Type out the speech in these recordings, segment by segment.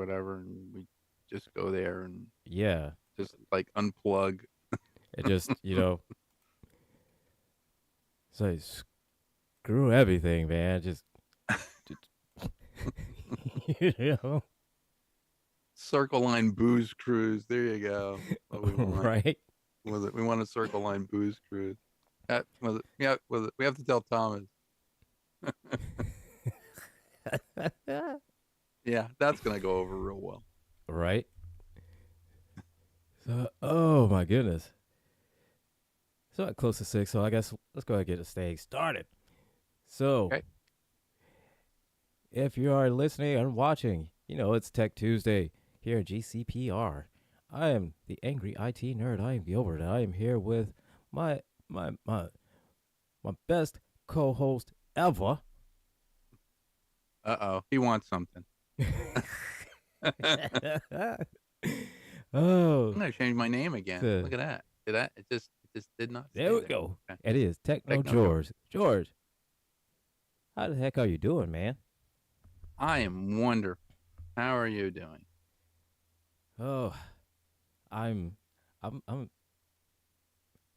whatever, and we just go there and Yeah. just like unplug. It just, say screw everything, man. Just you know, Circle line booze cruise. There you go. What we want. right? Was it? We want a circle line booze cruise. That was it. Yeah, was it? We have to tell Thomas. Yeah, that's gonna go over real well. Right? So, oh my goodness. So at close to 6, so I guess let's go ahead and get this thing started. So, Okay. if you are listening and watching, it's Tech Tuesday here at GCPR. I am the angry IT nerd. I am Gilbert. I am here with my my my my best co-host ever. Uh-oh. He wants something. I'm Oh, gonna change my name again. so Look at that. Did that? It just did not there stay we there. go. Okay. It is Techno Techno George. George. George, how the heck are you doing, man? I am wonderful. How are you doing? Oh, I'm, I'm, I'm,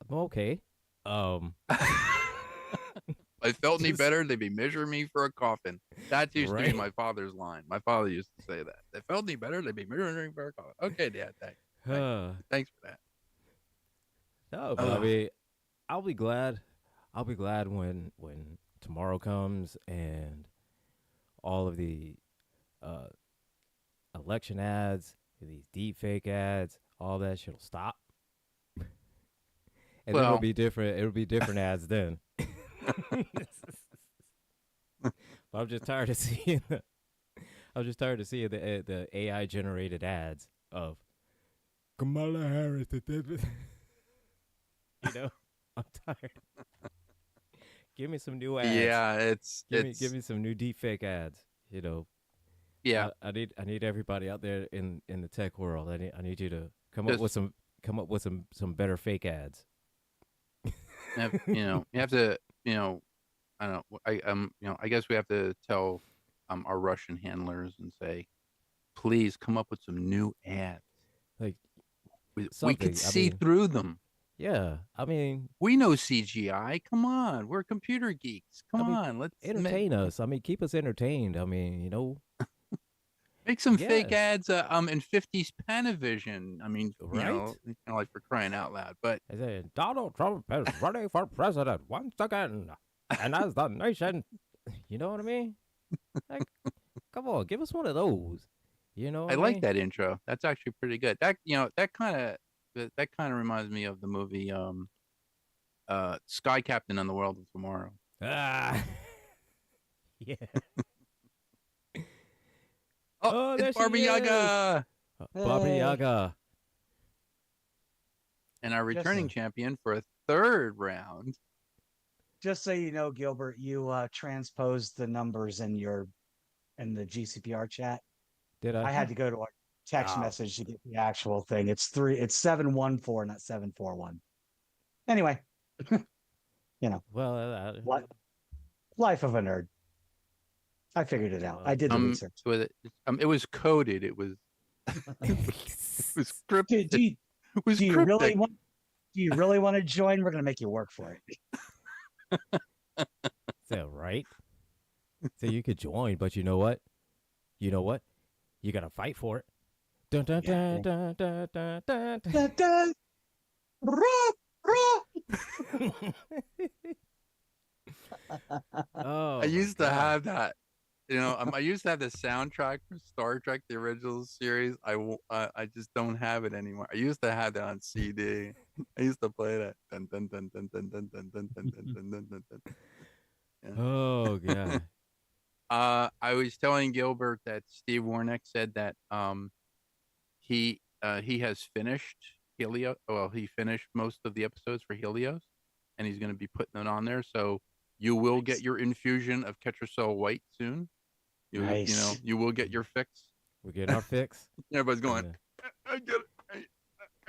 I'm okay. Um, If I felt any just better, they'd be measuring me for a coffin. That used to be right. my father's line. My father used to say that. If I felt any better, they'd be measuring me for a coffin. Okay, Dad. Thanks. Thanks. Uh, Thanks for that. no, but I Uh, mean, I'll be glad. I'll be glad when tomorrow comes and all of the uh, election ads, these deep fake ads, all that shit'll stop, and then it'll well, be different. It'll be different ads then. But I'm just tired of seeing. I'm just tired of seeing the AI generated ads of Kamala Harris. You know, I'm tired. Give me some new ads. yeah, it's Give it's me some new deep fake ads. You know, yeah, I need everybody out there in the tech world. I need you to just come up with some better fake ads. you have to I don't know I guess we have to tell our Russian handlers and say, please come up with some new ads. Like We could something. I see mean, through them. yeah. We know CGI. Come on, we're computer geeks. Come I mean, on, let's entertain us. I mean, keep us entertained. I mean, make some fake yeah, ads in 50s Panavision. I mean, right. like for crying out loud. But I say Donald Trump is running for president once again, and as the nation, you know what I mean? Like, come on, give us one of those. You know what I I like mean? that intro. That's actually pretty good. That kind of reminds me of the movie Sky Captain and the World of Tomorrow. Ah, yeah. Oh, Oh, it's there she Barbie is. Yaga Baba Hey, Yaga. and our just returning champion for a third round. just so you know, Gilbert, you transposed the numbers in the GCPR chat. Did I? I had to go to our text Oh, message to get the actual thing. It's 714, not 741. Anyway, well, what life of a nerd. I figured it out. I well. did the research. It was coded. It was it was Do, cryptic. do, you, It was do you really cryptic. want do you really want to join? We're gonna make you work for it. So right. So you could join, but you know what? You know what? You gotta fight for it. Dun dun Yeah. dun dun dun dun dun. Dun, dun. Rah, I Oh my used to god. have that. I used to have the soundtrack for Star Trek, the original series. I just don't have it anymore. I used to have that on CD. I used to play that. Dun, dun, dun, dun, dun, dun, dun, dun, dun, dun, dun, dun, dun, dun. Oh Yeah. god. I was telling Gilbert that Steve Warnick said that he has finished Helios. Well, he finished most of the episodes for Helios, and he's going to be putting it on there. So you will get nice. your infusion of Ketracel White soon. Nice. You will get your fix. We're getting our fix. Everybody's going. And I get it.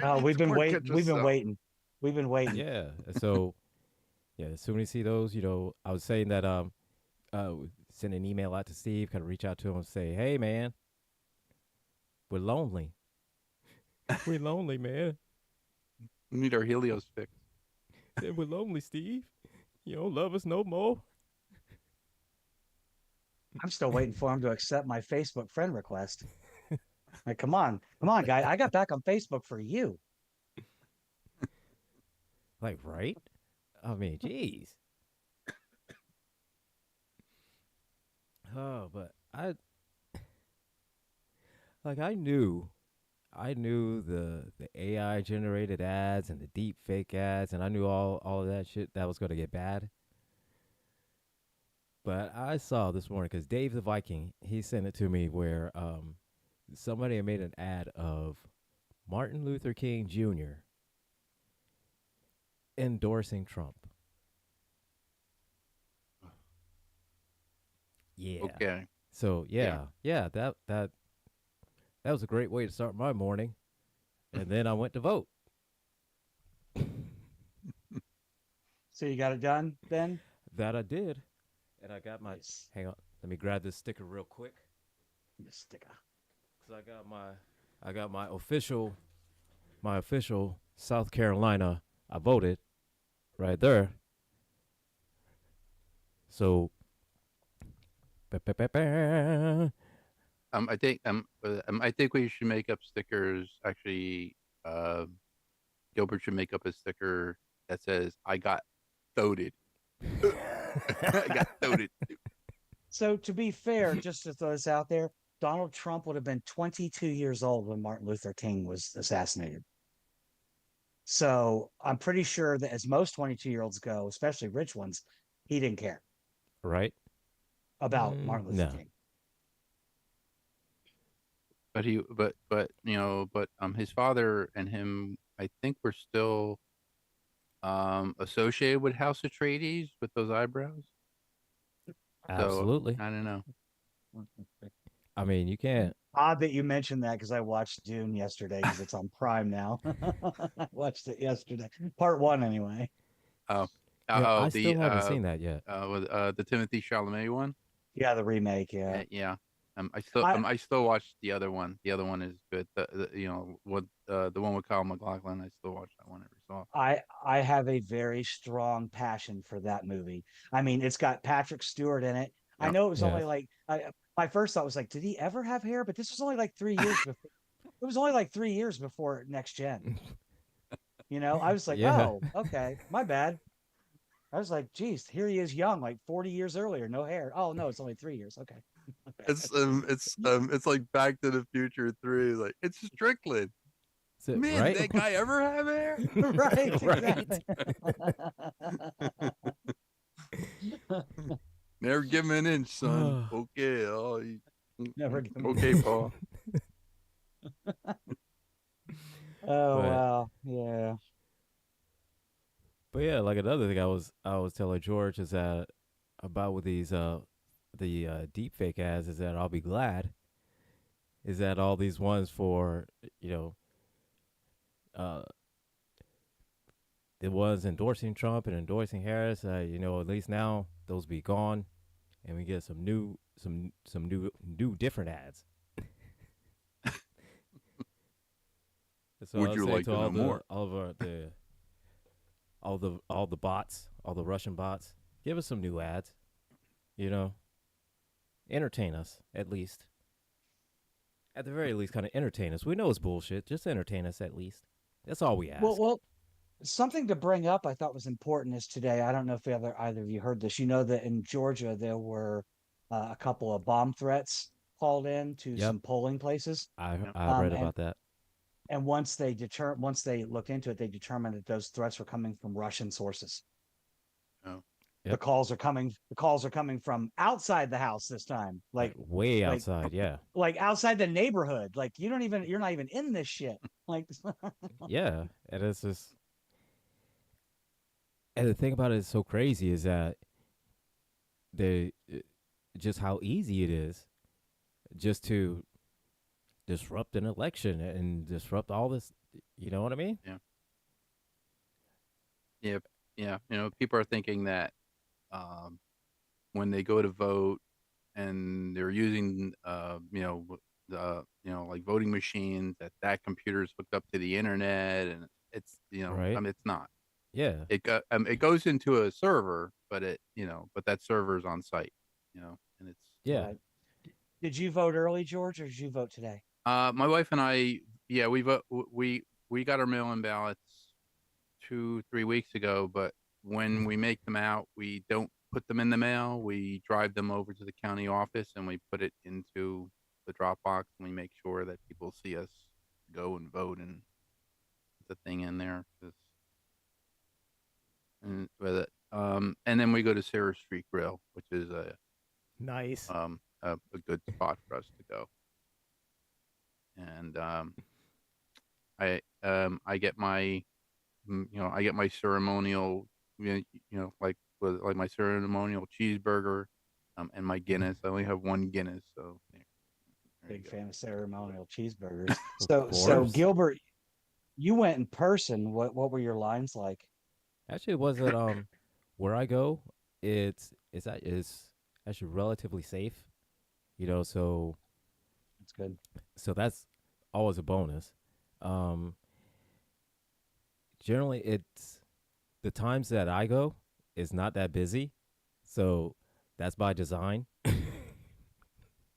I Oh, need we've some been more waiting. We've been Ketracel. waiting. We've been waiting. yeah. So yeah, as soon as you see those, I was saying that send an email out to Steve, kind of reach out to him and say, hey man, We're lonely. We're lonely, man. We need our Helios fix. Said we're lonely, Steve. You don't love us no more. I'm still waiting for him to accept my Facebook friend request. Like, come on, guy. I got back on Facebook for you. Like, right? I mean, jeez. Oh, but I knew the AI generated ads and the deep fake ads, and I knew all of that shit that was gonna get bad. But I saw this morning because Dave the Viking he sent it to me where somebody had made an ad of Martin Luther King Jr. endorsing Trump. Yeah. Okay. So Yeah. yeah, that was a great way to start my morning. And then I went to vote. So you got it done, Ben? That I did, and I got my. Nice. Hang on, let me grab this sticker real quick. You sticker. Cause I got my official South Carolina. I voted right there. So, I think we should make up stickers. Actually, uh, Gilbert should make up a sticker that says "I got voted." I got voted. So to be fair, just to throw this out there, Donald Trump would have been 22 years old when Martin Luther King was assassinated. So I'm pretty sure that as most 22-year-olds go, especially rich ones, he didn't care right? about Martin Luther No, King. But his father and him, I think, were still associated with House Atreides with those eyebrows. So absolutely. I don't know. I mean, you can't. Odd that you mentioned that because I watched Dune yesterday because it's on Prime now. I watched it yesterday, part one anyway. Oh, I the still haven't seen that yet. the Timothy Chalamet one. Yeah, the remake. Yeah, Yeah. I I still watch the other one. The other one is good. The one with Kyle MacLachlan. I still watch that one every so often. I have a very strong passion for that movie. I mean, it's got Patrick Stewart in it. I Yeah. know it was only Yes. like my first thought was like, did he ever have hair? But this was only like 3 years before. It was only like 3 years before Next Gen. I was like, Yeah. oh, okay, my bad. I was like, geez, here he is young, like 40 years earlier, no hair. Oh no, it's only 3 years. Okay. It's like Back to the Future 3. Like it's Strickland. So, Man, did right? that guy ever have hair? Right, Right. exactly. Never give him an inch, son. Okay. Never give him Okay, Paul. Oh but wow. Yeah. but yeah, like another thing I was telling George is that about with these the deep fake ads is that I'll be glad is that all these ones for you know uh the ones endorsing Trump and endorsing Harris, at least now those be gone, and we get some new different ads. So Would I'll you say like to to know all the more? all of all the bots, all the Russian bots, give us some new ads. You know, entertain us at least. At the very least, kind of entertain us. We know it's bullshit. Just entertain us at least. That's all we Well, ask. well, something to bring up I thought was important is today. I don't know if either of you heard this. You know that in Georgia there were a couple of bomb threats called in to Yep, some polling places. I Yeah. I Um, read and about that. and once they looked into it, they determined that those threats were coming from Russian sources. Oh. The Yep, calls are coming from outside the house this time, like like way like outside. Yeah, like outside the neighborhood. Like you're not even in this shit. Like yeah. And it's just, and the thing about it is so crazy is that they just how easy it is just to disrupt an election and disrupt all this. You know what I mean? Yeah. Yeah. Yeah. People are thinking that um, when they go to vote and they're using, like voting machines, that computer is hooked up to the internet, and it's Right. it's not. Yeah. It goes into a server, but that server is on site, and it's Yeah. Right. Did you vote early, George, or did you vote today? my wife and I, yeah, we got our mail-in ballots 2-3 weeks ago, but when we make them out, we don't put them in the mail. We drive them over to the county office and we put it into the drop box, and we make sure that people see us go and vote and put the thing in there. And with it, and then we go to Sarah Street Grill, which is Nice. a good spot for us to go. And I get my I get my ceremonial, like my ceremonial cheeseburger, and my Guinness. I only have one Guinness, so there you Big go. fan of ceremonial cheeseburgers. Of So course. Gilbert, you went in person. What were your lines like? Actually, it was at where I go. It's actually relatively safe. So That's good. that's always a bonus. Um, Generally, it's the times that I go is not that busy, so that's by design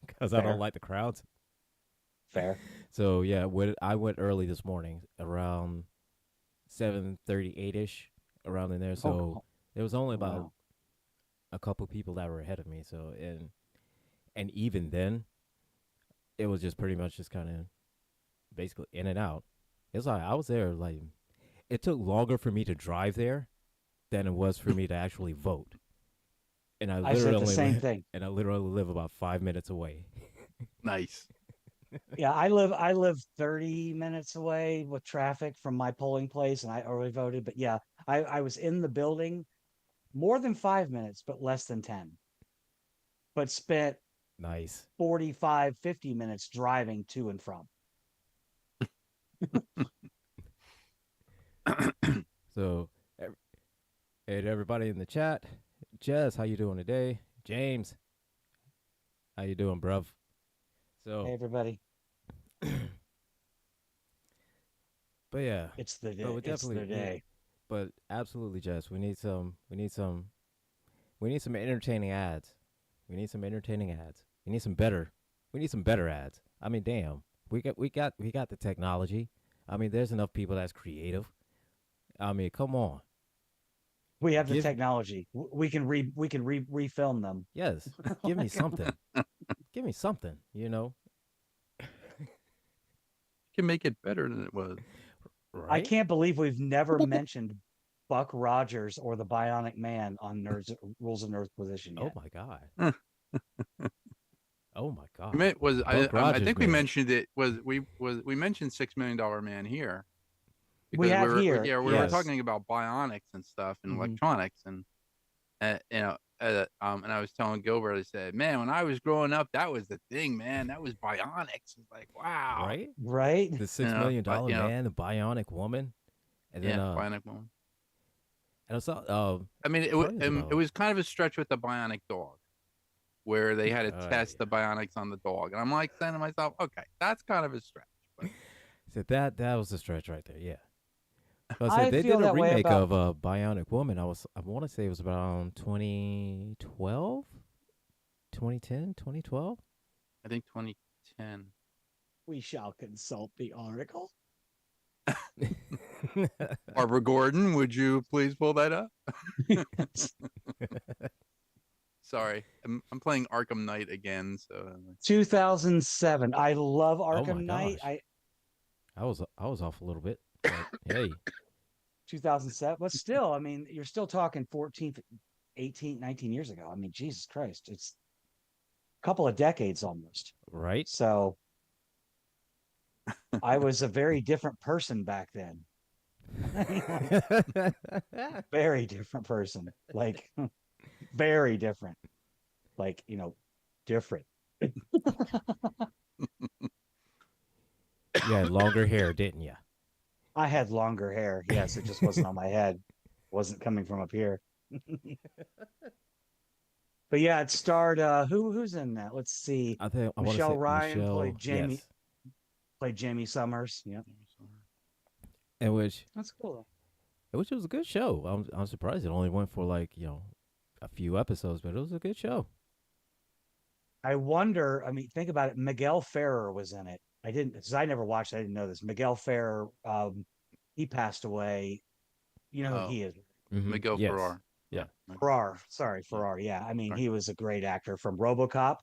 because I don't Fair, like the crowds. fair. So yeah, I went early this morning around 7:38 ish, around in there. Oh, So oh, there was only about wow. a couple people that were ahead of me. So and even then, it was just pretty much just kind of basically in and out. It's like I was there like it took longer for me to drive there than it was for me to actually vote. And I I said literally the only same live, thing. and I literally live about 5 minutes away. Nice. Yeah, I live 30 minutes away with traffic from my polling place, and I already voted. But yeah, I was in the building more than 5 minutes, but less than 10. But spent Nice. 45, 50 minutes driving to and from. So, hey to everybody in the chat, Jess, how you doing today? James, how you doing, bruv? Hey So, everybody, but yeah, it's the but day. we It's definitely the need, day. but absolutely, Jess, we need some entertaining ads. We need some entertaining ads. We need some better ads. I mean, damn, we got the technology. I mean, there's enough people that's creative. I mean, come on, We have the give technology. We can refilm them. yes, give me something. Give me something. You know, Can make it better than it was. I right? can't believe we've never mentioned Buck Rogers or the Bionic Man on Nerds Rules of Nerd Position Oh yet. my god. Huh. Oh my We god. meant was Buck I Rogers, think we man. mentioned it was we mentioned $6 Million Man here We because have here, we were Yes. yes. talking about bionics and stuff and Hmm. electronics, and and I was telling Gilbert, I said, man, when I was growing up, that was the thing, man. That was bionics. It's like, wow, Right? Right? The six million but dollar man, the bionic woman, and then yeah, bionic woman. and I saw I mean, probably was it about was kind of a stretch with the bionic dog, where they had to test yeah. the bionics on the dog, and I'm like saying to myself, okay, that's kind of a stretch, but So that was a stretch right there, yeah. But I said I they feel did a that way remake about of Bionic Woman. I want to say it was about 2012, 2010, 2012. I think 2010. we shall consult the article. Barbara Gordon, would you please pull that up? Sorry, I'm playing Arkham Knight again, so 2007. I love Oh my Arkham Knight. gosh. I was off a little bit, but hey, 2007, but still, I mean, you're still talking 14, 18, 19 years ago. I mean, Jesus Christ, it's a couple of decades almost. right? So I was a very different person back then. I mean, like, very different person. Like, very different. Like, different. You had longer hair, didn't you? I had longer hair. Yes, it just wasn't on my head. Wasn't coming from up here. But yeah, it starred who's in that? Let's see. I think I want to Michelle say Ryan Michelle. Yes, played Jamie Summers. Yeah. in which That's cool. which was a good show. I'm surprised it only went for like a few episodes, but it was a good show. I wonder, I mean, think about it. Miguel Ferrer was in it. I didn't, because I never watched, I didn't know this. Miguel Ferrer, he passed away. You know who Oh, he is? Miguel Yes, Ferrar. yeah. Yeah. Right. Farrar. Sorry, Yeah. Farrar. Yeah. I mean, Right. he was a great actor from RoboCop.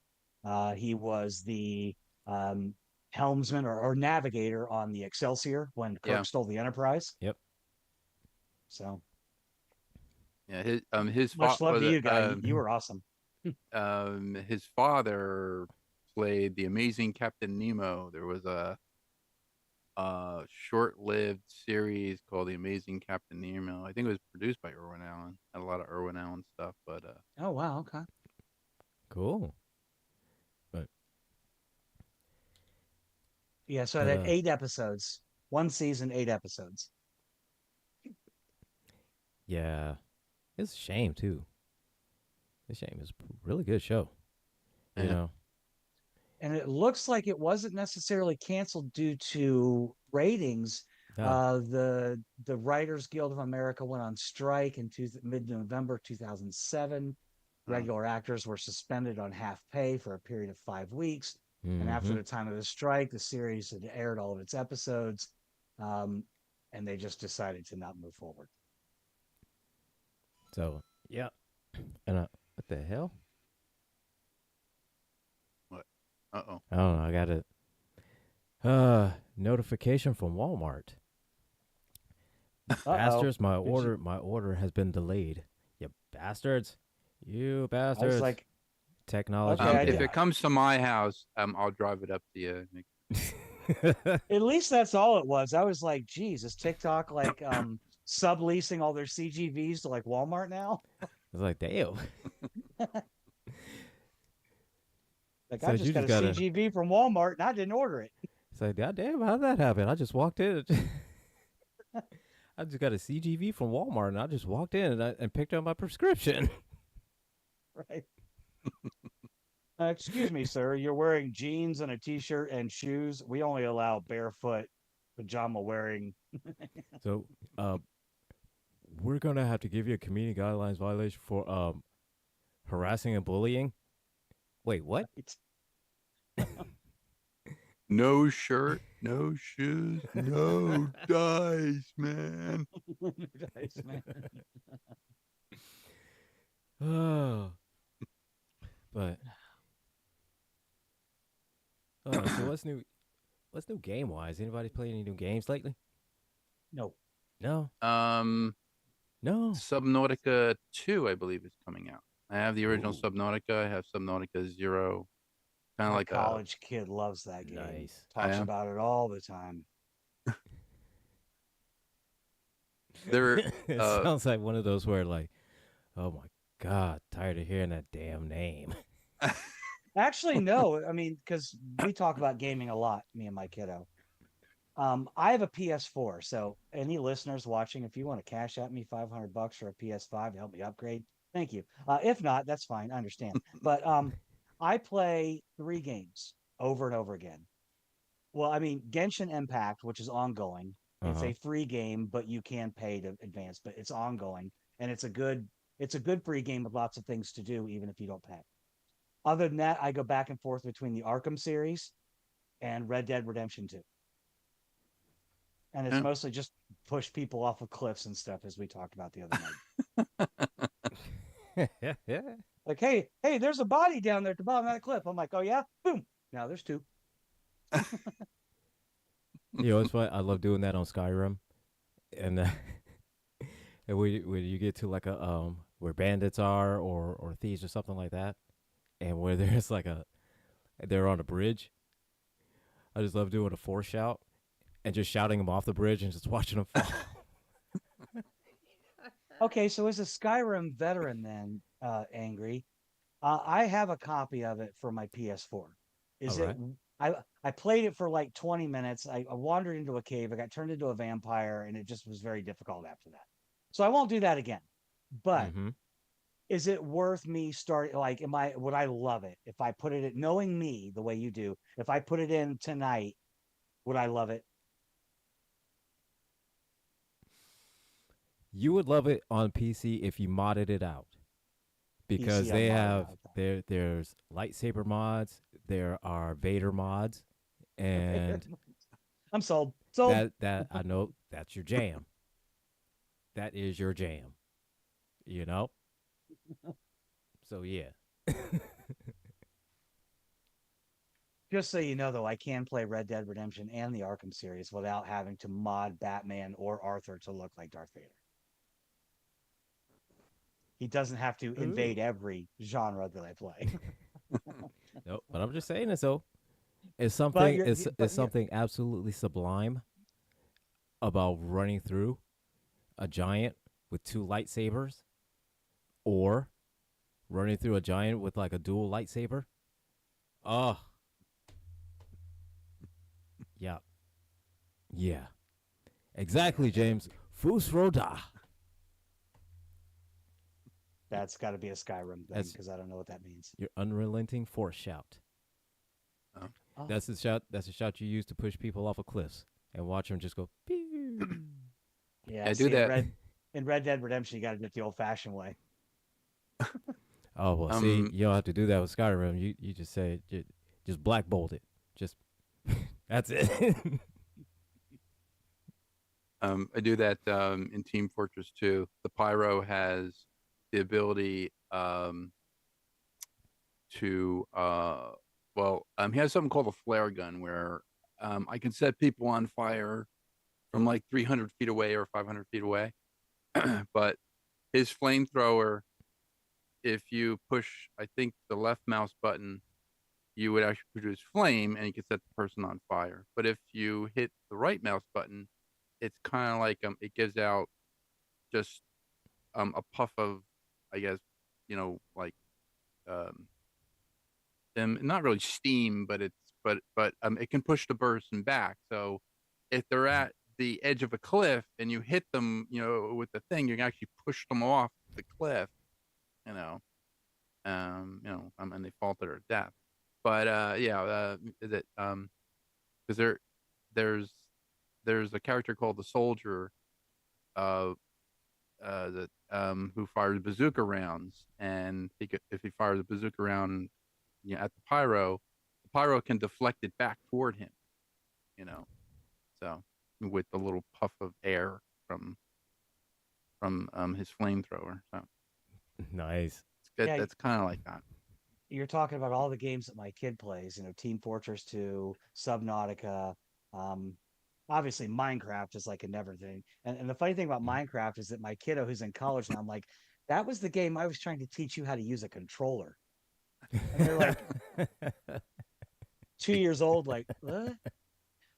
He was the um, helmsman or navigator on the Excelsior when Yeah. Kirk stole the Enterprise. Yep. So Yeah. His much love to father you, guy. You were awesome. his father played the amazing Captain Nemo. There was a short-lived series called The Amazing Captain Nemo. I think it was produced by Irwin Allen. Had a lot of Irwin Allen stuff, but Oh, wow. Okay. Cool. But Yeah. So it but had 8 episodes, one season, 8 episodes. yeah, it's a shame too. It's a shame. It's a really good show. You yeah. know. And it looks like it wasn't necessarily canceled due to ratings. Ah. The Writers Guild of America went on strike in mid-November 2007. Regular actors were suspended on half pay for a period of 5 weeks. And after Mm-hmm. the time of the strike, the series had aired all of its episodes, um, and they just decided to not move forward. So yeah. And what the hell? What? Uh-oh. I don't know. I got a notification from Walmart. Uh-oh. Bastards, my order has been delayed. You bastards. You I was bastards. like, Technology okay, If guy. it comes to my house, I'll drive it up to you. at least that's all it was. I was like, geez, is TikTok like subleasing all their CGVs to like Walmart now? It's like, damn. Like I Says you just got just a gotta. CGV from Walmart and I didn't order it. It's like, God damn, how did that happen? I just walked in. I just got a CGV from Walmart and I just walked in and picked up my prescription. Right. Excuse me, sir. You're wearing jeans and a t-shirt and shoes. We only allow barefoot pajama wearing. So, we're gonna have to give you a community guidelines violation for harassing and bullying. Wait, what? No shirt, no shoes, no dice, man. Nice, man. Oh, but so what's new? What's new game wise? Anybody play any new games lately? No. No, Um, no. Subnautica 2, I believe, is coming out. I have the original Ooh. Subnautica. I have Subnautica 0. Kind of My like a college kid loves that game. Nice. I Talks am. about it all the time. There. It sounds like one of those where like, oh my god, tired of hearing that damn name. Actually, no. I mean, because we talk about gaming a lot, me and my kiddo. I have a PS4, so any listeners watching, if you want to cash at me $500 for a PS5 to help me upgrade, thank you. If not, that's fine. I understand. But I play 3 games over and over again. Well, I mean, Genshin Impact, which is ongoing. It's Uh-huh. a free game, but you can pay to advance, but it's ongoing, and it's a good free game with lots of things to do, even if you don't pay. Other than that, I go back and forth between the Arkham series and Red Dead Redemption 2. And it's Yeah. mostly just push people off of cliffs and stuff, as we talked about the other night. Like, hey, there's a body down there at the bottom of that cliff. I'm like, oh yeah, boom. Now there's 2. It's fun. I love doing that on Skyrim, and and when you get to like a where bandits are or thieves or something like that, and where there's like they're on a bridge. I just love doing a force shout and just shouting them off the bridge and just watching them fall. Okay, so as a Skyrim veteran, then angry, I have a copy of it for my PS4. All Is it? right. I played it for like 20 minutes. I wandered into a cave. I got turned into a vampire, and it just was very difficult after that. So I won't do that again. But Mm-hmm. is it worth me starting? Like, would I love it if I put it in, knowing me the way you do? If I put it in tonight, would I love it? You would love it on PC if you modded it out because PC on they modded have out. there's lightsaber mods, there are Vader mods, Okay. and I'm sold. Sold. that I know that's your jam. That is your jam. You know. So yeah. Just so you know, though, I can play Red Dead Redemption and the Arkham series without having to mod Batman or Arthur to look like Darth Vader. He doesn't have to invade Ooh. every genre that I play. Nope. But I'm just saying it. So But you're, it's but you're, something absolutely sublime about running through a giant with two lightsabers, or running through a giant with like a dual lightsaber. Oh, yeah, yeah, exactly, James. Fusroda. that's got to be a Skyrim thing That's because I don't know what that means. your unrelenting force shout. Oh. Oh, That's the shout. That's the shout you use to push people off of cliffs and watch them just go. Pew. yeah. I do See, that. In Red Dead Redemption, you got to do it the old-fashioned way. Oh well, see, Um, you don't have to do that with Skyrim. You just say just black bolt it. Just that's it. I do that in Team Fortress 2. The Pyro has the ability to he has something called a flare gun where I can set people on fire from like 300 feet away or 500 feet away. But his flamethrower, if you push, I think the left mouse button, you would actually produce flame and you can set the person on fire. But if you hit the right mouse button, it's kind of like it gives out just a puff of, I guess, like um, not really steam, but it can push the person back. So if they're at the edge of a cliff and you hit them, with the thing, you can actually push them off the cliff, you know, and they fall to their death. But yeah, is it because there's there's a character called the soldier, uh, that who fires bazooka rounds, and if he fires a bazooka round, at the pyro can deflect it back toward him, you know. So with the little puff of air from his flamethrower, so Nice. it's good. Yeah, That's kind of like that. you're talking about all the games that my kid plays. Team Fortress 2, Subnautica. Um, Obviously, Minecraft is like a never thing. And the funny thing about Mhm. Minecraft is that my kiddo who's in college now, I'm like, that was the game I was trying to teach you how to use a controller. And they're like 2 years old, like, what?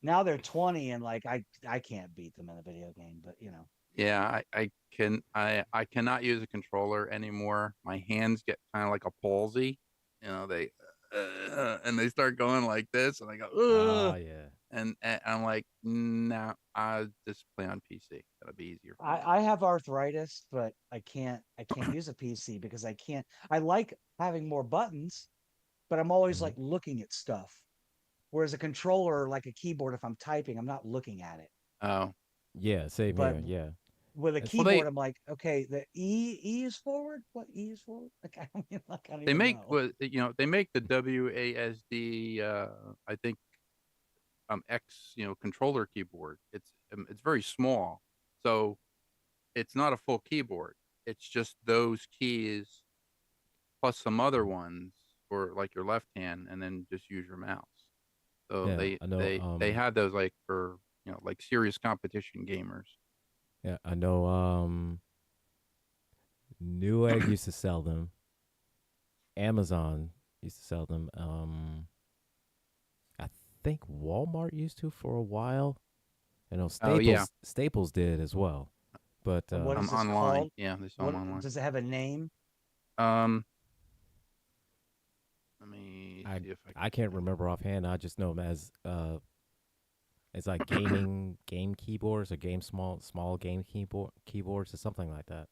Now they're 20 and like I can't beat them in a video game, but Yeah, I cannot use a controller anymore. My hands get kind of like a palsy. They and they start going like this, and I go, Ah, ugh, yeah. and I'm like, no, I just play on PC. That'll be easier for me. I have arthritis, but I can't use a PC because I like having more buttons, but I'm always Mhm. like looking at stuff. Whereas a controller, like a keyboard, if I'm typing, I'm not looking at it. Oh, Yeah, same But here. Yeah. with a It's well, they keyboard, I'm like, okay, the E is forward. What E is forward? Like I don't they even make know. what they make the WASD, I think, X, controller keyboard. It's very small, so it's not a full keyboard. It's just those keys plus some other ones for like your left hand, and then just use your mouse. So yeah, they I know they they have those like for like serious competition gamers. yeah, I know Newegg used to sell them. Amazon used to sell them. I think Walmart used to for a while. I know Oh yeah, Staples did as well. But And what is I'm this online. called? Yeah, they sell them What online. does it have a name? Um, Let me I see if I I can can't find it. remember offhand. I just know them as like gaming game keyboards or small game keyboards or something like that.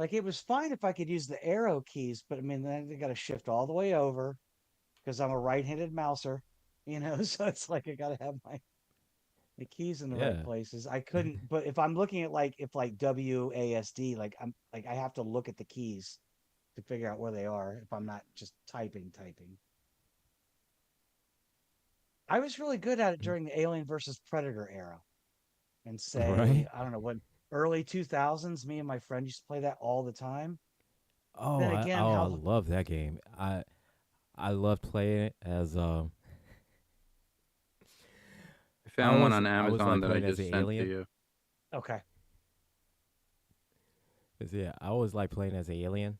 Like it was fine if I could use the arrow keys, but I mean, then I got to shift all the way over because I'm a right-handed mouser, so it's like I got to have my the keys in the right Yeah. places. I couldn't, but if I'm looking at like if like WASD, like I'm like I have to look at the keys to figure out where they are if I'm not just typing. I was really good at it during the Alien versus Predator era, and say Right? I don't know when early 2000s. Me and my friend used to play that all the time. Oh, Then again, I how love that game. I loved playing it as I found one on I was Amazon like that I playing as just the sent to alien. you. okay. 'Cause, yeah, I always like playing as the alien,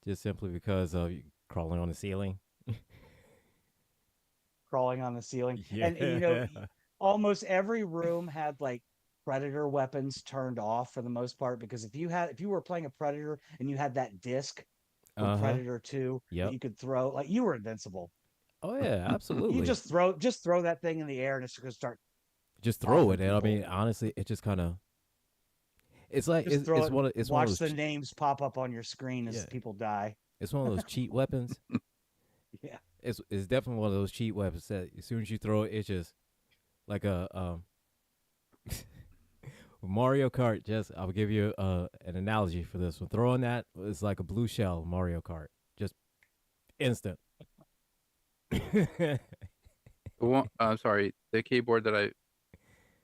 just simply because of crawling on the ceiling. Crawling on the ceiling. And Yeah. almost every room had like predator weapons turned off for the most part because if you were playing a predator and you had that disc from Uh huh. Predator 2 that Yep. you could throw, like you were invincible. Oh yeah, You absolutely. just throw that thing in the air and it's going to start Just throw offing it, and I people. mean, honestly, it just kind of it's like Just throw it and it's one of watch those the names pop up on your screen as yeah, people die. it's one of those cheat weapons. Yeah. It's definitely one of those cheat weapons that as soon as you throw it, it's just like a Mario Kart. Just I'll give you an analogy for this one. Throwing that is like a blue shell Mario Kart, just instant. Sorry, the keyboard that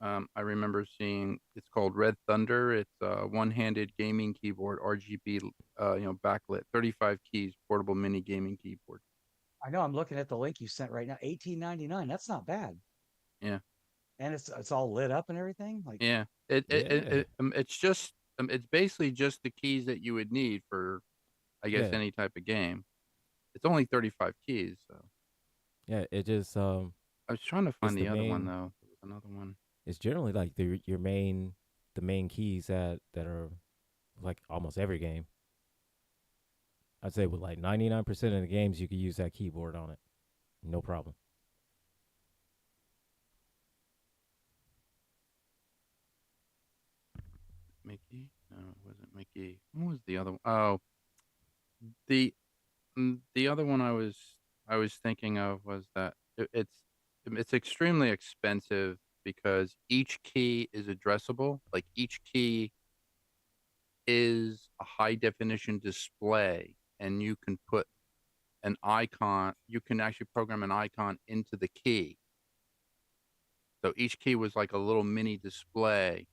I remember seeing. It's called Red Thunder. It's a one-handed gaming keyboard, RGB, backlit, 35 keys, portable mini gaming keyboard. I know I'm looking at the link you sent right now. 18.99. That's not bad. Yeah, And it's all lit up and everything. Like yeah. Yeah, It's just it's basically just the keys that you would need for, I guess, yeah, any type of game. It's only 35 keys. So yeah. It just I was trying to it's find the the other one main. though. There was another one. It's generally like the main keys that are like almost every game. I'd say with like 99% of the games you could use that keyboard on it, no problem. Mickey? No, it wasn't Mickey. What was the other one? Oh, the the other one I was thinking of was that it's extremely expensive because each key is addressable. Like each key is a high definition display, and you can put an icon. You can actually program an icon into the key. So each key was like a little mini display,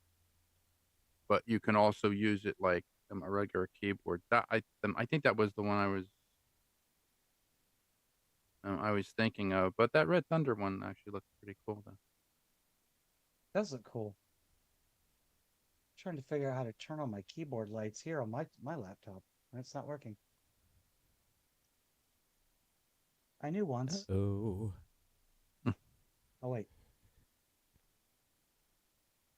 but you can also use it like a regular keyboard. I think that was the one I was thinking of, but that Red Thunder one actually looked pretty cool though. does look cool. Trying to figure out how to turn on my keyboard lights here on my laptop. That's not working. I knew once. Oh. Oh wait,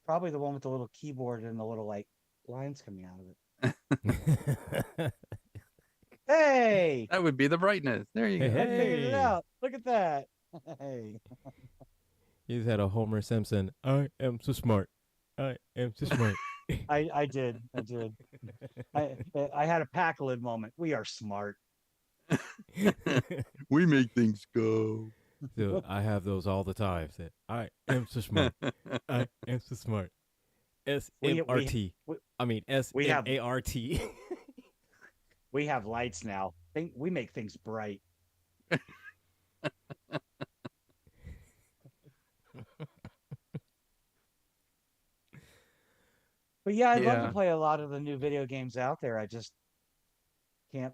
probably the one with the little keyboard and the little like lines coming out of it. Hey, That would be the brightness. There you Hey, go. I figured it hey. out. Look at that. Hey, He's had a Homer Simpson. I am so smart. I am so smart. I did. I had a Packlet moment. We are smart. We make things go. So I have those all the time. Said, I am so smart. I am so smart. S M We R we T. we, I mean S we M have A R T. we have lights now. We make things bright. But yeah, I'd love to Yeah. play a lot of the new video games out there. I just can't.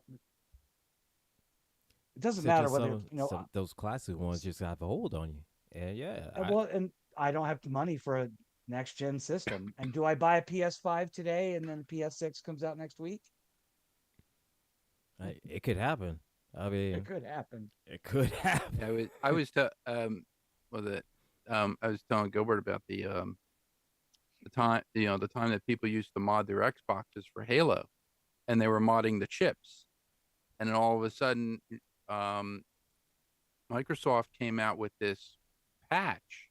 It doesn't So matter just whether some those classic ones just have a hold on you. And yeah, well, and I don't have the money for a next gen system. And do I buy a PS5 today and then the PS6 comes out next week? it could happen. I It mean, could happen. it could happen. I was was it I was telling Gilbert about the time the time that people used to mod their Xboxes for Halo, and they were modding the chips, and then all of a sudden, um, Microsoft came out with this patch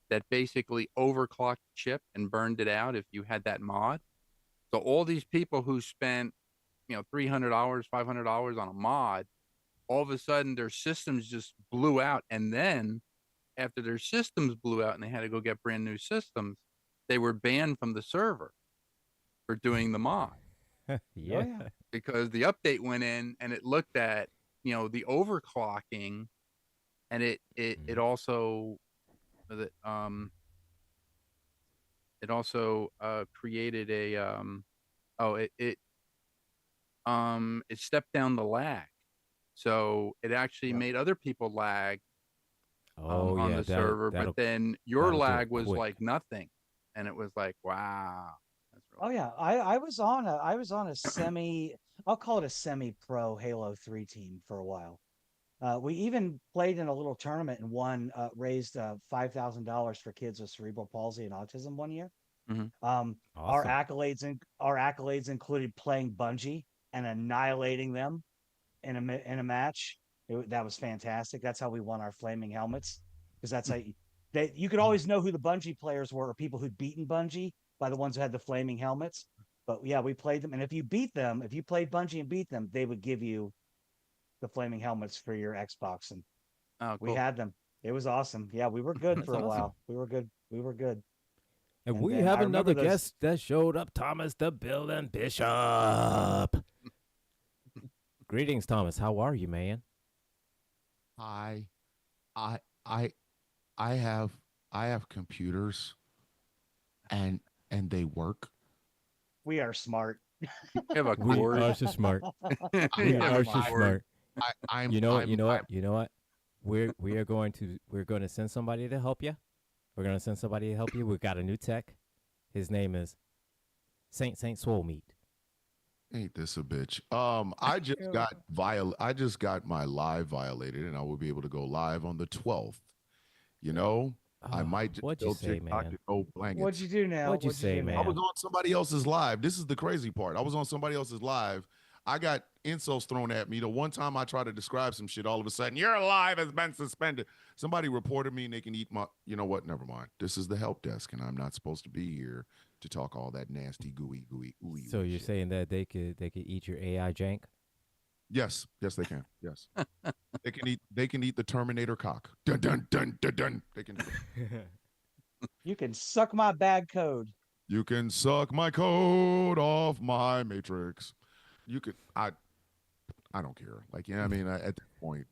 that basically overclocked the chip and burned it out if you had that mod. So all these people who spent, $300, $500 on a mod, all of a sudden their systems just blew out. And then after their systems blew out and they had to go get brand new systems, they were banned from the server for doing the mod Oh Yeah. yeah. because the update went in and it looked at, the overclocking, and it Mhm. also it also created a oh it stepped down the lag. So it actually Yep. made other people lag Oh on yeah, the server, but then your that'll do it lag was quick. like nothing. And it was like, wow, that's Oh really yeah. I was on a semi, I'll call it a semi-pro Halo 3 team for a while. We even played in a little tournament and won, raised $5,000 for kids with cerebral palsy and autism one year. Mhm. Our Awesome. accolades included playing Bungie and annihilating them in a match. That was fantastic. That's how we won our flaming helmets, because that's how you could always know who the Bungie players were, or people who'd beaten Bungie, by the ones who had the flaming helmets. But yeah, we played them, and if you beat them, if you played Bungie and beat them, they would give you the flaming helmets for your Xbox, and Oh, we cool. had them. It was awesome. Yeah, we were good That's for a awesome. while. We were good. We were good. And And we then have I remember another those. guest that showed up, Thomas the Building Bishop. Greetings, Thomas. How are you, man? I I I I have I have computers and they work. We are smart. You have a We cord. are so smart. You We I have a are so I cord. smart. I'm You know what? I'm You know what? I'm You know what? We're going to send somebody to help you. We're going to send somebody to help you. We've got a new tech. His name is Saint Swole Meat. ain't this a bitch. I just got my live violated and I will be able to go live on the 12th. You know, I Oh, might just what'd you tell say, TikTok man? to go What'd blankets. you do now? What'd you What'd you say, do I now? was man? on somebody else's live. This is the crazy part. I was on somebody else's live. I got insults thrown at me. The one time I tried to describe some shit, all of a sudden, your live has been suspended. Somebody reported me and they can eat my, you know what? Never mind. This is the help desk and I'm not supposed to be here to talk all that nasty, ooey, So you're shit. saying that they could eat your AI jank? Yes, yes, they can. Yes. They can eat the Terminator cock. Dun dun dun dun dun. They can do that. You can suck my bad code. You can suck my code off my matrix. You could I don't care. Like, yeah, I mean, at this point,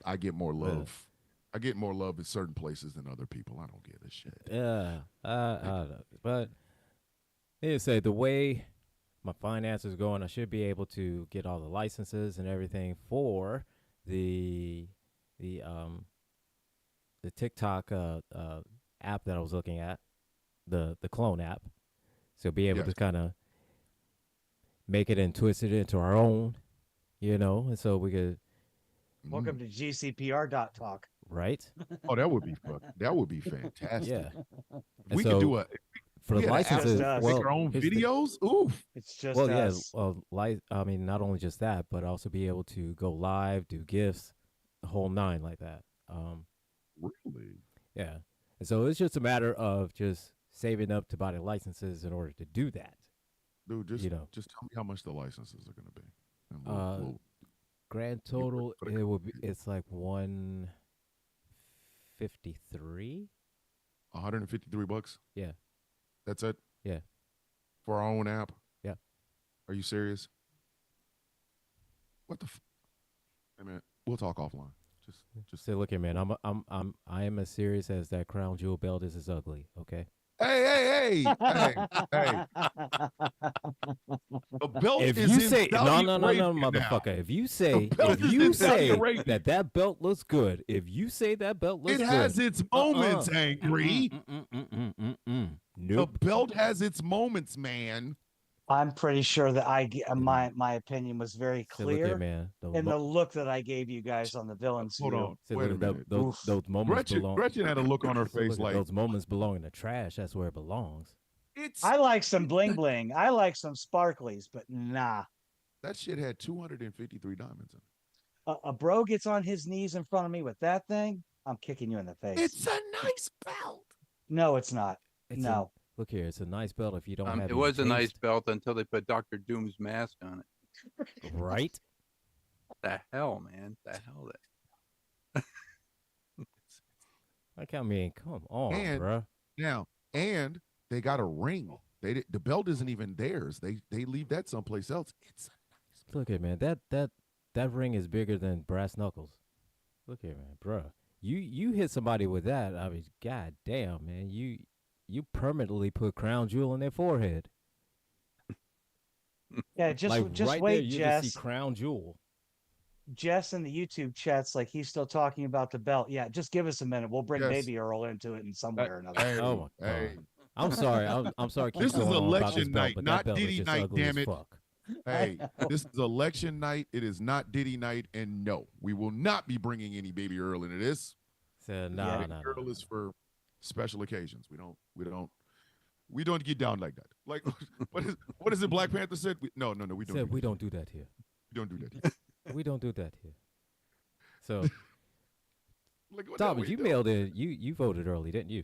I get more But love. I get more love in certain places than other people. I don't give a shit. yeah, I Like, don't know. But they say the way my finances are going, I should be able to get all the licenses and everything for the the um the TikTok app that I was looking at, the clone app. So be able yes. to kind of make it and twist it into our own, and so we could, Welcome Mm. to GCPR.talk. right? Oh, that would be that would be fantastic. Yeah. If And we could so do if for the we had an app Just where licenses, we could us. make well, our own here's the videos. Oof. It's just well, yeah, us. well, I mean, not only just that, but also be able to go live, do gifts, the whole nine like that. Really? Yeah. And so it's just a matter of just saving up to buy the licenses in order to do that. Dude, You know, just tell me how much the licenses are gonna be. And uh, we'll grand get ready total for the it will be conversation. it's like 153. $153. Yeah, That's it yeah, for our own app. yeah. Are you serious? What the? Hey man, we'll talk offline. Just. So look here, man. I am as serious as that crown jewel belt is ugly. Okay. Hey! The belt If is you in say no, Saudi no, no, Arabia no, now. motherfucker. If you The say belt is in Saudi Arabia. that belt looks good, if you say that belt It looks good, has its uh-uh, moments, Angry. The nope. belt has its moments, man. I'm pretty sure that And my opinion was very so look here, clear man. in the look that I gave you guys on the villain's Hold view. on. So Wait look a at minute. Oof. those moments Gretchen, belong. Gretchen had a look on her So face look at like those moments belong in the trash. That's where it belongs. it's I like some bling bling. I like some sparklies, but nah. that shit had 253 diamonds in it. A bro gets on his knees in front of me with that thing, I'm kicking you in the face. It's a nice belt. No, it's not. It's a No. Look here, it's a nice belt if you don't have It any was a nice taste. belt until they put Doctor Doom's mask on it. Right? The hell, man? The hell that. Like, I mean, come on, And bruh. now, and they got a ring. The belt isn't even theirs. They leave that someplace else. It's Look here, man. That ring is bigger than brass knuckles. Look here, man, bruh. You hit somebody with that. I mean, god damn, man. You permanently put crown jewel on their forehead. Yeah, just Like just right there, wait, you Jess. just see crown jewel. Jess in the YouTube chats, like he's still talking about the belt. Yeah, just give us a minute. We'll bring Yes. Baby Earl into it in some way or another. hey, Oh my hey. god. I'm sorry. I'm sorry. Keep This is going on about this election belt, night, but not that belt Diddy is just night, ugly damn as it. fuck. Hey, this is election night. It is not Diddy night, and no, we will not be bringing any Baby Earl into this. So, Baby nah. Earl is for special occasions. We don't get down like that. Like what is it? Black Panther said? No, we don't. Said we don't do that here. We don't do that. Here. We don't do that here. So, Like, what the hell Thomas, we you doing? mailed in. You voted early, didn't you?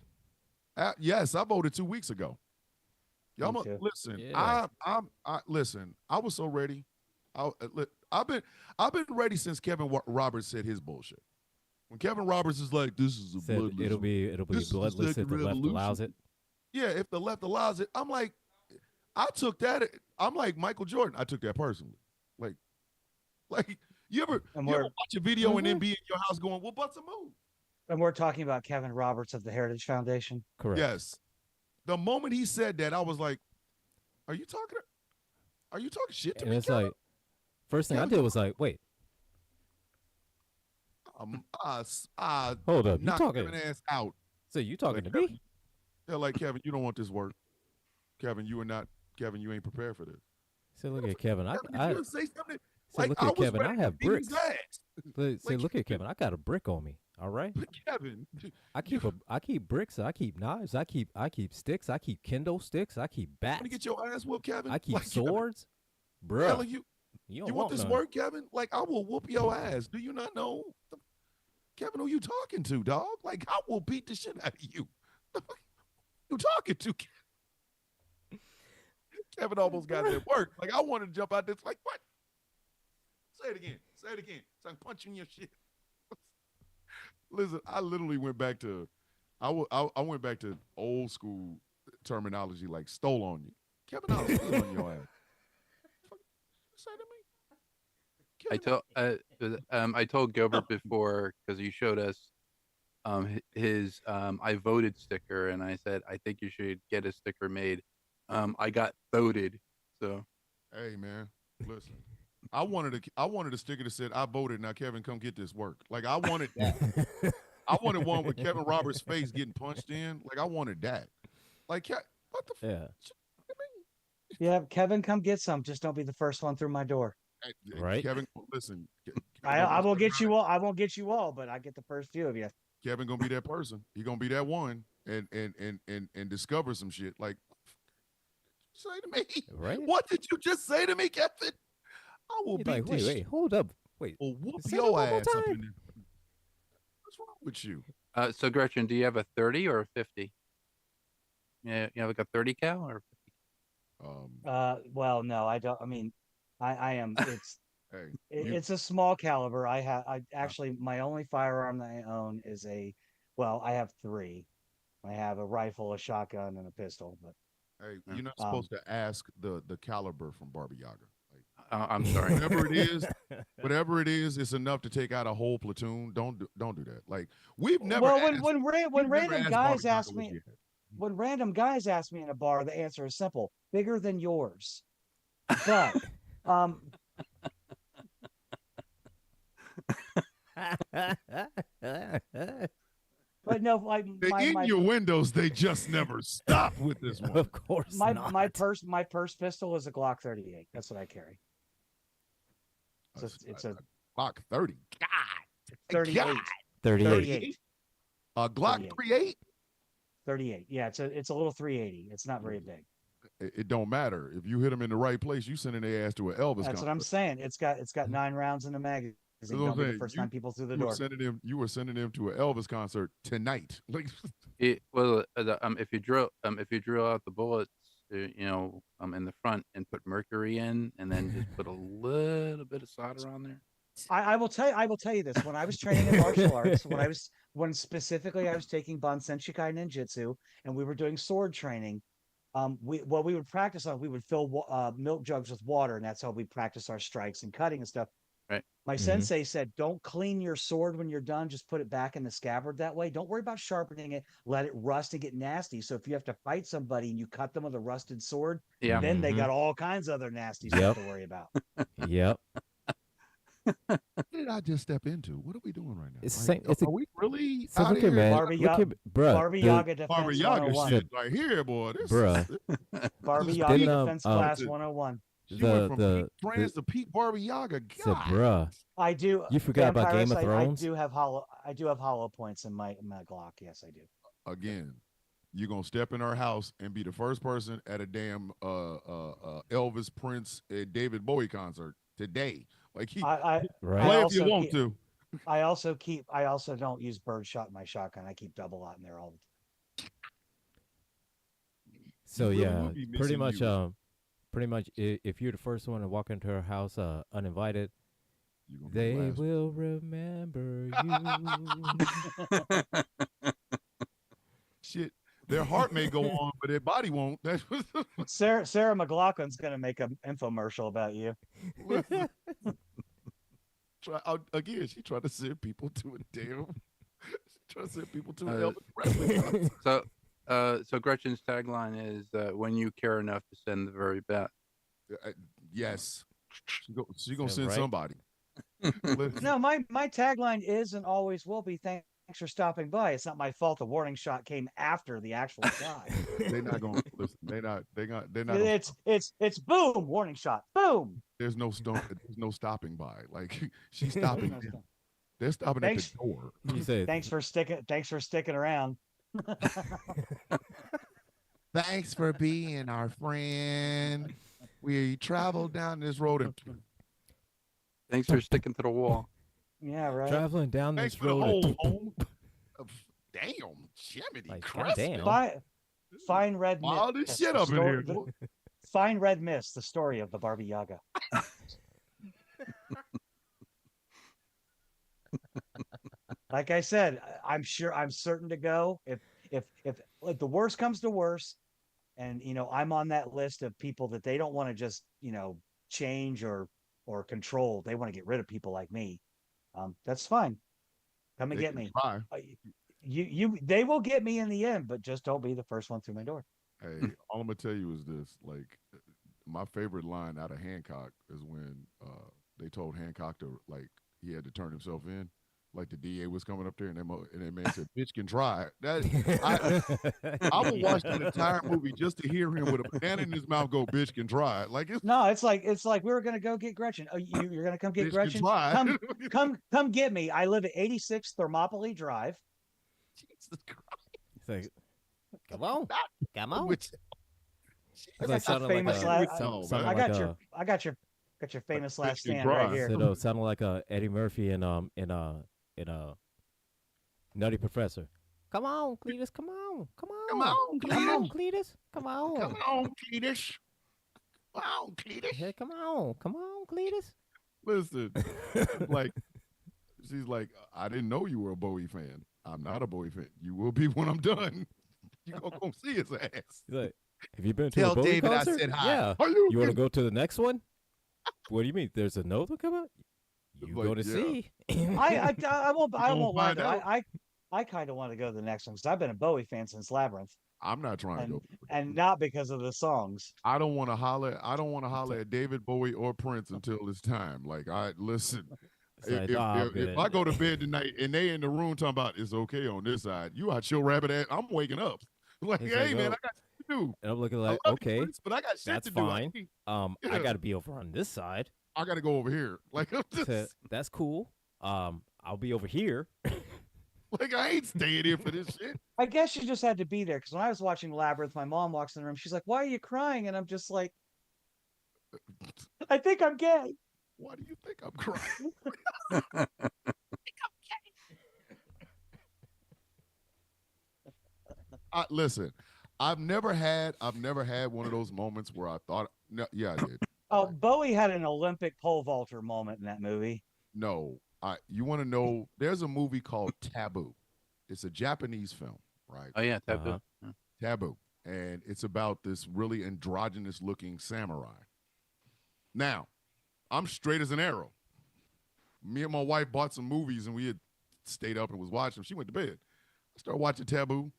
Yes, I voted 2 weeks ago. Y'all Me too. listen. Yeah. I listen. I was so ready. I've been ready since Kevin Roberts said his bullshit. When Kevin Roberts is like, "This is a Said bloodless." it'll be this is the bloodless if second the left revolution. allows it. Yeah, if the left allows it, I'm like, I took that. I'm like Michael Jordan. I took that personally. Like you ever And watch a video and then Mhm. be in your house going, "Well, butts a move." And we're talking about Kevin Roberts of the Heritage Foundation. Correct. Yes. The moment he said that, I was like, Are you talking shit to And me, it's Kevin? like, first thing I Kevin, did was like, wait, hold up, you knock talking? Kevin ass out. So you talking Like, to me? They're like, Kevin, you don't want this work. Kevin, you ain't prepared for this. So look at Kevin. Kevin, if you say something, So like, look I at was Kevin. ready I to have beat his bricks. ass. Say, Like, look at Kevin. I got a brick on me. All right. But Kevin, I keep bricks. I keep knives. I keep sticks. I keep Kindle sticks. I keep want bats. to get your ass whooped, Kevin? I keep Like, Kevin, swords. hell, Bruh, you don't want this none. work, Kevin? Like, I will whoop your ass. Do you not know? Kevin, who you talking to, dog? Like, I will beat the shit out of you. The fuck you talking to? Kevin almost got it at work. Like, I wanted to jump out this. Like, what? Say it again. Say it again. So I'm punching your shit. Listen, I literally went back to, I went back to old school terminology, like stole on you. Kevin, I'll steal on your ass. Fuck, say to me. Kevin, I told Gilbert before because he showed us his I voted sticker, and I said I think you should get a sticker made. I got voted, so hey man, listen. I wanted a sticker that said I voted. Now Kevin, come get this work. Like I wanted that. I wanted one with Kevin Roberts' face getting punched in. Like I wanted that. Like what the Yeah. Yeah, Kevin, come get some. Just don't be the first one through my door. Right. Kevin, listen. I will get you all. I won't get you all, but I get the first few of you. Kevin gonna be that person. He gonna be that one and discover some shit. Like say to me, Right. what did you just say to me, Kevin? I will He's beat like, this wait, shit. hold up, wait. Or whoop Say that your one more ass up time. in there. What's wrong with you? so Gretchen, do you have a 30 or a 50? Yeah, you have like a 30 cal or 50? Well, no, I don't. I mean, I am. It's Hey, it's a small caliber. I actually my only firearm that I own is I have three. I have a rifle, a shotgun, and a pistol. But hey, you're not supposed to ask the caliber from Barbie Yaga. Like, I'm sorry. whatever it is, it's enough to take out a whole platoon. Don't do that. Like we've never. well, asked, when we've never random asked guys Barbie Yaga ask what me she had. when random guys ask me in a bar, the answer is simple: bigger than yours. But but no, like In your windows, they just never stop with this one. Of course not. my purse pistol is a Glock 38. That's what I carry. It's a Glock 30. God, 38. God. 38. 38. A Glock 38. 38. Yeah, it's a little 380. It's not very big. It don't matter if you hit them in the right place. You sending their ass to an Elvis That's concert. what I'm saying. It's got 9 rounds in the magazine. That's what Don't I'm be the saying. first time people through the You were door. sending him. You were sending him to an Elvis concert tonight. Like, if you drill out the bullets, in the front and put mercury in, and then just put a little bit of solder on there. I will tell you this. When I was training in martial arts, when specifically I was taking Bansenshikai Ninjutsu and we were doing sword training, we would practice on, we would fill milk jugs with water, and that's how we practice our strikes and cutting and stuff. Right. My Mhm. sensei said, don't clean your sword when you're done. Just put it back in the scabbard that way. Don't worry about sharpening it. Let it rust and get nasty. So if you have to fight somebody and you cut them with a rusted sword, Yeah. then they Mhm. got all kinds of other nasty Yep. stuff to worry about. Yep. what did I just step into? What are we doing right now? It's the Like, same- it's a- are we really So out look of here, here? man. Barbie Look Ya- here, bruh. Barbie the- Yaga Defense Barbara Yaga 101. shit right here, boy. This, Bruh. Barbie this Yaga peak- Defense um, Class the- 101. She went from the- peak trans to peak Barbie Yaga. So, God. bruh. I do. You forgot about Game of Vampirus, Thrones? I do have hollow points in my Glock. Yes, I do. Again, you're gonna step in our house and be the first person at a damn Elvis, Prince, and David Bowie concert today. Like I Right. play I if you also want keep- to. I also don't use birdshot in my shotgun. I keep double out in there all the time. So really yeah, will be pretty much misused. if you're the first one to walk into her house uninvited, You're gonna be they the last. will remember you. Shit. Their heart may go on, but their body won't. That's Sarah McLaughlin's gonna make an infomercial about you. again. She tried to send people to a damn. She tried to send people to an Uh, Elvis Presley concert. So Gretchen's tagline is when you care enough to send the very best. Yes, she gonna Is that send right? somebody. Listen, No, my tagline is and always will be, thanks for stopping by. It's not my fault the warning shot came after the actual shot. they're not gonna listen. They're not. They're not. Gonna, It's boom, warning shot, boom. there's no stopping by. Like she's stopping. No, them. They're stopping Thanks. at the door. You said Thanks for sticking around. Thanks for being our friend. We traveled down this road and Thanks for sticking to the wall. Yeah, right. traveling down thanks this for the road. whole home. Damn, Jiminy Like, Christ. goddamn. Fine red mist. All this shit the up in story- here. the- boy. Fine red mist, the story of the Barbie Yaga. Like I said, I'm certain to go if like the worst comes to worst, and I'm on that list of people that they don't want to just change or control. They want to get rid of people like me. That's fine. Come and They get can me. try. They will get me in the end, but just don't be the first one through my door. Hey, all I'm gonna tell you is this: like, my favorite line out of Hancock is when they told Hancock to he had to turn himself in, like the DA was coming up there, and that man said, "Bitch can try." That I will watch that entire movie just to hear him with a banana in his mouth go, "Bitch can try." Like it's No, it's like we were gonna go get Gretchen. Oh, you're gonna come get bitch Gretchen? can try. Come get me. I live at 86 Thermopylae Drive. Jesus Christ. It's like, come on, come on. Which, It's got your sounded famous like la- sound- I sounded I like got a- your famous Like last Bitch Can stand right Try. here. said, sounded like Eddie Murphy in Nutty Professor. Come on, Cletus. Come on. Come on. Come on, Come on, Cletus. Come on. come on, Cletus. Come on, Cletus. Hey, come on. Come on, Cletus. Listen, like she's like, I didn't know you were a Bowie fan. I'm not a Bowie fan. You will be when I'm done. You gonna go see his ass. He's like, have you been to Tell a Bowie David I concert? said hi. Yeah. Are You want to go to the next one? What do you mean? There's another one coming out? You Like, go to yeah. see. I won't gonna lie find though. out. I kind of want to go to the next one because I've been a Bowie fan since Labyrinth, I'm not trying to go. and not because of the songs. I don't want to holler. I don't want to holler at David Bowie or Prince until it's time. Like I listen. It's like, nah, If I go to bed tonight and they in the room talking about it's okay on this side, you out your rabbit ass. I'm waking up. Like, He's hey like, man, oh. I got shit to do. And I'm looking I like, love you, okay, Prince, but I got shit that's to do. fine. I Yeah. got to be over on this side. I got to go over here. Like I'm just, Said, that's cool. I'll be over here. like I ain't staying here for this shit. I guess you just had to be there because when I was watching Labyrinth, my mom walks in the room. She's like, "Why are you crying?" And I'm just like, "I think I'm gay." Why do you think I'm crying? Listen, I've never had one of those moments where I thought, no, yeah, I did. Oh, Bowie had an Olympic pole vaulter moment in that movie. No, you want to know? There's a movie called Taboo. It's a Japanese film, right? Oh yeah, taboo. Uh-huh. Yeah. Taboo, and it's about this really androgynous looking samurai. Now, I'm straight as an arrow. Me and my wife bought some movies, and we had stayed up and was watching them. She went to bed. I started watching Taboo,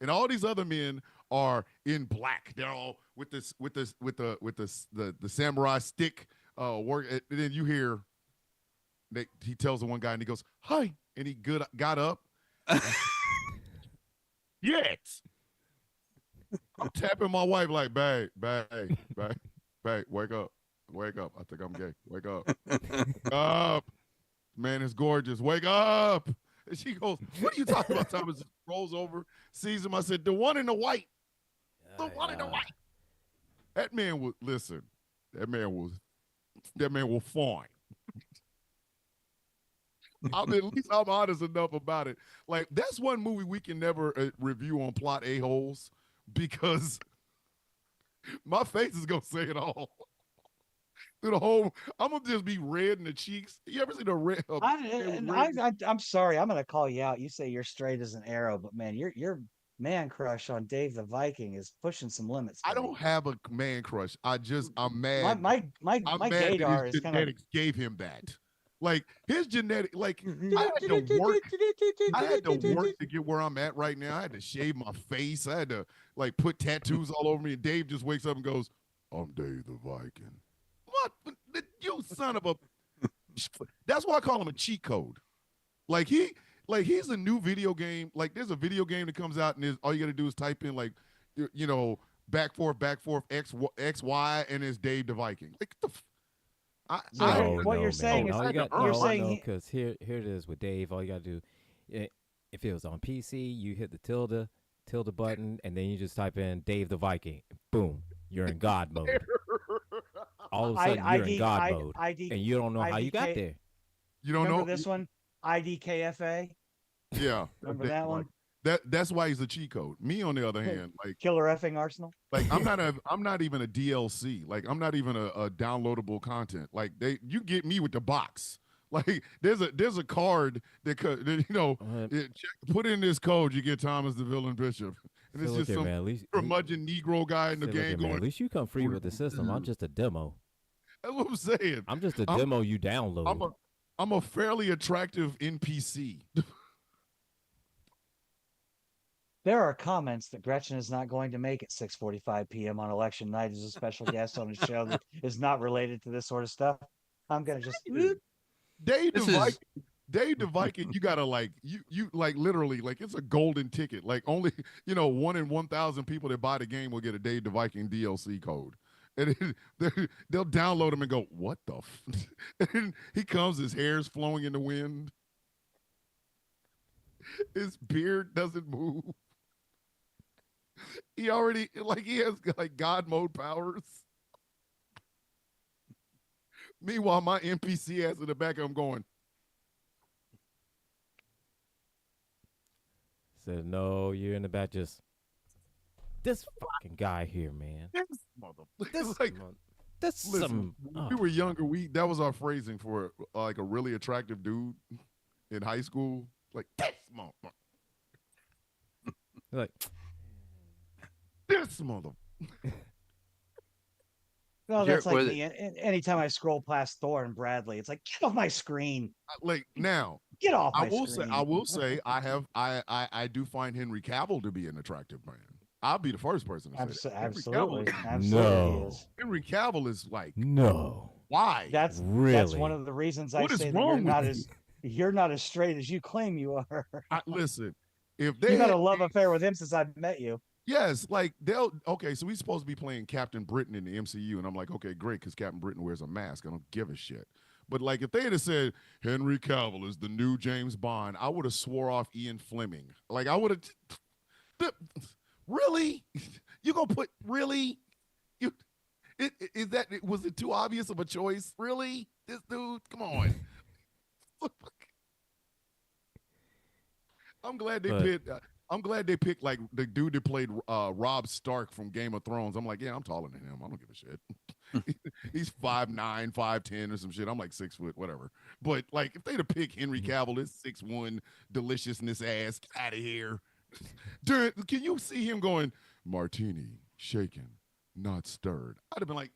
and all these other men are in black. They're all with the samurai stick. Work, and then you hear he tells the one guy, and he goes, "Hi," and he got up. Yes. I'm tapping my wife like, babe, wake up. Wake up. I think I'm gay. Wake up. Wake up. Man, it's gorgeous. Wake up. And she goes, what are you talking about? Thomas rolls over, sees him. I said, the one in the white. The one in the white. That man was, listen, that man was fine. At least I'm honest enough about it. Like, that's one movie we can never review on Plot A-Holes because my face is going to say it all. Through the whole, I'm going to just be red in the cheeks. You ever see the red? I'm sorry. I'm going to call you out. You say you're straight as an arrow, but man, your man crush on Dave the Viking is pushing some limits. I don't have a man crush. I'm mad. My I'm mad gaydar that his is kind genetics gave him that. Like his genetic, like I had to work. I had to work to get where I'm at right now. I had to shave my face. I had to like put tattoos all over me. And Dave just wakes up and goes, "I'm Dave the Viking." What? You son of a. That's why I call him a cheat code. Like he's a new video game. Like there's a video game that comes out and all you got to do is type in like, back forth, X, Y, and it's Dave the Viking. Like the. What you're saying is you're saying because here it is with Dave. All you gotta do, if it was on PC, you hit the tilde button, and then you just type in Dave the Viking. Boom, you're in God mode. All of a sudden, you're in God mode, and you don't know how you got there. You don't know this one, IDKFA. Yeah, remember that one. That's why he's a cheat code. Me, on the other hand, like Killer effing Arsenal. Like I'm not even a DLC. Like I'm not even a downloadable content. Like you get me with the box. Like there's a card that put in this code, you get Thomas the Villain Bishop, and it's just some curmudgeon Negro guy in the game going. At least you come free with the system. I'm just a demo. That's what I'm saying. I'm just a demo you download. I'm a fairly attractive NPC. There are comments that Gretchen is not going to make at 6:45 p.m. on election night as a special guest on a show that is not related to this sort of stuff. I'm gonna just Dave the Viking. You gotta like you like literally like it's a golden ticket. Like only 1 in 1,000 people that buy the game will get a Dave the Viking DLC code, and they'll download him and go, what the? And he comes, his hair's flowing in the wind, his beard doesn't move. He has like God mode powers. Meanwhile, my NPC has in the back of him going. Said no, you're in the back just. This fucking guy here, man. Listen, when we were younger, that was our phrasing for like a really attractive dude in high school. Like this motherfucker. Like this mother. No, that's like me. Anytime I scroll past Thor and Bradley, it's like, get off my screen. Like now, get off my screen. I will say, I do find Henry Cavill to be an attractive man. I'll be the first person to say that. Absolutely. No. Henry Cavill is like, no. Why? That's one of the reasons I say that you're not as straight as you claim you are. Listen, if you've had a love affair with him since I've met you. Yes, like so he's supposed to be playing Captain Britain in the MCU, and I'm like, okay, great, because Captain Britain wears a mask. I don't give a shit. But like, if they had said Henry Cavill is the new James Bond, I would have swore off Ian Fleming. Like, I would have. Really? You gonna put really? Was it too obvious of a choice? Really? This dude? Come on. I'm glad they But- picked. I'm glad they picked like the dude that played Rob Stark from Game of Thrones. I'm like, yeah, I'm taller than him. I don't give a shit. He's 5'9", 5'10", or some shit. I'm like 6 foot, whatever. But like, if they'd have picked Henry Cavill, this 6'1" deliciousness ass, get out of here. Can you see him going martini, shaken, not stirred? I'd have been like,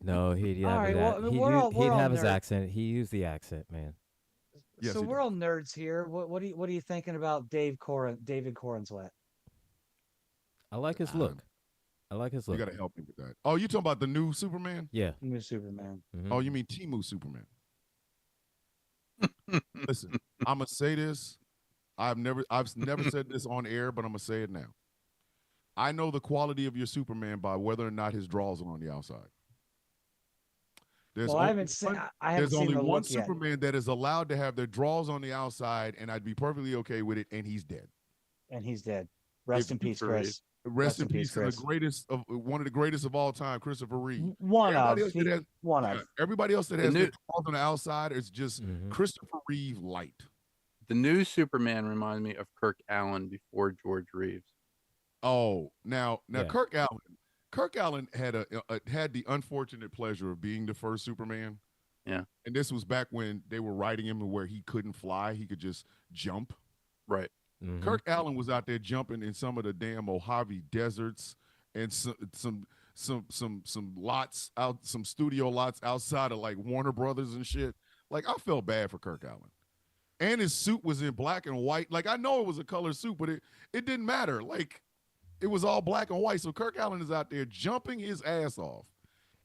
No, he'd All have right, his well, we're he'd all have his nerds. accent. He used the accent, man. Yes, So he we're did. all nerds here. What are you thinking about David Corenswet? I like his look. I like his You look. got to help me with that. Oh, you talking about the new Superman? Yeah. New Superman. Mhm. Oh, you mean Timu Superman? Listen, I'm gonna say this. I've never said this on air, but I'm gonna say it now. I know the quality of your Superman by whether or not his draws are on the outside. There's Well, I only haven't seen. one- I haven't There's seen only the one look yet. Superman that is allowed to have their draws on the outside, and I'd be perfectly okay with it. And he's dead. And he's dead. Rest If in peace, Christopher Reeve. Chris. Rest in peace, Chris. to the greatest of one of the greatest of all time, Christopher Reeve. One Everybody of. else that has, One yeah, of. everybody else that The has new- their draws on the outside is just Mhm. Christopher Reeve light. The new Superman reminded me of Kirk Allen before George Reeves. Oh, now Yeah. Kirk Allen. Kirk Allen had had the unfortunate pleasure of being the first Superman. Yeah. And this was back when they were writing him where he couldn't fly, he could just jump. Right. Mhm. Kirk Allen was out there jumping in some of the damn Mojave deserts and some lots out, some studio lots outside of like Warner Brothers and shit. Like I felt bad for Kirk Allen. And his suit was in black and white. Like I know it was a color suit, but it didn't matter. Like it was all black and white. So Kirk Allen is out there jumping his ass off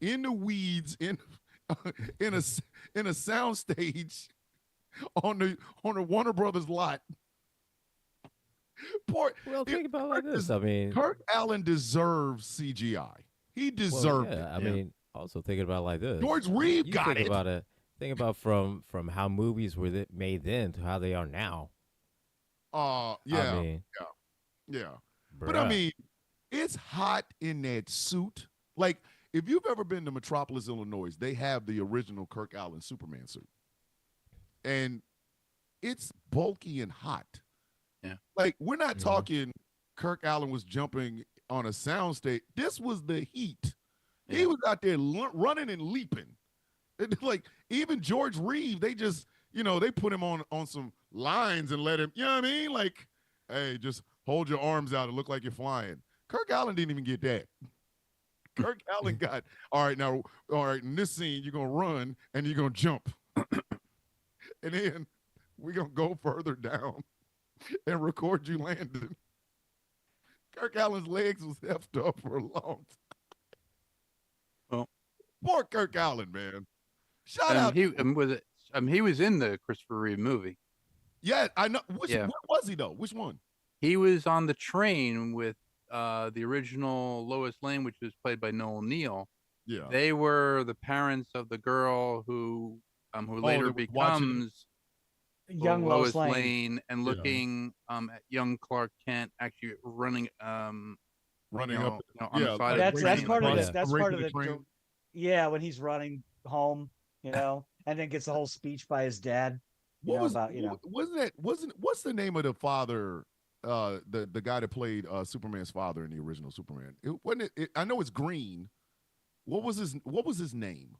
in the weeds in a sound stage on the Warner Brothers lot. Poor, Well, think about it like this. I mean, Kirk Allen deserves CGI. He well, deserved yeah, it. I mean, also think about it like this. George Reeve You got think it. about it. Think about from how movies were made then to how they are now. Yeah, I mean, yeah. But I bruh. mean, it's hot in that suit. Like, if you've ever been to Metropolis, Illinois, they have the original Kirk Allen Superman suit. And it's bulky and hot. Yeah. Like, we're not Mhm. talking Kirk Allen was jumping on a soundstage. This was the heat. He Yeah. was out there running and leaping. And like, even George Reeve, they just, they put him on some lines and let him, you know what I mean? Like, hey, just hold your arms out and look like you're flying. Kirk Allen didn't even get that. Kirk Allen got, all right, in this scene, you're going to run and you're going to jump. And then we're going to go further down and record you landing. Kirk Allen's legs was heft up for a long time. Well, poor Kirk Allen, man. Shout And out. he was in the Christopher Reeve movie. Yeah, I know. Yeah. What was he though? Which one? He was on the train with the original Lois Lane, which was played by Noel Neal. Yeah. They were the parents of the girl who later that was watching- becomes Young Lois Lane. and Yeah. looking at young Clark Kent actually running Running you up. know, on yeah, the side That's of the that's train. part of Yeah. the that's Racing part of the the train. yeah, when he's running home, and then gets the whole speech by his dad. What was about what's the name of the father? The guy that played Superman's father in the original Superman. It wasn't it, I know it's Green. What was his name?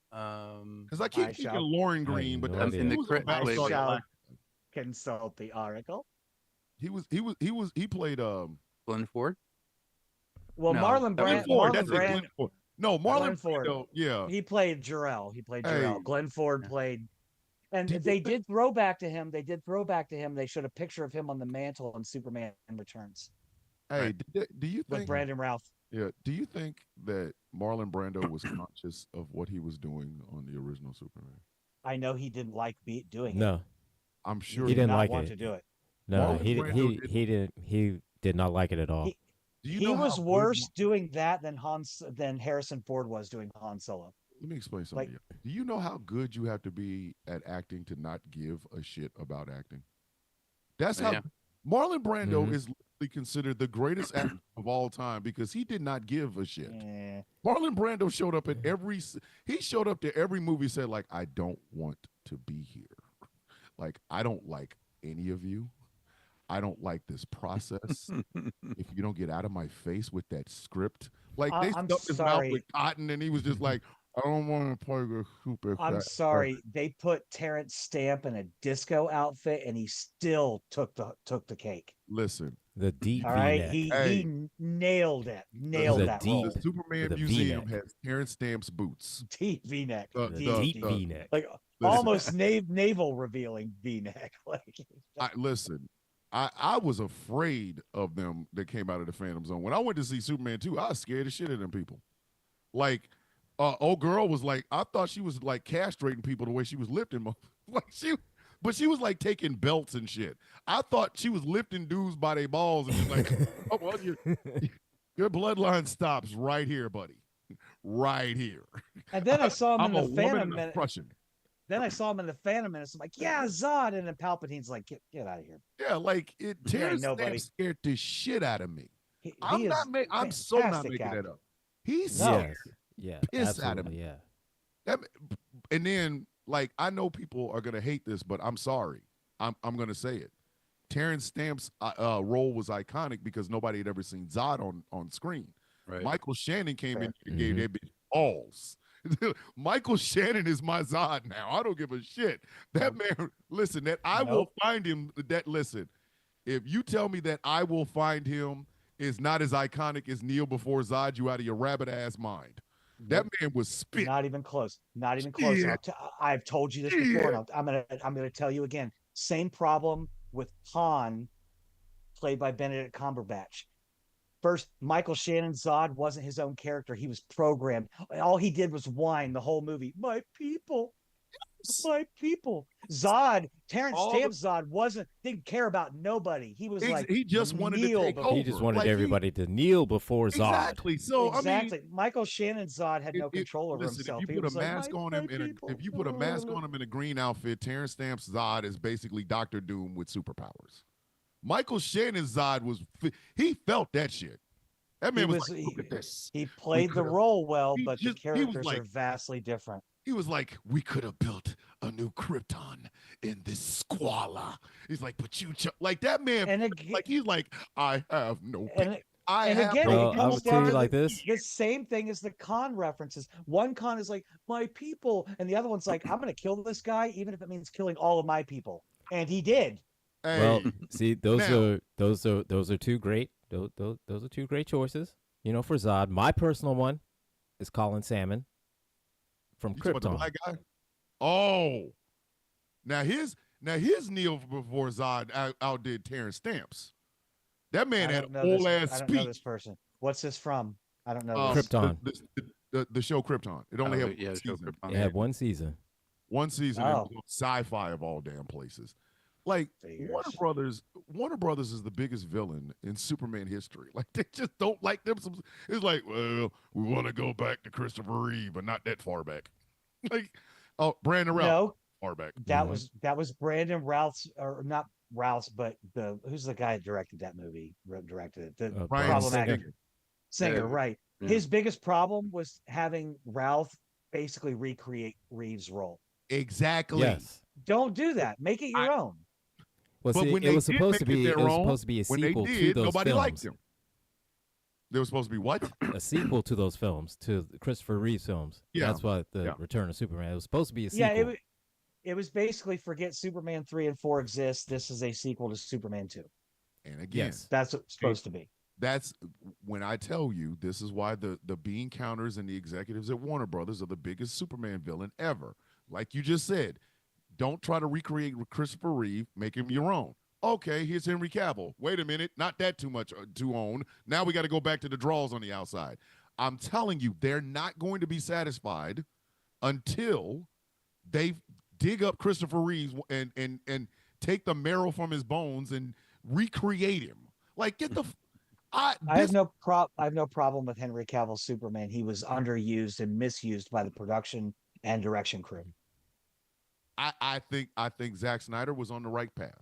Because I keep I thinking shall- Lauren I Green, have but no that's idea. In the he was crit- about I Star shall- Trek. Consult the article. He played Glenn Ford. Well, No, Marlon that was Brand. Ford. Marlon That's it, Brand. Glenn Ford. No, Glenn Marlon Ford. Brando. Yeah. He played Jor-El. Hey. Glenn Ford Yeah. played, and Did you they did throw back to him. They showed a picture of him on the mantle in Superman Returns Hey, do you with think? Brandon Routh. Yeah. Do you think that Marlon Brando was conscious of what he was doing on the original Superman? I know he didn't like doing it. No, I'm sure He did didn't not like want it. to do it. no, Marlon he Brando didn't. He did not like it at all. He- Do you He know was how good worse doing that than Harrison Ford was doing Han Solo. Let me explain something. to you. Do you know how good you have to be at acting to not give a shit about acting? That's how Yeah. Marlon Brando Mhm. is literally considered the greatest actor of all time because he did not give a shit. Eh. Marlon Brando showed up at he showed up to every movie, said like, I don't want to be here. Like, I don't like any of you. I don't like this process. If you don't get out of my face with that script, like they I'm stuffed his mouth with sorry. cotton, and he was just like, I don't want to play the super. I'm sorry. They put Terrence Stamp in a disco outfit, and he still took the cake. Listen, The deep All right, V-neck. he nailed it. Nailed a that deep- role. the Superman with a Museum V-neck. has Terrence Stamp's boots. Deep V-neck. The- Deep, deep deep. V-neck. Like Listen. almost navel revealing V-neck. Like Listen, I was afraid of them that came out of the Phantom Zone. When I went to see Superman 2, I was scared of shit of them people. Like, old girl was like, I thought she was like castrating people the way she was lifting them. But she was like taking belts and shit. I thought she was lifting dudes by their balls and just like, oh, well, your bloodline stops right here, buddy. Right here. and then I saw him I'm in a the woman Phantom and a Menace. Prussian. Then I saw him in the Phantom Menace. I'm like, yeah, Zod. And then Palpatine's like, get out of here. Yeah, like it. Terrence nobody. Stamp scared the shit out of me. He I'm is not. I'm so not fantastic making actor. that up. He's No. scared. Yeah, Piss out of absolutely, me. yeah. That, and then, like, I know people are gonna hate this, but I'm sorry. I'm gonna say it. Terrence Stamp's role was iconic because nobody had ever seen Zod on screen. Right. Michael Shannon came in and Mhm. gave that bitch balls. Michael Shannon is my Zod now. I don't give a shit. That man, listen, that I will Nope. find him. That listen, if you tell me that I will find him is not as iconic as Neil before Zod, you out of your rabbit ass mind. That man was spit. Not even close. Not even close. Yeah. I've told you this before, and I'm gonna tell you again. Same problem with Han, played by Benedict Cumberbatch. First, Michael Shannon Zod wasn't his own character. He was programmed. All he did was whine the whole movie. My people. My people. Zod, Terrence All Stamp's Zod didn't care about nobody. He was like he just wanted to kneel take before- He just over. wanted Like, everybody to kneel before Zod. Exactly. So exactly. Michael Shannon Zod had no control over listen, himself. If He you put was a like, mask "My- on my him people." if you put a mask on him in a green outfit, Terrence Stamp's Zod is basically Doctor Doom with superpowers. Michael Shannon's Zod he felt that shit. That man was like, look at this. He played the could've- role well, he but just- the he was characters like- are vastly different. He was like, we could have built a new Krypton in this squalor. He's like, but you like that man. And again, Like he's like, I have no. and, I and have again, no. Well, it I comes would tell down you to like this. the same thing as the Khan references. One Khan is like, my people, and the other one's like, I'm going to kill this guy, even if it means killing all of my people. And he did. Hey, Well, see, those now- are two great those are two great choices. You know, for Zod, my personal one is Colin Salmon from you talking about the Krypton. black guy? Oh, now his Neil before Zod outdid Terrence Stamps. That man I had don't know whole this- ass I don't know this speech. person. What's this from? I don't know. this. Krypton. The show Krypton. It only Oh, had yeah, one show season. Krypton. It had one season. One season and Oh. it was on sci-fi of all damn places. Like Figures. Warner Brothers is the biggest villain in Superman history. Like they just don't like them. It's like, well, we want to go back to Christopher Reeve, but not that far back. Like, oh, Brandon Routh, No, far back. that Mhm. was Brandon Routh's, or not Routh's, but who's the guy that directed that movie? Directed it. The Bryan problematic Singer. singer, Yeah. right? Yeah. His biggest problem was having Routh basically recreate Reeves' role. Exactly. Yes. Don't do that. Make it your own. Well, But see, when it they was did supposed to make it be their it was own, supposed to be a When they sequel to did, those nobody films. liked him. They were supposed to be what? A sequel to those films, to the Christopher Reeve films. Yeah. That's what the Yeah. Return of Superman. It was supposed to be a sequel. Yeah, it was basically forget Superman 3 and 4 exist. This is a sequel to Superman 2. And again, Yes. That's what it's supposed to be. that's when I tell you this is why the bean counters and the executives at Warner Brothers are the biggest Superman villain ever. Like you just said, don't try to recreate Christopher Reeve, make him your own. Okay, here's Henry Cavill. Wait a minute, not that too much to own. Now we got to go back to the draws on the outside. I'm telling you, they're not going to be satisfied until they dig up Christopher Reeve and take the marrow from his bones and recreate him. Like get the I have no problem with Henry Cavill's Superman. He was underused and misused by the production and direction crew. I think Zack Snyder was on the right path.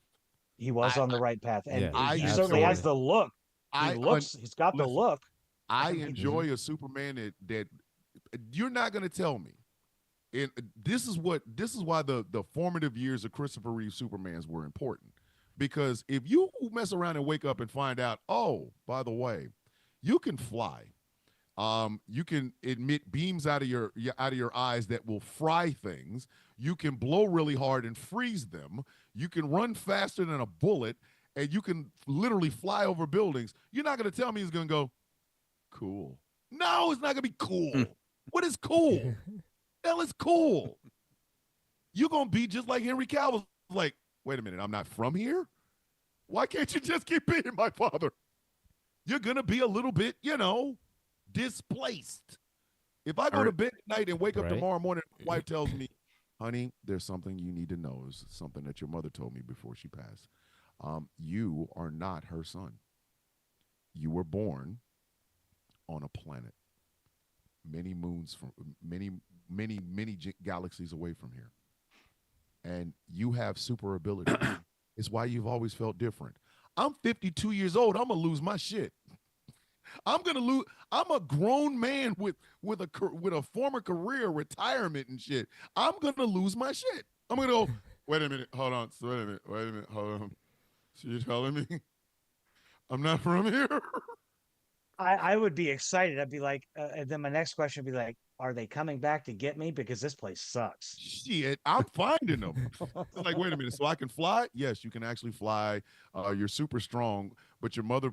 He was on the right path, and Yeah, he I certainly has absolutely. the look. I He's got the listen, look. I Mhm. enjoy a Superman that you're not going to tell me And this is why the formative years of Christopher Reeve Supermans were important. Because if you mess around and wake up and find out, oh, by the way, you can fly. You can emit beams out of your eyes that will fry things. You can blow really hard and freeze them. You can run faster than a bullet, and you can literally fly over buildings. You're not going to tell me he's going to go, cool. No, it's not going to be cool. What is cool? Hell, it's cool. You're going to be just like Henry Cavill. Like, wait a minute, I'm not from here? Why can't you just keep being my father? You're going to be a little bit, displaced. If I go to bed at night and wake up tomorrow morning, my wife tells me, honey, there's something you need to know. It's something that your mother told me before she passed. You are not her son. You were born on a planet many moons from many galaxies away from here. And you have super abilities. It's why you've always felt different. I'm 52 years old. I'm going to lose my shit. I'm a grown man with a former career, retirement and shit. I'm gonna lose my shit. I'm gonna go, wait a minute, hold on, wait a minute, hold on. So you're telling me I'm not from here? I would be excited. I'd be like, and then my next question would be like, are they coming back to get me? Because this place sucks. Shit, I'm finding them. It's like, wait a minute, so I can fly? Yes, you can actually fly. You're super strong, but your mother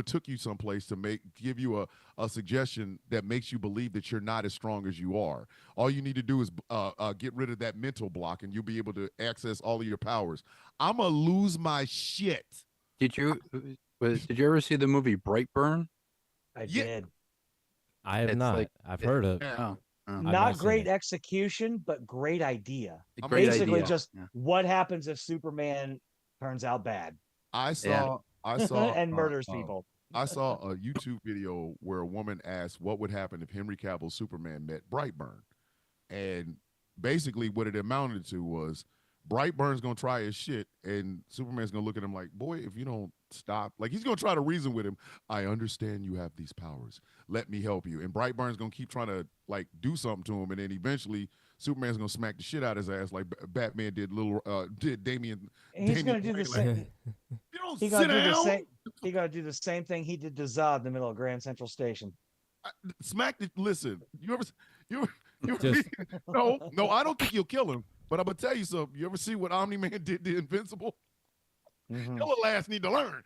took you someplace to give you a suggestion that makes you believe that you're not as strong as you are. All you need to do is get rid of that mental block, and you'll be able to access all of your powers. I'm gonna lose my shit. Did you ever see the movie Brightburn? I did. I have not. I've heard of. Not great execution, but great idea. Basically, just what happens if Superman turns out bad. I saw and murders people. I saw a YouTube video where a woman asked what would happen if Henry Cavill's Superman met Brightburn. And basically what it amounted to was Brightburn's going to try his shit, and Superman's going to look at him like, boy, if you don't stop, like he's going to try to reason with him. I understand you have these powers. Let me help you. And Brightburn's going to keep trying to like do something to him, and then eventually Superman's going to smack the shit out of his ass like Batman did did Damian. He's going to do the same. You don't sit down. He got to do the same thing he did to Zod in the middle of Grand Central Station. Smack it. Listen, no, I don't think you'll kill him. But I'm gonna tell you something. You ever see what Omni-Man did to Invincible? Your little ass need to learn.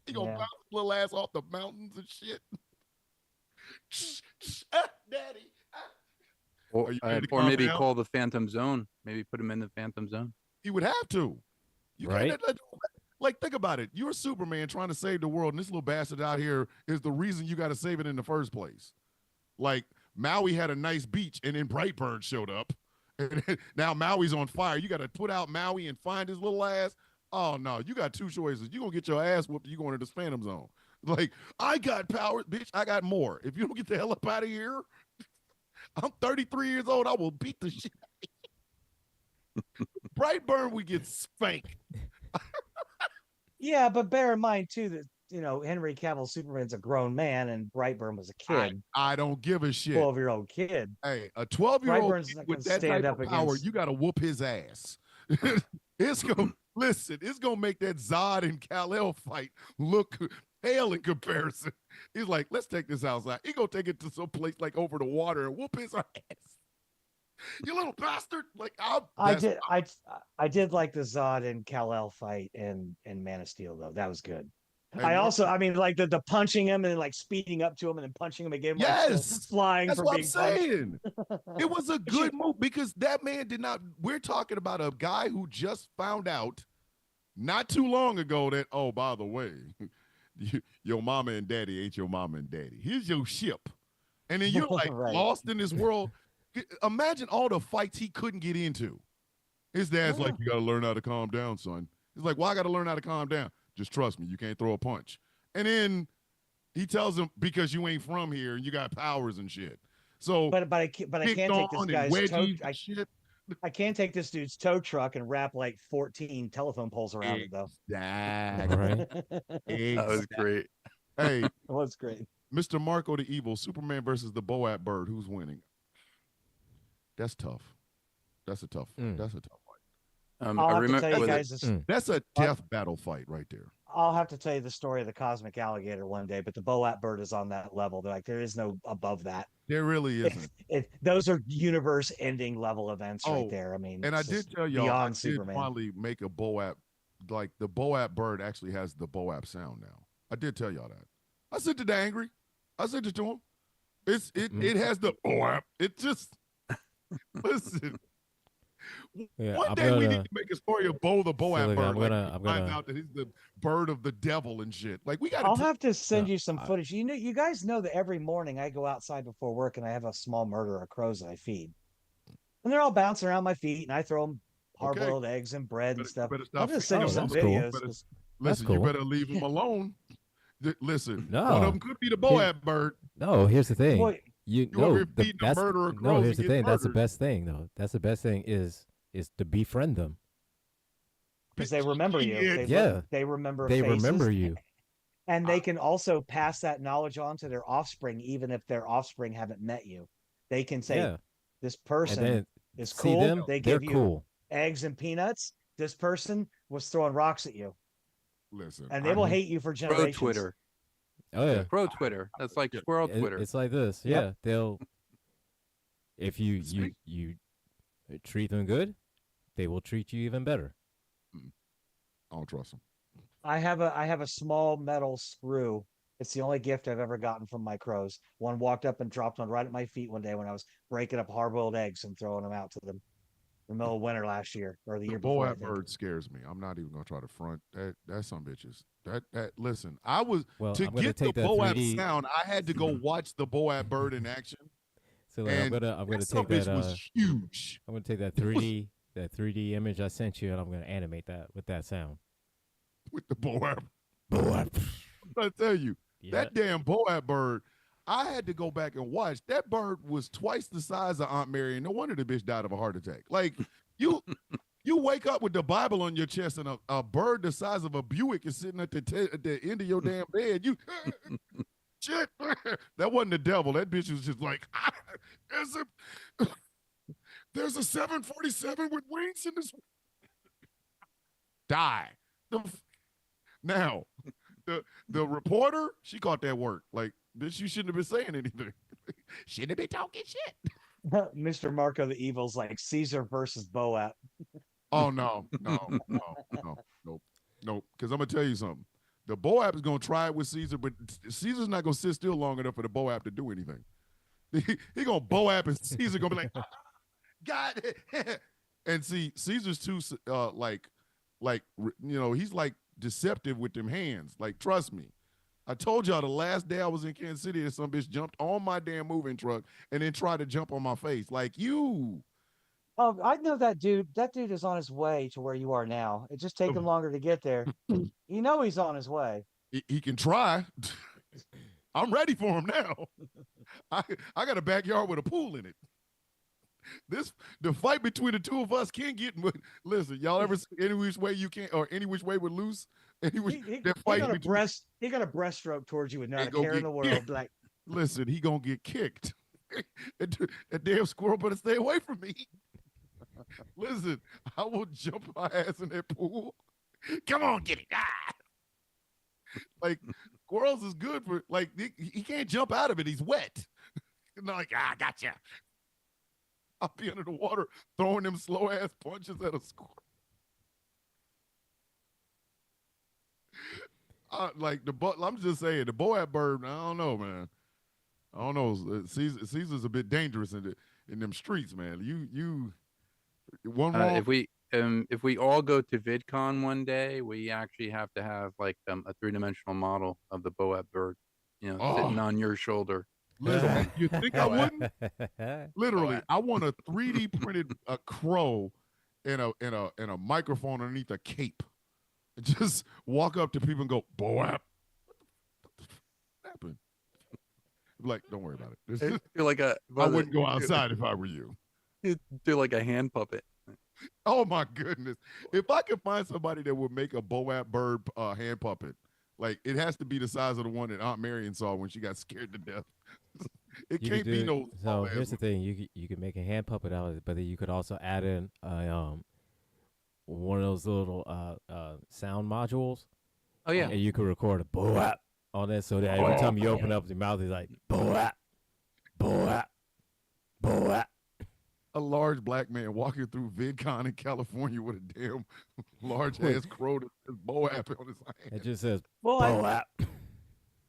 He gonna bounce his little ass off the mountains and shit. Daddy. Or maybe call the Phantom Zone. Maybe put him in the Phantom Zone. He would have to. Right? Like, think about it. You're Superman trying to save the world, and this little bastard out here is the reason you got to save it in the first place. Like, Maui had a nice beach, and then Brightburn showed up. And now Maui's on fire. You got to put out Maui and find his little ass. Oh, no. You got two choices. You're going to get your ass whooped. You're going to this Phantom Zone. Like, I got powers. Bitch, I got more. If you don't get the hell up out of here, I'm 33 years old. I will beat the shit out of you. Brightburn, we get spanked. Yeah, but bear in mind, too, that, Henry Cavill Superman's a grown man and Brightburn was a kid. I don't give a shit. 12-year-old kid. Hey, a 12-year-old with that type of power, you got to whoop his ass. It's going to make that Zod and Kal-El fight look pale in comparison. He's like, let's take this outside. He's going to take it to some place like over the water and whoop his ass. You little bastard! Like I did like the Zod and Kal-El fight in Man of Steel though. That was good. Hey, like the punching him and like speeding up to him and then punching him again. Yes, like, flying. That's for what being I'm saying. It was a good move because that man did not. We're talking about a guy who just found out not too long ago that, oh, by the way, your mama and daddy ain't your mama and daddy. Here's your ship, and then you're like right. lost in this world. Imagine all the fights he couldn't get into. His dad's like, you got to learn how to calm down, son. He's like, well, I got to learn how to calm down. Just trust me. You can't throw a punch. And then he tells him, because you ain't from here and you got powers and shit. So, but I can't take this guy's I can't take this dude's tow truck and wrap like 14 telephone poles around it though. Exactly. Right. That was great. Hey, that was great. Mr. Marco the Evil, Superman versus the Boat Bird. Who's winning? That's tough. That's a tough. Mm. That's a tough fight. I'll I have to remember tell you was it- guys this. That's a death battle fight right there. I'll have to tell you the story of the cosmic alligator one day, but the Boat bird is on that level. They're like, there is no above that. There really isn't. Those are universe-ending level events right Oh, there. I mean, And I it's did just tell y'all, I beyond did Superman. finally make a Boap. Like the Boap bird actually has the Boap sound now. I did tell y'all that. I sent it to Angry. I sent it to him. It has the Boap. It just listen. Yeah, One I'm day we gonna- need to make a story of Bo the Boap look, bird. I'm Like gonna- he finds out that he's the bird of the devil and shit. Like we got I'll to. have to send No, you some footage. You know, you guys know that every morning I go outside before work and I have a small murder of crows that I feed, and they're all bouncing around my feet, and I throw them hard-boiled eggs and bread and stuff. Better I'll stop. just send you Oh, some that's cool. videos. Better- 'cause Listen, cool. you better leave him alone. Listen, No. one of them could be the Boap bird. No, here's the thing. Boy, You over know, here feeding a that's murderer no. crows Here's the and thing. getting That's the murdered. best thing, though. That's the best thing is to befriend them. because they remember you. Shit. They remember. They faces, remember you. and they can also pass that knowledge on to their offspring, even if their offspring haven't met you. They can say, Yeah, "This and person then is see cool." them. They They're give you cool. eggs and peanuts. This person was throwing rocks at you, Listen, and they will hate you for Crow generations. Twitter. Oh yeah, Crow Twitter. That's like squirrel Twitter. it's like this. Yep. Yeah, they'll. If you Speak- you treat them good, they will treat you even better. I don't trust him. I have a small metal screw. It's the only gift I've ever gotten from my crows. One walked up and dropped one right at my feet one day when I was breaking up hard-boiled eggs and throwing them out to them in the middle of winter last year or the The year before. I Boap think. bird scares me. I'm not even gonna try to front that some bitches. That listen, I was Well, to I'm gonna get the take that Boap 3D. sound, I had to go watch the Boap bird in action. So like, And I'm gonna that son take of a that. bitch was huge. I'm gonna take that It was- 3D image I sent you, and I'm gonna animate that with that sound. With the Boap. Boap. I tell you, Yeah. that damn Boap bird, I had to go back and watch. That bird was twice the size of Aunt Mary, and no wonder the bitch died of a heart attack. Like you wake up with the Bible on your chest, and a bird the size of a Buick is sitting at the end of your damn bed. You shit. That wasn't the devil. That bitch was just like, there's a 747 with wings in this. Die. Now, the reporter, she caught that work. Like, bitch, you shouldn't have been saying anything. Shouldn't have been talking shit. Mr. Marco the Evil's like Caesar versus Boap. Oh no. Nope. Because I'm gonna tell you something. The Boap is gonna try it with Caesar, but Caesar's not gonna sit still long enough for the Boap to do anything. He gonna Boap, and Caesar gonna be like, got it. And see, Caesar's too he's like deceptive with them hands. Like, trust me. I told y'all the last day I was in Kansas City that some bitch jumped on my damn moving truck and then tried to jump on my face. Like, you. Oh, I know that dude. That dude is on his way to where you are now. It just take him longer to get there. You know he's on his way. He can try. I'm ready for him now. I got a backyard with a pool in it. The fight between the two of us can't get. Listen, y'all ever see Any Which Way You Can or Any Which Way with Loose? That He fight got a between. he got a breaststroke towards you with not He a gonna care in get the world. Like, Listen, he gonna get kicked. That damn squirrel better stay away from me. Listen, I will jump my ass in that pool. Come on, get it. Ah! Like, squirrels is good for, like, he can't jump out of it. He's wet. And I'm like, gotcha. I'll be under the water throwing them slow ass punches at a squirrel. I'm just saying, the Boap bird, I don't know, man. I don't know. Caesar's a bit dangerous in them streets, man. You one wrong. If we all go to VidCon one day, we actually have to have like a 3-dimensional model of the Boap bird, sitting on your shoulder. Listen, you think I wouldn't? Yeah. Literally, I want a 3D printed a crow and a microphone underneath a cape. Just walk up to people and go, Boap. What happened? Like, don't worry about it. Do like a. I wouldn't go outside if I were you. Do like a hand puppet. Oh my goodness! If I could find somebody that would make a Boap bird hand puppet, like it has to be the size of the one that Aunt Marion saw when she got scared to death. It You could can't be do no so. small ass Here's the thing: you could make a hand puppet out of it, but then you could also add in one of those little sound modules, Oh yeah. and you could record a boap on it, so that every time you open up your mouth, it's like boap, boap, boap. a large black man walking through VidCon in California with a damn large Wait. ass crow that says Boap on his It hand. just says Well, boap.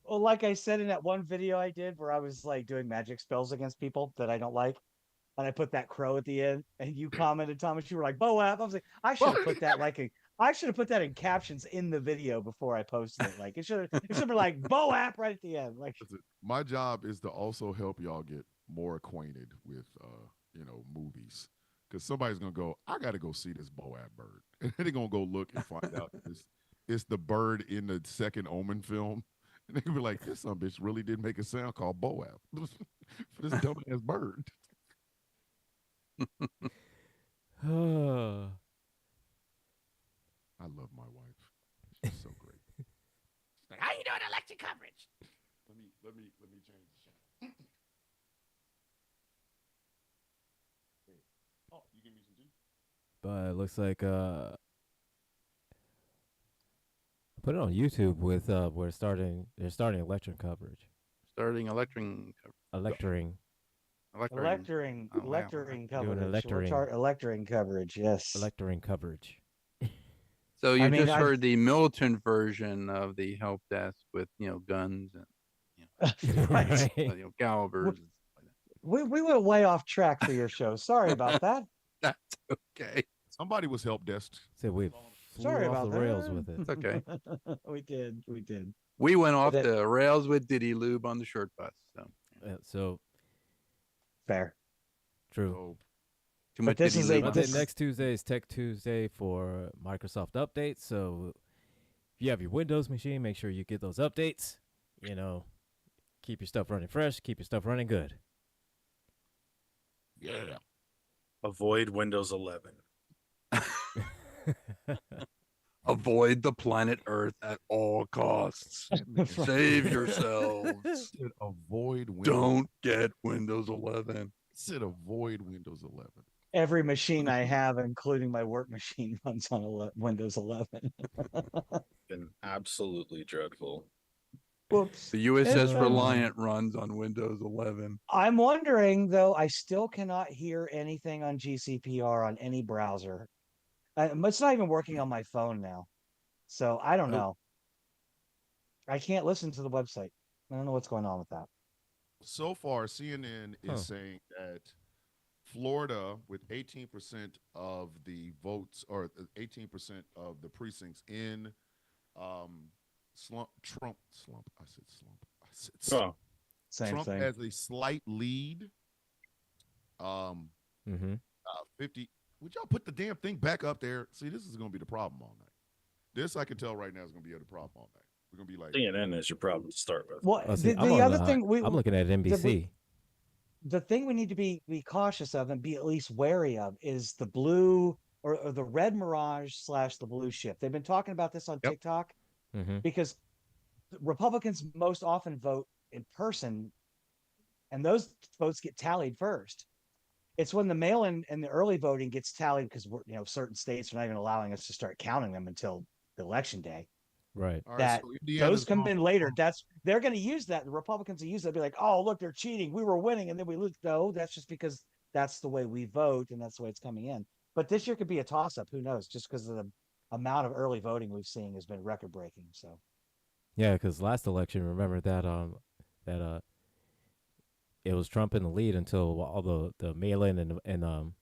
well, like I said in that one video I did where I was like doing magic spells against people that I don't like, and I put that crow at the end, and you commented, Thomas, you were like, Boap. I was like, I should have put that I should have put that in captions in the video before I posted it. Like it should have been like Boap right at the end. Like Listen, my job is to also help y'all get more acquainted with movies. Because somebody's gonna go, I gotta go see this Boab bird. And they're gonna go look and find out it's the bird in the second Omen film. And they're gonna be like, this son bitch really did make a sound called Boab for this dumbass bird. I love my wife. She's so great. Like, how you doing election coverage? Let me change the channel. Oh, you give me some juice? But it looks like I put it on YouTube with they're starting election coverage. Starting Electoring. electoring Oh, wow. electoring Doing coverage. electoring. Electoring coverage, yes. Electoring coverage. So you I mean, just heard the militant version of the help desk with guns and Right. calibers. And stuff like We went way off track for your show. Sorry about that. that. That's okay. Somebody was help desk. So we flew Sorry off about the rails that. with it. It's okay. We did. We went off That- the rails with Diddy Lube on the short bus. So So Fair. true. So too But much this Diddy is a- Lube. But on then this is- next Tuesday is Tech Tuesday for Microsoft updates. So if you have your Windows machine, make sure you get those updates. Keep your stuff running fresh. Keep your stuff running good. yeah. Avoid Windows 11. Avoid the planet Earth at all costs. Save yourselves. Said avoid Windows. Don't get Windows 11. Said avoid Windows 11. Every machine I have, including my work machine, runs on Windows 11. Been absolutely dreadful. Whoops. The USS It's, Reliant runs on Windows 11. I'm wondering though. I still cannot hear anything on GCPR on any browser. It's not even working on my phone now, so I don't know. I can't listen to the website. I don't know what's going on with that. So far, CNN is Huh. saying that Florida, with 18% of the votes or 18% of the precincts in Trump. I said slump. Oh, Same Trump thing. has a slight lead. Mm-hmm. 50. Would y'all put the damn thing back up there? See, this is going to be the problem all night. This I can tell right now is going to be the problem all night. We're going to be like, CNN is your problem to start with. Well, Oh, see, the other thing I'm looking at NBC. the thing we need to be cautious of and be at least wary of is the blue or the red Mirage / the blue ship. They've been talking about this on Yep. TikTok Mm-hmm. because Republicans most often vote in person, and those votes get tallied first. It's when the mail-in and the early voting gets tallied because certain states are not even allowing us to start counting them until the election day. Right. all right, that so Indiana's Those come going- in later. They're going to use that. The Republicans will use that. Be like, oh, look, they're cheating. We were winning, and then we lose. No, that's just because that's the way we vote, and that's the way it's coming in. But this year could be a toss-up. Who knows? Just because of the amount of early voting we've seen has been record-breaking. So Yeah, because last election, remember that it was Trump in the lead until all the mail-in and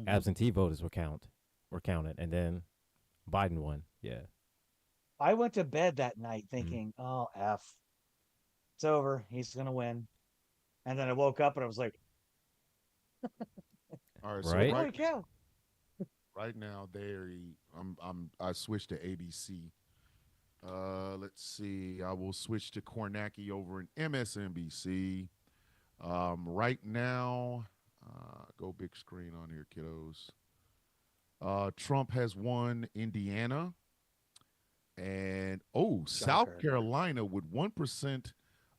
absentee voters were counted, and then Biden won. Yeah. I went to bed that night thinking, oh, F. It's over. He's going to win. And then I woke up and I was like, all right, Right. so holy cow. right now I switched to ABC. Let's see. I will switch to Kornacki over in MSNBC. Right now, go big screen on here, kiddos. Trump has won Indiana. And South Shocker. Carolina with 1%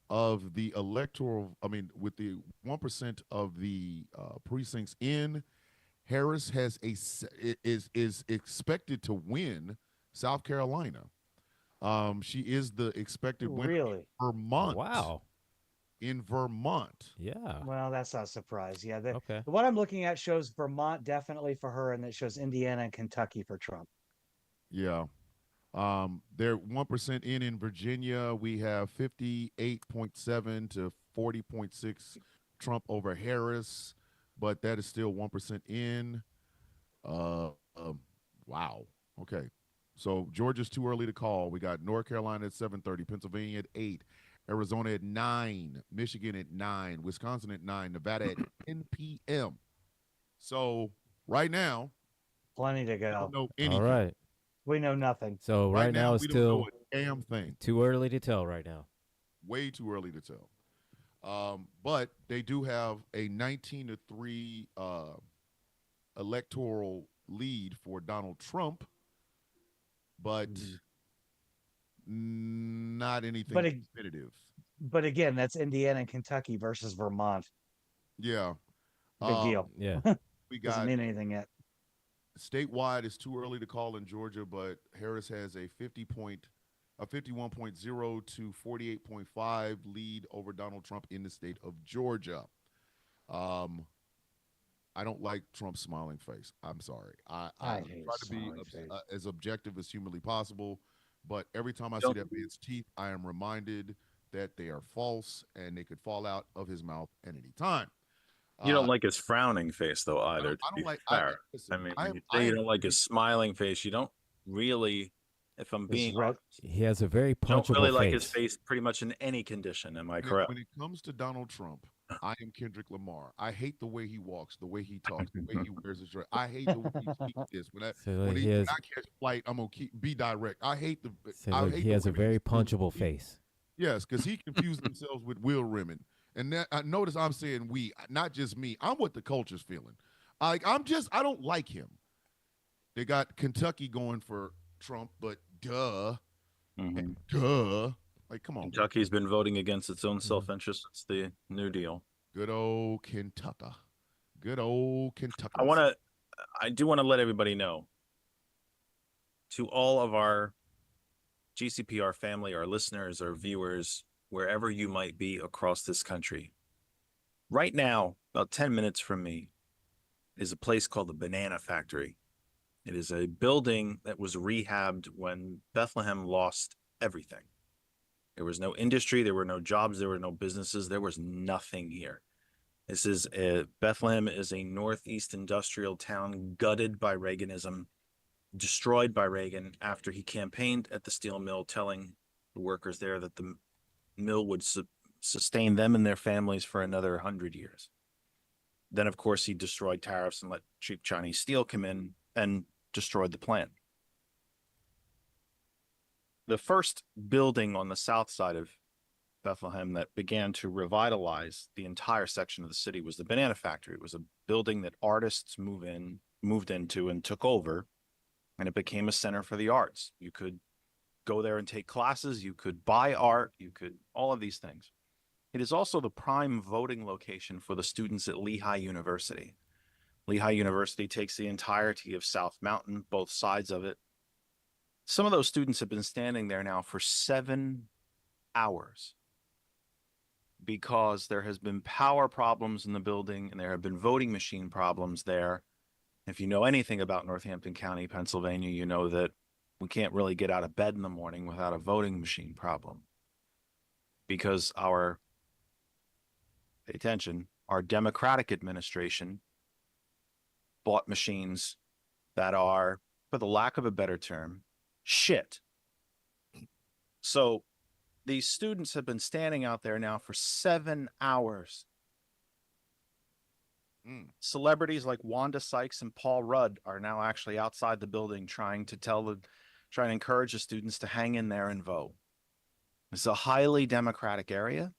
of the electoral, I mean, with the 1% of the precincts in, Harris is expected to win South Carolina. She is the expected winner Really? in Vermont. Wow. In Vermont. Yeah. Well, that's not a surprise. Yeah, Okay. what I'm looking at shows Vermont definitely for her, and it shows Indiana and Kentucky for Trump. Yeah. They're 1% in Virginia. We have 58.7 to 40.6 Trump over Harris, but that is still 1% in. Uh, um, wow. Okay. So Georgia's too early to call. We got North Carolina at 7:30, Pennsylvania at 8, Arizona at 9, Michigan at 9, Wisconsin at 9, Nevada at 10 p.m. So right now, Plenty to we don't go. know All anything. right. We know nothing. So Right right now, now it's we don't know still a damn thing. too early to tell right now. Way too early to tell. But they do have a 19-3 electoral lead for Donald Trump, but not anything But definitive. But again, that's Indiana and Kentucky versus Vermont. Yeah. Big deal. Yeah. We Doesn't got mean anything yet. statewide. It's too early to call in Georgia, but Harris has a 51.0 to 48.5 lead over Donald Trump in the state of Georgia. I don't like Trump's smiling face. I'm sorry. I hate try his to be smiling face. as objective as humanly possible, but every time I see that man's teeth, I am reminded that they are false and they could fall out of his mouth at any time. You don't like his frowning face, though, either. I don't like. I mean, when you say you don't like his smiling face, you don't really, if I'm being honest, He has a very you don't punchable really like face. his face pretty much in any condition. Am I correct? When it comes to Donald Trump, I am Kendrick Lamar. I hate the way he walks, the way he talks, the way he wears his dress. I hate the way he speaks this. When I catch flight, I'm gonna be direct. I hate the. He has a very punchable face. Yes, because he confused themselves with Will Rimmon. And that, I notice I'm saying we, not just me. I'm what the culture's feeling. I don't like him. They got Kentucky going for Trump, but duh. Like, come on. Kentucky's been voting against its own self-interest since the New Deal. Good old Kentucky. Good old Kentucky. I do want to let everybody know, to all of our GCPR family, our listeners, our viewers, wherever you might be across this country. Right now, about 10 minutes from me, is a place called the Banana Factory. It is a building that was rehabbed when Bethlehem lost everything. There was no industry, there were no jobs, there were no businesses, there was nothing here. Bethlehem is a northeast industrial town gutted by Reaganism, destroyed by Reagan after he campaigned at the steel mill, telling the workers there that the mill would sustain them and their families for another 100 years. Then, of course, he destroyed tariffs and let cheap Chinese steel come in and destroyed the plant. The first building on the south side of Bethlehem that began to revitalize the entire section of the city was the Banana Factory. It was a building that artists moved into and took over, and it became a center for the arts. You could go there and take classes, you could buy art, you could, all of these things. It is also the prime voting location for the students at Lehigh University. Lehigh University takes the entirety of South Mountain, both sides of it. Some of those students have been standing there now for 7 hours because there has been power problems in the building and there have been voting machine problems there. If you know anything about Northampton County, Pennsylvania, you know that we can't really get out of bed in the morning without a voting machine problem because pay attention, our Democratic administration bought machines that are, for the lack of a better term, shit. So these students have been standing out there now for 7 hours. Celebrities like Wanda Sykes and Paul Rudd are now actually outside the building trying to encourage the students to hang in there and vote. It's a highly Democratic area.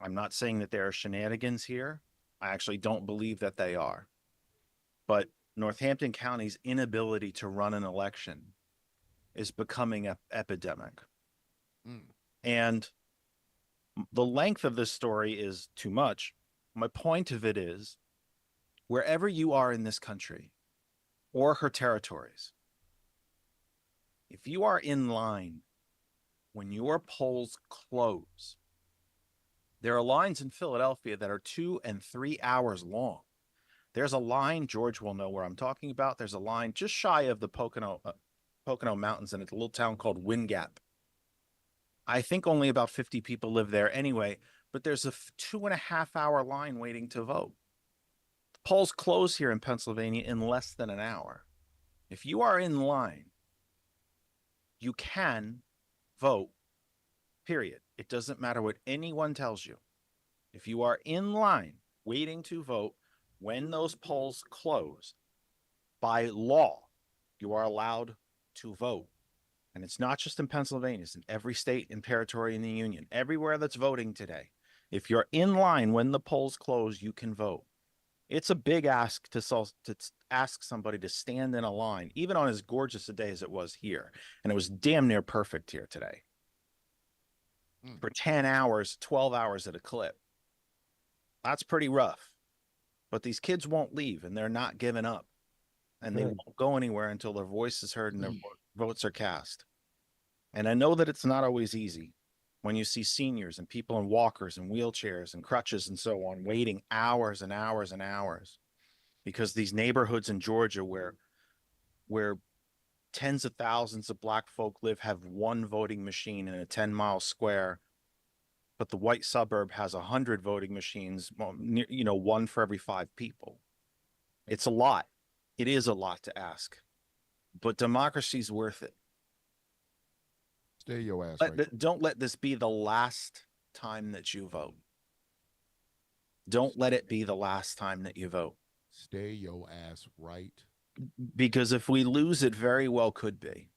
I'm not saying that there are shenanigans here. I actually don't believe that they are. But Northampton County's inability to run an election is becoming an epidemic. And The length of this story is too much. My point of it is, wherever you are in this country or her territories, if you are in line when your polls close, there are lines in Philadelphia that are 2 and 3 hours long. There's a line, George will know where I'm talking about. There's a line just shy of the Pocono Mountains in a little town called Wind Gap. I think only about 50 people live there anyway, but there's a 2.5 hour line waiting to vote. The polls close here in Pennsylvania in less than an hour. If you are in line, you can vote, period. It doesn't matter what anyone tells you. If you are in line waiting to vote, when those polls close, by law, you are allowed to vote. And it's not just in Pennsylvania, it's in every state and territory in the union, everywhere that's voting today. If you're in line when the polls close, you can vote. It's a big ask to ask somebody to stand in a line, even on as gorgeous a day as it was here. And it was damn near perfect here today. For 10 hours, 12 hours at a clip. That's pretty rough. But these kids won't leave, and they're not giving up. And they won't go anywhere until their voice is heard and their votes are cast. And I know that it's not always easy when you see seniors and people in walkers and wheelchairs and crutches and so on waiting hours and hours and hours, because these neighborhoods in Georgia where tens of thousands of black folk live have one voting machine in a 10-mile square, but the white suburb has 100 voting machines, one for every 5 people. It's a lot. It is a lot to ask, but democracy's worth it. Stay your ass right. Don't let this be the last time that you vote. Don't let it be the last time that you vote. Stay your ass right. Because if we lose, it very well could be.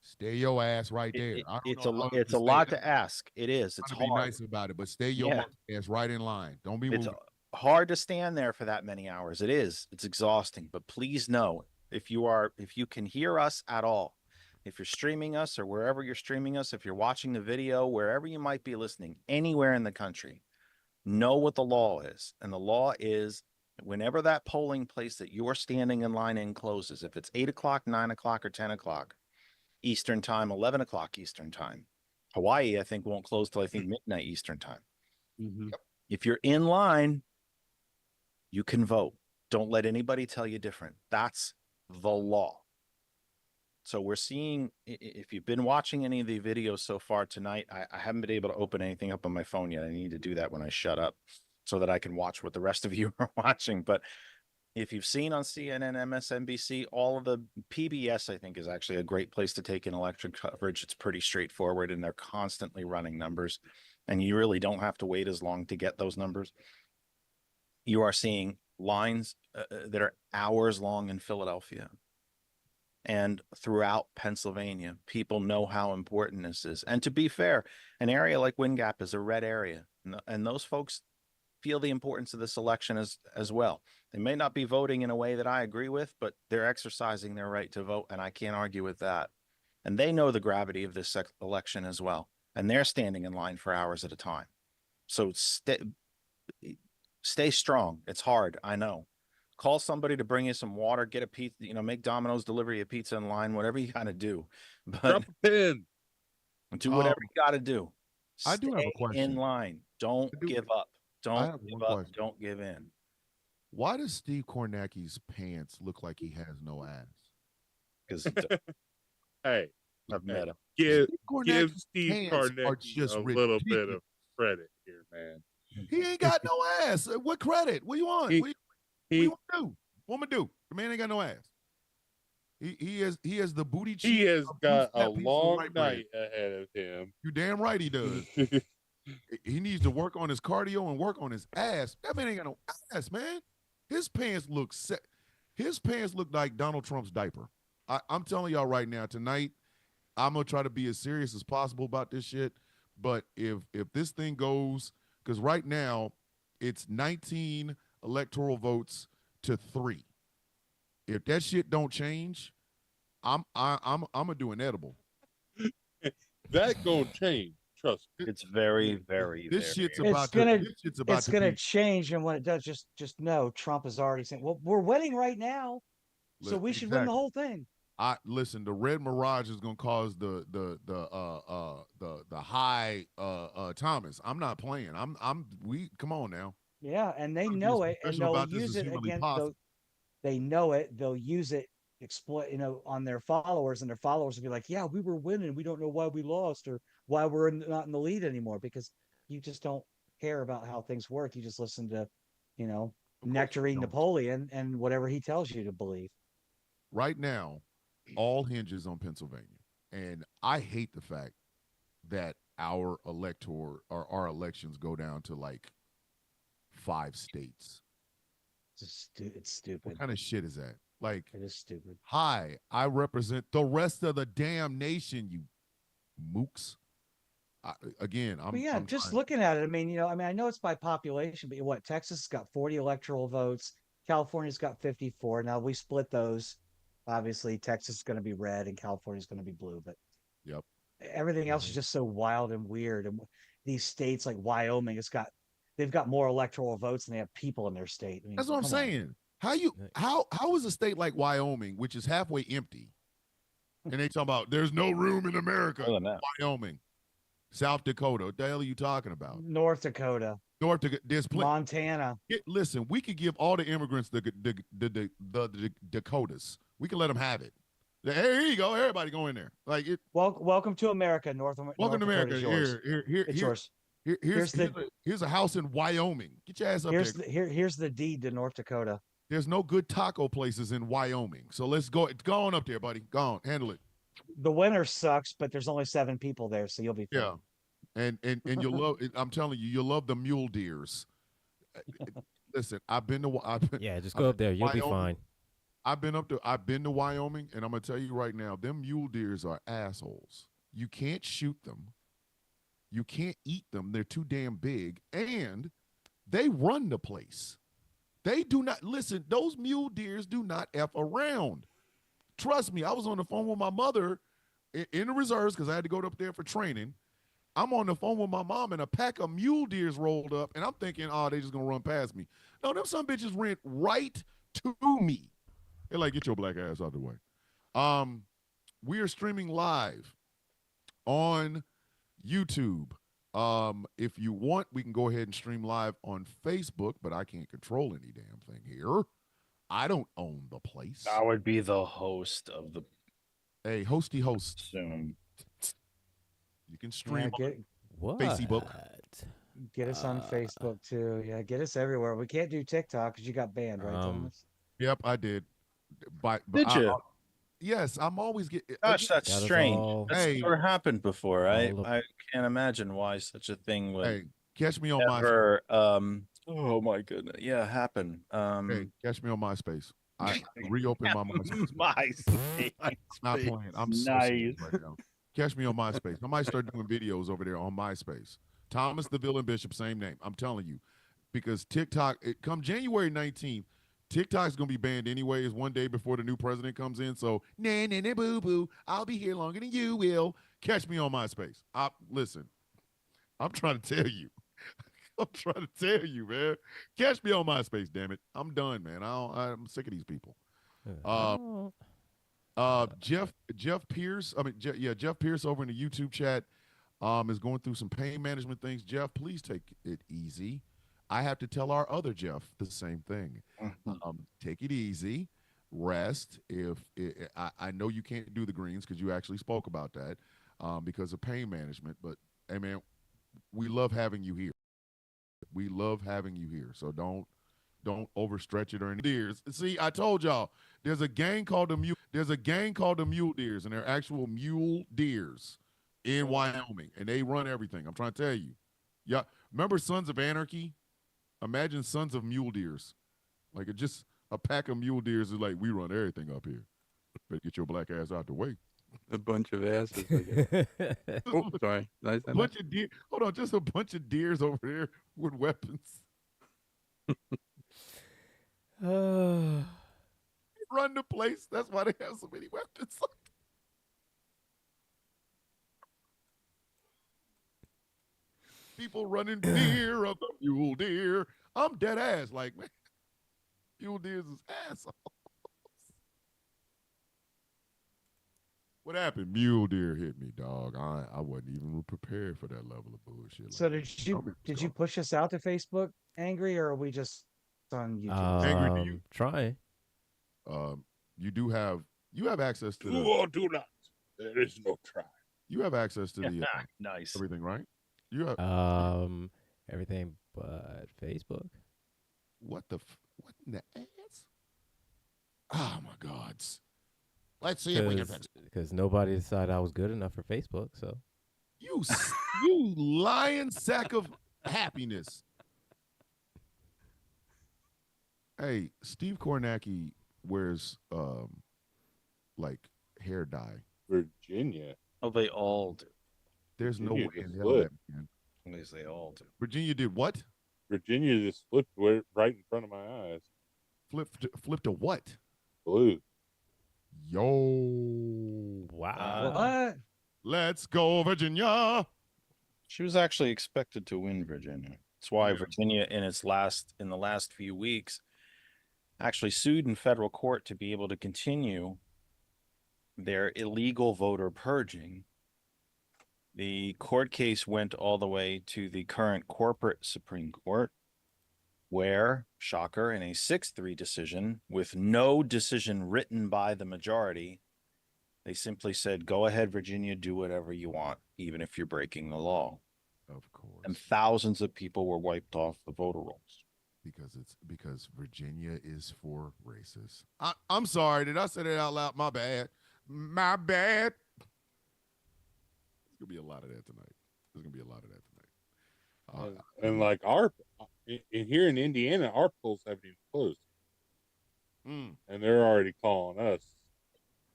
Stay your ass right there. It's a lot to ask. It is. It's hard. Be nice about it, but stay your ass right in line. Don't be moving. It's hard to stand there for that many hours. It is. It's exhausting. But please know, if you can hear us at all, if you're streaming us or wherever you're streaming us, if you're watching the video, wherever you might be listening, anywhere in the country, know what the law is. And the law is, whenever that polling place that you're standing in line in closes, if it's 8 o'clock, 9 o'clock, or 10 o'clock Eastern time, 11 o'clock Eastern time, Hawaii, I think, won't close till I think midnight Eastern time. Mm-hmm. Yep. If you're in line, you can vote. Don't let anybody tell you different. That's the law. So we're seeing, if you've been watching any of the videos so far tonight, I haven't been able to open anything up on my phone yet. I need to do that when I shut up so that I can watch what the rest of you are watching. But if you've seen on CNN, MSNBC, all of the PBS, I think, is actually a great place to take in election coverage. It's pretty straightforward, and they're constantly running numbers, and you really don't have to wait as long to get those numbers. You are seeing lines that are hours long in Philadelphia and throughout Pennsylvania. People know how important this is. And to be fair, an area like Wind Gap is a red area, and those folks feel the importance of this election as well. They may not be voting in a way that I agree with, but they're exercising their right to vote, and I can't argue with that. And they know the gravity of this election as well, and they're standing in line for hours at a time. So stay strong. It's hard, I know. Call somebody to bring you some water, get a pizza, make Domino's deliver you a pizza in line, whatever you got to do. But do whatever you got to do. I do have a question. In line. Don't give up. Don't give up. Don't give in. Why does Steve Kornacki's pants look like he has no ass? Because hey, I've met him. Give Steve Kornacki a little bit of credit here, man. He ain't got no ass. What credit? What you want? What you want to do? What am I do? The man ain't got no ass. He has the booty cheek. He has got a long night ahead of him. You damn right he does. He needs to work on his cardio and work on his ass. That man ain't got no ass, man. His pants look like Donald Trump's diaper. I'm telling y'all right now, tonight, I'm gonna try to be as serious as possible about this shit. But if this thing goes, because right now it's 19 electoral votes to 3. If that shit don't change, I'm gonna do an edible. That gonna change. Trust me. It's very, very, This very. shit's about to. This shit's about It's to gonna be. change, and when it does, just know Trump is already saying, "Well, we're winning right now, so we should win the Exactly. whole thing." I listen. The red mirage is going to cause the high Thomas. I'm not playing. We come on now. Yeah, and they I'm gonna be as know it, and professional they'll about this use as it humanly again. possible. They know it. They'll use it, exploit, on their followers, and their followers will be like, "Yeah, we were winning. We don't know why we lost or why we're not in the lead anymore because you just don't care about how things work. You just listen to, you know, Of course we nectarine don't. Napoleon and whatever he tells you to believe." Right now, all hinges on Pennsylvania, and I hate the fact that our elector or our elections go down to like 5 states. It's stupid. What kind of shit is that? Like, It is stupid. hi, I represent the rest of the damn nation, you mooks. I'm just trying. looking at it, I know it's by population, but what, Texas has got 40 electoral votes, California's got 54. Now we split those. Obviously, Texas is going to be red and California's going to be blue, but Yep. everything else is just so wild and weird. And these states like Wyoming, they've got more electoral votes than they have people in their state. That's what I'm saying. How is a state like Wyoming, which is halfway empty, and they talk about there's no room in America? Wyoming, South Dakota. What the hell are you talking about? North Dakota. There's Montana. Listen, we could give all the immigrants the Dakotas. We can let them have it. Hey, here you go. Everybody go in there. Like it. Welcome to America, Welcome to America. It's yours. Here's a house in Wyoming. Get your ass up there. Here's the deed to North Dakota. There's no good taco places in Wyoming, so let's go. Go on up there, buddy. Go on, handle it. The winter sucks, but there's only 7 people there, so you'll be fine. Yeah. And you'll love. I'm telling you, you'll love the mule deers. Listen, just go up there. You'll be fine. I've been to Wyoming, and I'm gonna tell you right now, them mule deers are assholes. You can't shoot them. You can't eat them. They're too damn big, and they run the place. They do not listen. Those mule deers do not F around. Trust me, I was on the phone with my mother in the reserves because I had to go up there for training. I'm on the phone with my mom, and a pack of mule deers rolled up, and I'm thinking, oh, they just gonna run past me. No, them some bitches ran right to me. They're like, get your black ass out of the way. We are streaming live on YouTube. If you want, we can go ahead and stream live on Facebook, but I can't control any damn thing here. I don't own the place. I would be the host of the. Hey, hosty host. Soon. You can stream on Facebook. Get us on Facebook too. Yeah, get us everywhere. We can't do TikTok because you got banned, right, Thomas? Yep, I did. Did you? Yes, I'm always getting. Gosh, that's strange. That's never happened before. I can't imagine why such a thing would. Hey, catch me on ever, oh my goodness, yeah, happen. Hey, catch me on MySpace. I reopened my MySpace. MySpace. I'm not playing. I'm nice. so serious right now. Catch me on MySpace. I might start doing videos over there on MySpace. Thomas the Villain Bishop, same name. I'm telling you, because TikTok, come January 19th. TikTok's gonna be banned anyways. One day before the new president comes in. So nah boo boo. I'll be here longer than you will. Catch me on MySpace. Listen. I'm trying to tell you. I'm trying to tell you, man. Catch me on MySpace. Damn it. I'm done, man. I'm sick of these people. Jeff Pierce. Jeff Pierce over in the YouTube chat is going through some pain management things. Jeff, please take it easy. I have to tell our other Jeff the same thing. Take it easy, rest. I know you can't do the greens because you actually spoke about that because of pain management. But hey, man, we love having you here. We love having you here. So don't overstretch it or any deers. See, I told y'all there's a gang called the Mule Deers, and they're actual mule deers in Wyoming, and they run everything. I'm trying to tell you. Yeah, remember Sons of Anarchy? Imagine Sons of Mule Deers. Like just a pack of mule deers is like, we run everything up here. Better get your black ass out the way. A bunch of asses. Oh, sorry. A bunch of deer. Hold on, just a bunch of deers over there with weapons. Run the place. That's why they have so many weapons. People running fear of the mule deer. I'm dead ass. Like, man, mule deers is assholes. What happened? Mule deer hit me, dog. I wasn't even prepared for that level of bullshit. So Like, did you push us out to Facebook, Angry, or are we just on YouTube? Angry, do you? Try. You do have access to Do the. or do not. There is no try. You have access to the Nice. everything, right? You have Everything but Facebook. what what in the ass? Oh my God! Let's see if we can fix it. Because nobody decided I was good enough for Facebook. So You you lying sack of happiness. Hey, Steve Kornacki wears like hair dye. Virginia. Oh, they all do. There's no Virginia way in just hell flipped. that man. At least they all do. Virginia did what? Virginia just flipped right in front of my eyes. Flipped a what? Blue. Yo. wow. What? Let's go, Virginia. She was actually expected to win Virginia. That's why Yeah. Virginia, in the last few weeks, actually sued in federal court to be able to continue their illegal voter purging. The court case went all the way to the current corporate Supreme Court, where, shocker, in a 6-3 decision with no decision written by the majority, they simply said, go ahead, Virginia, do whatever you want, even if you're breaking the law. Of course. And thousands of people were wiped off the voter rolls. Because Virginia is for racists. I'm sorry. Did I say that out loud? My bad. My bad. There's gonna be a lot of that tonight. And like here in Indiana, our polls haven't even closed. And they're already calling us.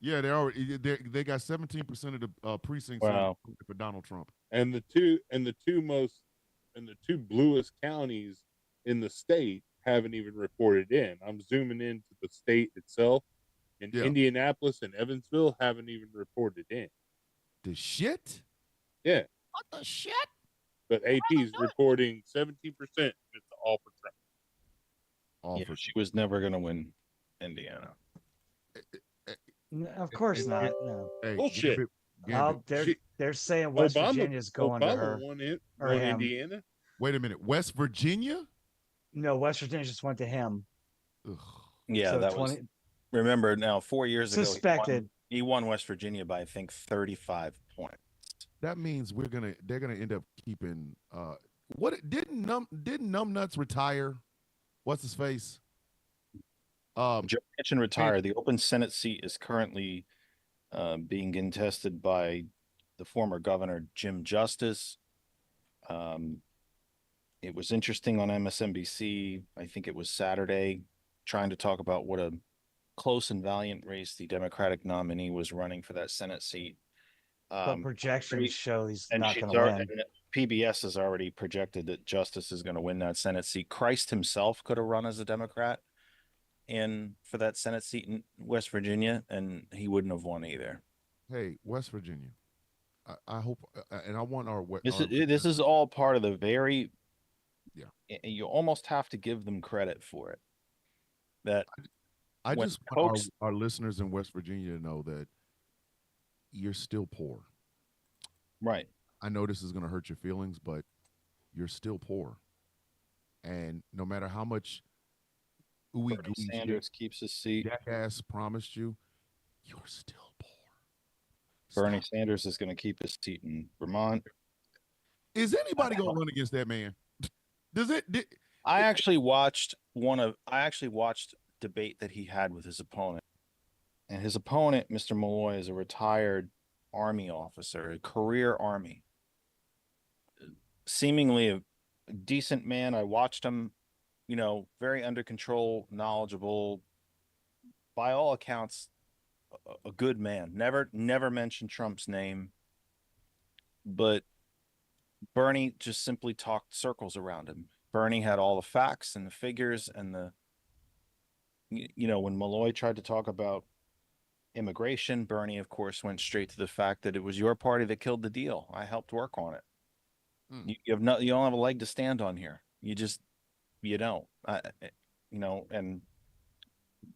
Yeah, they got 17% of the precincts Wow. for Donald Trump. And the two bluest counties in the state haven't even reported in. I'm zooming into the state itself, and Indianapolis and Evansville haven't even reported in. The shit? Yeah. What the shit? But AP's reporting 17%. It's all for Trump. Yeah, she was never going to win Indiana. Of course not. No. Hey, Bullshit. They're saying West Virginia's going to her. Won or him. Indiana. Wait a minute. West Virginia? No, West Virginia just went to him. Ugh. Yeah, So that 20 was. Remember now, 4 years Suspected. ago, he won West Virginia by I think 35 points. That means they're gonna end up keeping what didn't Numbnuts retire? What's his face? Joe Manchin retired. The open Senate seat is currently being contested by the former governor Jim Justice. It was interesting on MSNBC. I think it was Saturday, trying to talk about what a close and valiant race the Democratic nominee was running for that Senate seat. But projections show he's and not she's going to already, win. PBS has already projected that Justice is going to win that Senate seat. Christ himself could have run as a Democrat for that Senate seat in West Virginia, and he wouldn't have won either. Hey, West Virginia. I hope, and I want our This is all part of the very. Yeah. You almost have to give them credit for it. That I just want our listeners in West Virginia to know that you're still poor. Right. I know this is going to hurt your feelings, but you're still poor. And no matter how much Bernie Sanders keeps his seat, jackass promised you, you're still poor. Bernie Sanders is going to keep his seat in Vermont. Is anybody going to run against that man? I actually watched debate that he had with his opponent. And his opponent, Mr. Malloy, is a retired Army officer, a career Army. Seemingly a decent man. I watched him, very under control, knowledgeable. By all accounts, a good man. Never mentioned Trump's name. But Bernie just simply talked circles around him. Bernie had all the facts and the figures and when Malloy tried to talk about immigration, Bernie, of course, went straight to the fact that it was your party that killed the deal. I helped work on it. You have no, you don't have a leg to stand on here. You don't. And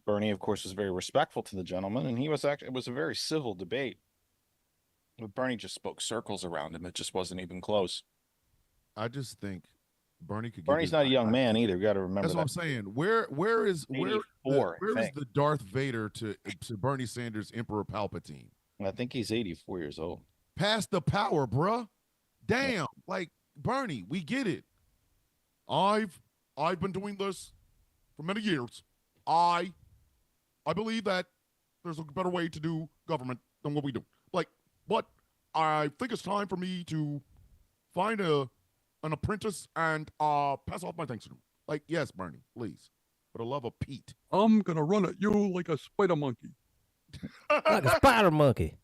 Bernie, of course, was very respectful to the gentleman, and it was a very civil debate. But Bernie just spoke circles around him. It just wasn't even close. I just think Bernie could. Bernie's not a young man either. You got to remember that's what I'm saying. Where is the Darth Vader to Bernie Sanders Emperor Palpatine? I think he's 84 years old. Pass the power, bruh. Damn, yeah. Like Bernie, we get it. I've been doing this for many years. I believe that there's a better way to do government than what we do. But I think it's time for me to find an apprentice and pass off my things to him. Like, yes, Bernie, please. For the love of Pete. I'm gonna run at you like a spider monkey. Like a spider monkey.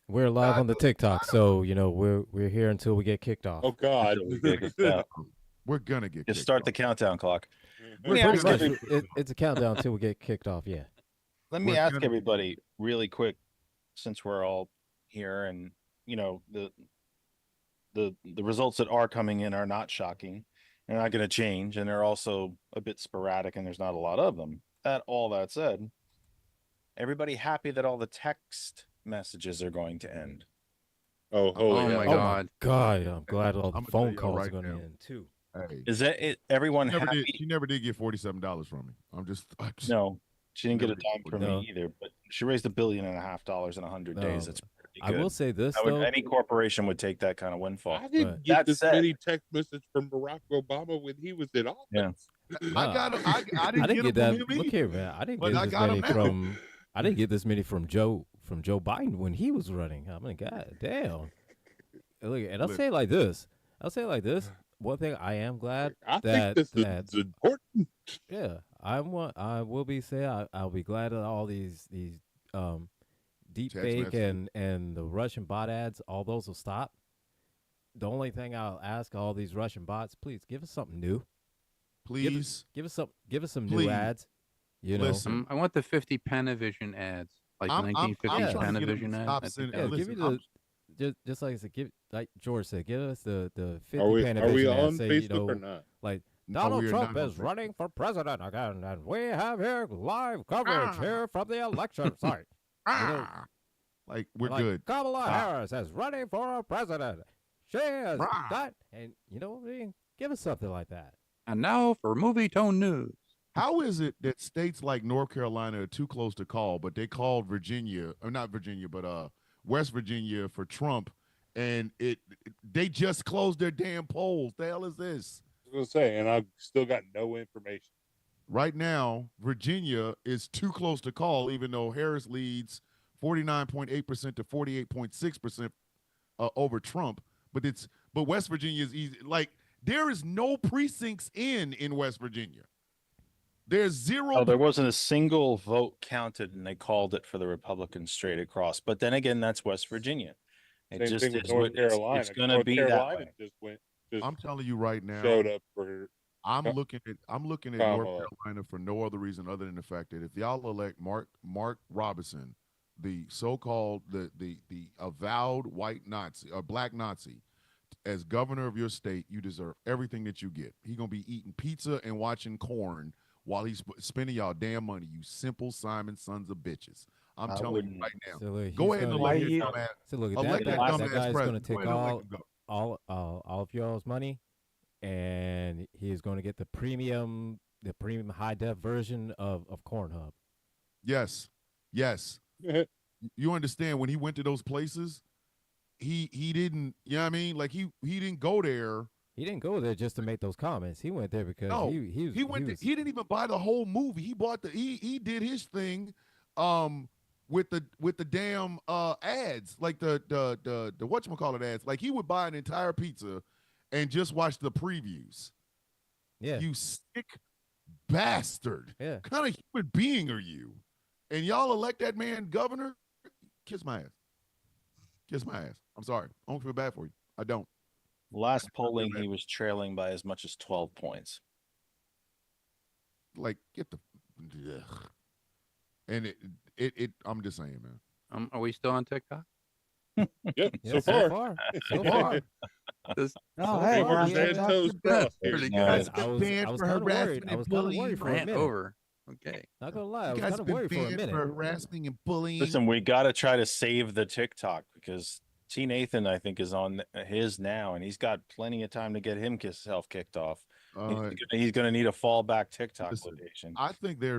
We're live on the TikTok, so we're here until we get kicked off. Oh God, we're gonna get. Just start the countdown clock. It's a countdown until we get kicked off. Yeah. Let me ask everybody really quick, since we're all here, and the results that are coming in are not shocking. They're not going to change, and they're also a bit sporadic, and there's not a lot of them. All that said, everybody happy that all the text messages are going to end? Oh my God! God, I'm glad all the phone calls are going to end too. Hey, is that it? Everyone happy? She never did get $47 from me. I'm just no. She didn't get a dime from me either, but she raised $1.5 billion in 100 days. That's pretty good. I will say this, though. Any corporation would take that kind of windfall. I didn't get this many text messages from Barack Obama when he was in office. Yeah. I didn't get that. Look here, man. I didn't get this many from. I didn't get this many from Joe Biden when he was running. I mean, God damn. Look, and I'll say it like this. One thing I am glad I think this is important. Yeah, I will be saying I'll be glad that all these deep fake and the Russian bot ads, all those will stop. The only thing I'll ask all these Russian bots, please give us something new. Please give us some new ads. Listen, I want the 50 Panavision ads, like the 1950 Panavision ads. Give me just like I said, like George said, give us the 50 Panavision. Are we on say, Facebook or not? Like Donald Trump is running for president again, and we have here live coverage here from the election site. Like we're good. Kamala Harris is running for president. She is that, and give us something like that. And now for Movie Tone News. How is it that states like North Carolina are too close to call, but they called Virginia, or not Virginia, but West Virginia for Trump, and they just closed their damn polls? The hell is this? I was gonna say, and I've still got no information. Right now, Virginia is too close to call, even though Harris leads 49.8% to 48.6% over Trump. But West Virginia is easy. Like, there is no precincts in West Virginia. There's zero. Oh, there wasn't a single vote counted, and they called it for the Republicans straight across. But then again, that's West Virginia. Same thing with North Carolina. It's going to be that way. I'm telling you right now. Showed up for. I'm looking at North Carolina for no other reason other than the fact that if y'all elect Mark Robinson, the so-called the avowed white Nazi or black Nazi, as governor of your state, you deserve everything that you get. He's gonna be eating pizza and watching corn while he's spending y'all damn money. You simple Simon sons of bitches. I'm telling you right now. So go ahead and elect your dumbass. So look, that guy's going to take all of y'all's money, and he's going to get the premium high def version of Cornhub. Yes. You understand when he went to those places, he didn't. You know what I mean? Like he didn't go there. He didn't go there just to make those comments. He went there because he didn't even buy the whole movie. He bought he did his thing, with the damn ads, like the whatchamacallit ads. Like he would buy an entire pizza and just watch the previews. Yeah. You sick bastard. Yeah. What kind of human being are you? And y'all elect that man governor? Kiss my ass. I'm sorry. I don't feel bad for you. I don't. Last polling, he was trailing by as much as 12 points. Like, get the... Ugh. And it I'm just saying, man. Are we still on TikTok? Yep. Yeah, So so far. far. So far. Just Oh, So hey, far, we're on Fingers and TikTok. toes that's crossed. here. pretty No, good. I was banned kind for of worried. harassment I and was kind of worried bullying. for a Rant minute. over. Okay. Not gonna lie, I You was guys kind of been worried for a banned minute. for harassing and bullying. Listen, we got to try to save the TikTok because T. Nathan, I think, is on his now, and he's got plenty of time to get himself kicked off. He's gonna need a fallback TikTok Listen, location. I think they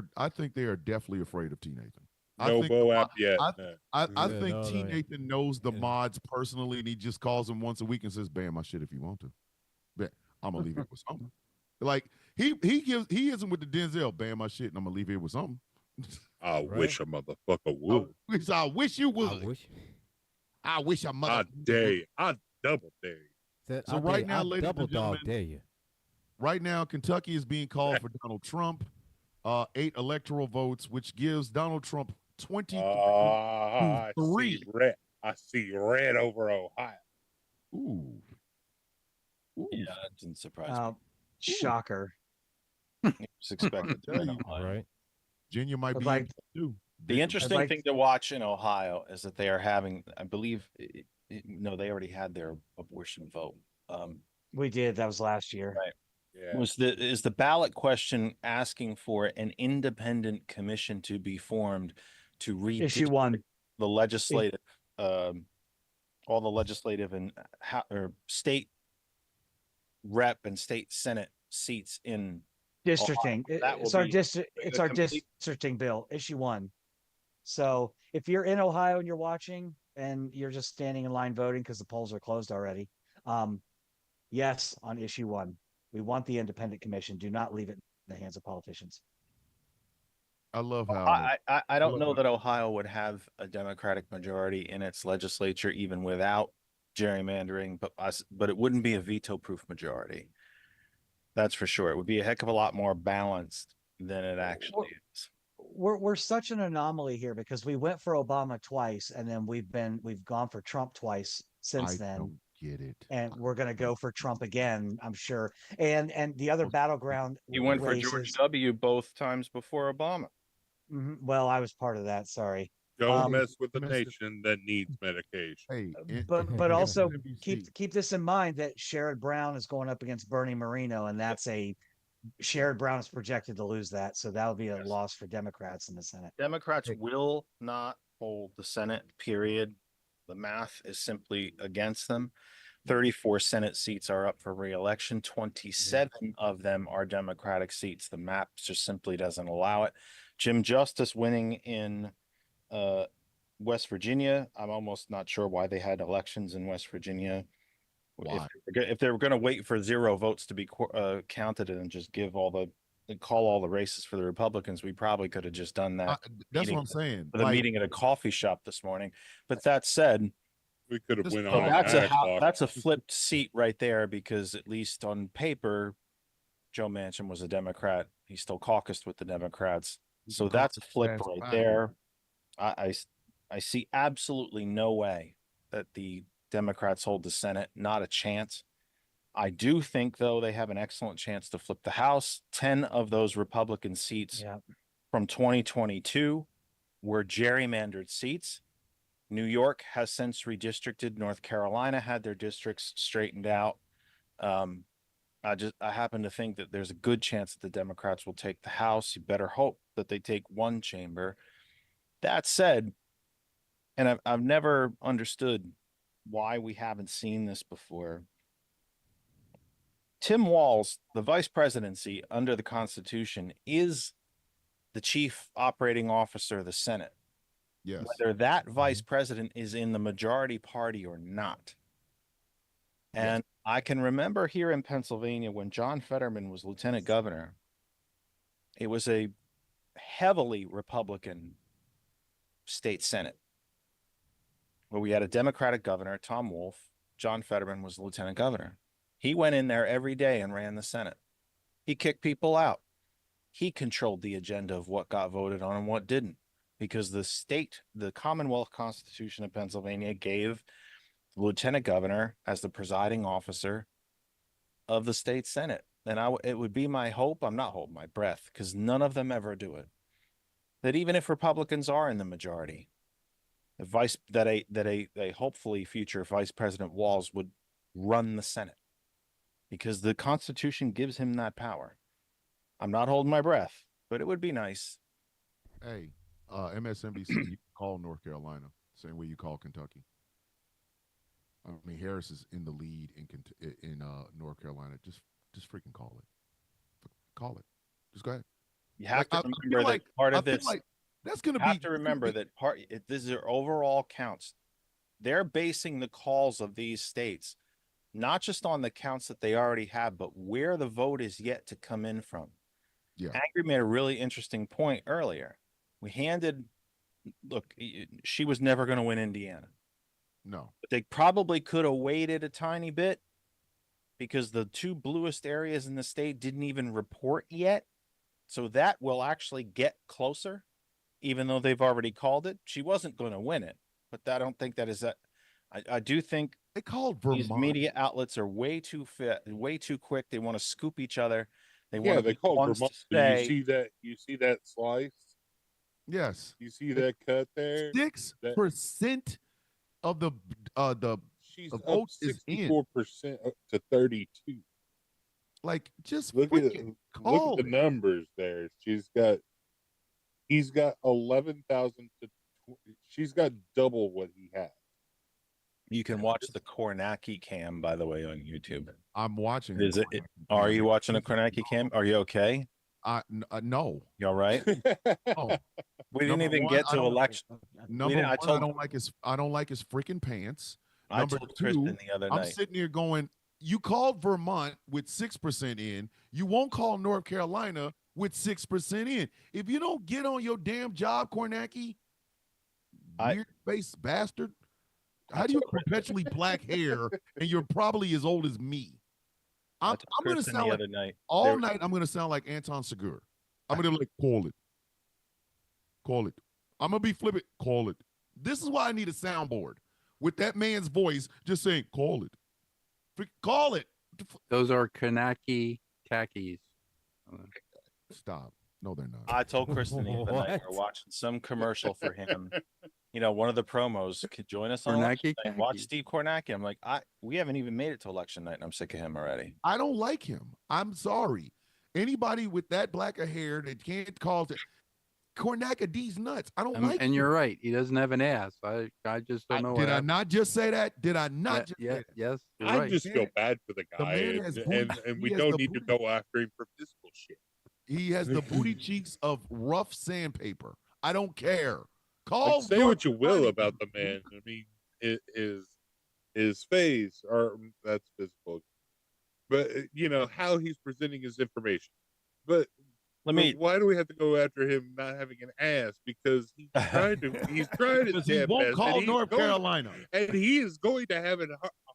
are definitely afraid of T. Nathan. No Bo app yet. I Yeah, think no, T. no, Nathan knows the yeah. mods personally, and he just calls them once a week and says, "Ban my shit if you want to." But I'm gonna leave it with something. Like he isn't with the Denzel, ban my shit, and I'm gonna leave it with something. I Right. wish a motherfucker would. I wish you I would. wish. I wish a mother. I dare you. I double dare you. Said, So I right dare- now, I ladies and double dog gentlemen, dare you. Right now, Kentucky is being called for Donald Trump. 8 electoral votes, which gives Donald Trump 23 I to see 3. red. I see red over Ohio. Ooh. Ooh. Yeah, that didn't surprise me. Shocker. It was expected to win you. Ohio. Right. Virginia might But be like- in too. The interesting like- thing to watch in Ohio is that they are having, I believe, no, they already had their abortion vote. We did. That was last year. Right. Yeah. Is the ballot question asking for an independent commission to be formed to Issue one. the legislative, all the legislative and or state rep and state senate seats in Districting. That will It's our be district. It's a our complete- districting bill. Issue one. So if you're in Ohio and you're watching and you're just standing in line voting because the polls are closed already, yes, on issue one, we want the independent commission. Do not leave it in the hands of politicians. I love how I don't know that Ohio would have a Democratic majority in its legislature even without gerrymandering, but it wouldn't be a veto-proof majority. That's for sure. It would be a heck of a lot more balanced than it actually is. We're such an anomaly here because we went for Obama twice and then we've gone for Trump twice since I then. don't get it. And we're going to go for Trump again, I'm sure. And the other battleground You went for races- George W. both times before Obama. Mhm. Well, I was part of that. Sorry. Don't mess with the mess- nation that needs medication. Hey, But also MSNBC. keep this in mind that Sherrod Brown is going up against Bernie Moreno, and that's Sherrod Brown is projected to lose that, so that would be a Yes. loss for Democrats in the Senate. Democrats will not hold the Senate, period. The math is simply against them. 34 Senate seats are up for re-election. 27 of them are Democratic seats. The map just simply doesn't allow it. Jim Justice winning in West Virginia. I'm almost not sure why they had elections in West Virginia. Why? If they were going to wait for 0 votes to be counted and just call all the races for the Republicans, we probably could have just done that. That's meeting- what I'm saying. For the meeting at a coffee shop this morning. But that said, We could have Just- went Oh, on. at that's 9 a o'clock. that's a flipped seat right there because at least on paper, Joe Manchin was a Democrat. He still caucused with the Democrats. So that's a flip That's right fine. there. I see absolutely no way that the Democrats hold the Senate. Not a chance. I do think, though, they have an excellent chance to flip the House. 10 of those Republican seats Yeah. from 2022 were gerrymandered seats. New York has since redistricted. North Carolina had their districts straightened out. I happen to think that there's a good chance that the Democrats will take the House. You better hope that they take one chamber. That said, and I've never understood why we haven't seen this before. Tim Walz, the vice presidency under the Constitution, is the chief operating officer of the Senate. Yes. Whether that vice president is in the majority party or not. And I can remember here in Pennsylvania when John Fetterman was lieutenant governor, it was a heavily Republican state Senate where we had a Democratic governor, Tom Wolf. John Fetterman was the lieutenant governor. He went in there every day and ran the Senate. He kicked people out. He controlled the agenda of what got voted on and what didn't, because the Commonwealth Constitution of Pennsylvania gave the lieutenant governor as the presiding officer of the state Senate. And it would be my hope, I'm not holding my breath, because none of them ever do it, that even if Republicans are in the majority, a hopefully future Vice President Walz would run the Senate, because the Constitution gives him that power. I'm not holding my breath, but it would be nice. Hey, MSNBC, you can call North Carolina same way you call Kentucky. I mean, Harris is in the lead in North Carolina. Just freaking call it. Call it. Just go ahead. You have to remember like, that part of this. Like that's going to be. You have to remember that these are overall counts. They're basing the calls of these states not just on the counts that they already have, but where the vote is yet to come in from. Yeah. Angry made a really interesting point earlier. Look, she was never going to win Indiana. No. But they probably could have waited a tiny bit because the two bluest areas in the state didn't even report yet. So that will actually get closer, even though they've already called it. She wasn't going to win it, but I don't think that is that. I do think they called Vermont. These media outlets are way too quick. They want to scoop each other. They called Vermont. You see that slice? Yes. You see that cut there? 6% of the she's up 64% to 32. Like, just look at the numbers there. He's got 11,000 to. She's got double what he has. You can watch the Kornacki cam, by the way, on YouTube. I'm watching. Are you watching a Kornacki cam? Are you okay? No. You all right? Oh. We didn't even get to election. Number one, I don't like his freaking pants. Number two, the other I'm night. sitting here going, you called Vermont with 6% in. You won't call North Carolina with 6% in. If you don't get on your damn job, Kornacki, weird-faced bastard. How do you have perpetually black hair and you're probably as old as me? I'm going to sound like all night. I'm going to sound like Anton Segura. I'm going to like call it. I'm going to be flippant. Call it. This is why I need a soundboard with that man's voice just saying, call it. Call it. Those are Kanaki khakis. Stop. No, they're not. I told Kristen the other night we're watching some commercial for him. You know, one of the promos could join us on election night. Watch Steve Kornacki. I'm like, we haven't even made it to election night, and I'm sick of him already. I don't like him. I'm sorry. Anybody with that black of hair that can't call it Kornacki D's nuts. I don't like him. And you're right. He doesn't have an ass. I just don't know. Did I not just say that? Did I not just say that? Yes. I just feel bad for the guy. And we don't need to go after him for physical shit. He has the booty cheeks of rough sandpaper. I don't care. Say what you will about the man. I mean, his face, or that's physical, but you know how he's presenting his information. But why do we have to go after him not having an ass? Because he's trying to. He won't call North Carolina, and he is going to have a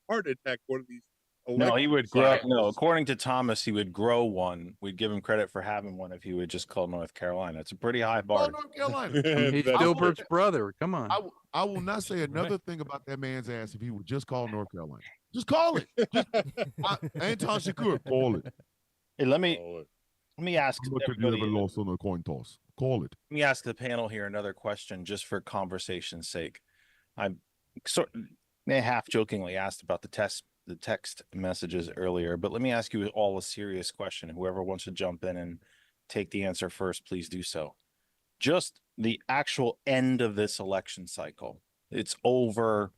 heart attack one of these. No, he would grow. No, according to Thomas, he would grow one. We'd give him credit for having one if he would just call North Carolina. It's a pretty high bar. North Carolina. He's Dilbert's brother. Come on. I will not say another thing about that man's ass if he would just call North Carolina. Just call it. Anton Shakur, call it. Hey, let me ask. Lost on a coin toss. Call it. Let me ask the panel here another question, just for conversation's sake. I'm half jokingly asked about the text messages earlier, but let me ask you all a serious question. Whoever wants to jump in and take the answer first, please do so. Just the actual end of this election cycle. It's over,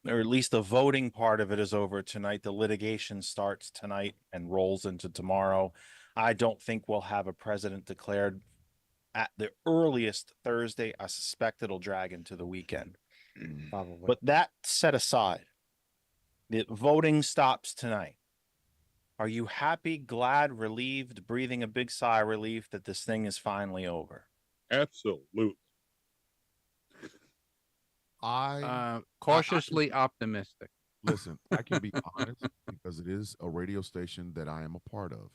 or at least the voting part of it is over tonight. The litigation starts tonight and rolls into tomorrow. I don't think we'll have a president declared at the earliest Thursday. I suspect it'll drag into the weekend. Probably. But that set aside, the voting stops tonight. Are you happy, glad, relieved, breathing a big sigh of relief that this thing is finally over? Absolutely. Cautiously optimistic. Listen, I can be honest because it is a radio station that I am a part of.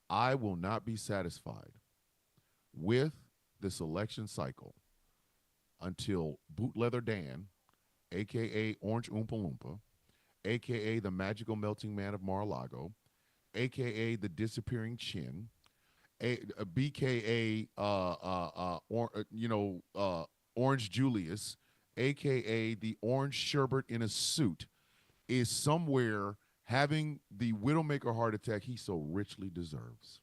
I will not be satisfied with this election cycle until Bootleather Dan, a.k.a. Orange Oompa Loompa, a.k.a. the magical melting man of Mar-a-Lago, a.k.a. the disappearing chin, BKA, Orange Julius, aka the Orange Sherbet in a suit, is somewhere having the Widowmaker heart attack he so richly deserves.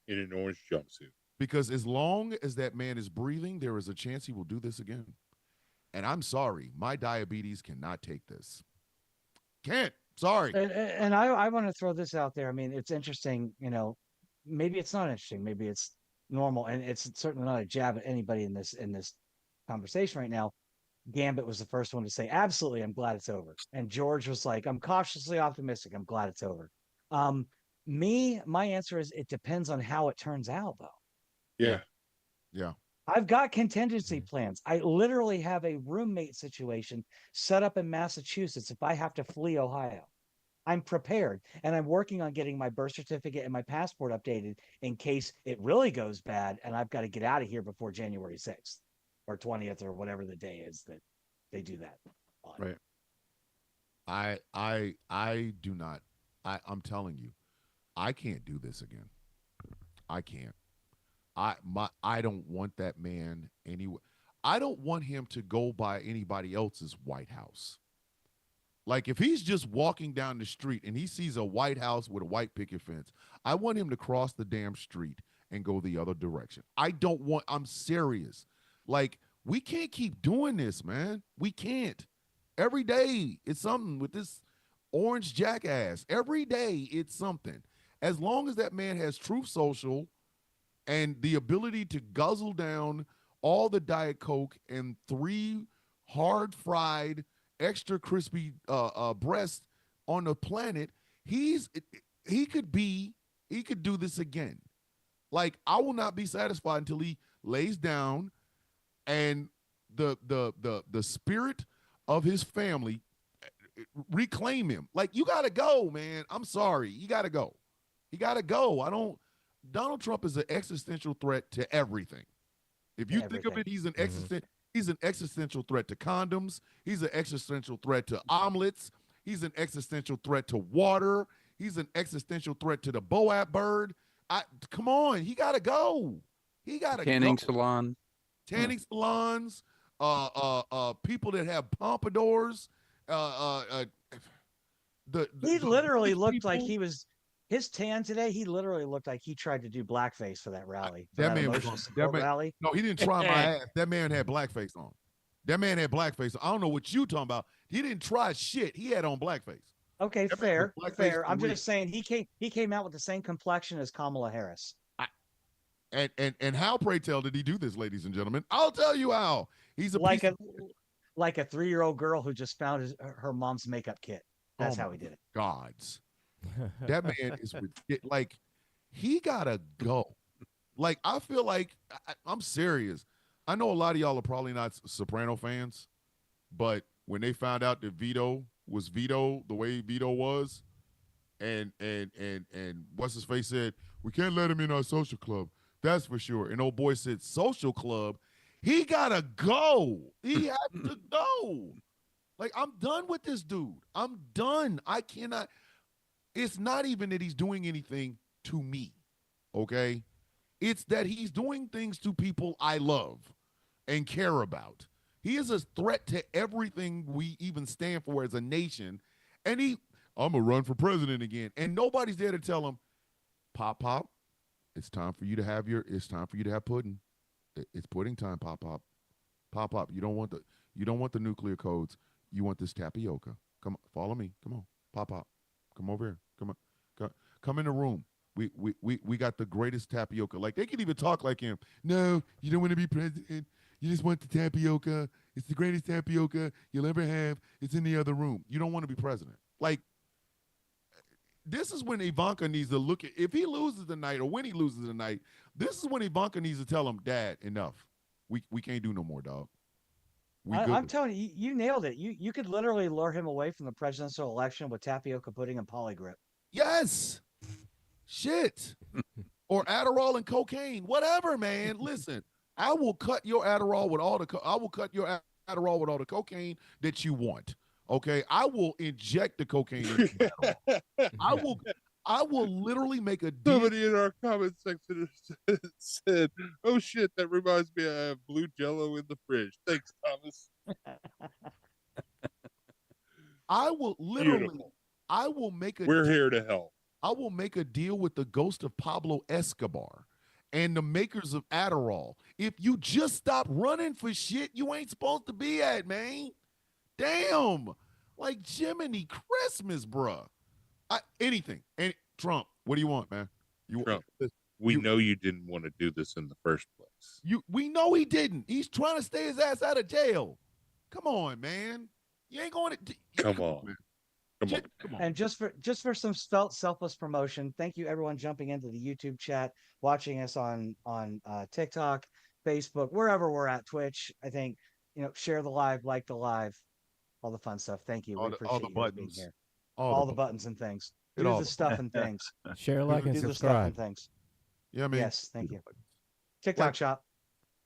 In an orange jumpsuit. Because as long as that man is breathing, there is a chance he will do this again. And I'm sorry, my diabetes cannot take this. Can't. Sorry. And I want to throw this out there. I mean, it's interesting, maybe it's not interesting, maybe it's normal, and it's certainly not a jab at anybody in this conversation right now. Gambit was the first one to say, absolutely, I'm glad it's over. And George was like, I'm cautiously optimistic. I'm glad it's over. My answer is it depends on how it turns out, though. Yeah. Yeah. I've got contingency plans. I literally have a roommate situation set up in Massachusetts if I have to flee Ohio. I'm prepared, and I'm working on getting my birth certificate and my passport updated in case it really goes bad and I've got to get out of here before January 6th or 20th or whatever the day is that they do that on. Right. I do not. I'm telling you, I can't do this again. I can't. I don't want that man anywhere. I don't want him to go by anybody else's White House. Like if he's just walking down the street and he sees a White House with a white picket fence, I want him to cross the damn street and go the other direction. I'm serious. Like we can't keep doing this, man. We can't. Every day it's something with this orange jackass. Every day it's something. As long as that man has Truth Social and the ability to guzzle down all the Diet Coke and 3 hard-fried, extra crispy breasts on the planet, he could do this again. Like I will not be satisfied until he lays down and the spirit of his family reclaim him. Like you gotta go, man. I'm sorry, you gotta go. You gotta go. Donald Trump is an existential threat to everything. If you think of it, he's an existential threat to condoms. He's an existential threat to omelets. He's an existential threat to water. He's an existential threat to the Boab bird. Come on, he gotta go. He gotta Tanning go. salon. Tanning salons, people that have pompadours, he literally looked like he was his tan today. He literally looked like he tried to do blackface for that rally. That man was rally. No, he didn't try my ass. That man had blackface on. That man had blackface on. I don't know what you talking about. He didn't try shit. He had on blackface. Okay, fair. I'm just saying he came out with the same complexion as Kamala Harris. And how, pray tell, did he do this, ladies and gentlemen? I'll tell you how. He's like a 3-year-old girl who just found her mom's makeup kit. That's how he did it. Gods. That man is like, he gotta go. Like, I feel like I'm serious. I know a lot of y'all are probably not Soprano fans, but when they found out that Vito was Vito the way Vito was, and what's his face said, we can't let him in our social club. That's for sure. And old boy said, social club, he gotta go. He has to go. Like, I'm done with this dude. I'm done. I cannot. It's not even that he's doing anything to me, okay? It's that he's doing things to people I love and care about. He is a threat to everything we even stand for as a nation. And I'm going to run for president again. And nobody's there to tell him, Pop, it's time for you to have pudding. It's pudding time, Pop. Pop, you don't want the nuclear codes. You want this tapioca. Come on, follow me. Come on, Pop. Come over here. Come on. Come in the room. We got the greatest tapioca. Like, they can even talk like him. No, you don't want to be president. You just want the tapioca. It's the greatest tapioca you'll ever have. It's in the other room. You don't want to be president. Like, this is when Ivanka needs to look at, if he loses tonight or when he loses tonight, this is when Ivanka needs to tell him, Dad, enough. We can't do no more, dog. I'm telling you, you nailed it. You could literally lure him away from the presidential election with tapioca pudding and polygrip. Yes. Shit. Or Adderall and cocaine. Whatever, man. Listen, I will cut your Adderall with all the cocaine that you want. Okay? I will inject the cocaine into Adderall. I will literally make a deal. Somebody in our comment section said, "Oh shit, that reminds me. I have blue Jello in the fridge. Thanks, Thomas." I will literally. Beautiful. I will make a. We're here to help. I will make a deal with the ghost of Pablo Escobar and the makers of Adderall. If you just stop running for shit you ain't supposed to be at, man. Damn. Like Jiminy Christmas, bruh. Anything. Trump, what do you want, man? Trump, we know you didn't want to do this in the first place. We know he didn't. He's trying to stay his ass out of jail. Come on, man. You ain't going to. Come on. Man. Come on. And just for some selfless promotion, thank you everyone jumping into the YouTube chat, watching us on TikTok, Facebook, wherever we're at, Twitch. I think share the live, like the live, all the fun stuff. Thank you. We appreciate you guys being here. All the buttons and things. Do the stuff and things. Share, like, and do the stuff subscribe. and things. Yeah, man. Yes, thank you. TikTok shop.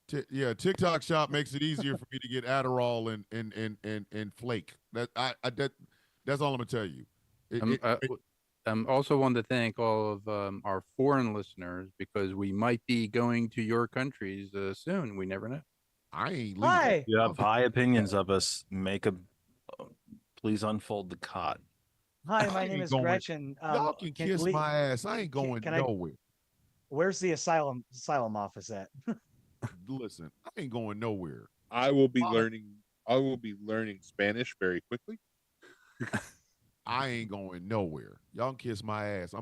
TikTok shop makes it easier for me to get Adderall and Flake. That's all I'm gonna tell you. Also want to thank all of our foreign listeners because we might be going to your countries soon. We never know. I ain't leaving. Hi. You have high opinions of us. Please unfold the cot. Hi, my name is Gretchen. Y'all can kiss my ass. I ain't going nowhere. Where's the asylum office at? Listen, I ain't going nowhere. I will be learning Spanish very quickly. I ain't going nowhere. Y'all can kiss my ass.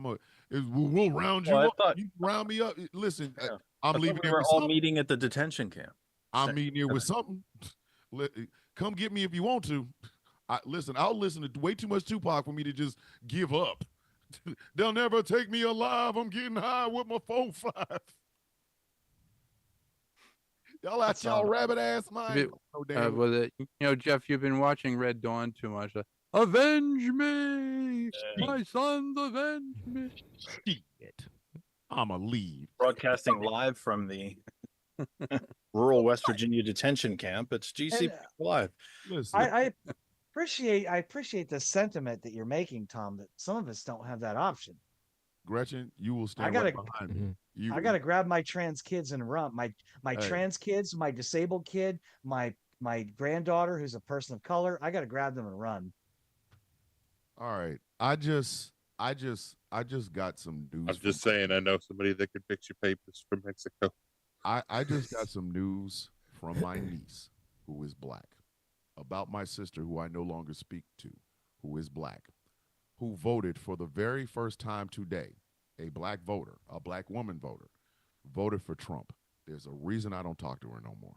We'll round you up. You round me up. Listen, I'm leaving here. We're all meeting at the detention camp. I'm meeting here with something. Come get me if you want to. Listen, I'll listen to way too much Tupac for me to just give up. They'll never take me alive. I'm getting high with my 4-5. Y'all out y'all rabbit ass mind. Jeff, you've been watching Red Dawn too much. Avenge me, my sons, avenge me. Shit. I'ma leave. Broadcasting live from the rural West Virginia detention camp. It's GCP Live. Listen. I appreciate the sentiment that you're making, Tom, that some of us don't have that option. Gretchen, you will stand right behind me. I gotta grab my trans kids and run. My trans kids, my disabled kid, my granddaughter who's a person of color. I gotta grab them and run. All right. I just got some news. I'm just saying, I know somebody that can fix your papers from Mexico. I just got some news from my niece, who is black, about my sister, who I no longer speak to, who is black, who voted for the very first time today, a black voter, a black woman voter, voted for Trump. There's a reason I don't talk to her no more.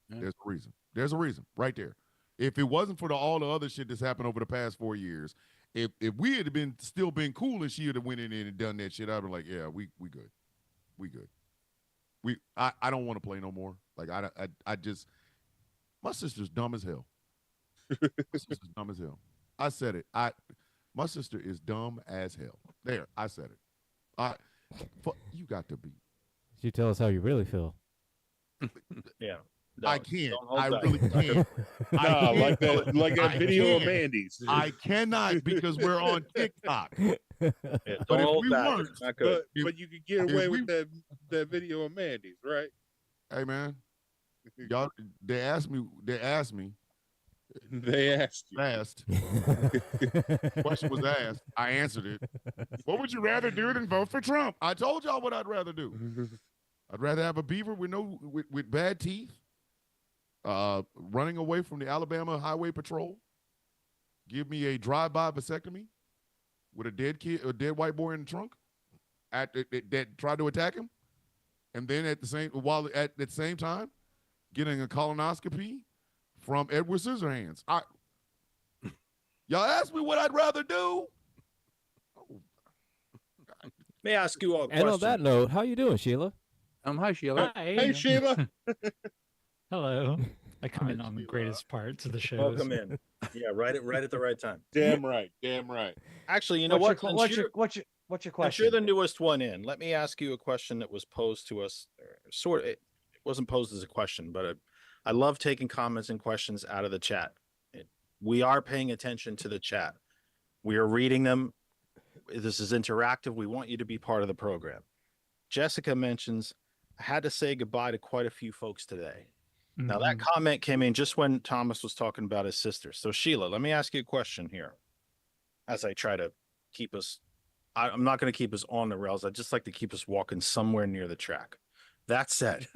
Yeah. There's a reason. There's a reason right there. If it wasn't for all the other shit that's happened over the past 4 years, if we had still been cool and she had went in and done that shit, I'd be like, yeah, we good. We good. I don't want to play no more. Like I just, my sister's dumb as hell. My sister's dumb as hell. I said it. My sister is dumb as hell. There, I said it. You got to be. You tell us how you really feel. Yeah. No, I can't. I really can't. Like that video of Mandy's. I cannot because we're on TikTok. Yeah, but if we weren't, but you could get away with that video of Mandy's, right? Hey man, y'all. They asked me. They asked you. Question was asked. I answered it. What would you rather do than vote for Trump? I told y'all what I'd rather do. I'd rather have a beaver with bad teeth, running away from the Alabama Highway Patrol. Give me a drive-by vasectomy with a dead white boy in the trunk that tried to attack him, and then at the same time, getting a colonoscopy from Edward Scissorhands. Y'all asked me what I'd rather do. May I ask you all a question? And on that note, how you doing, Sheila? Hi, Sheila. Hi. Hey, Sheila. Hello. I come in on the greatest parts of the show. Welcome in. Yeah, right at the right time. Damn right. Damn right. Actually, you know what? What's your question? Since you're the newest one in, let me ask you a question that was posed to us. It wasn't posed as a question, but I love taking comments and questions out of the chat. We are paying attention to the chat. We are reading them. This is interactive. We want you to be part of the program. Jessica mentions, I had to say goodbye to quite a few folks today. Now, that comment came in just when Thomas was talking about his sister. So, Sheila, let me ask you a question here as I try to keep us. I'm not going to keep us on the rails. I'd just like to keep us walking somewhere near the track. That said,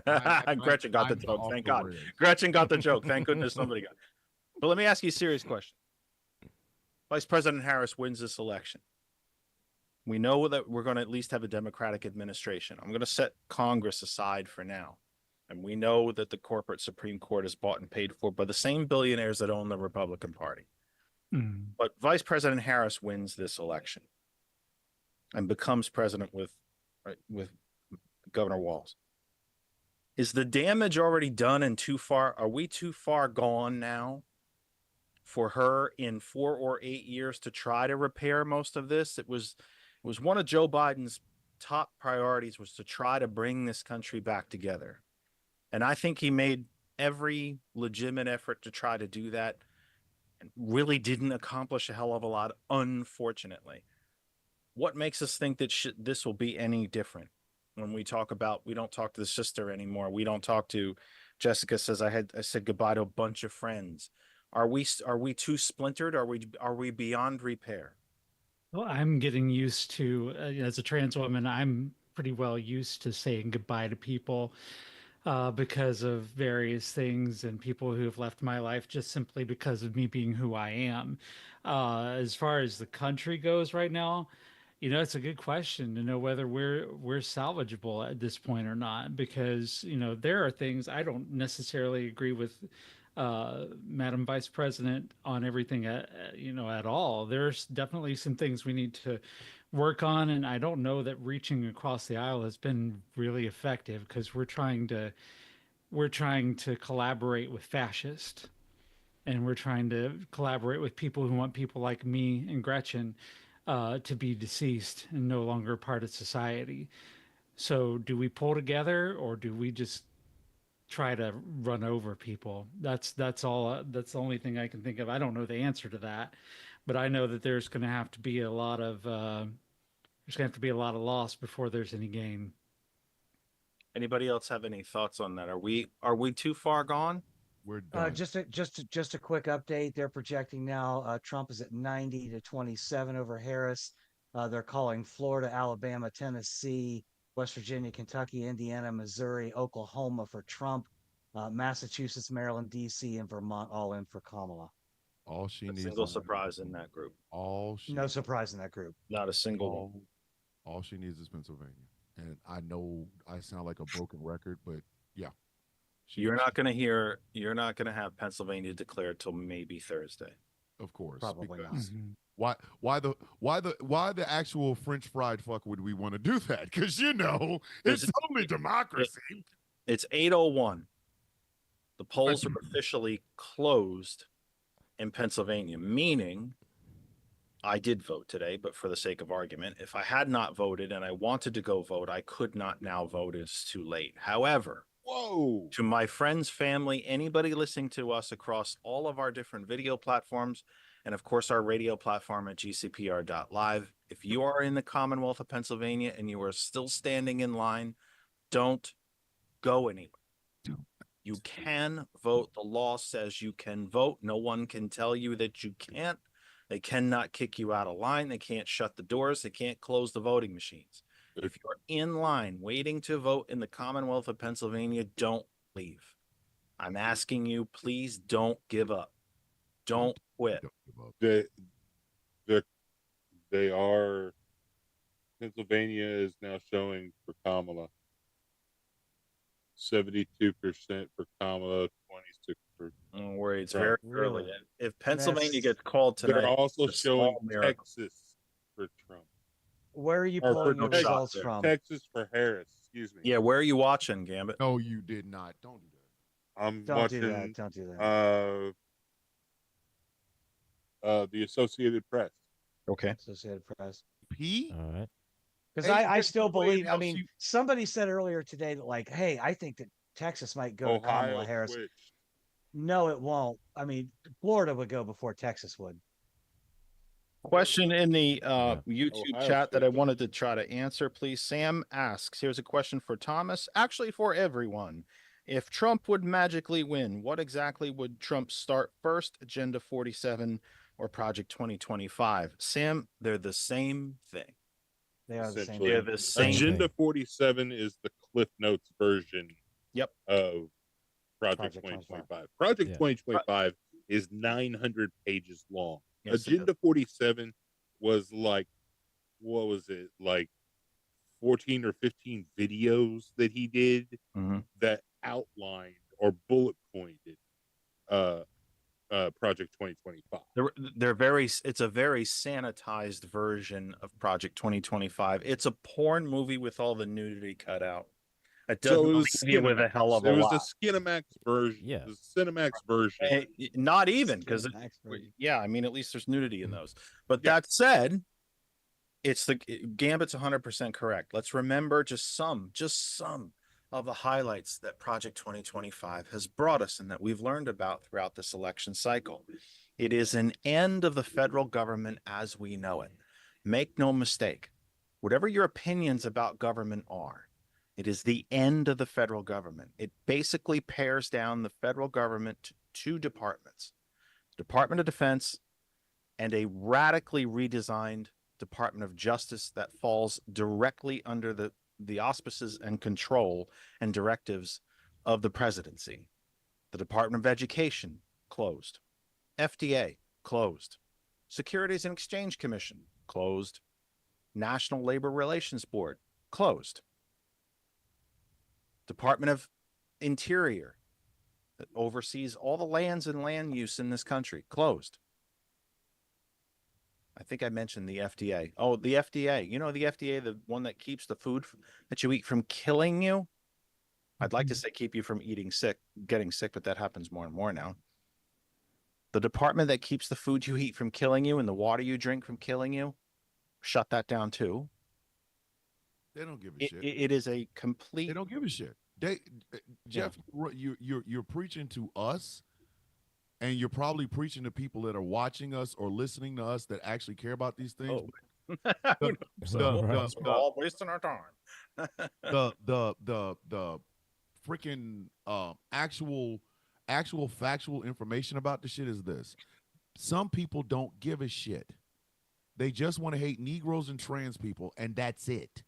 Gretchen got the joke. Thank God. Gretchen got the joke. Thank goodness somebody got it. But let me ask you a serious question. Vice President Harris wins this election. We know that we're going to at least have a Democratic administration. I'm going to set Congress aside for now. And we know that the corporate Supreme Court is bought and paid for by the same billionaires that own the Republican Party. But Vice President Harris wins this election and becomes president with Governor Walz. Is the damage already done and too far? Are we too far gone now for her in 4 or 8 years to try to repair most of this? It was one of Joe Biden's top priorities, was to try to bring this country back together. And I think he made every legitimate effort to try to do that and really didn't accomplish a hell of a lot, unfortunately. What makes us think that this will be any different? When we talk about, we don't talk to the sister anymore. We don't talk to, Jessica says, I said goodbye to a bunch of friends. Are we too splintered? Are we beyond repair? Well, I'm getting used to, as a trans woman, I'm pretty well used to saying goodbye to people because of various things and people who have left my life just simply because of me being who I am. As far as the country goes right now, it's a good question to know whether we're salvageable at this point or not, because, there are things I don't necessarily agree with Madam Vice President on everything, at all. There's definitely some things we need to work on, and I don't know that reaching across the aisle has been really effective, because we're trying to collaborate with fascists, and we're trying to collaborate with people who want people like me and Gretchen to be deceased and no longer part of society. So do we pull together, or do we just try to run over people? That's all. That's the only thing I can think of. I don't know the answer to that, but I know that there's going to have to be a lot of loss before there's any gain. Anybody else have any thoughts on that? Are we too far gone? We're done. Just a quick update. They're projecting now Trump is at 90 to 27 over Harris. They're calling Florida, Alabama, Tennessee, West Virginia, Kentucky, Indiana, Missouri, Oklahoma for Trump, Massachusetts, Maryland, D.C., and Vermont all in for Kamala. All she needs. Single surprise in that group. No surprise in that group. Not a single one. All she needs is Pennsylvania. And I know I sound like a broken record, but yeah. You're not going to have Pennsylvania declared till maybe Thursday. Of course. Probably not. Why the actual French fried fuck would we want to do that? Because it's only democracy. It's 8:01. The polls are officially closed in Pennsylvania, meaning I did vote today, but for the sake of argument, if I had not voted and I wanted to go vote, I could not now vote. It's too late. However, to my friends, family, anybody listening to us across all of our different video platforms, and of course our radio platform at gcpr.live, if you are in the Commonwealth of Pennsylvania and you are still standing in line, don't go anywhere. You can vote. The law says you can vote. No one can tell you that you can't. They cannot kick you out of line. They can't shut the doors. They can't close the voting machines. If you're in line waiting to vote in the Commonwealth of Pennsylvania, don't leave. I'm asking you, please don't give up. Don't quit. They are. Pennsylvania is now showing for Kamala 72% for Kamala, 26%. Don't worry, it's very early. If Pennsylvania gets called tonight, they're also showing Texas for Trump. Where are you pulling the results from? Texas for Harris. Excuse me. Yeah, where are you watching, Gambit? No, you did not. Don't do that. I'm Don't watching. do that. Don't do that. The Associated Press. Okay. Associated Press. All right. Because I still believe. I mean, somebody said earlier today that, like, hey, I think that Texas might go to Kamala Harris. Switched. No, it won't. I mean, Florida would go before Texas would. Question in the Yeah. YouTube Ohio chat that I State. wanted to try to answer, please. Sam asks, here's a question for Thomas, actually for everyone. If Trump would magically win, what exactly would Trump start first, Agenda 47 or Project 2025? Sam, they're the same thing. They are the same. Essentially, They're the same Agenda thing. 47 is the Cliff Notes version Yep. of Project Project 25. 2025. Project Yeah. 2025 is 900 pages long. Yes, it is. Agenda 47 was like, what was it? Like 14 or 15 videos that he did Mhm. that outlined or bullet pointed Project 2025. It's a very sanitized version of Project 2025. It's a porn movie with all the nudity cut out. It doesn't So it was leave you with a hell of a it was lot. the Skinamax version. Yeah. The Cinemax version. Not even because Max version. yeah, I mean at least there's nudity in those. But Yeah. that said, it's the Gambit's 100% correct. Let's remember just some of the highlights that Project 2025 has brought us and that we've learned about throughout this election cycle. It is an end of the federal government as we know it. Make no mistake, whatever your opinions about government are, it is the end of the federal government. It basically pares down the federal government to two departments, Department of Defense and a radically redesigned Department of Justice that falls directly under the auspices and control and directives of the presidency. The Department of Education closed. FDA closed. Securities and Exchange Commission closed. National Labor Relations Board closed. Department of Interior that oversees all the lands and land use in this country closed. I think I mentioned the FDA. Oh, the FDA. You know the FDA, the one that keeps the food that you eat from killing you? I'd like to say keep you from getting sick, but that happens more and more now. The department that keeps the food you eat from killing you and the water you drink from killing you, shut that down too. They don't give a shit. It is a complete. They don't give a shit. Jeff, you're preaching to us, and you're probably preaching to people that are watching us or listening to us that actually care about these things. We're all wasting our time. The freaking actual factual information about the shit is this. Some people don't give a shit. They just want to hate Negroes and trans people, and that's it.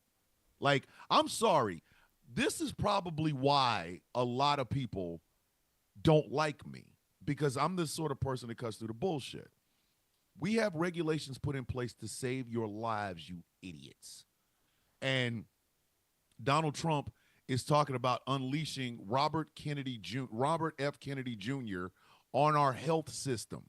Like, I'm sorry. This is probably why a lot of people don't like me, because I'm the sort of person that cuts through the bullshit. We have regulations put in place to save your lives, you idiots. And Donald Trump is talking about unleashing Robert F. Kennedy Jr. on our health system.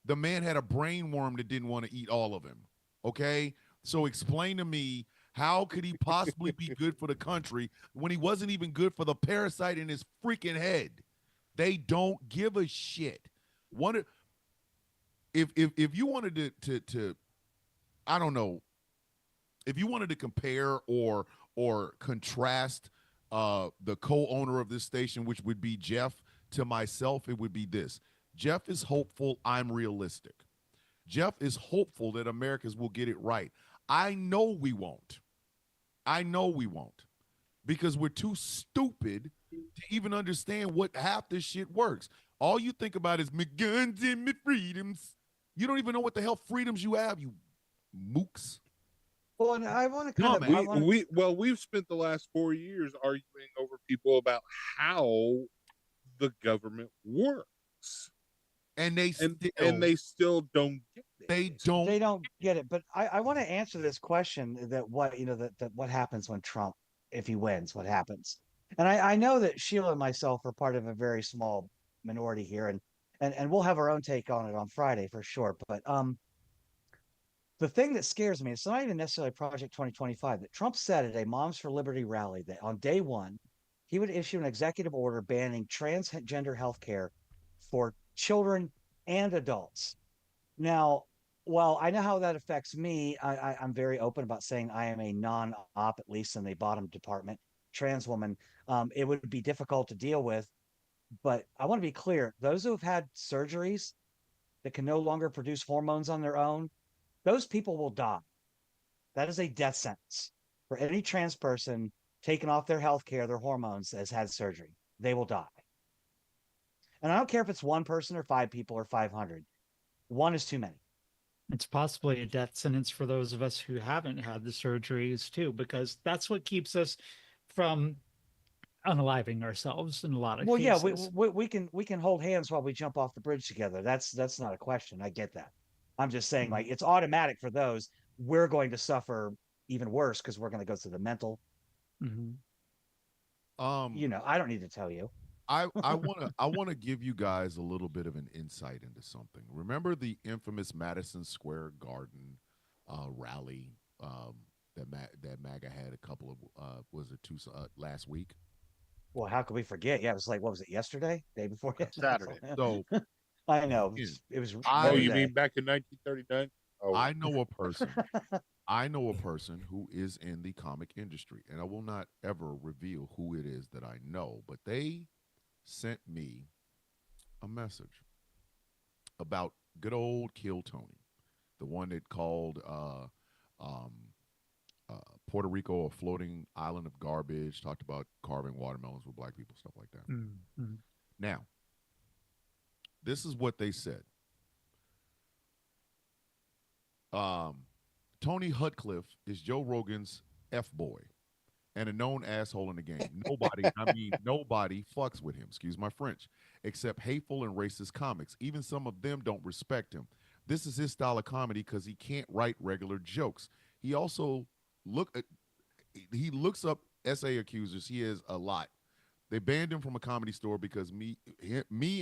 The man had a brain worm that didn't want to eat all of him. Okay? So explain to me, how could he possibly be good for the country when he wasn't even good for the parasite in his freaking head? They don't give a shit. If you wanted to I don't know, if you wanted to compare or contrast the co-owner of this station, which would be Jeff, to myself, it would be this. Jeff is hopeful, I'm realistic. Jeff is hopeful that Americans will get it right. I know we won't. Because we're too stupid to even understand what half this shit works. All you think about is me guns and me freedoms. You don't even know what the hell freedoms you have, you mooks. Well, and I want to kind of. We've spent the last 4 years arguing over people about how the government works, and they still don't get it. They don't get it. But I want to answer this question that what happens when Trump, if he wins, what happens? And I know that Sheila and myself are part of a very small minority here, and we'll have our own take on it on Friday for sure. But the thing that scares me, it's not even necessarily Project 2025, that Trump said at a Moms for Liberty rally that on day one, he would issue an executive order banning transgender health care for children and adults. Now, while I know how that affects me, I'm very open about saying I am a non-op, at least in the bottom department, trans woman. It would be difficult to deal with, but I want to be clear. Those who have had surgeries that can no longer produce hormones on their own, those people will die. That is a death sentence for any trans person taking off their health care, their hormones, has had surgery. They will die. And I don't care if it's one person or 5 people or 500. One is too many. It's possibly a death sentence for those of us who haven't had the surgeries too, because that's what keeps us from unaliving ourselves in a lot of Well, yeah, cases. we can hold hands while we jump off the bridge together. That's not a question. I get that. I'm just saying, like, it's automatic for those. We're going to suffer even worse because we're going to go through the mental. Mhm. I don't need to tell you. I wanna give you guys a little bit of an insight into something. Remember the infamous Madison Square Garden rally that MAGA had a couple of was it two last week? Well, how could we forget? Yeah, it was like, what was it, yesterday? Day before yesterday? Saturday. So I know. again, It was I Oh, you Monday. mean back in 1939? Oh, I know a person. I know a person who is in the comic industry, and I will not ever reveal who it is that I know, but they sent me a message about good old Kill Tony, the one that called um, Puerto Rico a floating island of garbage, talked about carving watermelons with black people, stuff like that. Mhm. Now, this is what they said. Tony Hutcliffe is Joe Rogan's F boy and a known asshole in the game. Nobody fucks with him, excuse my French, except hateful and racist comics. Even some of them don't respect him. This is his style of comedy because he can't write regular jokes. He also he looks up SA accusers. He has a lot. They banned him from a comedy store because me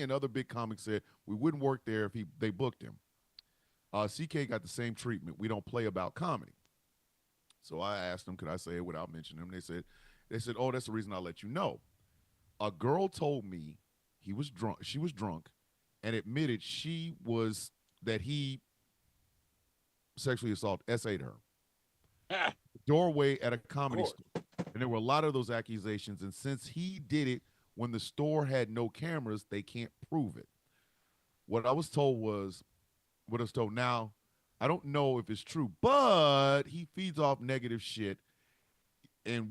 and other big comics said we wouldn't work there if they booked him. CK got the same treatment. We don't play about comedy. So I asked them, could I say it without mentioning him? They said, oh, that's the reason I let you know. A girl told me he was drunk. She was drunk and admitted that he sexually assaulted, SA'd her. Doorway at a comedy store. And there were a lot of those accusations. And since he did it when the store had no cameras, they can't prove it. What I was told now, I don't know if it's true, but he feeds off negative shit and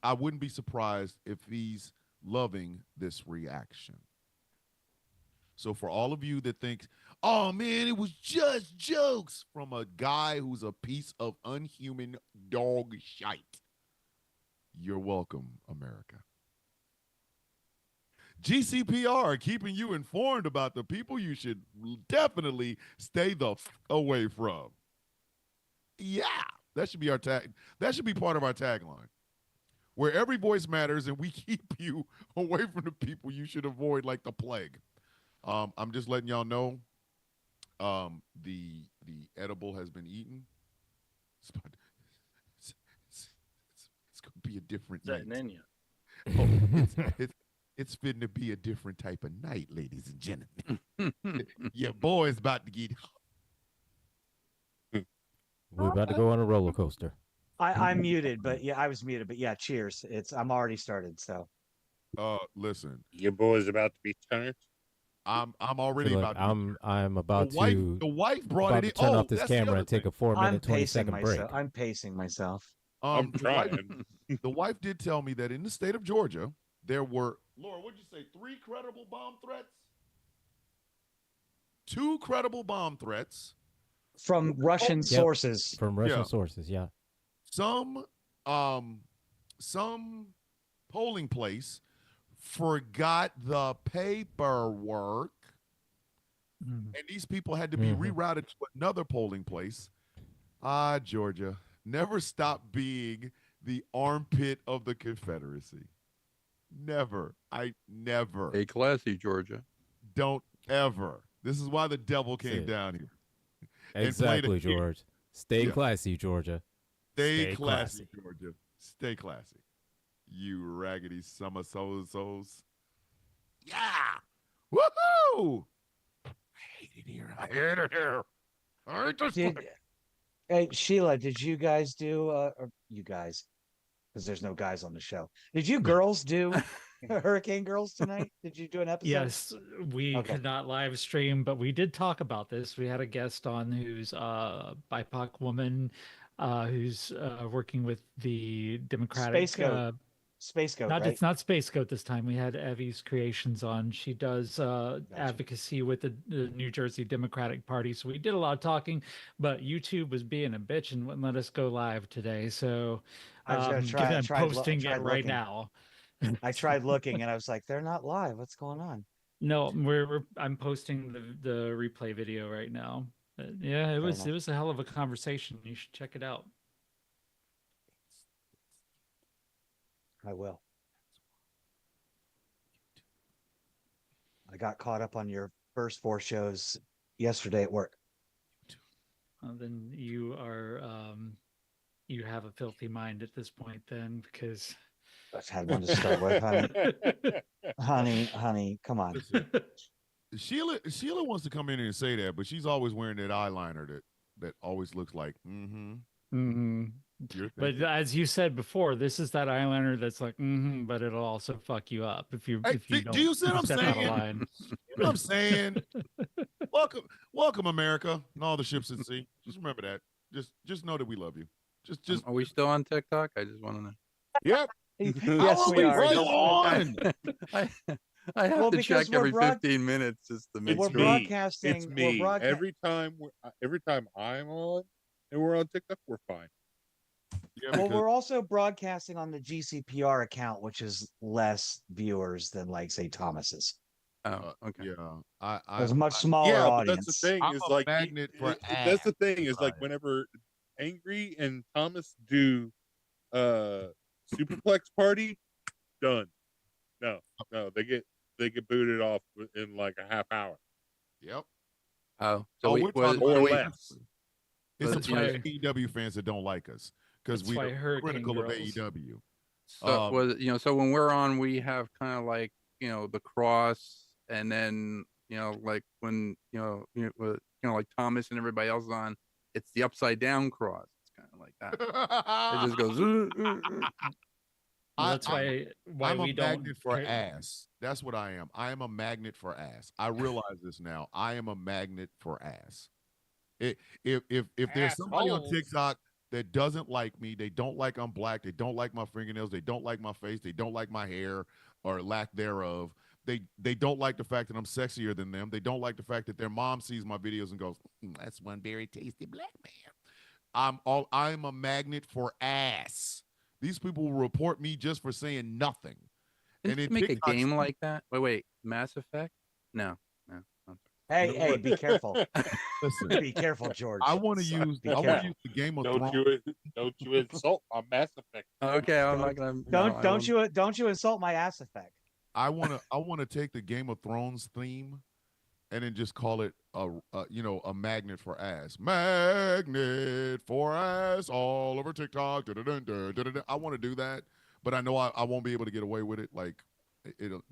I wouldn't be surprised if he's loving this reaction. So for all of you that think, oh man, it was just jokes from a guy who's a piece of unhuman dog shite, you're welcome, America. GCPR, keeping you informed about the people you should definitely stay the away from. Yeah, that should be our tag. That should be part of our tagline, where every voice matters and we keep you away from the people you should avoid like the plague. I'm just letting y'all know. The edible has been eaten. It's gonna be a different night. Setting in you. Oh, it's fitting to be a different type of night, ladies and gentlemen. Your boy's about to get. We're about to go on a roller coaster. I'm muted, but yeah, I was muted, but yeah, cheers. I'm already started, so. Listen, your boy's about to be turned. I'm already Like about. I'm about The to wife brought about it to in. turn Oh, off this that's the camera other and take thing. a 4 I'm minute 20 pacing second break. myself. I'm pacing myself. I'm The trying. the wife did tell me that in the state of Georgia, there were, Laura, what'd you say, 3 credible bomb threats? 2 credible bomb threats. From Russian Yep. sources. From Russian Yeah. sources, yeah. Some polling place forgot the paperwork, Mhm. and these people had to be rerouted to another polling place. Georgia, never stop being the armpit of the Confederacy. Never. I never. Hey, classy, Georgia. Don't ever. This is why the devil came it. down here. Exactly, George. Stay Yeah. classy, Georgia. Stay classy, Georgia. Stay classy. You raggedy summer so-and-sos. Yeah. Woohoo! I hate it here. I hate it here. I hate this place. Hey, Sheila, did you guys do, or you guys, because there's no guys on the show. Did you girls do Hurricane Girls tonight? Did you do an episode? Yes, we Okay. could not live stream, but we did talk about this. We had a guest on who's a BIPOC woman who's working with the Democratic Space Goat. Space Goat, not right? it's not Space Goat this time. We had Evie's Creations on. She does advocacy with the New Jersey Democratic Party. So we did a lot of talking, but YouTube was being a bitch and wouldn't let us go live today. So I was gonna I'm posting tried it right looking. now. I tried looking and I was like, they're not live. What's going on? No, I'm posting the replay video right now. Yeah, it was a hell of a conversation. You should check it out. I will. I got caught up on your first 4 shows yesterday at work. Then you are you have a filthy mind at this point then, because I had one to start with, honey, come on. Listen, Sheila wants to come in here and say that, but she's always wearing that eyeliner that always looks like But as you said before, this is that eyeliner that's like but it'll also fuck you up if you don't. Do you see what I'm step out of saying? line. You know what I'm saying? welcome America and all the ships at sea. Just remember that. Just know that we love you. Just Are we still on TikTok? I just want to know. Yep. Yes, we are. Go on. I have to check every 15 minutes just to make We're sure. broadcasting. It's me. We're Every time I'm on and we're on TikTok, we're fine. Yeah, well, we're also broadcasting on the GCPR account, which is less viewers than, like, say, Thomas's. Oh, okay. Yeah, There's a much smaller yeah, audience. but that's the thing. I'm Is a like magnet for that's the thing. Is like Right. whenever Angry and Thomas do Superplex Party, done. No, they get booted off in like a half hour. Yep. Oh, Oh, we we're talking or about less. It's But, the you know, AEW fans that don't like us because That's we why are Hurricane critical of Girls. AEW. So so when we're on, we have kind of like the cross, and then like when like Thomas and everybody else is on, it's the upside down cross. It's kind of like that. It just goes. Well, that's why I'm we a don't magnet for ass. That's what I am. I am a magnet for ass. I realize this now. I am a magnet for ass. If there's somebody on Assholes. TikTok that doesn't like me, they don't like I'm black, they don't like my fingernails, they don't like my face, they don't like my hair or lack thereof. They don't like the fact that I'm sexier than them. They don't like the fact that their mom sees my videos and goes, "That's one very tasty black man." I'm a magnet for ass. These people will report me just for saying nothing. Didn't you make a game like that? Wait, Mass Effect? No. Hey, be careful. Listen, Be careful, George. I want to use the Game of Thrones. Don't you insult my Mass Effect. Okay, I'm not gonna. Don't you insult my ass effect. I want to take the Game of Thrones theme and then just call it a magnet for ass. Magnet for ass all over TikTok. I want to do that, but I know I won't be able to get away with it. Like it'll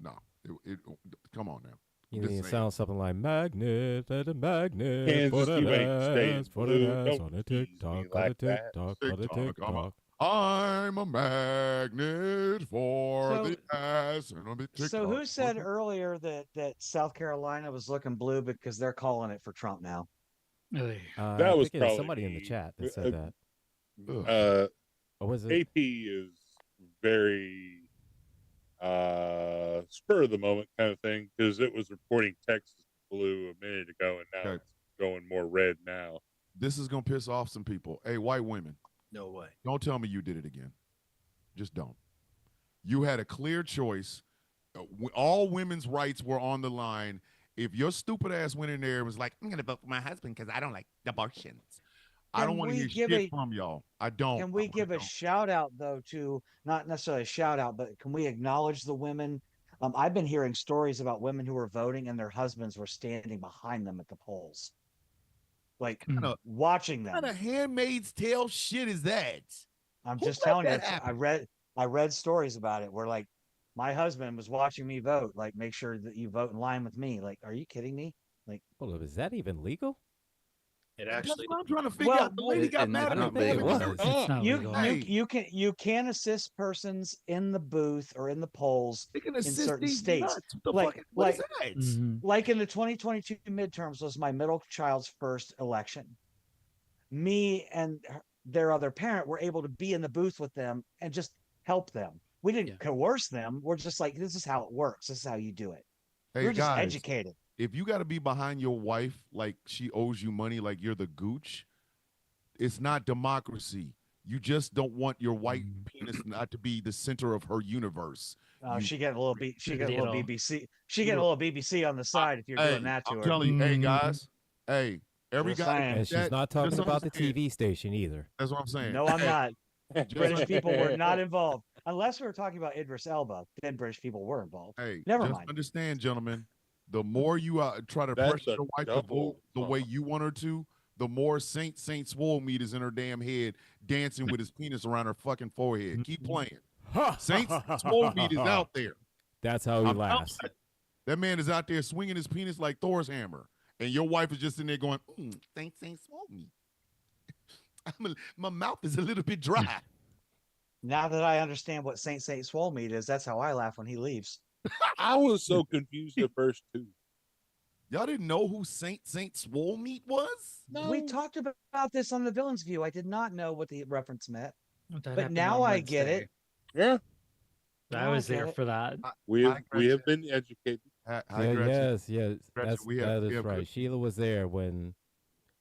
come on now. You need to sound something like magnet, magnet, Kansas, for that you ain't ass, staying for blue. that ass, Don't on the tease me TikTok, on the like that. TikTok, on the TikTok. I'm a magnet for So- the ass. And on the TikTok. So who said earlier that South Carolina was looking blue because they're calling it for Trump now? Ugh. I That was think it was probably somebody in the me. chat that said that. Or was it? AP is very spur of the moment kind of thing because it was reporting Texas blue a minute ago and now it's going more red now. This is gonna piss off some people. Hey, white women, No way. don't tell me you did it again. Just don't. You had a clear choice. All women's rights were on the line. If your stupid ass went in there and was like, "I'm gonna vote for my husband because I don't like abortions," I don't want to hear shit from y'all. I don't. Can we give a shout out though to, not necessarily a shout out, but can we acknowledge the women? I've been hearing stories about women who were voting and their husbands were standing behind them at the polls, like watching them. What kind of Handmaid's Tale shit is that? I'm Who just let telling you. that happen? I read stories about it where, like, my husband was watching me vote. Like, make sure that you vote in line with me. Like, are you kidding me? Like, Well, is that even legal? It That's actually what I'm trying to figure Well, out. The lady it- got and mad it's at not me. legal. It was. It's not you legal. Hey. you can assist persons in the booth or in the polls They can in assist certain these states. nuts. What the Like fuck? What is like that? Mhm. like in the 2022 midterms was my middle child's first election. Me and their other parent were able to be in the booth with them and just help them. We didn't Yeah. coerce them. We're just like, this is how it works. This is how you do it. Hey We're just guys, educated. if you got to be behind your wife like she owes you money, like you're the gooch, it's not democracy. You just don't want your white penis not to be the center of her universe. You, She getting a little B, she Good getting a little deal. BBC. She getting a little BBC on the side if you're doing that to I'm her. telling you, hey Mhm. guys, hey, every Just guy saying. And she's that not talking just about the understand. TV station either. That's what I'm saying. No, I'm Hey, not. just British people were not understand. involved. Unless we were talking about Idris Elba, then British people were involved. Hey, Never just mind. understand, gentlemen. The more you try to That's pressure a your wife to double vote the way pump. you want her to, the more Saint Swole meat is in her damn head, dancing with his penis around her fucking forehead. Keep playing. Saint Swole meat is out there. That's how he I'm telling laughs. you, that man is out there swinging his penis like Thor's hammer, and your wife is just in there going, Saint Swole meat. My mouth is a little bit dry. Now that I understand what Saint Swole meat is, that's how I laugh when he leaves. I was so confused at first too. Y'all didn't know who Saint Swole meat was? We talked about this on the Villain's View. I did not know what the reference meant, That but happened now on I get Wednesday. it. Yeah, I Now I was get there it. for that. we Hi, have we have Gretchen. been educated. Hi, Yeah, Gretchen. yes, Gretchen, that's we that is have right. good- Sheila was there when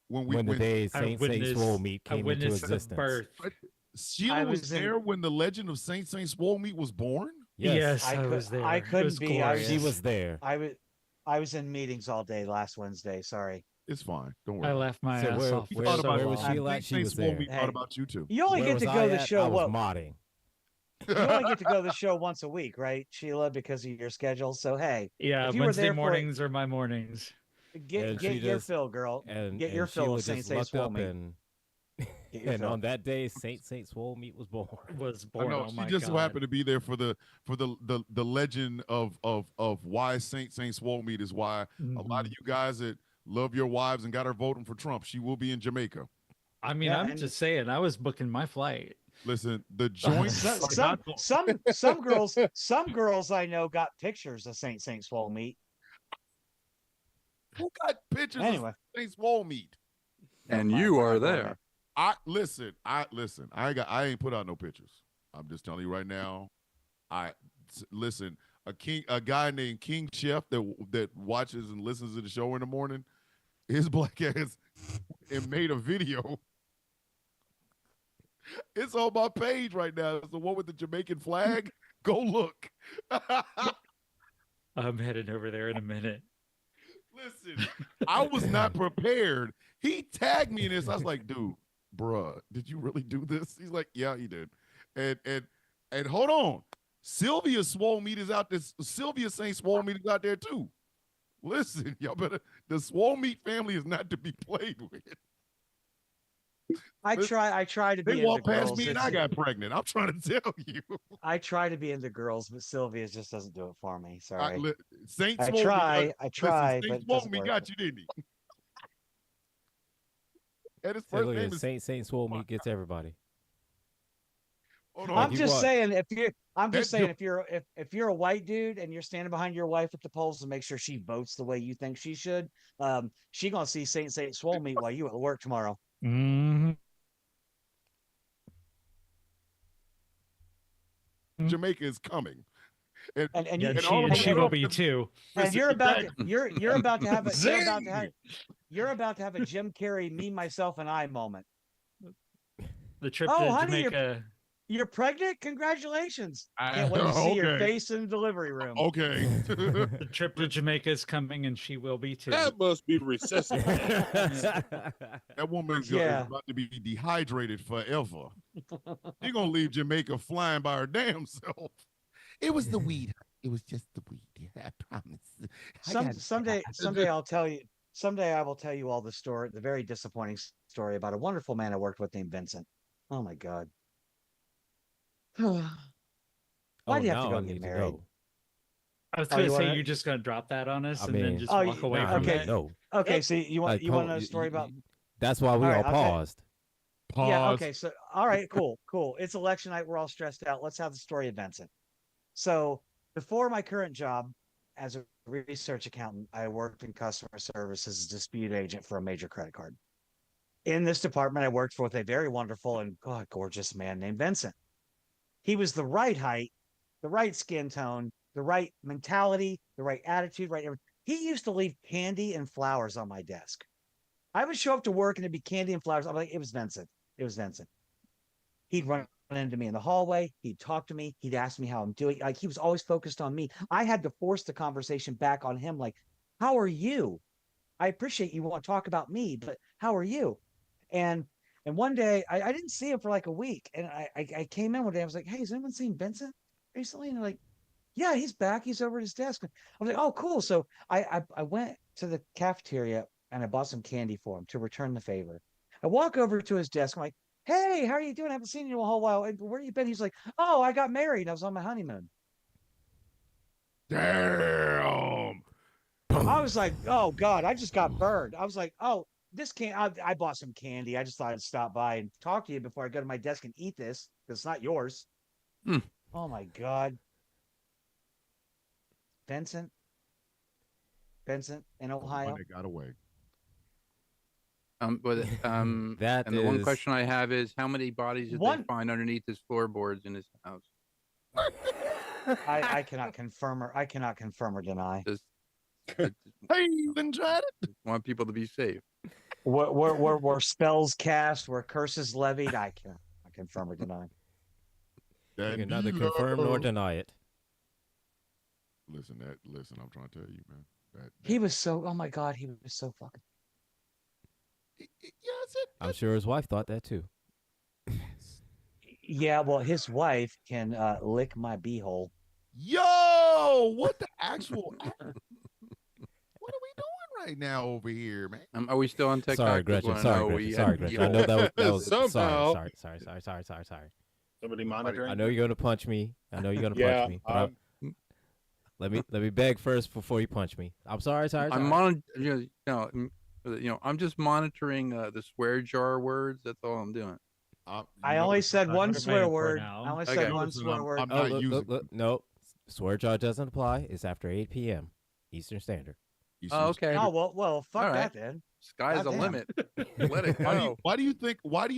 when the day I Saint witnessed, Swole meat I came into witnessed the existence. birth. Sheila I was was in- there when the legend of Saint Swole meat was born. Yes, I was there. I It couldn't was be. I was, she glorious. was there. I was in meetings all day last Wednesday. Sorry. It's fine. Don't worry. I about it. left my So ass where- off. He where- thought so about where was long. Sheila at? She Saint was Swole there. meat Hey. thought about you too. You only Where get was to I go to the at? show. I was What? modding. You only get to go to the show once a week, right, Sheila, because of your schedule. So hey, Yeah, if you were Wednesday there for it- mornings are my mornings. get And get she your just- fill, girl. And Get your fill Sheila of Saint just lucked Swole up meat. and Get your and fill. on that day Saint Swole meat was born. Was I born. know Oh she my just so God. happened to be there for the legend of why Saint Swole meat is why a lot of Mhm. you guys that love your wives and got her voting for Trump, she will be in Jamaica. I mean, Yeah, I'm and- just saying, I was booking my flight. Listen, the joints Some, are some, not some girls I know got pictures of Saint Swole meat. who got pictures Anyway. of Saint Swole meat. Never And mind, you we're are not going there. I listen. I ain't put out no pictures. I'm just telling you right now. Listen. A guy named King Chef that watches and listens to the show in the morning. His black ass and made a video. It's on my page right now. It's the one with the Jamaican flag. Go look. I'm heading over there in a minute. Listen, I was not prepared. He tagged me in this. I was like, dude, bruh, did you really do this? He's like, yeah, he did. And hold on. Sylvia Swole meat is out there. Sylvia Saint Swole meat is out there too. Listen, y'all better, the Swole meat family is not to be played with. I try to be They into walked past girls. me and I got pregnant. I'm trying to tell you. I try to be into girls, but Sylvia just doesn't do it for me. Sorry. Saint I Swole try, meat, I try, Saint but it Swole doesn't meat work. got you, didn't he? And his first Look name at is Saint Swole meat gets everybody. hold on. I'm you just what? saying That if you're a white dude and you're standing behind your wife at the polls to make sure she votes the way you think she should, she gonna see Saint Swole meat while you at work tomorrow. Mm-hmm. Jamaica is coming. And Yeah, you, she, all of and you she will girls- be too. and you're about Exactly. you're about to have a Zing! you're about to have a Jim Carrey me myself and I moment. The trip Oh, to honey, Jamaica. You're pregnant? Congratulations. Can't wait to see your face in the delivery room. Okay. The trip to Jamaica is coming, and she will be too. That must be recessive. That woman is Yeah. about to be dehydrated forever. She's gonna leave Jamaica flying by her damn self. It was the weed. It was just the weed. I promise. Someday I'll tell you. Someday I will tell you all the story, the very disappointing story about a wonderful man I worked with named Vincent. Oh my God. Why do you have to now go I get need to married? know. I was Oh, going you to say wanna- you're just going to drop that on us I and then mean- just Oh, walk yeah, away Nah, from okay. it. No. Okay, so you want Like, you want to know hold- a story about That's why we All all right, okay. paused. Pause. Yeah, okay. So, all right, cool. It's election night. We're all stressed out. Let's have the story of Vincent. So, before my current job as a research accountant, I worked in customer service as a dispute agent for a major credit card. In this department, I worked with a very wonderful and gorgeous man named Vincent. He was the right height, the right skin tone, the right mentality, the right attitude, right everything. He used to leave candy and flowers on my desk. I would show up to work and it'd be candy and flowers. I'm like, it was Vincent. It was Vincent. He'd run into me in the hallway. He'd talk to me. He'd ask me how I'm doing. Like he was always focused on me. I had to force the conversation back on him. Like, how are you? I appreciate you want to talk about me, but how are you? And one day I didn't see him for like a week. And I came in one day. I was like, hey, has anyone seen Vincent recently? And they're like, yeah, he's back. He's over at his desk. I was like, oh, cool. So I went to the cafeteria and I bought some candy for him to return the favor. I walk over to his desk. I'm like, hey, how are you doing? I haven't seen you in a whole while. Where you been? He's like, oh, I got married. I was on my honeymoon. Damn. I was like, oh God, I just got burned. I was like, oh, this can't. I bought some candy. I just thought I'd stop by and talk to you before I go to my desk and eat this because it's not yours. Hmm. Oh my God. Vincent in Ohio. They got away. But That and the one is- question I have is, how many bodies did they find underneath his floorboards in his house? I cannot confirm or deny. Just Hey, you been tried it? want people to be safe. Were spells cast, were curses levied? I cannot confirm or deny. You can neither confirm nor deny it. Listen, I'm trying to tell you, man. He was so. Oh my God, he was so fucking. I'm sure his wife thought that too. Yeah, well, his wife can lick my beehole. Yo, what the actual? What are we doing right now over here, man? Are we still on TikTok? Sorry, Gretchen. Sorry, Gretchen. I know that was Somehow. sorry. Somebody monitoring. I know you're gonna punch me. Punch me. But let me beg first before you punch me. I'm sorry. I'm just monitoring the swear jar words. That's all I'm doing. I only said one what am I swear in for word. now? I only Okay. said one swear word. I'm not using. No, swear jar doesn't apply. It's after 8 p.m. Eastern Standard. Oh, okay. Oh well, fuck All that right. then. Sky's the Goddamn. limit. Let it go. Why do you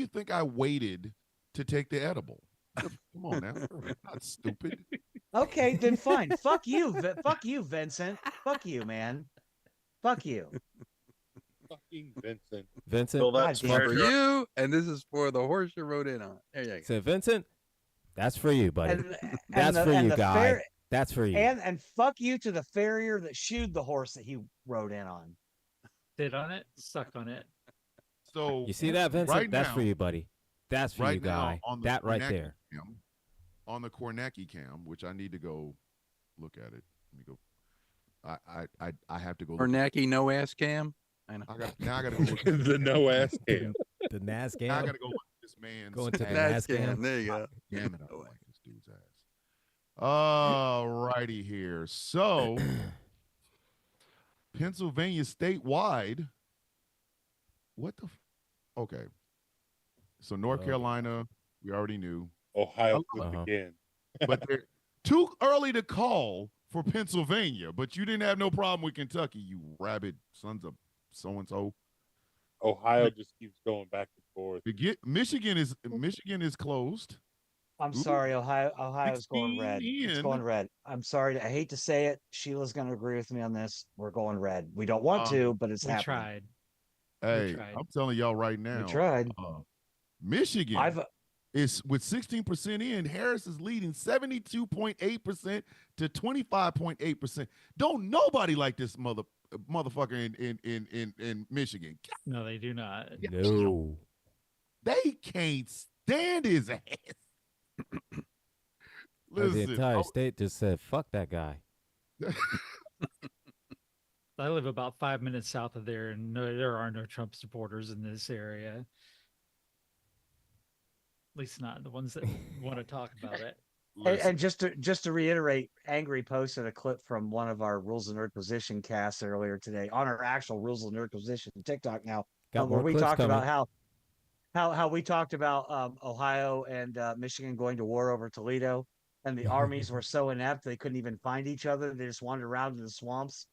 think I waited to take the edible? Come on now, not stupid. Okay, then fine. Fuck you, fuck you, Vincent. Fuck you, man. Fuck you. Fucking Vincent. Vincent, Fill that God swear For jar. you, and this is for the horse you rode in on. There you go. said Vincent. That's for you, buddy. And That's the- for and you, the guy. fair- That's for you. and fuck you to the farrier that shoed the horse that he rode in on. Sit on it, suck on it. So You see that, Vincent? right That's now- for you, buddy. That's for right you, guy. now on the That right Kornacki there. cam, on the Kornacki cam, which I need to go look at it. Let me go. I have to go. Look at Bernanke no ass cam. I know. I gotta go look. At, The no ass cam. The now I NASCAR. gotta go look at this man's. Going to the ass. NASCAR. Cam. There you go. Damn it, I don't like this dude's ass. Alrighty here. So, Pennsylvania statewide. What the? Okay. So North Oh. Carolina, we already knew, Ohio Uh-huh. again. but they're too early to call for Pennsylvania. But you didn't have no problem with Kentucky, you rabid sons of so and so. Ohio just keeps going back and forth. Michigan is closed. I'm Ooh. sorry, Ohio's going red. 16 It's in. going red. I'm sorry. I hate to say it. Sheila's going to agree with me on this. We're going red. We don't want to, but it's We happening. tried. Hey, tried. I'm telling y'all right now. We tried. Michigan I've is with 16% in. Harris is leading 72.8% to 25.8%. Don't nobody like this motherfucker in Michigan. No, they do not. No. They can't stand his ass. The Listen, entire state just said, fuck that guy. I live about 5 minutes south of there, and no, there are no Trump supporters in this area. At least not the ones that want to talk about it. and just to reiterate, Angry posted a clip from one of our Rules of Nerdquisition casts earlier today on our actual Rules of Nerdquisition TikTok now. Got where more we clips talked coming. about how we talked about Ohio and Michigan going to war over Toledo, and the armies were so inept they couldn't even find each other. They just wandered around in the swamps,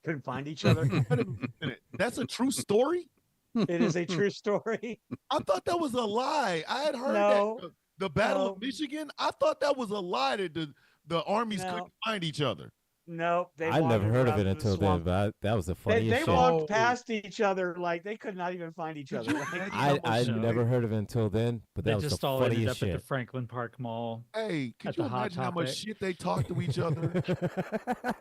couldn't find each other. Wait a minute. That's a true story? It is a true story. I thought that was a lie. I had heard No, that the Battle no. of Michigan. I thought that was a lie that the armies No. couldn't find each other. No, they I never wandered heard of around it in the until then, swamp. but that was the They funniest shit. walked No. past each other like they could not even find each Could other. you Like, imagine I how much shit never they- heard of it until then, but They that was just the all ended funniest up at the shit. Franklin Park Mall. Hey, could At you the Hot imagine how much Topic. shit they talk to each other?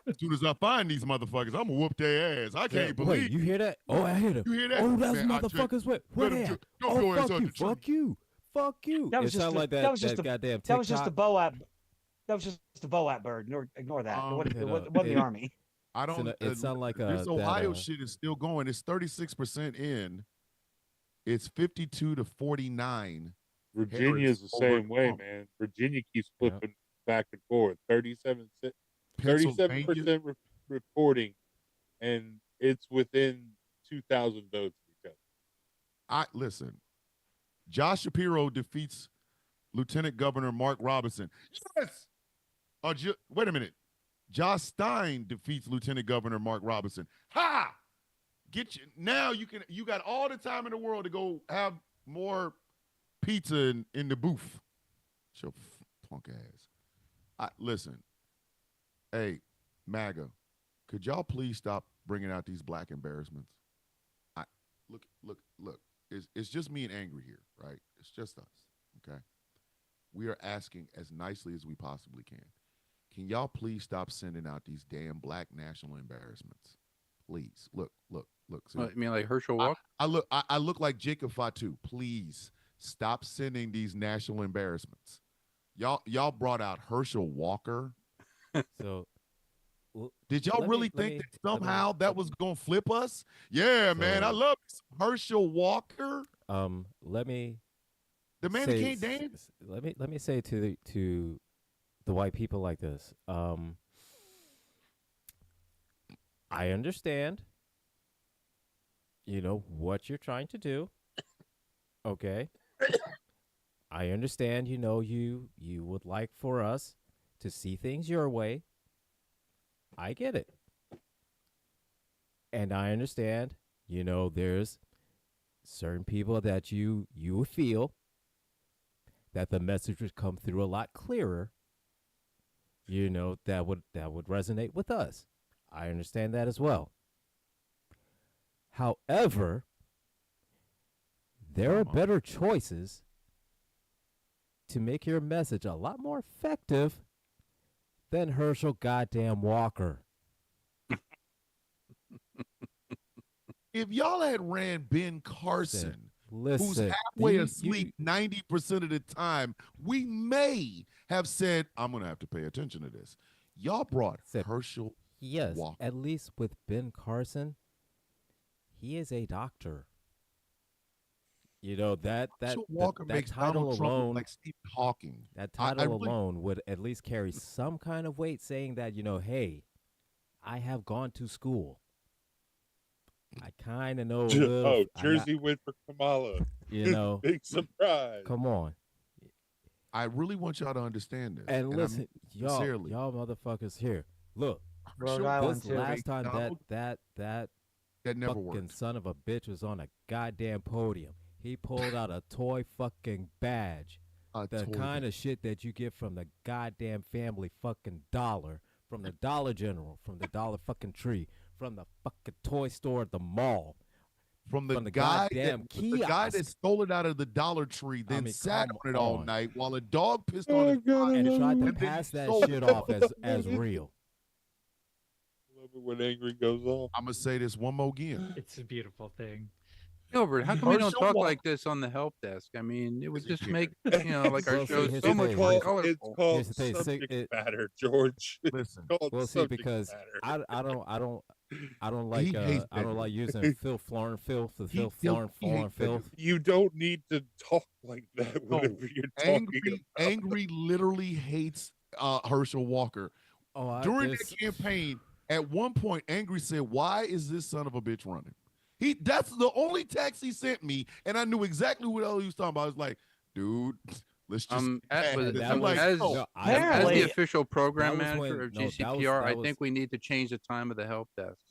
As soon as I find these motherfuckers, I'm gonna whoop their ass. I can't believe. Wait, you hear that? Oh, I hear them. You hear that? Oh, that's Man, I motherfuckers. Where let they 'em at? go Oh, your ass fuck out you, the tree. fuck you, fuck you. That was It just sounded the- like that. that was just That the- goddamn TikTok. that was just the Boat. That was just the Boat bird. Ignore that. Um, It you know, wasn't the it- army. I don't. It sounded like this that, Ohio shit is still going. It's 36% in. It's 52 to 49. Virginia's the over same way, Trump. man. Virginia keeps Yeah. flipping back and forth. 37% Pennsylvania, reporting, and it's within 2,000 votes of each other. listen. Josh Shapiro defeats Lieutenant Governor Mark Robinson. Yes. Wait a minute. Josh Stein defeats Lieutenant Governor Mark Robinson. Ha! Get you now. You got all the time in the world to go have more pizza in the booth. Your punk ass. Listen. Hey, MAGA, could y'all please stop bringing out these black embarrassments? Look. It's just me and Angry here, right? It's just us. Okay. We are asking as nicely as we possibly can. Can y'all please stop sending out these damn black national embarrassments? Please. Look. See, You mean like Herschel Walker? I look like Jacob Fatu. Please stop sending these national embarrassments. Y'all brought out Herschel Walker. So, Did y'all Let me- really let think me- that let me- somehow that was gonna flip us? Yeah, man. I So- love Herschel Walker. let me The man that say- can't dance. Let me say to the white people like this. I understand, what you're trying to do. Okay. I understand, you would like for us to see things your way. I get it. And I understand, there's certain people that you feel that the message would come through a lot clearer, that would resonate with us. I understand that as well. However, there are better choices to make your message a lot more effective than Herschel goddamn Walker. If y'all had ran Ben Carson, Listen, who's halfway asleep 90% of the time, we may have said, I'm going to have to pay attention to this. Y'all brought Said- Herschel Yes, Walker. at least with Ben Carson, he is a doctor. That Herschel Walker that makes title Donald Trump look alone, like Stephen Hawking. that I title really- alone would at least carry some kind of weight, saying that hey, I have gone to school. I kind of know. a little- Oh, I got- Jersey win for Kamala. Big surprise. Come on. I really want y'all to understand this. And I listen, mean y'all sincerely. motherfuckers here. Look, Rhode Herschel Island this too. last time Donald- that that never fucking worked. son of a bitch was on a goddamn podium, he pulled out a toy fucking badge. The kind of shit that you get from the goddamn Family fucking Dollar, from the Dollar General, from the Dollar fucking Tree, from the fucking toy store at the mall. from the from the guy goddamn the guy that kiosk. stole it out of the Dollar Tree, then mean, sat come on it all on. night while a dog pissed on Oh, his God, I And love tried to it. And then pass he that sold shit it. off as real. Love it when angry goes off. I'm gonna say this one more again. It's a beautiful thing. Gilbert, how come you don't Herschel talk Walker- like this on the help desk? I mean, it would Because just you make like our Well, see, show here's so the much thing. more It's colorful. called Here's the thing, subject matter, George. It's Listen, called Well, see, subject because matter. I don't He like hates I don't that. like using filth, foreign filth, the He filth, don't- he foreign hates that. filth. You don't need to talk like that No, whenever you're talking angry, about angry literally hates Herschel Walker. Oh, During that campaign, at one point, Angry said, "Why is this son of a bitch running?" That's the only text he sent me, and I knew exactly what he was talking about. I was like, dude, let's just I'm like, as, oh, as the apparently- official program that was manager when- of no, that was- GCPR, that I was- think we need to change the time of the help desk.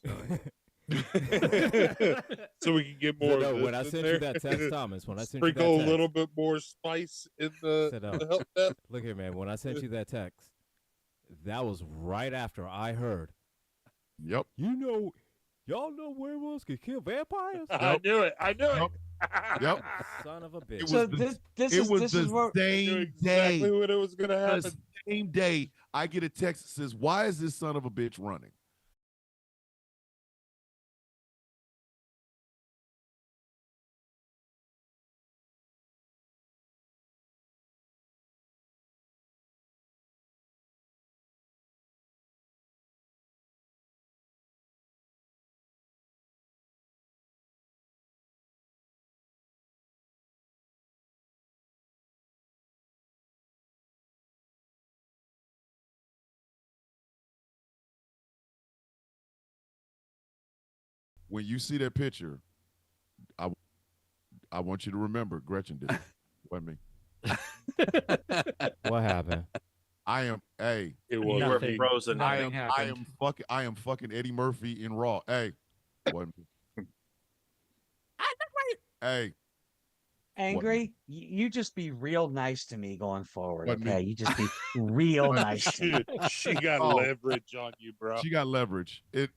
So we can get more. No, of when this I in sent there. you that text, Thomas, when I sent you that Sprinkle text, a little bit more spice in the, Sit the up. help desk. look here, man. When I sent you that text, that was right after I heard. yep. Y'all know werewolves can kill vampires. I knew it. I knew it. Yep. Son of a bitch. It So was the- this It is was this the is what I knew same exactly day. when it was going to The happen. same day, I get a text that says, "Why is this son of a bitch running?" When you see that picture, I want you to remember Gretchen did it. Wasn't me. What happened? I am It You was were Nothing. frozen. Nothing I happened. am fucking Eddie Murphy in Raw. Hey, wasn't me. Hey, angry. You just be real nice to me going forward, Wasn't me. okay? You just be real nice to me. she got Oh. leverage on you, bro. she got leverage. It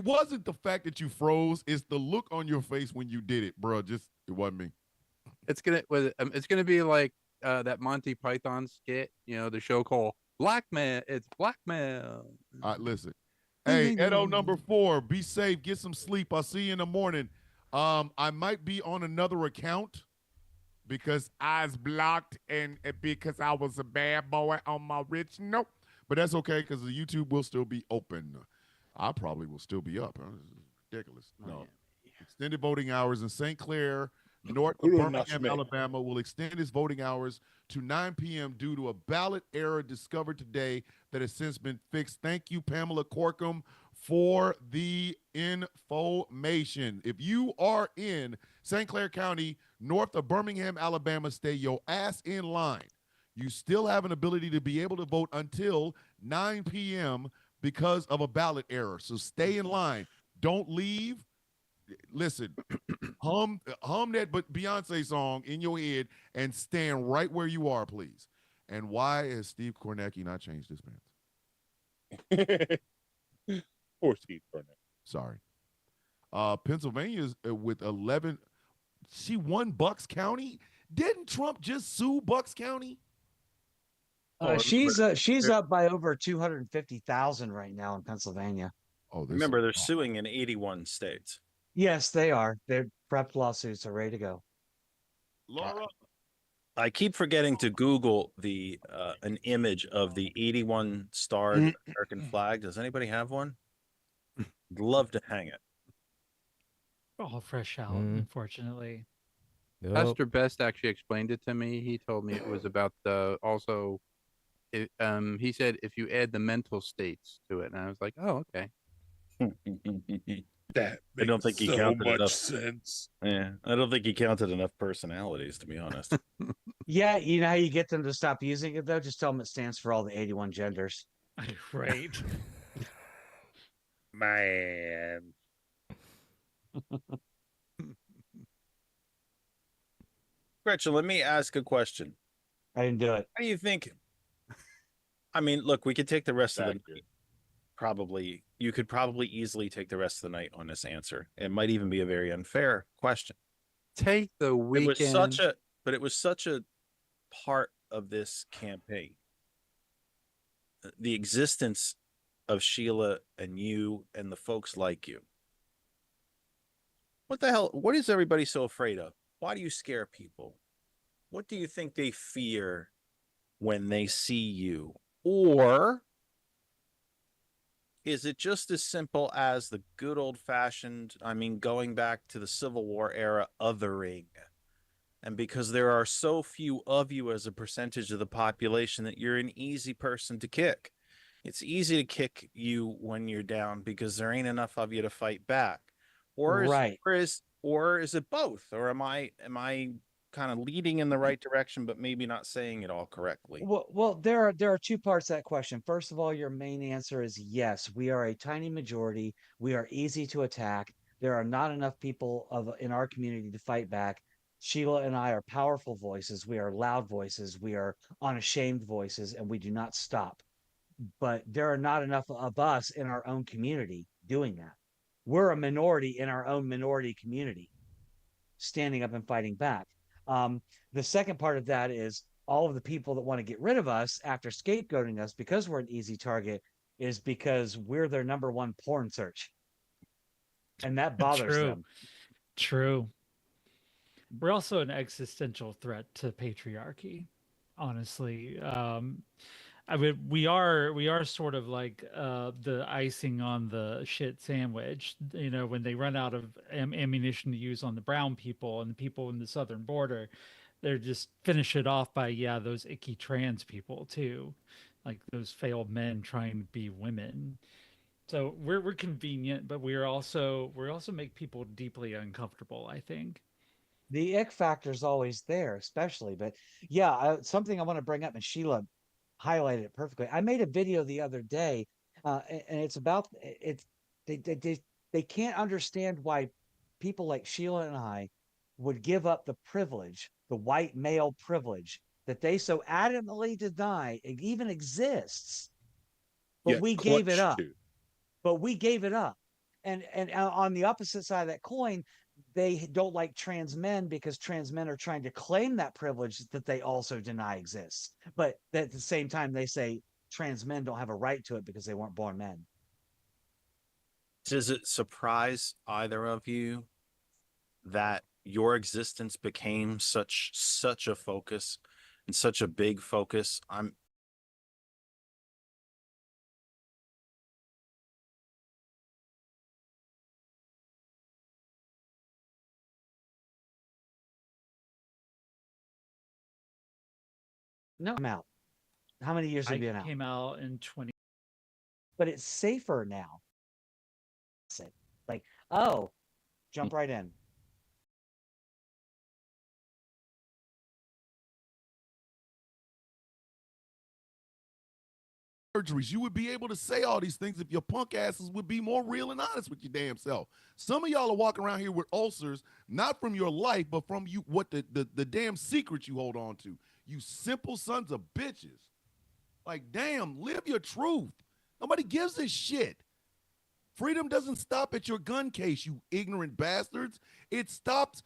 wasn't the fact that you froze; it's the look on your face when you did it, bro. Just it wasn't me. It's gonna be like that Monty Python skit, the show called Blackmail. It's blackmail. All right, listen. Hey, Edo number 4, be safe, get some sleep. I'll see you in the morning. I might be on another account because I was blocked and because I was a bad boy on my original. But that's okay because the YouTube will still be open. I probably will still be up. Huh? This is ridiculous. No. Extended voting hours in St. Clair, north of Birmingham, Alabama, will extend its voting hours to 9 p.m. due to a ballot error discovered today that has since been fixed. Thank you, Pamela Corkum, for the information. If you are in St. Clair County, north of Birmingham, Alabama, stay your ass in line. You still have an ability to be able to vote until 9 p.m. because of a ballot error. So stay in line. Don't leave. Listen, hum that Beyonce song in your head and stand right where you are, please. And why has Steve Kornacki not changed his pants? Poor Steve Burnett. Sorry. Pennsylvania's with 11. She won Bucks County. Didn't Trump just sue Bucks County? She's up by over 250,000 right now in Pennsylvania. Oh, Remember, they're suing in 81 states. Yes, they are. Their prep lawsuits are ready to go. Laura. I keep forgetting to Google an image of the 81 starred American flag. Does anybody have one? I'd love to hang it. All fresh out, unfortunately. Nope. Pastor Best actually explained it to me. He told me it was about he said if you add the mental states to it, and I was like, oh, okay. That I don't think he so counted much enough. sense. Yeah, I don't think he counted enough personalities, to be honest. Yeah, you know how you get them to stop using it though? Just tell them it stands for all the 81 genders. Right. Man. Gretchen, let me ask a question. I didn't do it. How do you think? I mean, look, we could take the rest of the Accurate. probably. You could probably easily take the rest of the night on this answer. It might even be a very unfair question. Take the weekend. It was such a part of this campaign. The existence of Sheila and you and the folks like you. What the hell? What is everybody so afraid of? Why do you scare people? What do you think they fear when they see you? Or is it just as simple as the good old-fashioned, going back to the Civil War era, othering? And because there are so few of you as a percentage of the population that you're an easy person to kick. It's easy to kick you when you're down because there ain't enough of you to fight back. or Right. is it both? Or am I kind of leading in the right direction, but maybe not saying it all correctly? Well, there are two parts to that question. First of all, your main answer is yes. We are a tiny majority. We are easy to attack. There are not enough people in our community to fight back. Sheila and I are powerful voices. We are loud voices. We are unashamed voices, and we do not stop. But there are not enough of us in our own community doing that. We're a minority in our own minority community, standing up and fighting back. The second part of that is all of the people that want to get rid of us after scapegoating us because we're an easy target is because we're their number one porn search. And that bothers True. them. True. We're also an existential threat to patriarchy, honestly. I mean, we are sort of like the icing on the shit sandwich. You know, when they run out of ammunition to use on the brown people and the people in the southern border, they're just finish it off by those icky trans people too, like those failed men trying to be women. So we're convenient, but we also make people deeply uncomfortable, I think. The ick factor is always there, especially. But yeah, something I want to bring up, and Sheila highlighted it perfectly. I made a video the other day, and it's about it's they can't understand why people like Sheila and I would give up the privilege, the white male privilege that they so adamantly deny it even exists, but Yeah, we gave it clutch up. to. But we gave it up. And on the opposite side of that coin, they don't like trans men because trans men are trying to claim that privilege that they also deny exists. But at the same time, they say trans men don't have a right to it because they weren't born men. Does it surprise either of you that your existence became such a focus and such a big focus? No, I'm out. How many years have I you been out? came out in 20. But it's safer now. Like, oh, jump right in. Surgeries. You would be able to say all these things if your punk asses would be more real and honest with your damn self. Some of y'all are walking around here with ulcers, not from your life, but from you what the damn secrets you hold on to. You simple sons of bitches. Like, damn, live your truth. Nobody gives a shit. Freedom doesn't stop at your gun case, you ignorant bastards. It stops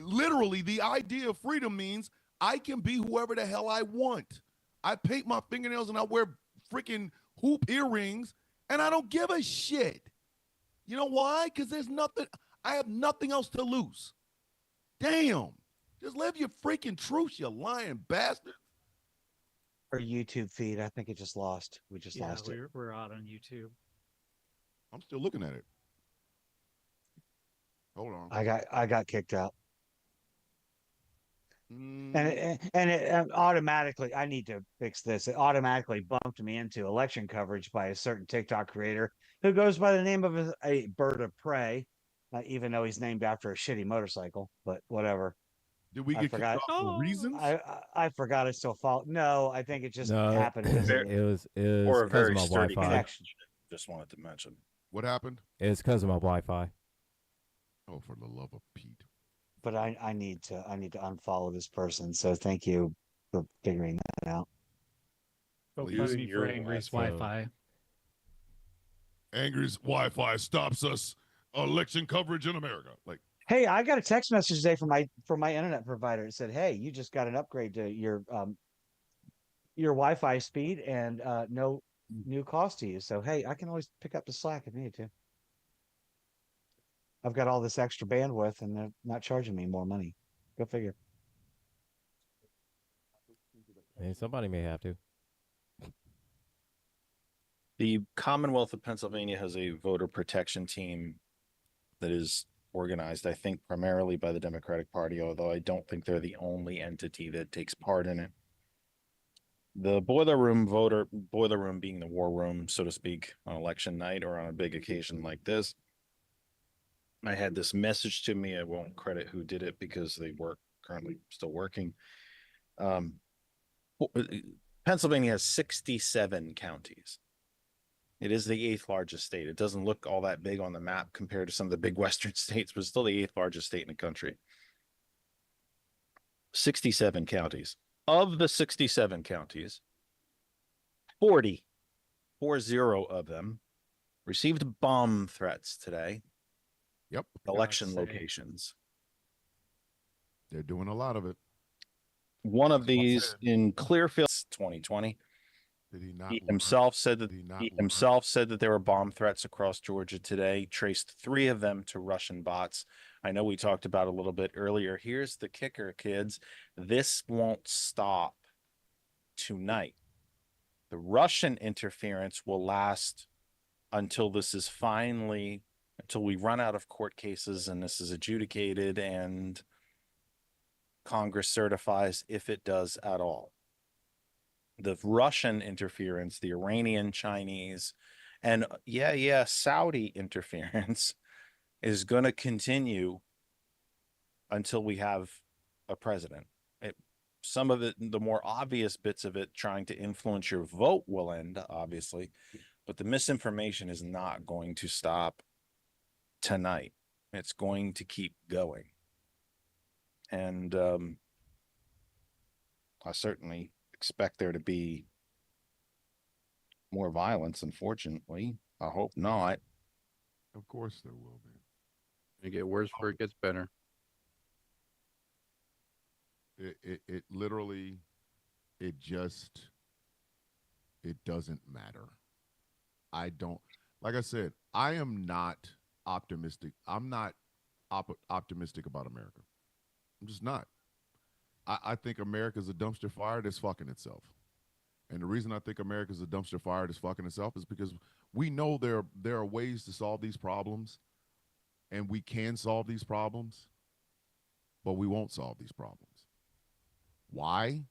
literally. The idea of freedom means I can be whoever the hell I want. I paint my fingernails and I wear freaking hoop earrings and I don't give a shit. You know why? Because there's nothing, I have nothing else to lose. Damn. Just live your freaking truth, you lying bastard. Our YouTube feed, I think it just lost. We just Yeah, lost it. we're out on YouTube. I'm still looking at it. Hold on. I got kicked out. Mm, And it automatically, I need to fix this. It automatically bumped me into election coverage by a certain TikTok creator who goes by the name of a bird of prey, even though he's named after a shitty motorcycle. But whatever. did we I get kicked forgot. off for reasons? I forgot I still follow. No, I think it just No, happened because it was Or a because of very my sturdy Wi-Fi. connection. Just wanted to mention. What happened? It's because of my Wi-Fi. Oh, for the love of Pete. But I need to unfollow this person. So thank you for figuring that out. Don't You fund and me your for Angry's Wi-Fi. Wi-Fi. Angry's Wi-Fi stops us election coverage in America. Like, Hey, I got a text message today from my internet provider. It said, "Hey, you just got an upgrade to your Wi-Fi speed and no new cost to you. So hey, I can always pick up the slack if needed to. I've got all this extra bandwidth and they're not charging me more money. Go figure." I mean, somebody may have to. The Commonwealth of Pennsylvania has a voter protection team that is organized, I think, primarily by the Democratic Party, although I don't think they're the only entity that takes part in it. The boiler room being the war room, so to speak, on election night or on a big occasion like this, I had this message to me. I won't credit who did it because they work currently still working. Um, Pennsylvania has 67 counties. It is the 8th largest state. It doesn't look all that big on the map compared to some of the big Western states, but still the 8th largest state in the country. 67 counties. Of the 67 counties, 40 of them received bomb threats today. Yep. Election locations. They're doing a lot of it. One of these in Clearfield, 2020. Did he not? He himself said that there were bomb threats across Georgia today. Traced 3 of them to Russian bots. I know we talked about a little bit earlier. Here's the kicker, kids. This won't stop tonight. The Russian interference will last until we run out of court cases and this is adjudicated and Congress certifies, if it does at all. The Russian interference, the Iranian, Chinese, and Saudi interference is going to continue until we have a president. Some of it, the more obvious bits of it, trying to influence your vote will end, obviously, but the misinformation is not going to stop tonight. It's going to keep going. And I certainly expect there to be more violence, unfortunately. I hope not. Of course there will be. It get worse before it gets better. It literally, it doesn't matter. Like I said, I am not optimistic. I'm not optimistic about America. I'm just not. I think America's a dumpster fire that's fucking itself. And the reason I think America's a dumpster fire that's fucking itself is because we know there are ways to solve these problems, and we can solve these problems, but we won't solve these problems. Why?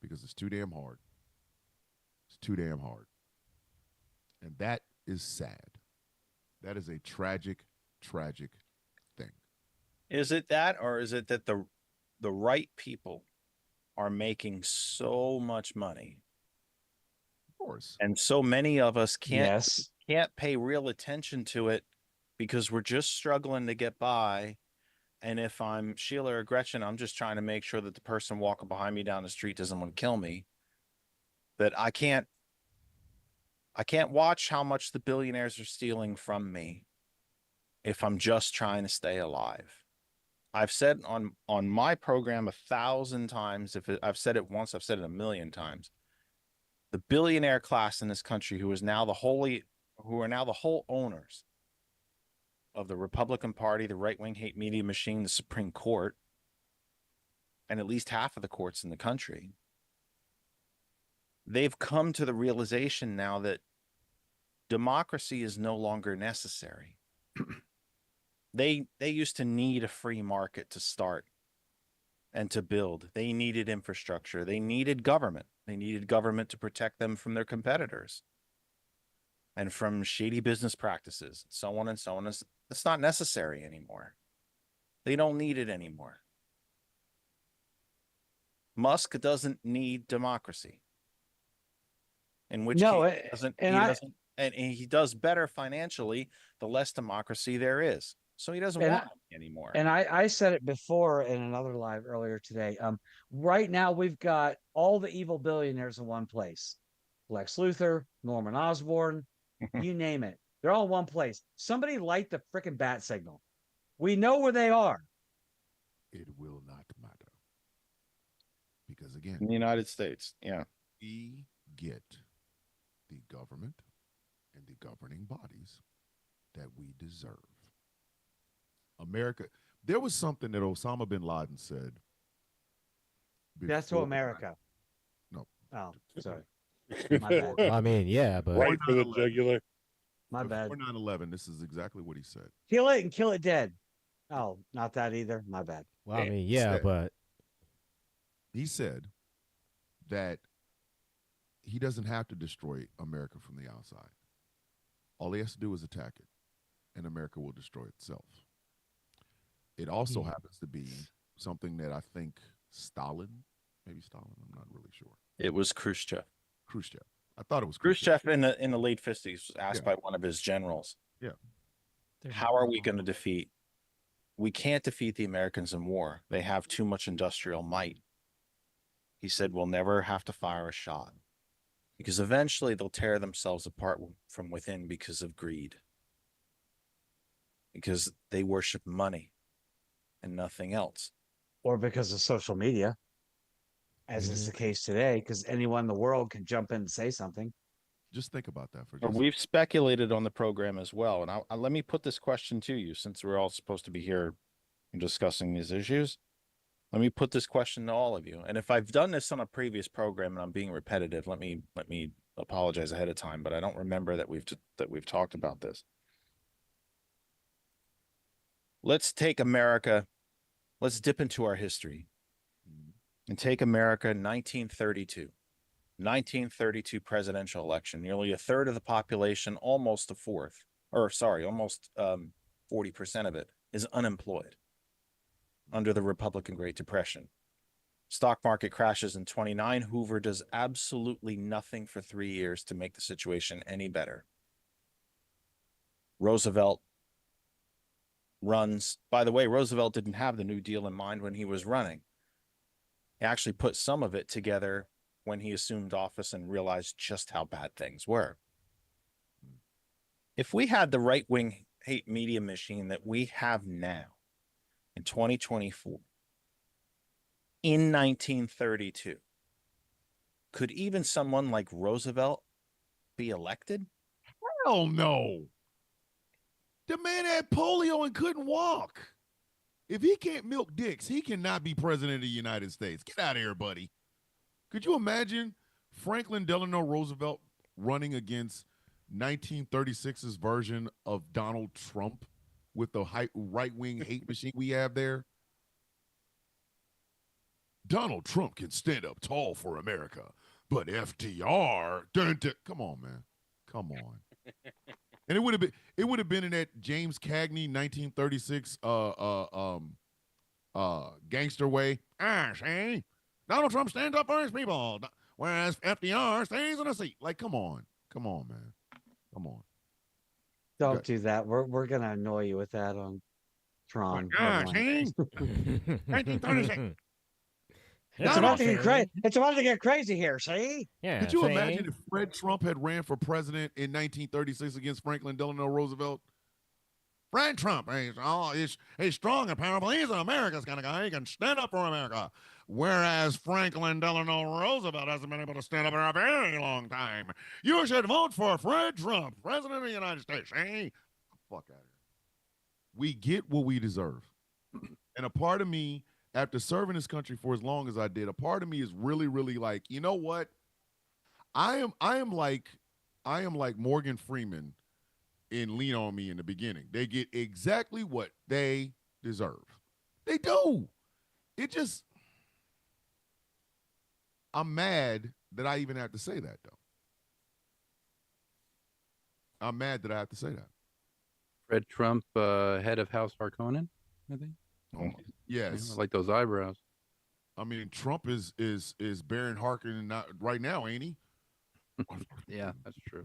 Because it's too damn hard. It's too damn hard. And that is sad. That is a tragic, tragic thing. Is it that, or is it that the right people are making so much money? Of course. And so many of us can't pay real attention to it because we're just struggling to get by. And if I'm Sheila or Gretchen, I'm just trying to make sure that the person walking behind me down the street doesn't want to kill me. That I can't watch how much the billionaires are stealing from me if I'm just trying to stay alive. I've said on my program 1,000 times. I've said it once, I've said it 1,000,000 times. The billionaire class in this country who are now the whole owners of the Republican Party, the right-wing hate media machine, the Supreme Court, and at least half of the courts in the country, they've come to the realization now that democracy is no longer necessary. They used to need a free market to start and to build. They needed infrastructure. They needed government. They needed government to protect them from their competitors and from shady business practices, so on and so on. It's not necessary anymore. They don't need it anymore. Musk doesn't need democracy. In which case he does better financially the less democracy there is. So he doesn't want it anymore. And I said it before in another live earlier today. Right now we've got all the evil billionaires in one place. Lex Luthor, Norman Osborn, you name it. They're all in one place. Somebody light the freaking bat signal. We know where they are. It will not matter. Because again, in the United States, we get the government and the governing bodies that we deserve. America, there was something that Osama bin Laden said. Death to America. No. Oh, sorry. My bad. I mean, yeah, but right for the jugular. My bad. Before 9/11, this is exactly what he said. Kill it and kill it dead. Oh, not that either. My bad. well, I mean, yeah, but He said that he doesn't have to destroy America from the outside. All he has to do is attack it, and America will destroy itself. It also Hmm. happens to be something that I think maybe Stalin, I'm not really sure. It was Khrushchev. Khrushchev. I thought it was Khrushchev. Khrushchev in the late 50s was asked Yeah. by one of his generals, Yeah. They're how not are we wrong. going to defeat? We can't defeat the Americans in war. They have too much industrial might. He said, we'll never have to fire a shot because eventually they'll tear themselves apart from within because of greed, because they worship money and nothing else. Or because of social media, as is the case today, because anyone in the world can jump in and say something. Just think about that for But just. we've speculated on the program as well. And let me put this question to you, since we're all supposed to be here and discussing these issues. Let me put this question to all of you. And if I've done this on a previous program and I'm being repetitive, let me apologize ahead of time, but I don't remember that we've talked about this. Let's take America. Let's dip into our history and take America 1932 presidential election. Nearly a third of the population, almost 40% of it is unemployed under the Republican Great Depression. Stock market crashes in 29. Hoover does absolutely nothing for 3 years to make the situation any better. Roosevelt runs. By the way, Roosevelt didn't have the New Deal in mind when he was running. He actually put some of it together when he assumed office and realized just how bad things were. If we had the right-wing hate media machine that we have now in 2024, in 1932, could even someone like Roosevelt be elected? Hell no. The man had polio and couldn't walk. If he can't milk dicks, he cannot be president of the United States. Get out of here, buddy. Could you imagine Franklin Delano Roosevelt running against 1936's version of Donald Trump with the right-wing hate machine we have there? Donald Trump can stand up tall for America, but FDR, come on, man. Come on. And it would have been in that James Cagney 1936 gangster way. See? Donald Trump stands up for his people, whereas FDR stays in a seat. Like, come on, man, come on. Don't do that. We're gonna annoy you with that on Tron. Never mind. See? 1936. It's about to get crazy. It's about to get crazy here. See? Yeah. Could you see? imagine if Fred Trump had ran for president in 1936 against Franklin Delano Roosevelt? Fred Trump, he's strong and powerful. He's an America's kind of guy. He can stand up for America. Whereas Franklin Delano Roosevelt hasn't been able to stand up in a very long time. You should vote for Fred Trump, president of the United States. Hey, fuck out of here. We get what we deserve. And a part of me, after serving this country for as long as I did, a part of me is really, really like, you know what? I am like Morgan Freeman in Lean on Me in the beginning. They get exactly what they deserve. They do. I'm mad that I even have to say that, though. I'm mad that I have to say that. Fred Trump, head of House Harkonnen, I think. Yes. Yeah, I like those eyebrows. I mean, Trump is Baron Harkonnen not right now, ain't he? Yeah, that's true.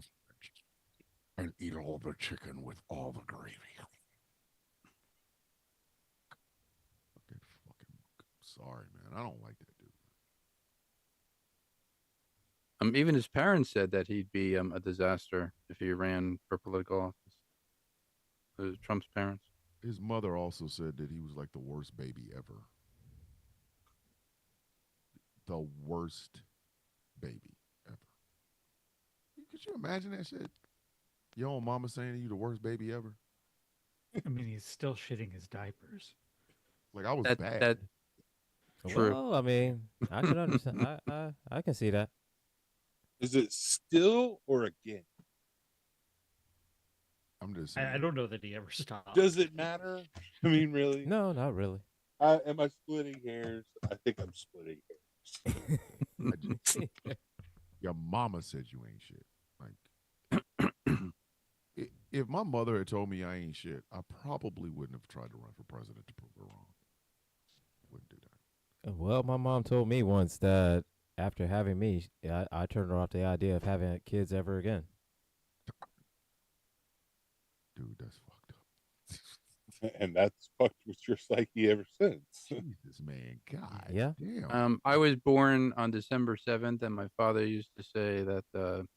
And eat all the chicken with all the gravy. Sorry, man. I don't like that dude. Even his parents said that he'd be a disaster if he ran for political office. Trump's parents. His mother also said that he was like the worst baby ever. The worst baby ever. Could you imagine that shit? Your own mama saying you the worst baby ever? I mean, he's still shitting his diapers. Like, I was bad. That True. Well, I mean, I can understand. I can see that. Is it still or again? I'm just saying. I don't know that he ever stopped. Does it matter? I mean, really? No, not really. Am I splitting hairs? I think I'm splitting hairs. Your mama said you ain't shit. Like, if my mother had told me I ain't shit, I probably wouldn't have tried to run for president to prove her Well, my mom told me once that after having me, I turned her off the idea of having kids ever again. Dude, that's fucked up. And that's fucked with your psyche ever since. Jesus, man. God Yeah. damn. I was born on December 7th, and my father used to say that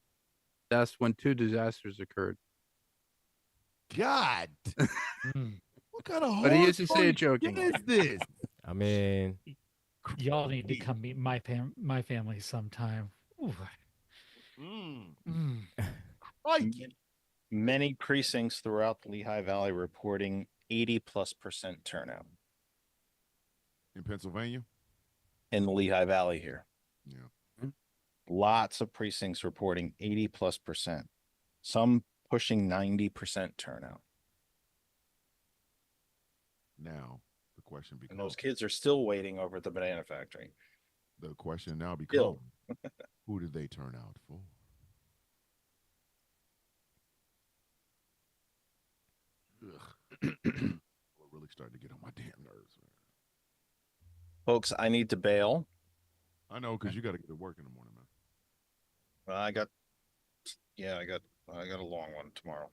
that's when two disasters occurred. God. Mm. What kind of But he hard used to say it shit jokingly. is this? I mean, Y'all need to come meet my family sometime. Ooh. Mm. Mm. Crikey. Many precincts throughout the Lehigh Valley reporting 80+% turnout In Pennsylvania? in the Lehigh Valley here. Yeah. Lots of precincts reporting 80+%. Some pushing 90% turnout. Now, the question And those becomes, kids are still waiting over at the banana factory. the question now Still. becomes, who did they turn out for? Ugh. We're really starting to get on my damn nerves, man. Folks, I need to bail. I know, because you got to get to work in the morning, man. I got a long one tomorrow.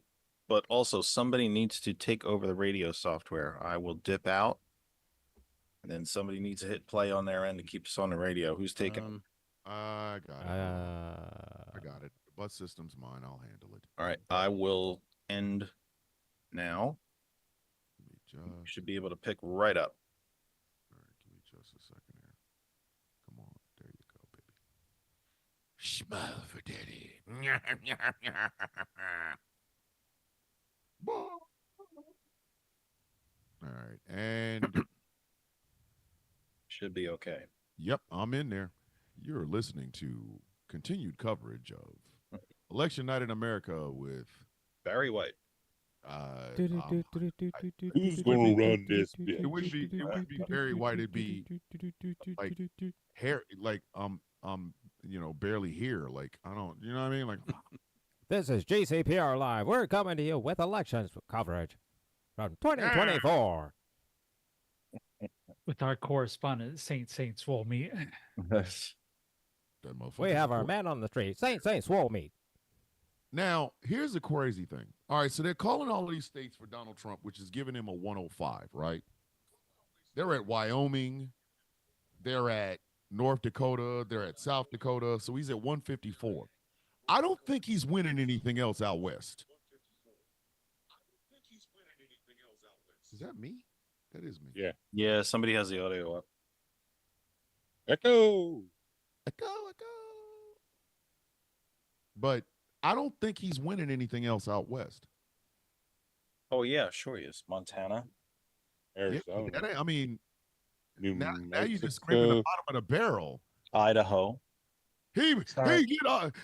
But also somebody needs to take over the radio software. I will dip out. And then somebody needs to hit play on their end to keep us on the radio. Who's taking I got it. I got it. The bus system's mine. I'll handle it. All right. I will end now. Give me You just, should be able to pick right up. all right, give me just a second here. Come on. There you go, baby. Smile for daddy. All right. And Should be okay. yep, I'm in there. You're listening to continued coverage of Election Night in America with Barry White. Who's gonna run this bitch? it wouldn't be Barry White, it'd be like hair, like barely here. Like I don't, you know what I mean? Like this is GCPR Live. We're coming to you with elections coverage from 2024. With our correspondent, Saint Swole Meat. that motherfucker. We have our man on the street, Saint Swole Meat. Now, here's the crazy thing. All right, so they're calling all of these states for Donald Trump, which is giving him a 105, right? They're at Wyoming, they're at North Dakota, they're at South Dakota, so he's at 154. I don't think he's winning anything else out west. Is that me? That is me. Yeah. Yeah, somebody has the audio up. Echo. Echo. But I don't think he's winning anything else out west. Oh yeah, sure he is. Montana. Arizona. I mean, New now Mexico. you're just scraping the bottom of the barrel. Idaho. He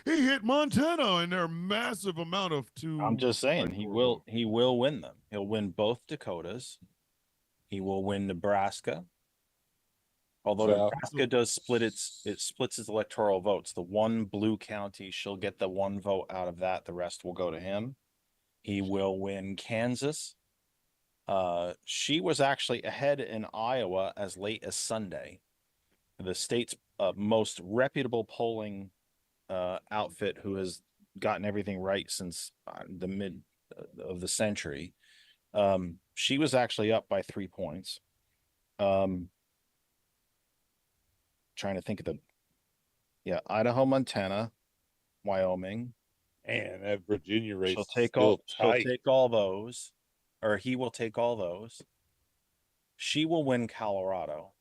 hit Montana in their massive amount of two. I'm just saying he will win them. He'll win both Dakotas. He will win Nebraska. Although South. Nebraska splits its electoral votes. The one blue county, she'll get the one vote out of that. The rest will go to him. He will win Kansas. She was actually ahead in Iowa as late as Sunday. The state's most reputable polling outfit, who has gotten everything right since the mid of the century. She was actually up by 3 points. Trying to think of Idaho, Montana, Wyoming. Man, that Virginia race. She'll take all those, or he will take all those. She will win Colorado.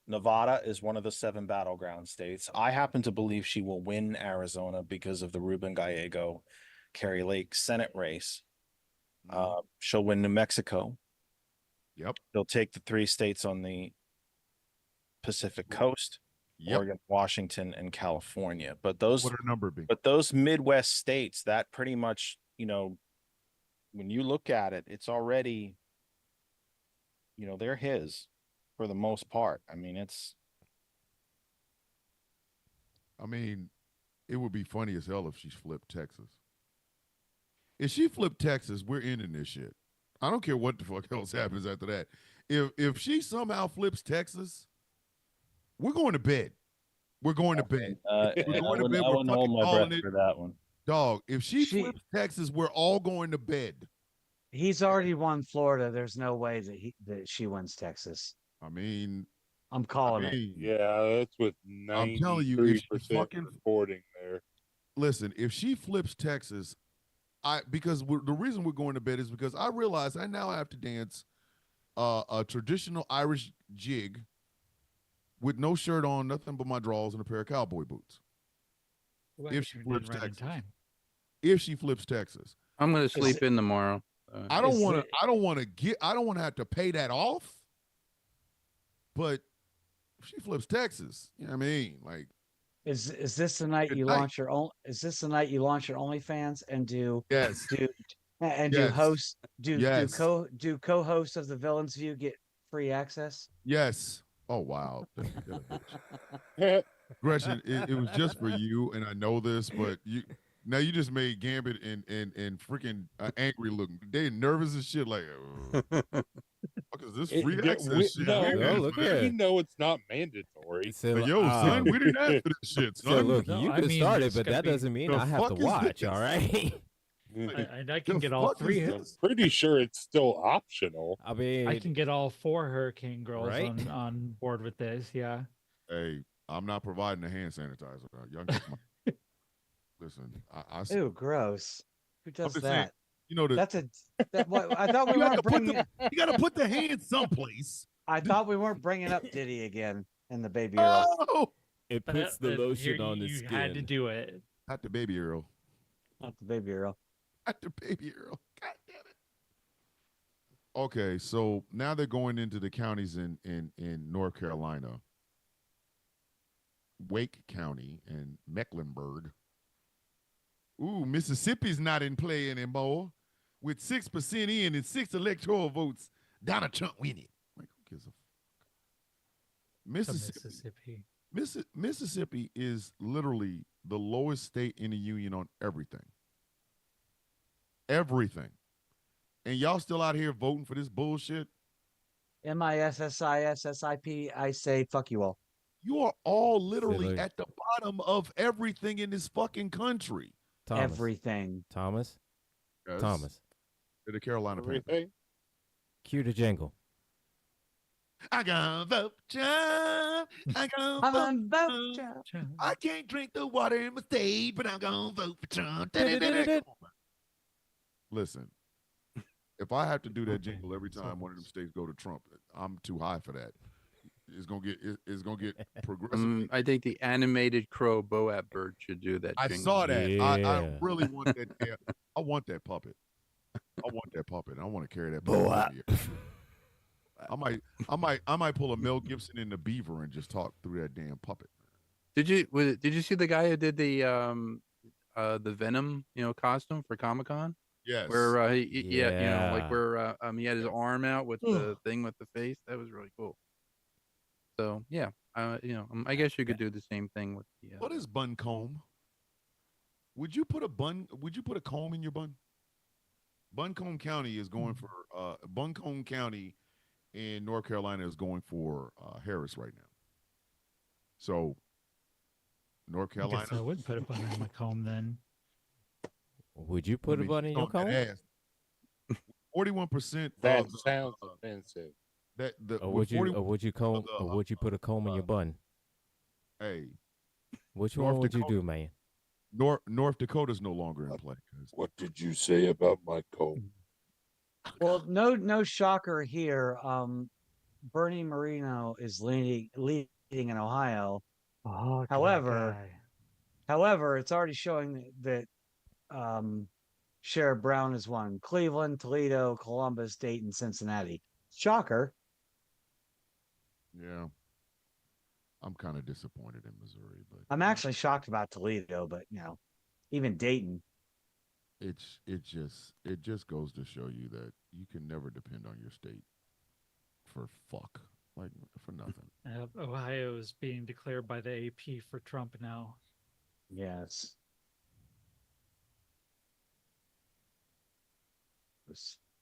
Nevada is one of the 7 battleground states. I happen to believe she will win Arizona because of the Ruben Gallego, Kerry Lake Senate race. She'll win New Mexico. Yep. She'll take the 3 states on the Pacific Coast, Oregon, Washington, and California. But those, what her number be? But those Midwest states, that pretty much, when you look at it, it's already, they're his for the most part. I mean, it would be funny as hell if she flipped Texas. If she flipped Texas, we're ending this shit. I don't care what the fuck else happens after that. If she somehow flips Texas, We're going to bed. We're going to bed. I We're going to bed. wouldn't We're hold fucking my calling breath it. for that one. Dog, if she She- flips Texas, we're all going to bed. He's already won Florida. There's no way that she wins Texas. I mean, I'm calling it. Yeah, that's with I'm telling you, if she 93% fucking reporting there. listen, if she flips Texas, the reason we're going to bed is because I realize I now have to dance a traditional Irish jig with no shirt on, nothing but my drawers and a pair of cowboy boots. Well, If she she didn't flips run in Texas. time. If she flips Texas, I'm gonna sleep in tomorrow. I don't Is want it- to. I don't want to have to pay that off. But if she flips Texas, you know what I mean? Like, Is this the night Good you night. launch your own? Is this the night you launch your OnlyFans and do yes, do and Yes. do host do Yes. do co-host of the Villains View get free access? yes. Oh wow, Gretchen, it was just for you, and I know this, but you just made Gambit and freaking angry looking. They nervous as shit. Like, fuck is this free access shit? No, Here it Oh, is, look man. here. we know it's not mandatory. So, Like, yo, son, we didn't ask for this shit, so son. look, No, you I can mean, start it, it's but gonna that be- doesn't mean the I have to fuck is watch. this? All right. I can The get all fuck is three. this? Pretty sure it's still optional. I mean, I can get all 4 Hurricane Girls Right? on board with this. Yeah. Hey, I'm not providing a hand sanitizer. Y'all get my listen. I Ew, gross. Who does just saying, that? you know, That's what I thought we you, weren't bringing. you got to put the hand someplace. I thought we weren't bringing up Diddy again in the Baby Earl. Oh, it puts the Here lotion on the you skin. had to do it. not the Baby Earl. Not the Baby Earl. Not the Baby Earl. God damn it. Okay, so now they're going into the counties in North Carolina. Wake County and Mecklenburg. Ooh, Mississippi's not in play anymore. With 6% in and 6 electoral votes, Donald Trump winning. Like, who gives a fuck? Mississippi. Mississippi is literally the lowest state in the union on everything. Everything. And y'all still out here voting for this bullshit? MISSISSIP. I say fuck you all. You are all literally Silly. at the bottom of everything in this fucking country. Thomas. Everything. Thomas. Yes. Thomas. They're the Carolina Panthers. Everything. Cue the jingle. I gotta vote Trump. I gotta vote I'm Trump. vote. I can't drink the water in my state, but I'm gonna vote for Trump. Listen, if I have to do that jingle every time one of them states go to Trump, I'm too high for that. It's gonna get progressive. I think the animated crow Boat bird should do that. I jingle. saw that. I Yeah. really want that. Yeah, I want that puppet. I want that puppet. I want to carry that Boat. puppet. with me. I might pull a Mel Gibson in the Beaver and just talk through that damn puppet. Did you see the guy who did the Venom costume for Comic-Con? Yes. Where yeah, Yeah. like where he had his arm out with the thing with the face. That was really cool. So yeah, I guess you could do the same thing with the. What is bun comb? Would you put a comb in your bun? Buncombe County is going for Buncombe County in North Carolina is going for Harris right now. So North I guess Carolina. I would put a bun in my comb then. Would you put a bun in your comb? 41%. That sounds offensive. That the Or with would you 40 or would you comb or would you put a comb in your bun? Hey, Which North one would you Dakota- do, man? North Dakota's no longer in play. What did you say about my comb? Well, no shocker here. Bernie Moreno is leading in Ohio. Oh, However, However, it's already showing that Sherrod Brown has won Cleveland, Toledo, Columbus, Dayton, Cincinnati. Shocker. Yeah. I'm kind of disappointed in Missouri, but I'm actually shocked about Toledo, but even Dayton. it just goes to show you that you can never depend on your state for fuck. Like for nothing. Ohio is being declared by the AP for Trump now. Yes.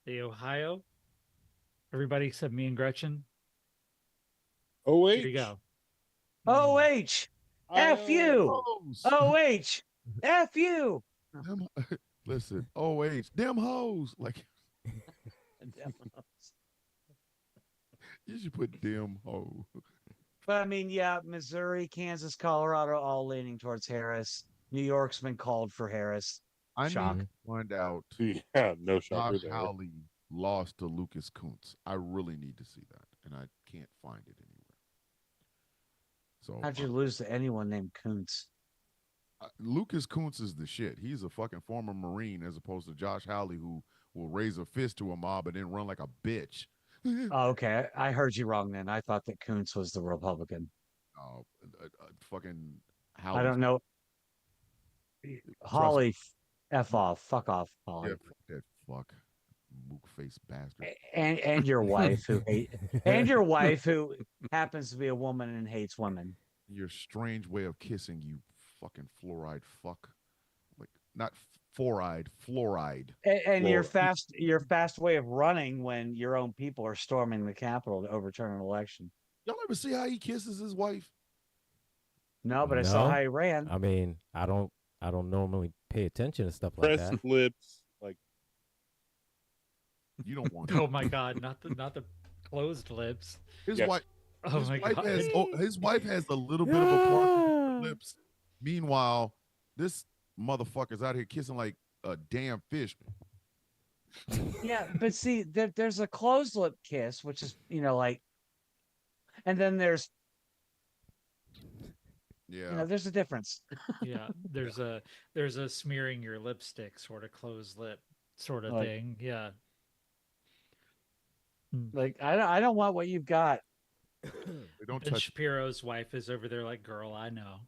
The Ohio. Everybody except me and Gretchen. Oh Here wait. you go. OH, F you. Hoes. OH, F you. Them, listen, OH, them hoes. Like you should put them hoes. But I mean, yeah, Missouri, Kansas, Colorado, all leaning towards Harris. New York's been called for Harris. I Shock. need to find out Yeah, no shocker Josh there. Howley lost to Lucas Kuntz. I really need to see that, and I can't find it anywhere. So How'd you lose to anyone named Kuntz? Lucas Kuntz is the shit. He's a fucking former Marine as opposed to Josh Howley, who will raise a fist to a mob and then run like a bitch. Oh, okay. I heard you wrong then. I thought that Kuntz was the Republican. Fucking I Howley. don't know. Holly, F off. Fuck off, Holly. Yeah, fuck that fuck mook face bastard. And your wife who and your wife who happens to be a woman and hates women. Your strange way of kissing, you fucking fluoride fuck. Like not fluoride, fluoride. And your fast way of running when your own people are storming the Capitol to overturn an election. Y'all ever see how he kisses his wife? No, but I saw No. how he ran. I mean, I don't normally pay attention to stuff like Press that. lips, like You don't want Oh my God, not the closed lips. his Yes. wife. Oh His my wife God. his wife has a little bit of a part on her lips. Meanwhile, this motherfucker's out here kissing like a damn fish. Yeah, but see, there's a closed lip kiss, which is like, and then there's Yeah. there's a difference. Yeah, there's a smearing your lipstick sort of closed lip sort of Like- thing. Yeah. Like I don't want what you've got. They don't And touch Shapiro's wife is over there like, girl, I know.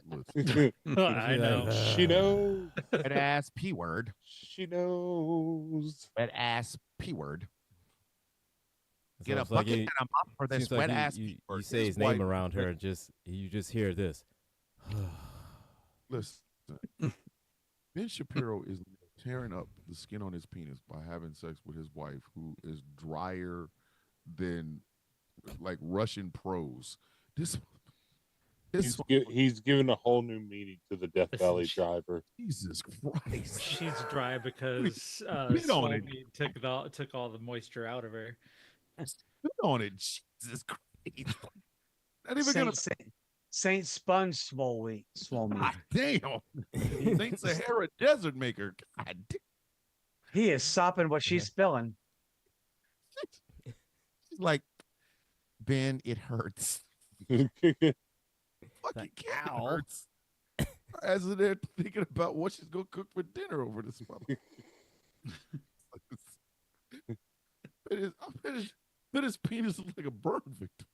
lips. I know. she knows. Wet ass P word. She knows. Wet ass P word. So Get a it's like bucket and a mop for this seems like wet ass you P word. say his name around her, and you just hear this. Listen, Ben Shapiro is tearing up the skin on his penis by having sex with his wife, who is drier than like Russian prose. This He's given a whole new meaning to the Death Valley driver. Jesus Christ. She's dry because Spit on it. Swolmy took all the moisture out of her. Spit on it. Jesus Christ. Not even gonna Saint Sponge Swole meat. God damn. Saint Sahara Desert Maker. God damn. He is sopping what she's spilling. She's like, Ben, it hurts. Fucking cow. ow. Hurts. As they're thinking about what she's gonna cook for dinner over this mother. Bet his penis looks like a burn victim.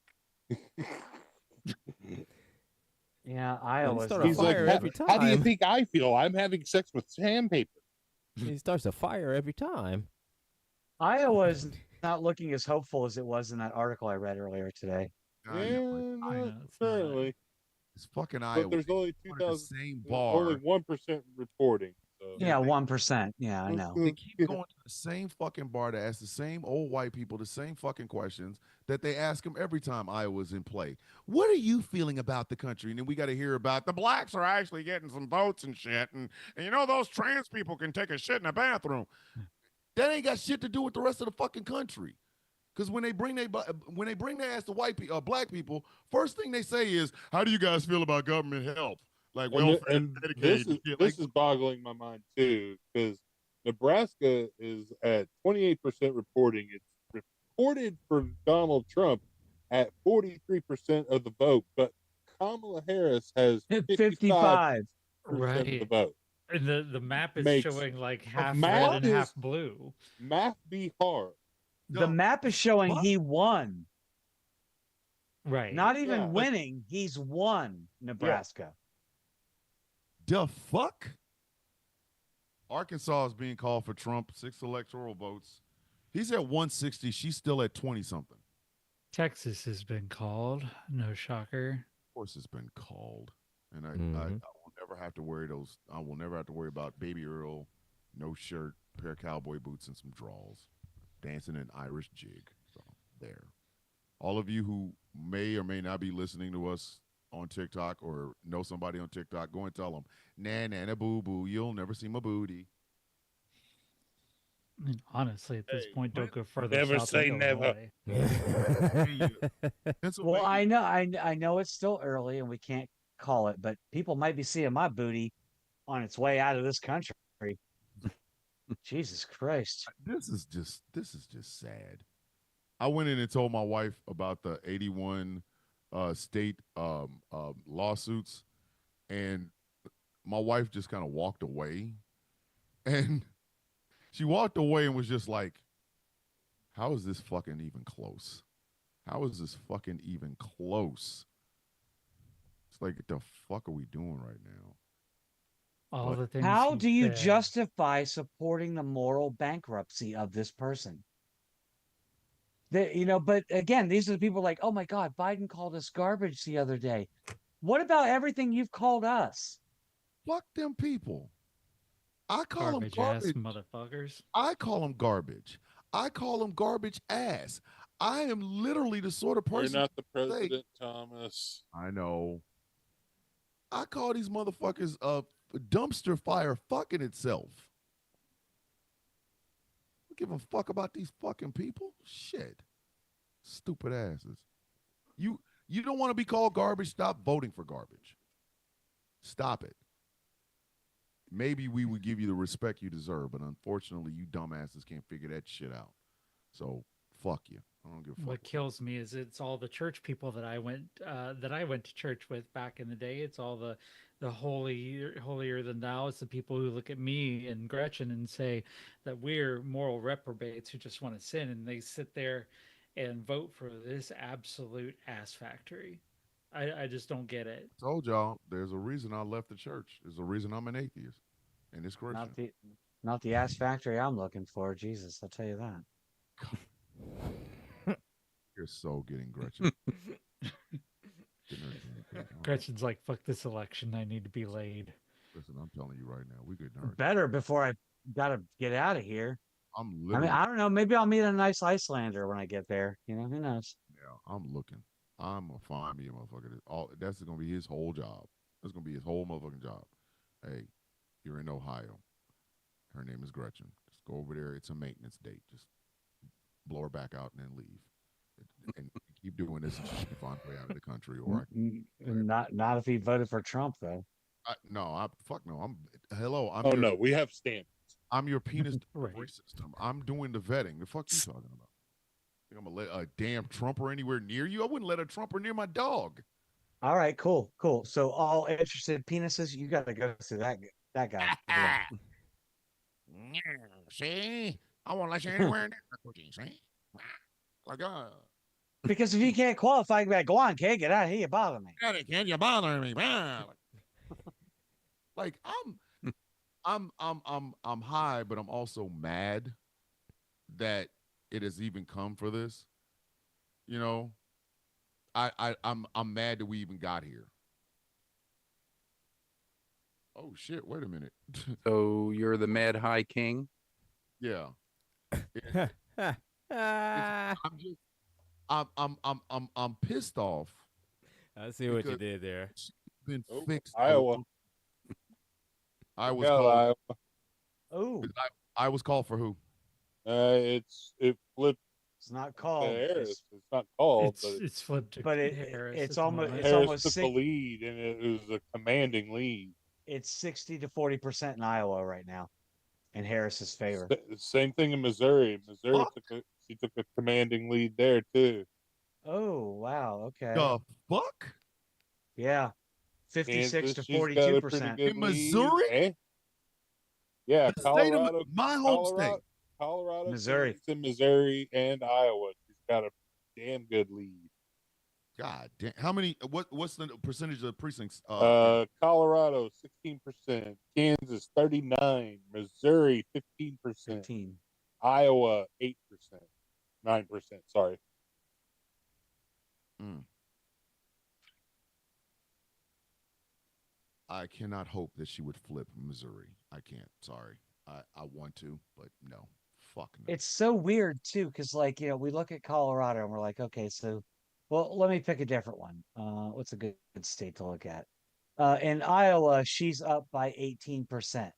Yeah, He Iowa's. started a He's like, fire how, every how do you time. think I feel? I'm having sex with sandpaper. He starts a fire every time. Iowa's not looking as hopeful as it was in that article I read earlier today. I Yeah, know. I know, not it's not. apparently. It's fucking Iowa. But there's only They're in the 2,000, same only bar. 1% reporting. So. Yeah, 1%. Yeah, I know. They keep going to the same fucking bar to ask the same old white people the same fucking questions that they ask them every time Iowa's in play. What are you feeling about the country? And then we got to hear about the blacks are actually getting some votes and shit. And those trans people can take a shit in a bathroom. That ain't got shit to do with the rest of the fucking country. Because when they bring their ass to black people, first thing they say is, "How do you guys feel about government help?" Like, And, welfare, and Medicaid, this is and shit. this is boggling my mind too, because Nebraska is at 28% reporting. It's reported for Donald Trump at 43% of the vote, but Kamala Harris has 55% 55. of the Right. vote. And the map is Makes- showing like half map red and is- half blue. Math be hard. The map is showing What? he won. Right. Not even Yeah, but- winning, he's won Nebraska. The fuck? Arkansas is being called for Trump, 6 electoral votes. He's at 160. She's still at 20 something. Texas has been called. No shocker. Of course, it's been called, and I Mhm. will never have to worry those. I will never have to worry about Baby Earl, no shirt, pair of cowboy boots, and some draws, dancing an Irish jig. So there. All of you who may or may not be listening to us on TikTok or know somebody on TikTok, go and tell them, nah, nah, nah, boo, boo, you'll never see my booty. I mean, honestly, at this Hey, point, don't go further never south than say never. Illinois. Well, Pennsylvania, I know it's still early and we can't call it, but people might be seeing my booty on its way out of this country. Jesus Christ. this is just sad. I went in and told my wife about the 81 state lawsuits, and my wife just kind of walked away. And she walked away and was just like, how is this fucking even close? How is this fucking even close? It's like, what the fuck are we doing right now? All But the things How he do you said. justify supporting the moral bankruptcy of this person? But again, these are the people like, oh my God, Biden called us garbage the other day. What about everything you've called us? fuck them people. I call them Garbage ass garbage. motherfuckers. I call them garbage. I call them garbage ass. I am literally the sort of You're person. not the Say, president, Thomas. I know. I call these motherfuckers dumpster fire fucking itself. I don't give a fuck about these fucking people. Shit. Stupid asses. You you don't want to be called garbage? Stop voting for garbage. Stop it. Maybe we would give you the respect you deserve, but unfortunately, you dumbasses can't figure that shit out. So fuck you. I don't give a fuck. What kills me is it's all the church people that I went to church with back in the day. It's all the holier than thou. It's the people who look at me and Gretchen and say that we're moral reprobates who just want to sin, and they sit there and vote for this absolute ass factory. I just don't get it. I told y'all there's a reason I left the church. There's a reason I'm an atheist, and it's Christian. Not the ass factory I'm looking for. Jesus, I'll tell you that. You're so getting Gretchen. Gretchen's like, fuck this election. I need to be laid. Listen, I'm telling you right now, we getting her. Better before I gotta get out of here. I'm I literally. mean, I don't know. Maybe I'll meet a nice Icelander when I get there. Who knows? Yeah, I'm looking. I'm gonna find me a motherfucker. That's gonna be his whole job. That's gonna be his whole motherfucking job. Hey, you're in Ohio. Her name is Gretchen. Just go over there. It's a maintenance date. Just blow her back out and then leave. And keep doing this until she can find a way out of the country. Or Not if he voted for Trump though. fuck no. Hello. Oh no, we have standards. I'm your penis Right. delivery system. I'm doing the vetting. The fuck you talking about? Think I'm gonna let a damn Trumper anywhere near you? I wouldn't let a Trumper near my dog. All right, cool. So all interested penises, you got to go through that guy. See, I won't let you anywhere near my cookie. See, like Because if you can't qualify, be like, go on, kid, get out of here. You bother me. Can you bother me? Like I'm high, but I'm also mad that it has even come for this. I'm mad that we even got here. Oh shit! Wait a minute. So you're the Mad High King. Yeah. I'm just I'm pissed off. I see what you Because- did there. Been Oh, fixed. Iowa. I was Yeah, called. Oh, I was called for who? it flipped it's not to called. Harris. It's not called, It's but it's flipped to but Harris it's at the almost- moment. it's Harris almost took the six- lead, and it was a commanding lead. It's 60 to 40% in Iowa right now, in Harris's favor. Same thing in Missouri. Missouri Fuck. took a commanding lead there too. Oh wow, okay, The fuck? yeah, 56 Kansas, to she's got a pretty 42%. good In Missouri? lead. Eh? Yeah, The state of Colorado, my home state. Colorado, Missouri. Kansas, and Missouri, and Iowa. She's got a damn good lead. God damn. How many? What's the percentage of precincts? Colorado 16%, Kansas 39%, Missouri 15%, 15. Iowa 8%, 9%. Sorry. I cannot hope that she would flip Missouri. I can't. Sorry. I want to, but no. fuck no. It's so weird too, because like, we look at Colorado and we're like, okay, so well, let me pick a different one. What's a good state to look at? In Iowa, she's up by 18%,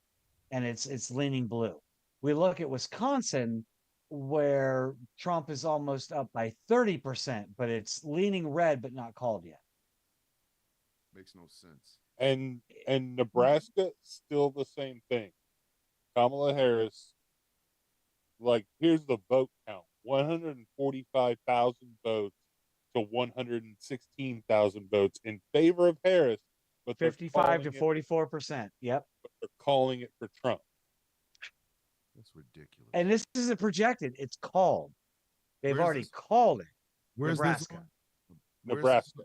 and it's leaning blue. We look at Wisconsin, where Trump is almost up by 30%, but it's leaning red, but not called yet. Makes no sense. And Nebraska, still the same thing. Kamala Harris, like, here's the vote count: 145,000 votes to 116,000 votes in favor of Harris, but 55 to 44%. Yep. they're calling it for Trump. That's ridiculous. And this isn't projected, it's called. They've Where's already this? called it. Where's Nebraska. this? Where's Nebraska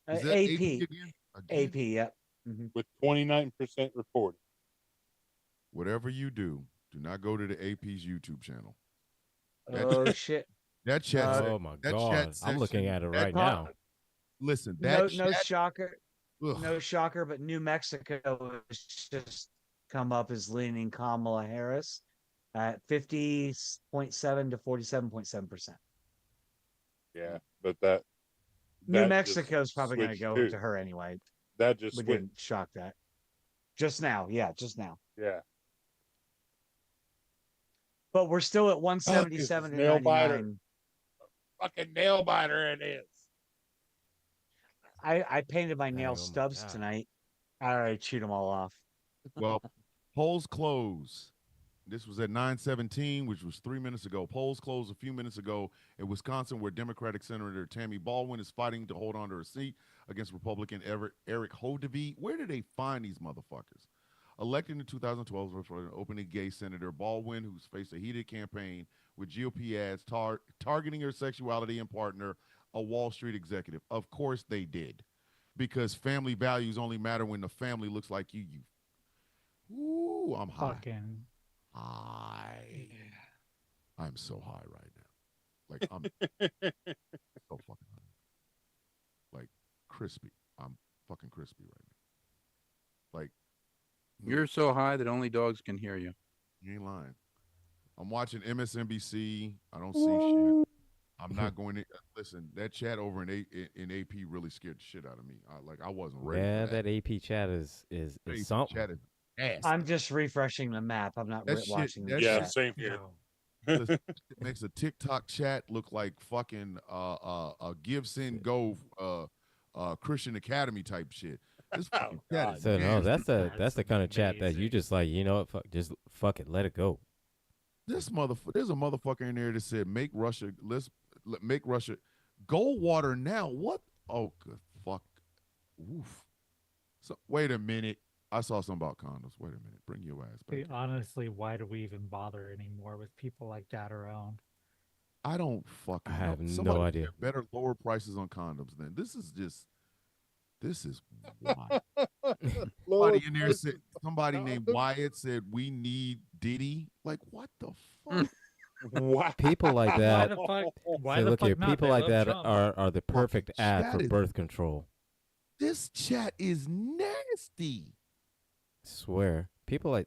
this? Is that AP. again? Again? AP, yep. Mhm. with 29% reported. Whatever you do not go to the AP's YouTube channel. Oh shit. That chat. Oh my that God. chat I'm looking section- at it that- right now. Listen, No, that no chat, shocker. ugh, No shocker, but New Mexico has just come up as leaning Kamala Harris at 50.7 to 47.7%. Yeah, but that New just Mexico's probably going to switched go too. to her anyway. That just We switched. didn't shock that. Just now. Yeah, just now. Yeah. But we're still at 177 to nail biter. 99. Fucking nail biter it is. I painted my Dang, nail oh my stubs God. tonight. I already chewed them all off. well, polls close. This was at 9:17, which was 3 minutes ago. Polls closed a few minutes ago in Wisconsin, where Democratic Senator Tammy Baldwin is fighting to hold on to her seat against Republican Eric Hodevee. Where did they find these motherfuckers? Elected in 2012 for an openly gay Senator Baldwin, who's faced a heated campaign with GOP ads targeting her sexuality and partner, a Wall Street executive. Of course they did, because family values only matter when the family looks like you. Ooh, I'm high. Fucking. High. I'm so high right now. Like, I'm so fucking high. Like, crispy. I'm fucking crispy right now. Like, You're so high that only dogs can hear you. you ain't lying. I'm watching MSNBC. I don't see shit. I'm not going to listen. That chat over in AP really scared the shit out of me. I wasn't ready. Yeah, for that. that AP chat is AP something. chat is ass. I'm just refreshing the map. I'm not That shit- watching the that Yeah, chat. same here. Listen, it makes a TikTok chat look like fucking a Give Send Go Christian Academy type shit. This fucking chat God. is So no, nasty. that's the kind of chat that you amazing. just like, you know what, fuck it, let it go. There's a motherfucker in there that said make Russia Goldwater now. What? Oh, good fuck. Oof. So wait a minute. I saw something about condoms. Wait a minute. Bring your ass back. Hey, honestly, why do we even bother anymore with people like that around? I don't fucking I know. have no Somebody idea. get better lower prices on condoms then. This is why. Somebody in there said, somebody named Wyatt said we need Diddy. Like, what the fuck? Wow. People like Why that. the fuck? Why Say, the look fuck here, not? people They like love that Trump. are the perfect ad chat for is- birth control. This chat is nasty. Swear, people like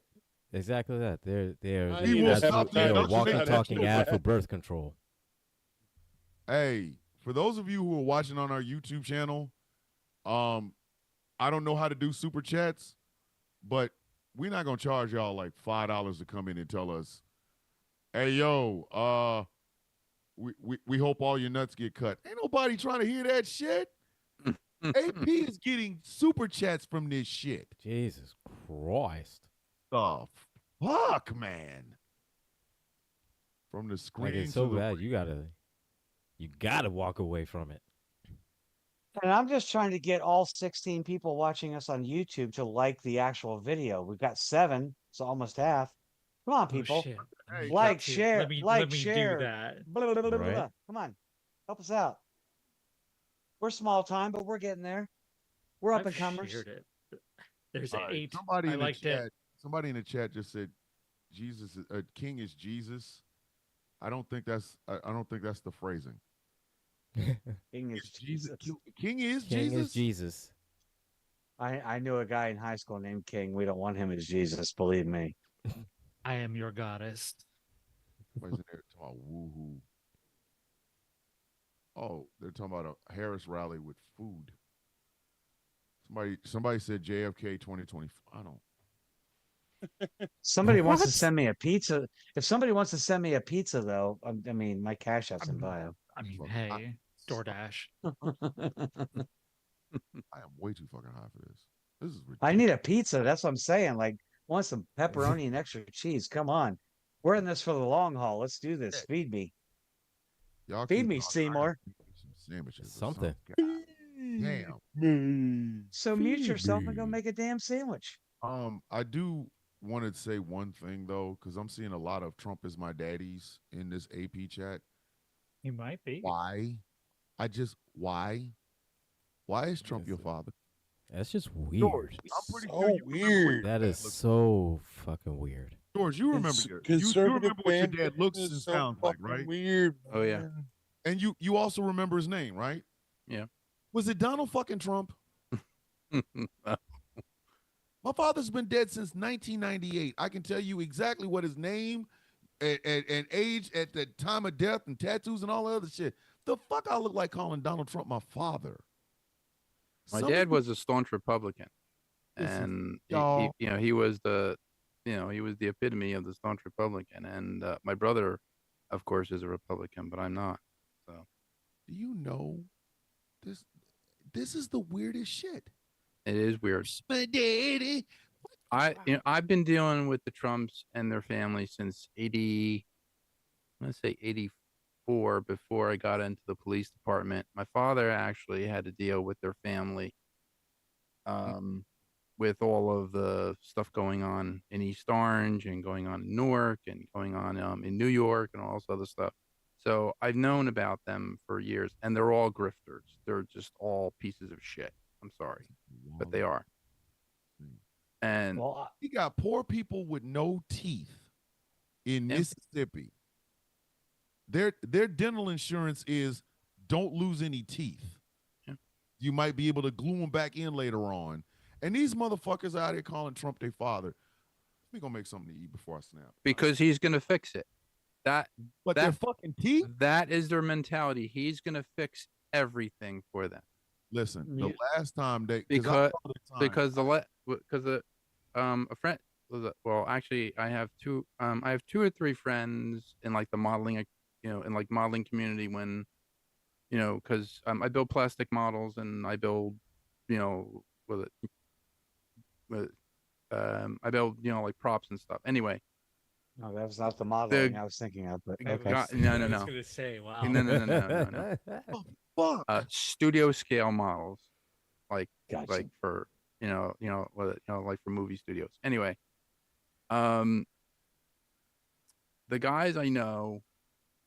exactly that. They're He will that's stop what- they're a that. Don't you walking think talking that's ad bad? for birth control. Hey, for those of you who are watching on our YouTube channel, I don't know how to do super chats, but we're not gonna charge y'all like $5 to come in and tell us, hey yo, we hope all your nuts get cut. Ain't nobody trying to hear that shit. AP is getting super chats from this shit. Jesus Christ! The fuck, man. From the screen Like it's to so the bad, you gotta walk away from it. And I'm just trying to get all 16 people watching us on YouTube to like the actual video. We've got 7, so almost half. Come on, people. Oh, shit. I Hey, need like, that too. share, Let me share. do that. Blah, blah, blah, blah, blah, Right. blah. Come on, help us out. We're small time, but we're getting there. We're up I've and comers. shared it. There's All right, 8. somebody I in liked the chat. it. Somebody in the chat just said, "Jesus, King is Jesus." I don't think that's. I don't think that's the phrasing. King is Jesus. King is King Jesus. is Jesus. I knew a guy in high school named King. We don't want him as Jesus, believe me. I am your goddess. Somebody's in there talking about woohoo. Oh, they're talking about a Harris rally with food. Somebody said JFK 2020. I don't. Somebody wants to What? send me a pizza. If somebody wants to send me a pizza, though, I mean, my cash app's in I'm- bio. I mean, Fuck, hey, DoorDash. I am way too fucking high for this. This is I ridiculous. need a pizza. That's what I'm saying. Like, want some pepperoni and extra cheese. Come on. We're in this for the long haul. Let's do this. Feed me. Y'all Feed keep me, talking. I gotta Seymour. make me some sandwiches or Something. something. God damn. So mute yourself and go make a damn sandwich. I do want to say one thing though, because I'm seeing a lot of Trump is my daddies in this AP chat. He might be. Why? Why? Why is Trump your father? That's just weird. George, I'm pretty sure So you remember what your That dad is looks so fucking weird. like. George, you remember you remember what your dad looks and sounds like, right? Weird. Oh, yeah. man. And you also remember his name, right? Yeah. Was it Donald fucking Trump? My father's been dead since 1998. I can tell you exactly what his name and age at the time of death and tattoos and all that other shit. The fuck I look like calling Donald Trump my father? My Some of dad you- was a staunch Republican, Listen, and y'all. he was he was the epitome of the staunch Republican. And my brother, of course, is a Republican, but I'm not. So Do you know this? This is the weirdest shit. it is weird. My daddy. I've been dealing with the Trumps and their family since I'm gonna say 84, before I got into the police department. My father actually had to deal with their family, with all of the stuff going on in East Orange and going on in Newark and going on in New York and all this other stuff. So I've known about them for years, and they're all grifters. They're just all pieces of shit. I'm sorry, but they are. And Well, He got poor people with no teeth in Yeah. Mississippi. Their dental insurance is don't lose any teeth. Yeah. You might be able to glue them back in later on. And these motherfuckers out here calling Trump their father. Let me go make something to eat before I snap. because he's gonna fix it. But their fucking teeth. that is their mentality. He's gonna fix everything for them. Listen, the You- last time they Because because a friend well, actually I have two or three friends in like the modeling, in like modeling community, when because I build plastic models, and I build with it with I build like props and stuff. Anyway, no, that was not the modeling I was thinking of, but I okay. got- no, no, I was no. gonna say, wow. No. fuck. Studio scale models, like Gotcha. for like for movie studios. Anyway, the guys I know,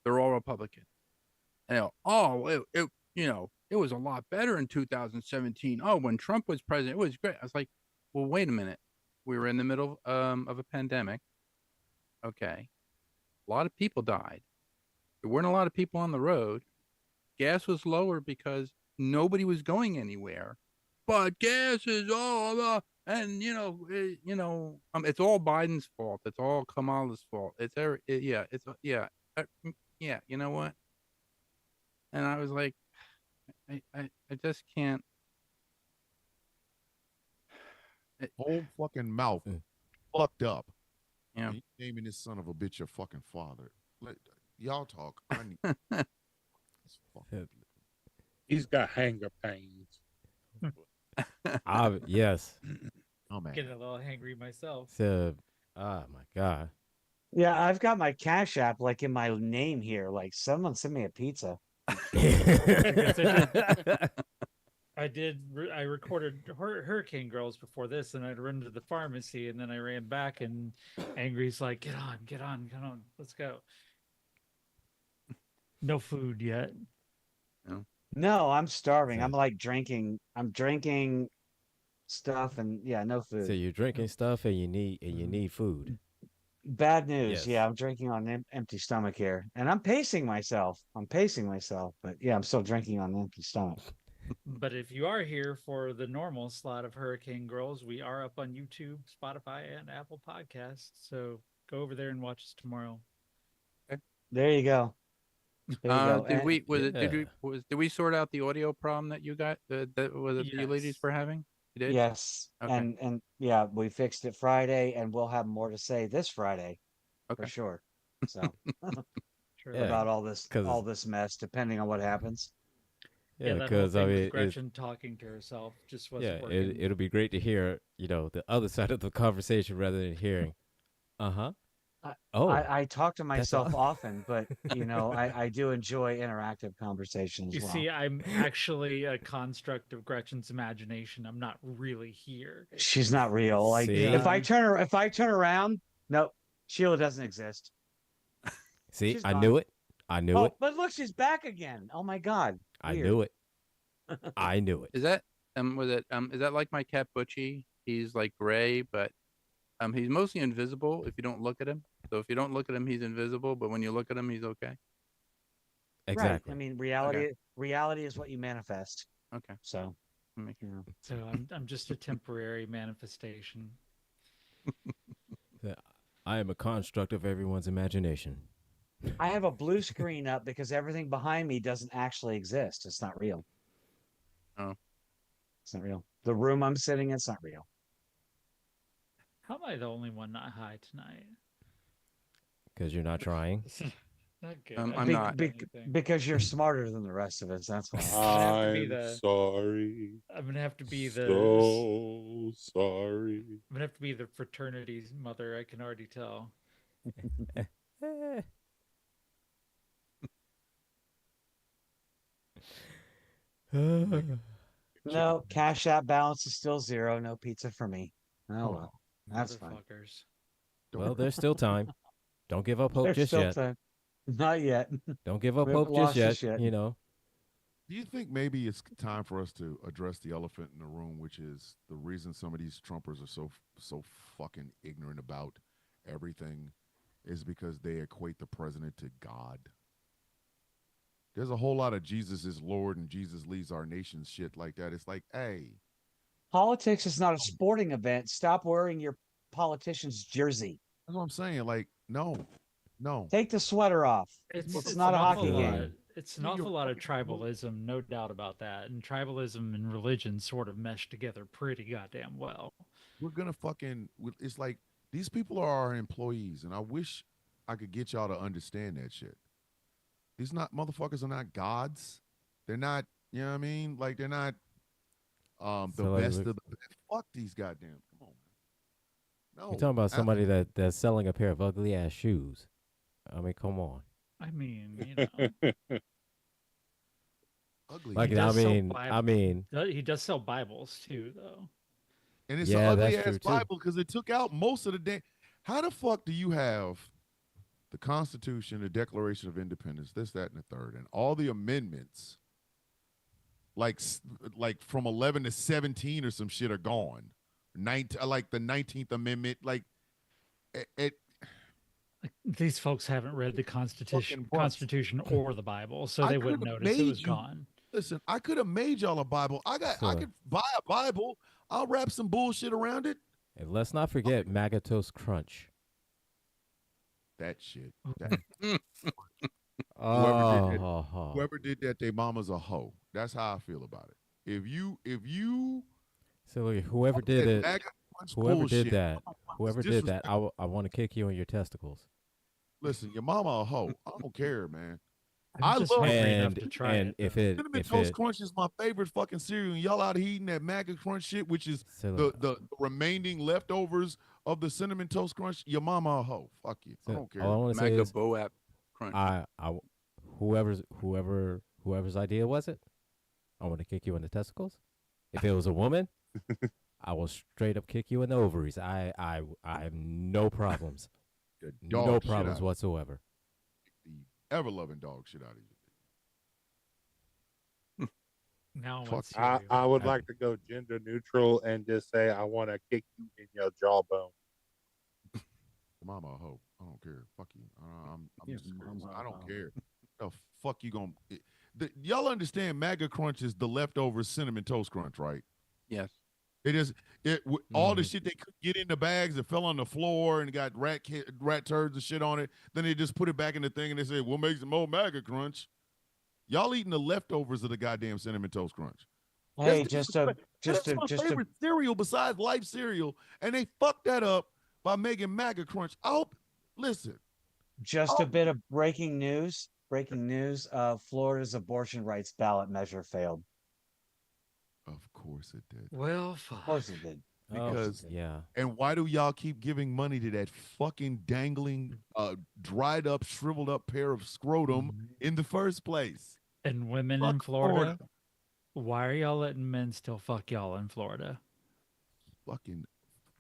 they're all Republican. And it was a lot better in 2017. Oh, when Trump was president, it was great. I was like, well, wait a minute. We were in the middle of a pandemic. Okay. A lot of people died. There weren't a lot of people on the road. Gas was lower because nobody was going anywhere. But gas is all and it's all Biden's fault. It's all Kamala's fault. Yeah, you know what? And I was like, I just can't. Whole fucking mouth Mm. fucked up. Yeah. And you naming this son of a bitch your fucking father. Y'all talk. I need this fucking He's got hanger pains. Yes. oh man. Getting a little hangry myself. So, oh my god. Yeah, I've got my Cash App like in my name here. Like, someone send me a pizza. I recorded Hurricane Girls before this, and I'd run to the pharmacy, and then I ran back, and Angry's like, get on, let's go. No food yet. No, I'm starving. So- I'm like drinking. I'm drinking stuff, and yeah, no food. So you're drinking stuff and you need food. Bad news. Yes. Yeah, I'm drinking on an empty stomach here, and I'm pacing myself. But yeah, I'm still drinking on an empty stomach. But if you are here for the normal slot of Hurricane Girls, we are up on YouTube, Spotify, and Apple Podcasts. So go over there and watch us tomorrow. There you go. There you go. Did And we was it Yeah. did we sort out the audio problem that you got that was it that you ladies Yes. were having? You did? yes, Okay. and yeah, we fixed it Friday, and we'll have more to say this Friday for Okay. sure. So Sure. Yeah, about because all this mess, depending on what happens. Yeah, yeah, that whole because I thing with mean, it's Gretchen talking to herself just yeah, wasn't working. it'll be great to hear the other side of the conversation rather than hearing, uh-huh, I, oh, I talk to that's myself all. often, but I do enjoy interactive conversation You as well. see, I'm actually a construct of Gretchen's imagination. I'm not really here. She's not real. Like See, Yeah. if I turn around, nope, Sheila doesn't exist. see, She's I gone. knew it, I knew it, Oh, but look, she's back again. Oh my God. I Weird. knew it, I knew it. Is that was it is that like my cat Butchie? He's like gray, but he's mostly invisible if you don't look at him. So if you don't look at him, he's invisible, but when you look at him, he's okay. Right. I Exactly. mean, Okay. reality is what you manifest. Okay. So, Make you know. So I'm just a temporary manifestation. Yeah, I am a construct of everyone's imagination. I have a blue screen up because everything behind me doesn't actually exist. It's not real. Oh. It's not real. The room I'm sitting in, it's not real. How am I the only one not high tonight? Because you're not trying. Not good. I'm I not. haven't done anything. Because you're smarter than the rest of us. That's why. have to be I'm the- sorry. I'm gonna have to be the So sorry. I'm gonna have to be the fraternity's mother. I can already tell. Eh. No, Cash App balance is still zero. No pizza for me. Oh well. That's fine. Motherfuckers. Well, there's still time. Don't give up hope There's just still yet. time. Not yet. Don't give up We haven't hope just lost yet. this yet. Do you think maybe it's time for us to address the elephant in the room, which is the reason some of these Trumpers are so fucking ignorant about everything, is because they equate the president to God. There's a whole lot of Jesus is Lord and Jesus leads our nation shit like that. It's like, hey, Politics is not a sporting event. Stop wearing your politician's jersey. that's what I'm saying. Like, no. Take the sweater off. It's not a an awful hockey lot- game. It's an I mean, awful you're lot of fucking- tribalism, no doubt about that. And tribalism and religion sort of mesh together pretty goddamn well. We're gonna fucking. It's like these people are our employees, and I wish I could get y'all to understand that shit. These not motherfuckers are not gods. They're not. You know what I mean? Like they're not. The So, like, best of the best. Fuck these goddamn. Come on, man. No. You're talking about somebody that's selling a pair of ugly ass shoes. I mean, come on. I mean, you know, ugly. Like, He does sell I mean, he does sell Bibles too, though. And it's Yeah, an ugly that's true, ass too. Bible because it took out most of the day. How the fuck do you have the Constitution, the Declaration of Independence, this, that, and the third, and all the amendments, like from 11 to 17 or some shit, are gone. Like the 19th Amendment, like it. These folks haven't read the Constitution, Fucking bust. Constitution or the Bible, so I they wouldn't could've notice it was made you- gone. Listen, I could have made y'all a Bible. I Sure. could buy a Bible. I'll wrap some bullshit around it. and let's not forget Magato's Crunch. That shit. That, Oh, whoever did that, their mama's a hoe. That's how I feel about it. If you so look, whoever did that it, MAGA punch whoever bullshit, did that, whoever did that, disrespect- I want to kick you in your testicles. Listen, your mama a hoe. I don't care, man. I'm I just love- hungry enough And to try and it. if though. it Cinnamon if Toast it Crunch is my favorite fucking cereal, and y'all out here eating that MAGA Crunch shit, which is so, the remaining leftovers of the Cinnamon Toast Crunch. Your mama a hoe. Fuck you. I so don't care. all I want to say Mega is Boap Crunch. whoever's idea was it, I want to kick you in the testicles. If it was a woman, I will straight up kick you in the ovaries. I have no problems, The dog no shit problems out whatsoever. the ever loving dog shit out of you. Now Fuck. let's I, hear you. I would I- like to go gender neutral and just say I want to kick you in your jawbone. Your mama a hoe. I don't care. Fuck you. I'm Your just, mama I a don't hoe. care. The fuck you gonna? Y'all understand? MAGA Crunch is the leftover Cinnamon Toast Crunch, right? Yes. They just all the shit they could get in the bags that fell on the floor and got rat turds and shit on it. Then they just put it back in the thing and they say, "What makes it more MAGA crunch?" Y'all eating the leftovers of the goddamn cinnamon toast crunch. Hey, That's my favorite cereal besides Life cereal, and they fucked that up by making MAGA crunch. I hope. Listen, just a bit of breaking news. Breaking news. Florida's abortion rights ballot measure failed. of course it did. Well, Of fuck. course it did. Because yeah. And why do y'all keep giving money to that fucking dangling, dried up, shriveled up pair of scrotum in the first place? And women Fuck in Florida, why are y'all letting men still fuck y'all in Florida? Fucking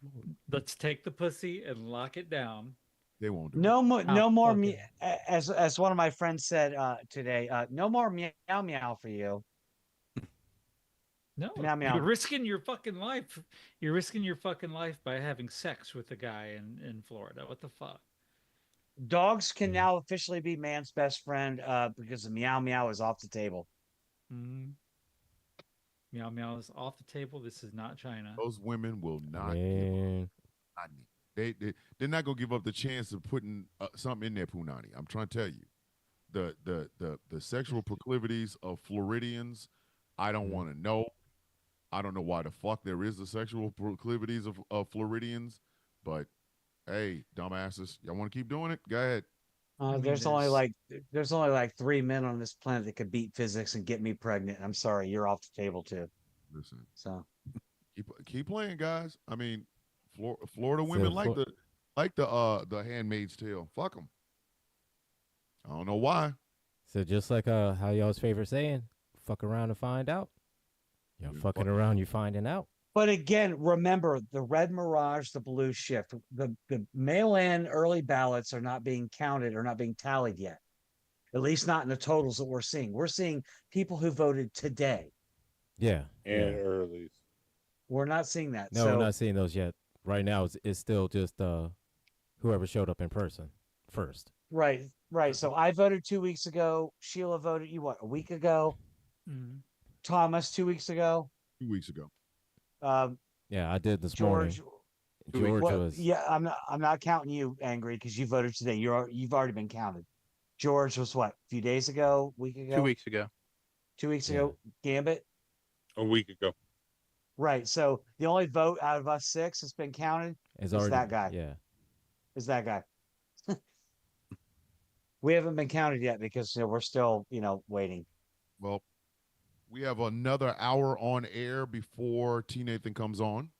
Florida. Let's take the pussy and lock it down. They won't do No it. more, no more. fucking- As one of my friends said today, no more meow meow for you. No, Meow, meow. you're risking your fucking life. You're risking your fucking life by having sex with a guy in Florida. What the fuck? Dogs can now officially be man's best friend because the meow meow is off the table. Mm. Meow meow is off the table. This is not China. Those women will not give Man. up. They're not gonna give up the chance of putting something in their punani. I'm trying to tell you, the sexual proclivities of Floridians, I don't want to know. I don't know why the fuck there is the sexual proclivities of Floridians, but hey, dumbasses, y'all want to keep doing it? Go ahead. I mean, There's only like 3 men on this planet that could beat physics and get me pregnant. I'm sorry, you're off the table too. Listen, So keep playing, guys. I mean, Florida women So like the Handmaid's Tale. Fuck them. I don't know why. So just like how y'all's favorite saying, fuck around and find out. You're fucking around, you finding out. but again, remember the red mirage, the blue shift. The mail-in early ballots are not being counted or not being tallied yet. At least not in the totals that we're seeing. We're seeing people who voted today. Yeah. And yeah. early. We're not seeing that. No, so, we're not seeing those yet. Right now, it's still just whoever showed up in person first. right. So I voted 2 weeks ago. Sheila voted a week ago? Mm. Thomas 2 weeks ago. 2 weeks ago. Yeah, I did this George. morning. George Well, was yeah, I'm not counting you, Angry, because you voted today. You've already been counted. George was what, a few days ago, week ago? 2 weeks ago. 2 weeks ago. Gambit. A week ago. Right. So the only vote out of us 6 that's been counted is is that guy. Yeah. Is that guy. We haven't been counted yet because we're still, waiting. Well, we have another hour on air before T. Nathan comes on.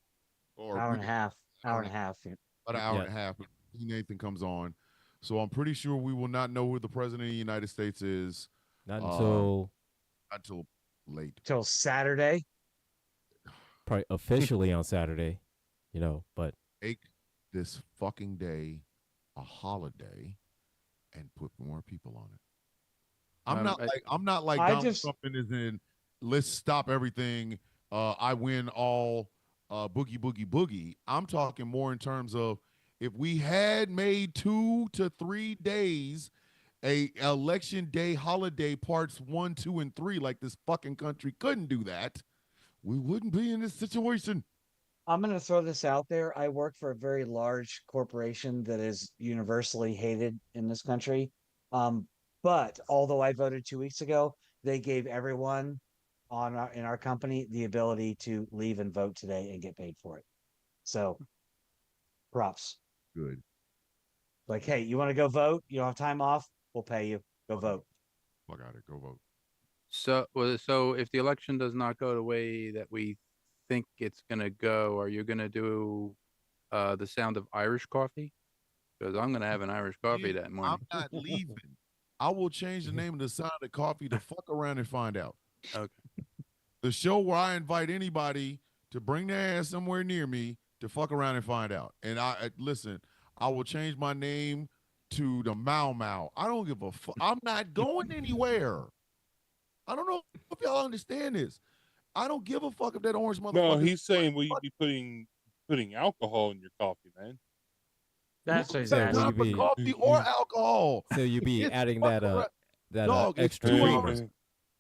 Or Hour and a half. Hour and a half. About an hour and a half. T. Nathan comes on. So I'm pretty sure we will not know who the president of the United States is. Not until late. Till Saturday. probably officially on Saturday, but Make this fucking day a holiday and put more people on it. I'm not like Donald Trump is in let's stop everything. I win all boogie boogie boogie. I'm talking more in terms of if we had made 2 to 3 days a election day holiday parts 1, 2, and 3, like this fucking country couldn't do that, we wouldn't be in this situation. I'm going to throw this out there. I work for a very large corporation that is universally hated in this country. But although I voted 2 weeks ago, they gave everyone in our company the ability to leave and vote today and get paid for it. So props. Good. Like, hey, you want to go vote? You don't have time off? We'll pay you. Go vote. Fuck out it. Go vote. So if the election does not go the way that we think it's gonna go, are you gonna do the sound of Irish coffee? Because I'm gonna have an Irish coffee that morning. I'm not leaving. I will change the name of the sound of coffee to fuck around and find out. Okay. The show where I invite anybody to bring their ass somewhere near me to fuck around and find out. And listen, I will change my name to the Mau Mau. I don't give a fuck. I'm not going anywhere. I don't know if y'all understand this. I don't give a fuck if that orange motherfucker. No, he's saying will you be putting alcohol in your coffee, man? That's what he's That's asking. not for coffee or alcohol. So you be adding that dog, it's extra 2 creamer. hours.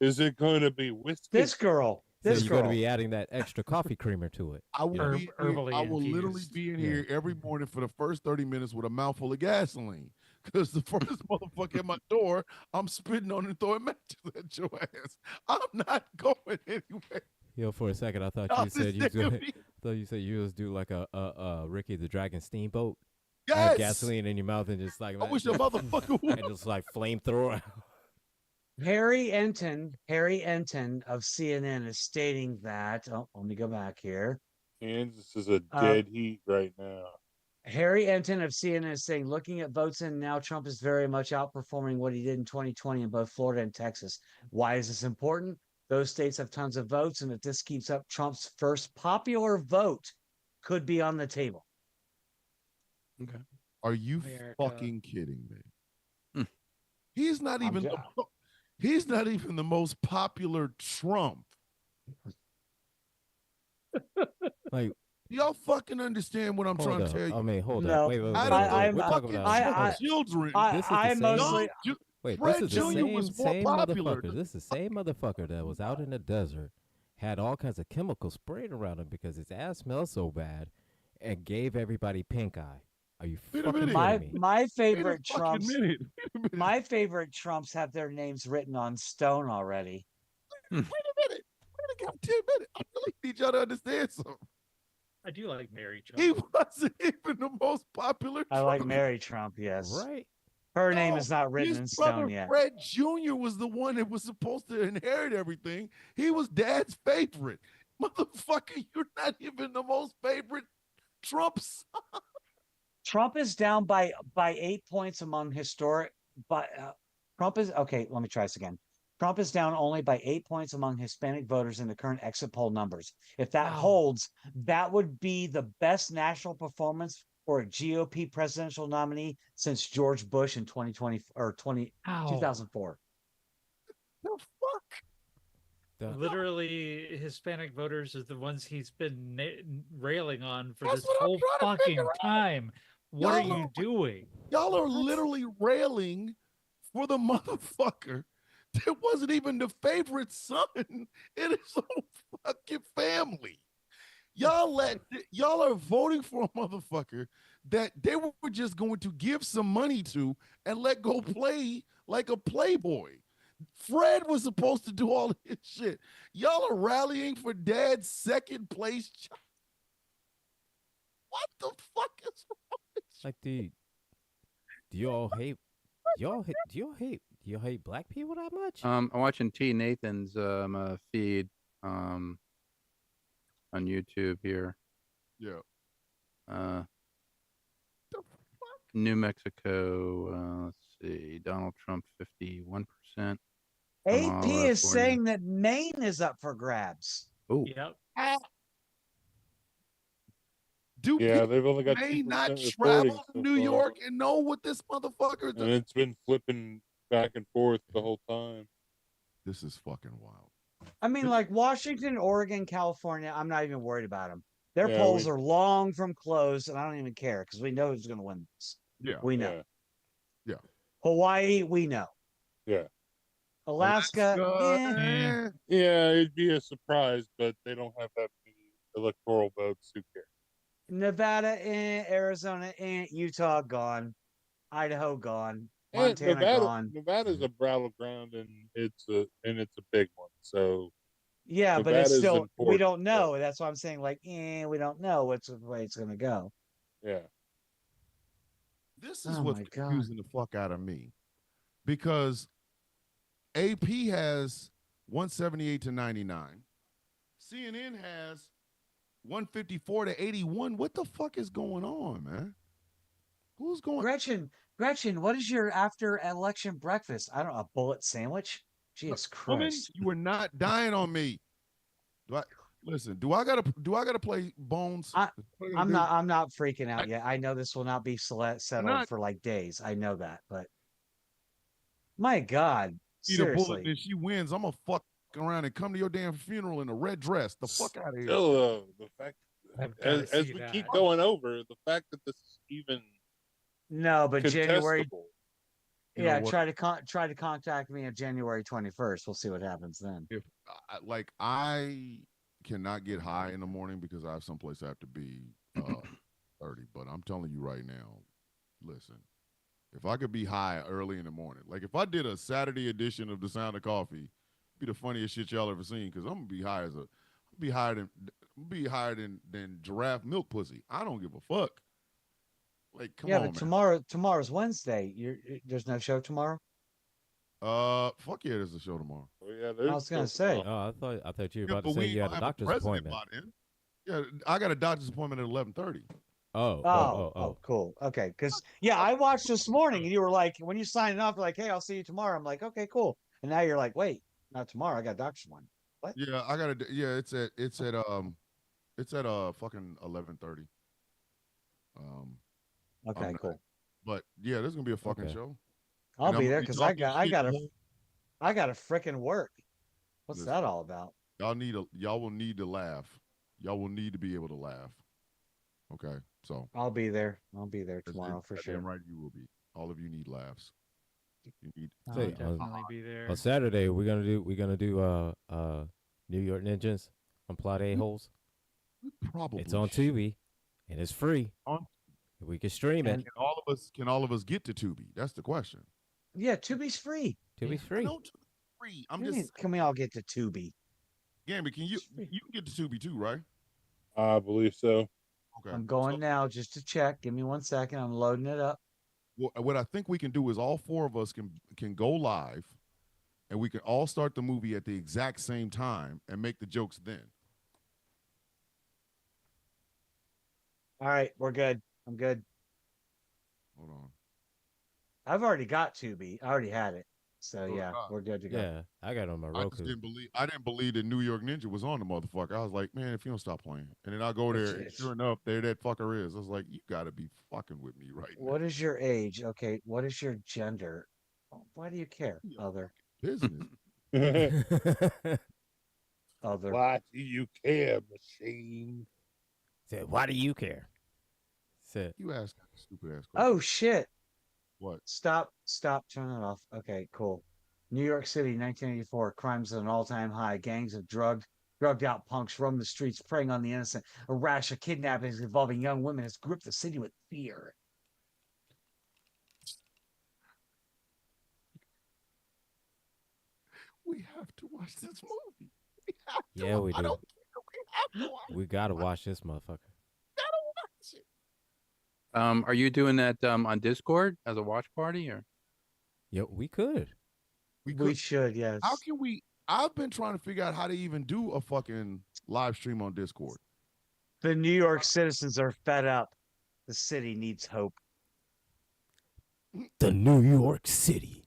Is it going to be whiskey? This girl. So This you're going to girl. be adding that extra coffee creamer to it. I will, you know? be Herbally I will literally infused. be in Yeah. here every morning for the first 30 minutes with a mouthful of gasoline. Because the first motherfucker at my door, I'm spitting on and throwing matches at your ass. I'm not going anywhere. Yo, for a second, I thought Y'all you said you was understand gonna, me? thought you said you was do like a Ricky the Dragon steamboat. Have Yes. gasoline in your mouth and just like I wish a motherfucker would. and just like flamethrower. Harry Enton of CNN is stating that. Oh, let me go back here. Kansas is a dead heat right now. Harry Enton of CNN is saying, looking at votes in now, Trump is very much outperforming what he did in 2020 in both Florida and Texas. Why is this important? Those states have tons of votes, and if this keeps up, Trump's first popular vote could be on the table. Okay. Are you America. fucking kidding me? Hmm. He's not even he's not even the most popular Trump. Like, Y'all fucking understand what I'm hold trying up. to tell you? I mean, hold No, up. Wait. Out of I'm- We're talking fucking about. children. This is the I same- mostly. Wait, Fred this is the Jr. same was more same popular. motherfucker. This is the same motherfucker that was out in the desert, had all kinds of chemicals sprayed around him because his ass smelled so bad, and gave everybody pink eye. Are you Wait a fucking minute. kidding me? My favorite Wait a fucking Trumps. minute. Wait a minute. My favorite Trumps have their names written on stone already. Wait a minute. Wait a goddamn minute. I really need y'all to understand something. I do like Mary Trump. He wasn't even the most popular. I like Trump. Mary Trump. Yes, Right? her name No, is not written his in brother stone yet. Fred Jr. was the one that was supposed to inherit everything. He was Dad's favorite. Motherfucker, you're not even the most favorite Trump son. Trump is down by 8 points among historic. But Trump is okay. Let me try this again. Trump is down only by 8 points among Hispanic voters in the current exit poll numbers. If that Wow. holds, that would be the best national performance for a GOP presidential nominee since George Bush in 2020 or 2004. The fuck? Literally, Hispanic voters are the ones he's been railing on for That's this what I'm whole trying to fucking figure out. time. What are Y'all you doing? Y'all are literally railing for the motherfucker that wasn't even the favorite son in his own fucking family. Y'all are voting for a motherfucker that they were just going to give some money to and let go play like a playboy. Fred was supposed to do all this shit. Y'all are rallying for Dad's second place. What the fuck is wrong with you? Like, do y'all hate? Do y'all hate black people that much? I'm watching T Nathan's feed on YouTube here. Yeah. The fuck? New Mexico. Let's see. Donald Trump 51%. AP is California. saying that Maine is up for grabs. Oh, Yep. Do Yeah, people they've only got may 2% not reporting travel so to New far. York and know what this motherfucker is? And it's been flipping back and forth the whole time. This is fucking wild. I mean, like Washington, Oregon, California, I'm not even worried about them. Their Yeah, polls are long from closed, and I don't even care because we know who's going to win this. Yeah. We know. Yeah. Hawaii, we know. Yeah. Alaska, eh. Yeah, it'd be a surprise, but they don't have that many electoral votes. Who cares? Nevada, Arizona, Utah, gone. Idaho, gone. And Montana, gone. Nevada's a battleground, and it's a big one. So Yeah, but it's Nevada's still, we important, don't know. That's why I'm saying, like, we don't know which way it's going to go. Yeah. This is Oh what's my God. confusing the fuck out of me. Because AP has 178 to 99. CNN has 154 to 81. What the fuck is going on, man? Who's going? Gretchen, what is your after election breakfast? I don't know, a bullet sandwich? Jesus Woman, Christ. you are not dying on me. Do I gotta play Bones? I'm not freaking out yet. I know this will not be settled not- for like days. I know that, but my God, Eat a bullet seriously. and she wins. I'm gonna fuck around and come to your damn funeral in a red dress. The fuck out of here. Still, the fact I've gotta as see we that. keep going over the fact that this is even No, but January contestable. You know Yeah, what? try to contact me on January 21st. We'll see what happens then. If I cannot get high in the morning because I have someplace I have to be 30. But I'm telling you right now, listen, if I could be high early in the morning, like if I did a Saturday edition of The Sound of Coffee, it'd be the funniest shit y'all ever seen because I'm gonna be high as a be higher than giraffe milk pussy. I don't give a fuck. Like, come Yeah, on, but man. tomorrow's Wednesday. There's no show tomorrow. Fuck yeah, there's a show tomorrow. Oh, yeah, I there's was gonna still say. Oh, I thought you were Yeah, about but to say we you don't had a have a doctor's president appointment. by then. Yeah, I got a doctor's appointment at 11:30. Oh, cool. Okay, because yeah, I watched this morning, and you were like, when you signed off, you're like, hey, I'll see you tomorrow. I'm like, okay, cool. And now you're like, wait, not tomorrow. I got a doctor's one. What? Yeah, I got to. Yeah, it's at fucking 11:30. Um, I'm Okay, not, cool. but yeah, there's gonna be a fucking Okay. show. I'll And I'm be gonna there be because talking shit. I got a freaking work. What's Listen, that all about? y'all will need to laugh. Y'all will need to be able to laugh. Okay, so I'll be there. I'll be there that's tomorrow for goddamn sure. right you will be. All of you need laughs. You need. I'll Say, definitely be there. on Saturday we're gonna do New York Ninjas on Plot A-holes. We probably It's on should. Tubi and it's free. On- We can stream it. And Can all of us get to Tubi? That's the question. yeah, Tubi's free. Tubi's I free. know Tubi's free. I'm What do you mean, just can we all get to Tubi? Gamby, can you It's free. you can get to Tubi too, right? I believe so. Okay. I'm going So, now just to check. Give me 1 second. I'm loading it up. what I think we can do is all four of us can go live, and we can all start the movie at the exact same time and make the jokes then. All right, we're good. I'm good. Hold on. I've already got Tubi. I already had it. So So yeah, did I. we're good to go. Yeah, I got it on my I just Roku. didn't believe that New York Ninja was on the motherfucker. I was like, man, if you don't stop playing, and then I go there, and sure enough, there that fucker is. I was like, you got to be fucking with me right now. What is your age? Okay, what is your gender? Why do you care? Other. Business. Other. Why do you care, machine? Said, why do you care? Said, You ask that stupid ass question. Oh shit. What? Stop, turn it off. Okay, cool. New York City, 1984, crimes at an all-time high. Gangs of drugged out punks roam the streets, preying on the innocent. A rash of kidnappings involving young women has gripped the city with fear. We have to watch this movie. We have to. yeah, we I do. don't care. We have to watch We gotta watch this motherfucker. gotta watch it. Are you doing that on Discord as a watch party or? Yo, we could. We should, yes. How can we? I've been trying to figure out how to even do a fucking live stream on Discord. The New York citizens are fed up. The city needs hope. The New York City.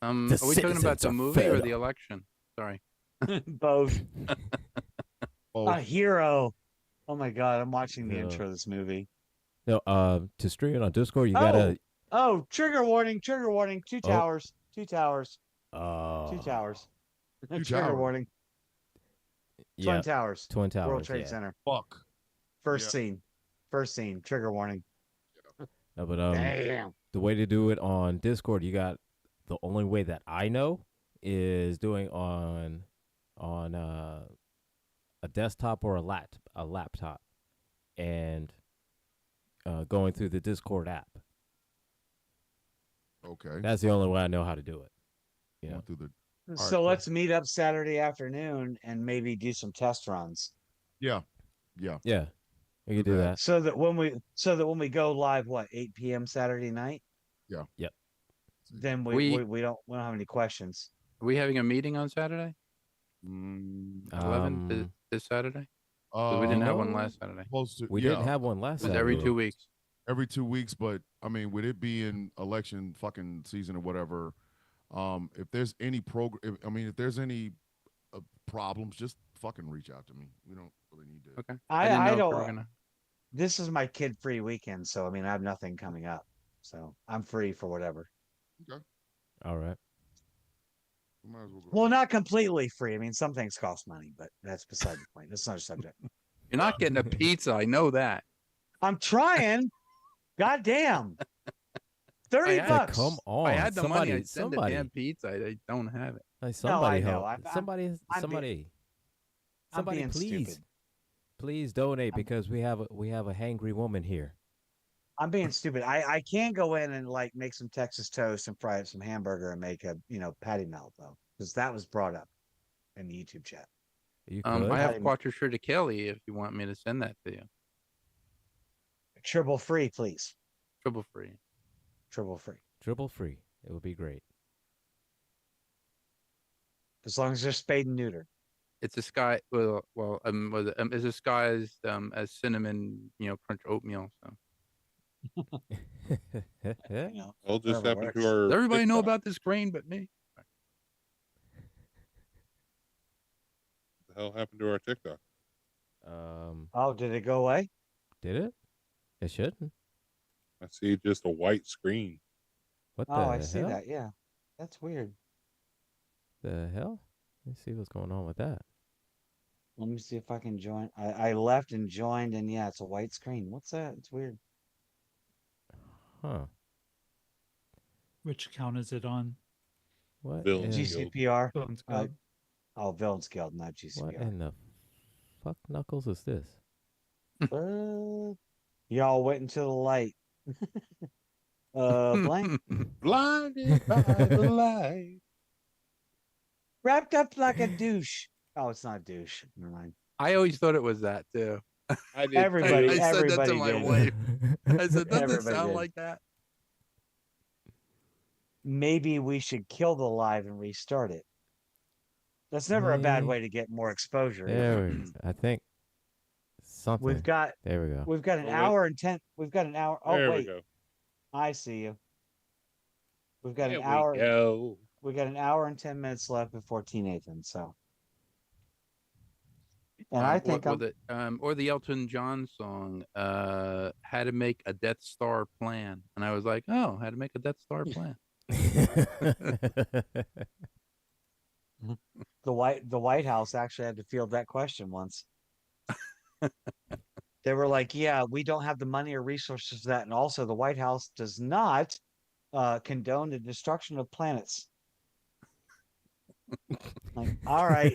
Are we talking about citizens the are movie fed or up. the election? Sorry. Both. Oh, A hero. Oh my god, I'm watching the Yeah. intro of this movie. No, to stream it on Discord, you gotta. Oh, trigger warning, trigger warning. Two Oh. towers. Two towers. Oh. Two towers. Two Trigger towers. warning. Yeah, Twin Towers. Twin Towers. World Trade yeah. Center. fuck. First Yeah. scene. First scene. Trigger warning. No, but Damn. the way to do it on Discord, you got the only way that I know is doing on a desktop or a laptop, and going through the Discord app. Okay. That's the only way I know how to do it. You know. Going through the. So cool. let's meet up Saturday afternoon and maybe do some test runs. Yeah. Yeah, we can Do do that. that. So that when we go live, what, 8 p.m. Saturday night? Yeah. Yep. Then We- we don't have any questions. Are we having a meeting on Saturday? Mm, 11 this Saturday? 'Cause we didn't have one no. last Saturday. Supposed to, We yeah, didn't have one last It was Saturday. every 2 weeks. every 2 weeks, but I mean, with it being election fucking season or whatever, if there's any if there's any problems, just fucking reach out to me. We don't really need to. Okay. I didn't know if don't. we were gonna. This is my kid-free weekend, so I mean, I have nothing coming up, so I'm free for whatever. All right. We might as well go. Well, not completely free. I mean, some things cost money, but that's beside the point. That's not a subject. You're not getting a pizza. I know that. I'm trying. God damn. 30 had- Like, bucks. come on, If I had the money, somebody, I'd send the somebody, damn pizza. I don't have it. like, No, somebody I know. help, I'm somebody, I'm somebody, I'm somebody, being please, stupid. please donate I'm- because we have a hangry woman here. I'm being stupid. I can go in and like make some Texas toast and fry up some hamburger and make a patty melt though, because that was brought up in the YouTube chat. You I could. have Patty- quattro Kelly if you want me to send that to you. Triple free, please. Trouble free. Triple free. Dribble free. It would be great. As long as they're spayed and neutered. It's a sky. It's disguised as cinnamon, crunch oatmeal. So You know, All just whatever happened to works. our. does everybody know TikTok. about this grain but me? What the hell happened to our TikTok? Oh, did it go away? Did it? It shouldn't. I see just a white screen. What the Oh, I hell? see that. Yeah. That's weird. The hell? Let's see what's going on with that. Let me see if I can join. I left and joined, and yeah, it's a white screen. What's that? It's weird. Huh? Which account is it on? What? Villains in- Guild. GCPR. Villains Uh, Guild. Oh, Villains Guild, not What GCPR. in the fuck knuckles is this? Y'all wait until the light. Blank. Blinded by the light. Wrapped up like a douche. Oh, it's not a douche. Never mind. I always thought it was that too. I did Everybody- too. I said that to everybody my did. wife. I said, doesn't it Everybody sound did. like that? Maybe we should kill the live and restart it. That's never a bad Hey. way to get more exposure. There, I think something. We've got There we go. we've got an Oh, wait. hour and 10. We've got an hour. Oh There we wait, go. I see you. We've got There an hour. we go. We got an hour and 10 minutes left before Teen Nathan. So, and I think or the Elton John song, how to make a Death Star plan, and I was like, oh, how to make a Death Star plan. the White House actually had to field that question once. They were like, "Yeah, we don't have the money or resources for that," and also the White House does not condone the destruction of planets. Like, all right,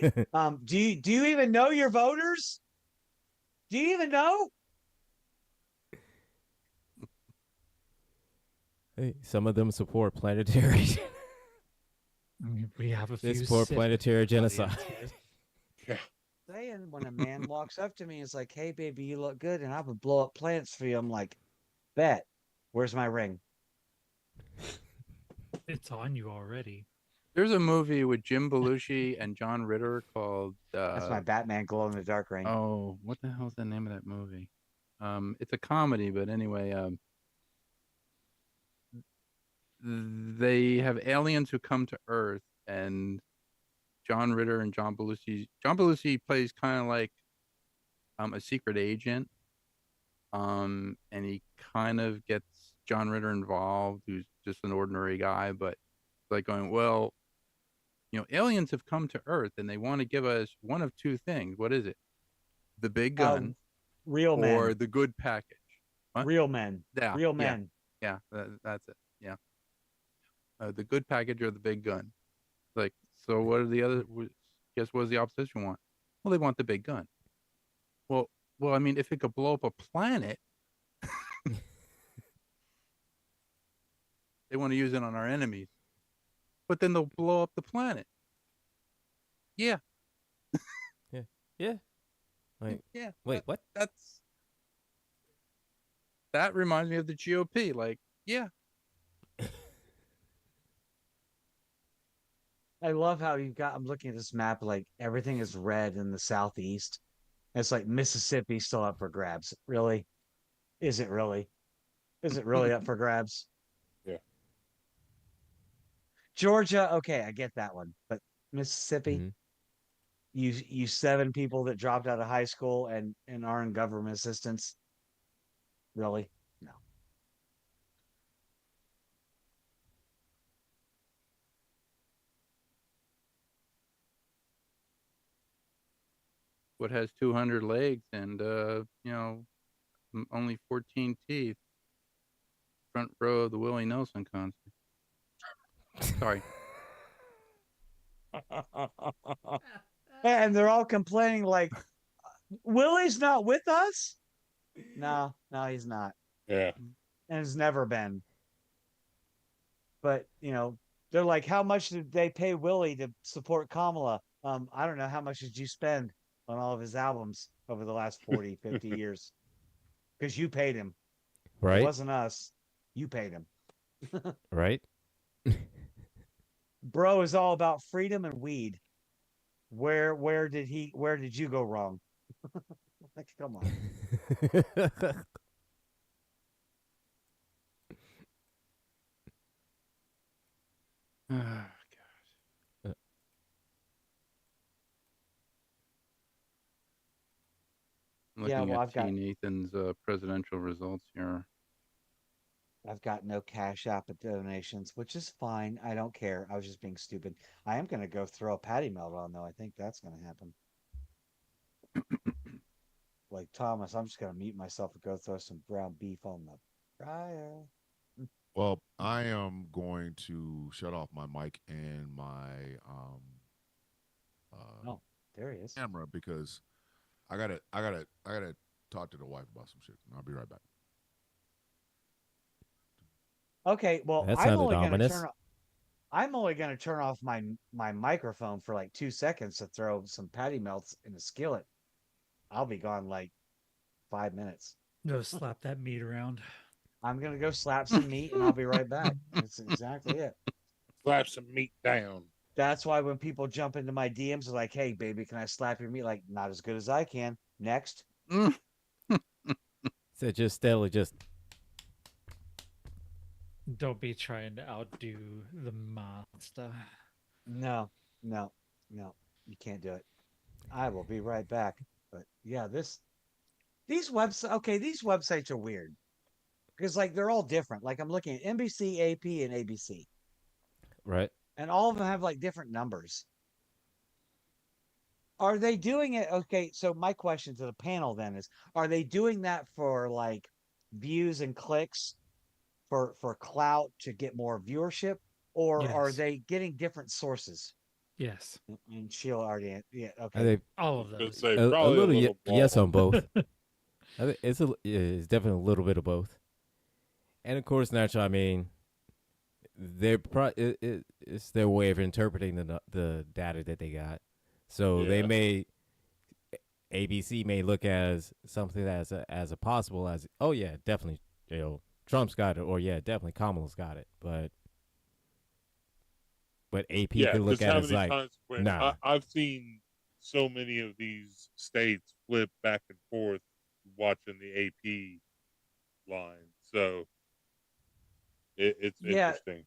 do you even know your voters? Do you even know? Hey, some of them support planetary. We have a They few. support Sith planetary genocide. audience here. Saying when a man walks up to me and is like, "Hey, baby, you look good," and I would blow up planets for you. I'm like, "Bet. Where's my ring?" It's on you already. There's a movie with Jim Belushi and John Ritter called. That's my Batman glow in the dark ring. Oh, what the hell's the name of that movie? It's a comedy, but anyway, they have aliens who come to Earth, and John Ritter and John Belushi. John Belushi plays kind of like a secret agent, and he kind of gets John Ritter involved, who's just an ordinary guy, but like going, well, aliens have come to Earth and they want to give us one of two things. What is it? The big gun Real men. or the good package? What? Real men. Yeah, Real yeah. men. Yeah, that's it. Yeah. The good package or the big gun. Like, so what are the other, guess what does the opposition want? Well, they want the big gun. Well, I mean, if it could blow up a planet, they want to use it on our enemies. But then they'll blow up the planet. Yeah. Yeah. Like, Yeah. wait, what? That reminds me of the GOP. Like, yeah. I love how I'm looking at this map, like everything is red in the southeast. It's like Mississippi still up for grabs. Really? Is it really? Is it really up for grabs? Yeah. Georgia, okay, I get that one. But Mississippi, Mhm. you 7 people that dropped out of high school and are in government assistance. Really? No. What has 200 legs and only 14 teeth? front row of the Willie Nelson concert. Sorry. And they're all complaining like, Willie's not with us? No, he's not. Yeah. And has never been. But, they're like, how much did they pay Willie to support Kamala? I don't know. How much did you spend on all of his albums over the last 40, 50 years? Because you paid him. It Right? wasn't us. You paid him. Right? Bro is all about freedom and weed. Where did you go wrong? Like, come on. Oh, God. I'm Yeah, looking well, at I've got- T. Nathan's presidential results here. I've got no Cash App donations, which is fine. I don't care. I was just being stupid. I am going to go throw a patty melt on, though. I think that's going to happen. Like Thomas, I'm just going to mute myself and go throw some ground beef on the fryer. Well, I am going to shut off my mic and my Oh, there he is. camera because I gotta talk to the wife about some shit. And I'll be right back. Okay, well, That I'm sounded only going to ominous. turn off my microphone for like 2 seconds to throw some patty melts in a skillet. I'll be gone like 5 minutes. Go slap that meat around. I'm gonna go slap some meat and I'll be right back. That's exactly it. Slap some meat down. That's why when people jump into my DMs, they're like, "Hey, baby, can I slap your meat?" Like, not as good as I can. Next. So just steadily just Don't be trying to outdo the monster. No, you can't do it. I will be right back. But yeah, these websites are weird because like they're all different. Like I'm looking at NBC, AP, and ABC, right. and all of them have like different numbers. Are they doing it? Okay, so my question to the panel then is: are they doing that for like views and clicks, for clout to get more viewership, or are Yes. they getting different sources? Yes. And Sheila already, yeah, I okay. think All of I'd those. say a probably little little yes ball. on both. I think it's definitely a little bit of both. And of course, naturally, I mean, it's their way of interpreting the data that they got. So they Yeah. may ABC may look as something as a possible as definitely Trump's got it, or definitely Kamala's got it, but AP Yeah, could look because at how it as many like times when nah. I've seen so many of these states flip back and forth watching the AP line, so it's Yeah. interesting.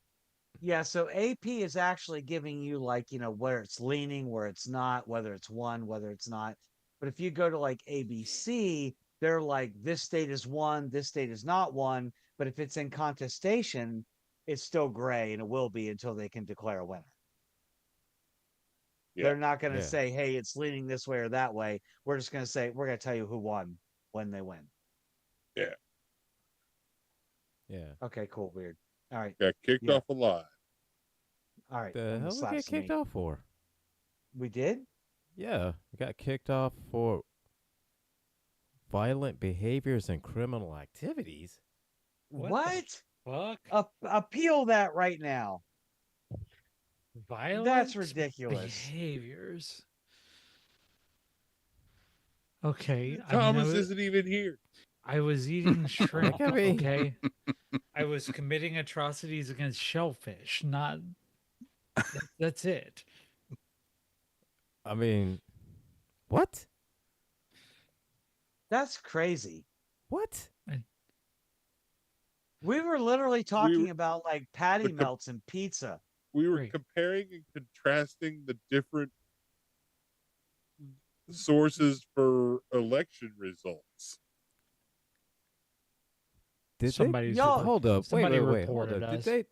Yeah, so AP is actually giving you like, where it's leaning, where it's not, whether it's one, whether it's not. But if you go to like ABC, they're like, this state is one, this state is not one. But if it's in contestation, it's still gray and it will be until they can declare a winner. Yeah. They're not going to Yeah. say, hey, it's leaning this way or that way. We're just going to say, we're going to tell you who won when they win. Yeah, Yeah. Okay, cool, weird. All right. got kicked Yeah. off alive. All right. The I'm gonna hell we slap get some kicked meat. off for? We did? Yeah, we got kicked off for violent behaviors and criminal activities. What? Fuck. Appeal that right now. Violent ridiculous. behaviors. Okay. Thomas isn't even here. I was eating shrimp. Look at me. Okay. I was committing atrocities against shellfish. Not. That's it. I mean, what? That's crazy. What? We were literally talking about like patty but the- melts and pizza. We were Right. comparing and contrasting the different sources for election results. Did Somebody's they? Y'all- Hold up. somebody Wait. Hold reported up. Did us. they?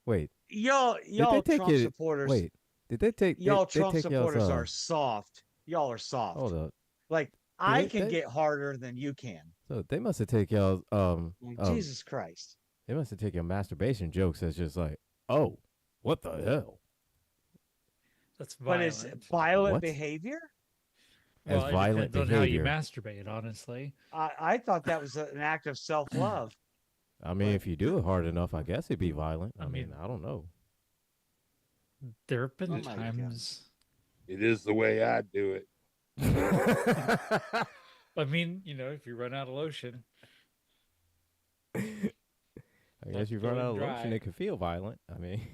Wait. Y'all Did they take Trump it? supporters. Wait. Did they take? Y'all they Trump take y'all's, supporters are soft. Y'all are soft. Hold up. Like I they- can they- get harder than you can. So they must have taken y'all's Like, Jesus Christ. They must have taken masturbation jokes as just like, oh, what the hell? That's But it's violent. violent What? behavior. As Well, it violent depends on how you behavior. masturbate, honestly. I thought that was an act of self love. I mean, But if you do it hard enough, I guess it'd be violent. I mean, I don't know. there have been Oh my God. times. It is the way I do it. I mean, if you run out of lotion, I guess you run going out of lotion, dry. it could feel violent. I mean,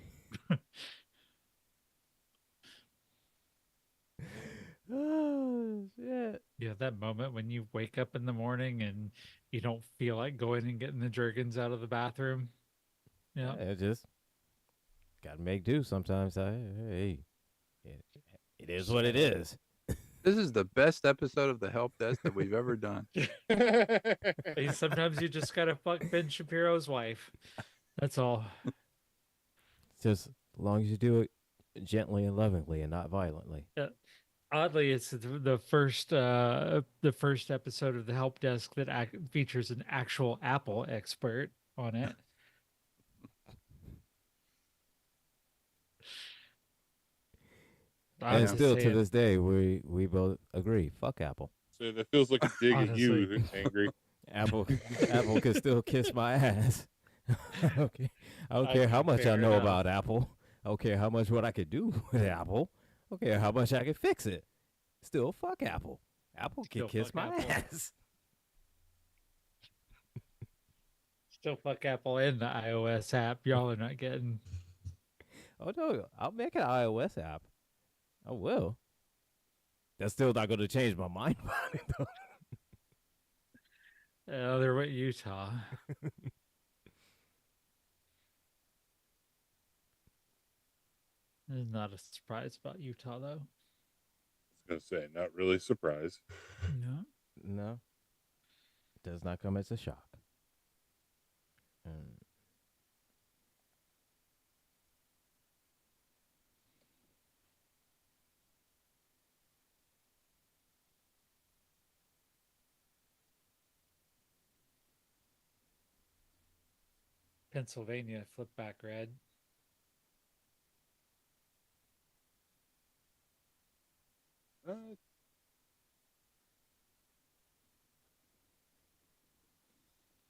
oh shit! that moment when you wake up in the morning and you don't feel like going and getting the jerkins out of the bathroom. Yeah. It just gotta make do sometimes. Hey, it is what it is. This is the best episode of the Help Desk that we've ever done. Hey, sometimes you just gotta fuck Ben Shapiro's wife. That's all. Just as long as you do it gently and lovingly and not violently. Oddly, it's the first episode of the Help Desk that features an actual Apple expert on it. I'm And just still to saying. this day, we both agree. Fuck Apple. So that feels like a dig at you, Honestly. Angry. Apple can still kiss my ass. Okay. I don't I care how mean, much I fair know enough. about Apple. I don't care how much what I could do with Apple. I don't care how much I can fix it. Still fuck Apple. Apple can Still kiss fuck my Apple. ass. Still fuck Apple and the iOS app. Y'all are not getting. Oh no, I'll make an iOS app. I will. That's still not going to change my mind about it though. They're with Utah. There's not a surprise about Utah though. I was gonna say, not really surprised. No. No. It does not come as a shock. Mm. Pennsylvania flip back red.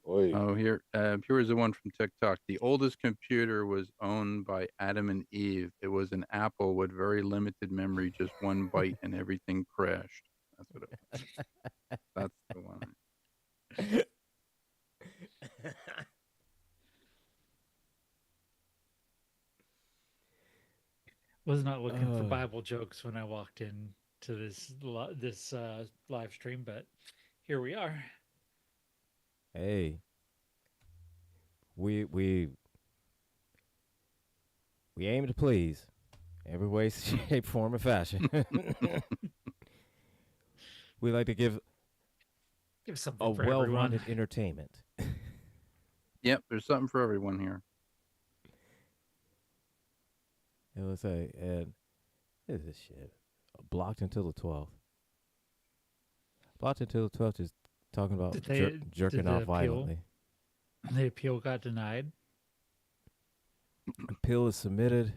Boy, Oh, here is the one from TikTok. The oldest computer was owned by Adam and Eve. It was an Apple with very limited memory, just one byte, and everything crashed. That's what it was. That's the one. Was not looking for Oh. Bible jokes when I walked in to this live stream, but here we are. Hey. We aim to please. Every way, shape, form, or fashion. We like to give Give something a for everyone. well-rounded entertainment. Yep, there's something for everyone here. It was and what is this shit? Blocked until the 12th. Blocked until the 12th is talking about Did they- jerking did the off appeal? violently. The appeal got denied. Appeal is submitted,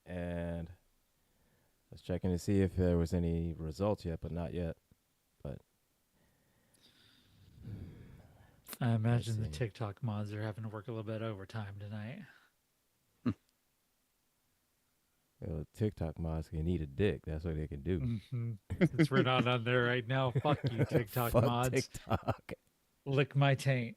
and I was checking to see if there was any results yet, but not yet. But I imagine the see. TikTok mods are having to work a little bit overtime tonight. TikTok mods can eat a dick. That's what they can do. Mm-hmm. Since we're not on there right now, fuck you, TikTok Fuck mods. TikTok. Lick my taint.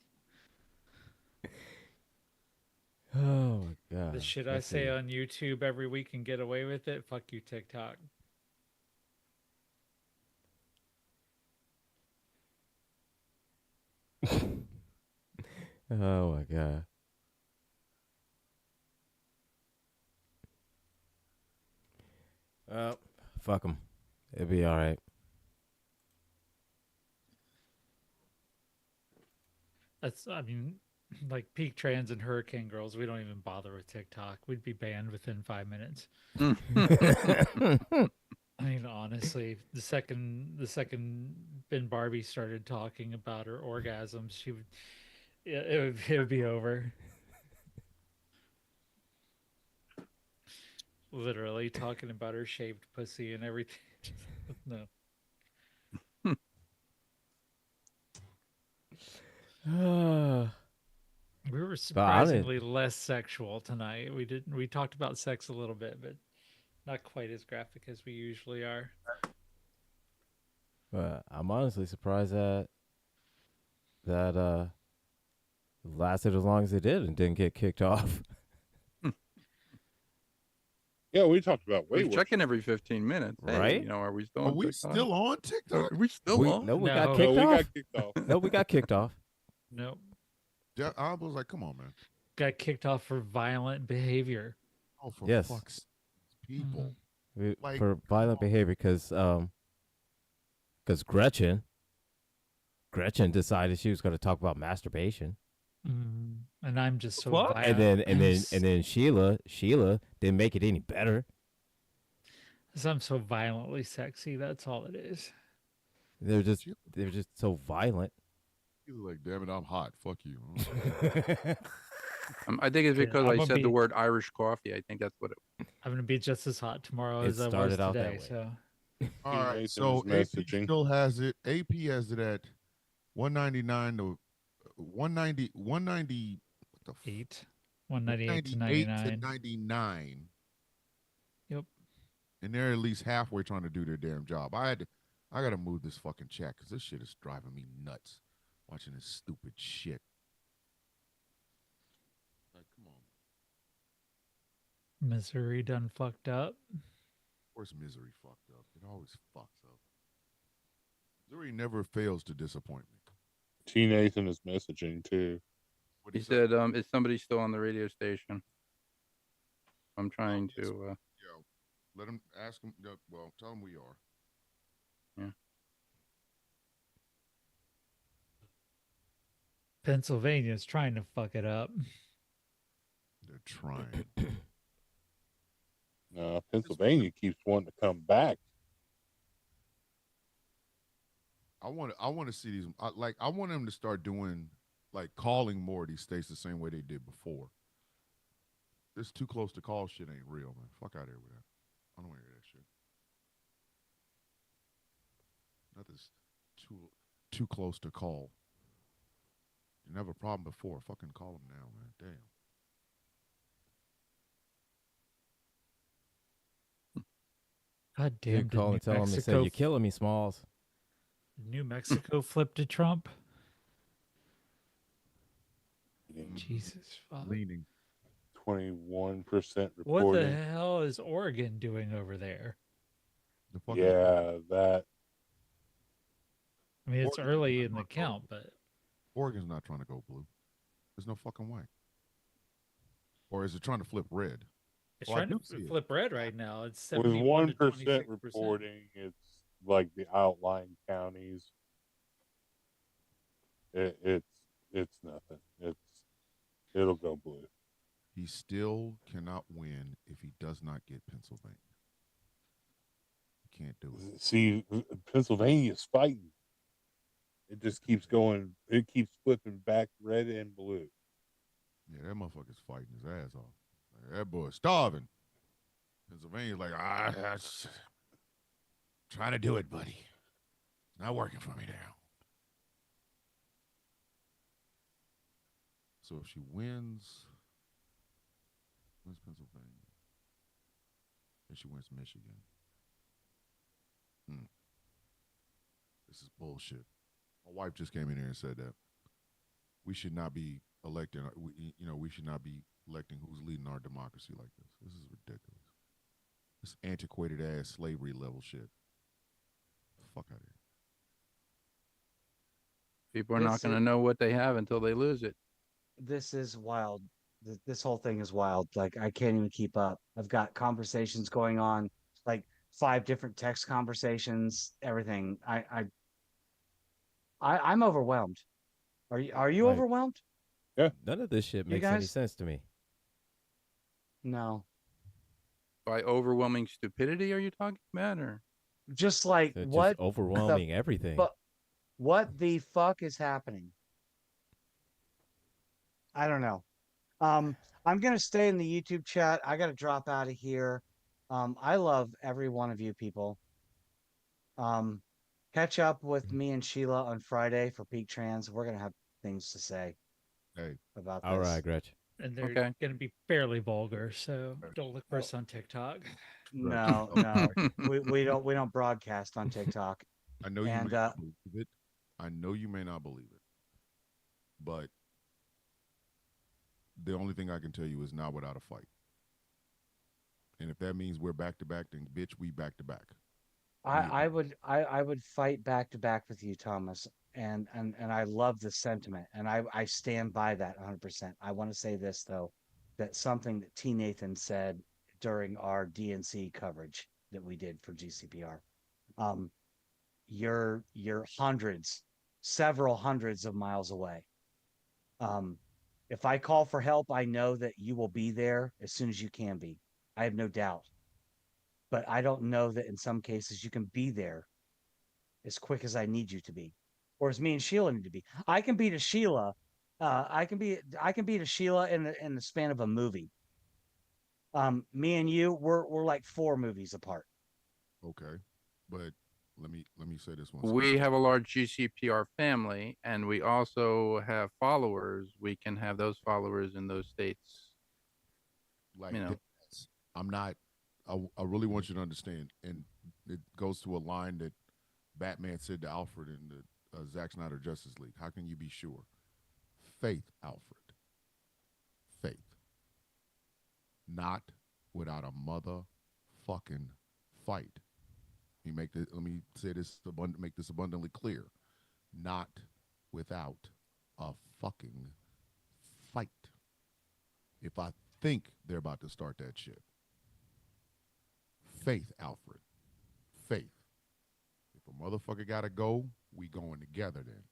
Oh my god. The shit I Let's say see. on YouTube every week and get away with it. Fuck you, TikTok. Oh my god. Fuck them. It'll be all right. I mean, like Peak Trans and Hurricane Girls, we don't even bother with TikTok. We'd be banned within 5 minutes. I mean, honestly, the second Ben Barbie started talking about her orgasms, it would be over. Literally talking about her shaved pussy and everything. No. We were But I didn't. surprisingly less sexual tonight. We talked about sex a little bit, but not quite as graphic as we usually are. But I'm honestly surprised that lasted as long as it did and didn't get kicked off. Yeah, we talked about way We're worse. checking every 15 minutes. Hey, Right? are we still Are on we TikTok? still on TikTok? Are we still on? No, we No. got No, kicked we off. got kicked off. No, we got kicked off. Nope. Yeah, I was like, come on, man. Got kicked off for violent behavior. Oh, for Yes. fuck's sake, people. Like, For violent behavior because Gretchen decided she was going to talk about masturbation. And I'm just so What? violent. And then Sheila didn't make it any better. I'm so violently sexy. That's all it is. They're just so violent. He's like, damn it, I'm hot. Fuck you. I think it's Yeah, because I'm I gonna said the be- word Irish coffee. I think that's what it I'm gonna be just as hot tomorrow It as I was started out that today. way. So All right, Nathan so is AP messaging. still has it. AP has it at 199 to 190, 190, what the 8, 198 to 198 99. to 99. Yep. And they're at least halfway trying to do their damn job. I got to move this fucking chat because this shit is driving me nuts. Watching this stupid shit. Like, come on. Missouri done fucked up. Of course, misery fucked up. It always fucks up. Missouri never fails to disappoint me. T. Nathan is messaging too. What He he say? said, "Is somebody still on the radio station?" I'm trying Yes. to. Yeah, let him ask him. Well, tell him we are. Pennsylvania's trying to fuck it up. They're trying. Pennsylvania keeps wanting to come back. I want to see these. I want them to start doing like calling more of these states the same way they did before. This too close to call shit ain't real, man. Fuck out of here with that. I don't want to hear that shit. Nothing's too close to call. You didn't have a problem before. Fucking call them now, man. Damn. God You damn! call and tell them and say, "You're killing me, Smalls." New Mexico flipped to Trump. Jesus fuck. Leaning. 21% reporting. What the hell is Oregon doing over there? The fuck Yeah, that. I mean, it's Oregon's early not in the gonna go. count, but Oregon's not trying to go blue. There's no fucking way. Or is it trying to flip red? it's Well, I trying to do see it. flip red right now. It's With 71 to 1% 26%. reporting, it's like the outlying counties. It's nothing. It'll go blue. He still cannot win if he does not get Pennsylvania. He can't do it. See, Pennsylvania's fighting. It just keeps going. It keeps flipping back red and blue. Yeah, that motherfucker's fighting his ass off. Like, that boy's starving. Pennsylvania's like, trying to do it, buddy. It's not working for me now. So if she wins Pennsylvania, and she wins Michigan. This is bullshit. My wife just came in here and said that we should not be electing. We should not be electing who's leading our democracy like this. This is ridiculous. This antiquated ass slavery level shit. Fuck out of here. People are not going to know what they have until they lose it. This is wild. This whole thing is wild. Like, I can't even keep up. I've got conversations going on, like 5 different text conversations, everything. I'm overwhelmed. Are you Like- overwhelmed? None of this shit You makes any guys- sense to me. No. By overwhelming stupidity, are you talking about, or Just like It's what just overwhelming everything. but what the fuck is happening? I don't know. I'm gonna stay in the YouTube chat. I gotta drop out of here. I love every one of you people. Um, catch up with me and Sheila on Friday for Peak Trans. We're gonna have things to say Hey, about All right, this. Gretch. And they're Okay. going to be fairly vulgar, so hey, don't look for Oh, us on TikTok. Gretch, no, no, we don't broadcast on TikTok. I know you may And not believe it. I know you may not believe it, but the only thing I can tell you is not without a fight. And if that means we're back to back, then bitch, we back to back. I would fight back to back with you, Thomas. And I love the sentiment, and I stand by that 100%. I want to say this though, that something that T Nathan said during our DNC coverage that we did for GCPR. Um, you're hundreds, several hundreds of miles away. Um, if I call for help, I know that you will be there as soon as you can be. I have no doubt. But I don't know that in some cases you can be there as quick as I need you to be, or as me and Sheila need to be. I can beat a Sheila. I can beat a Sheila in the span of a movie. Me and you, we're like 4 movies apart. Okay, but let me say this once again. We have a large GCPR family, and we also have followers. We can have those followers in those states. Like, You know, I'm not. I really want you to understand, and it goes to a line that Batman said to Alfred in the Zack Snyder Justice League. How can you be sure? Faith, Alfred. Faith. Not without a motherfucking fight. Let me say this make this abundantly clear. Not without a fucking fight. If I think they're about to start that shit. Faith, Alfred. Faith. If a motherfucker gotta go, we going together then.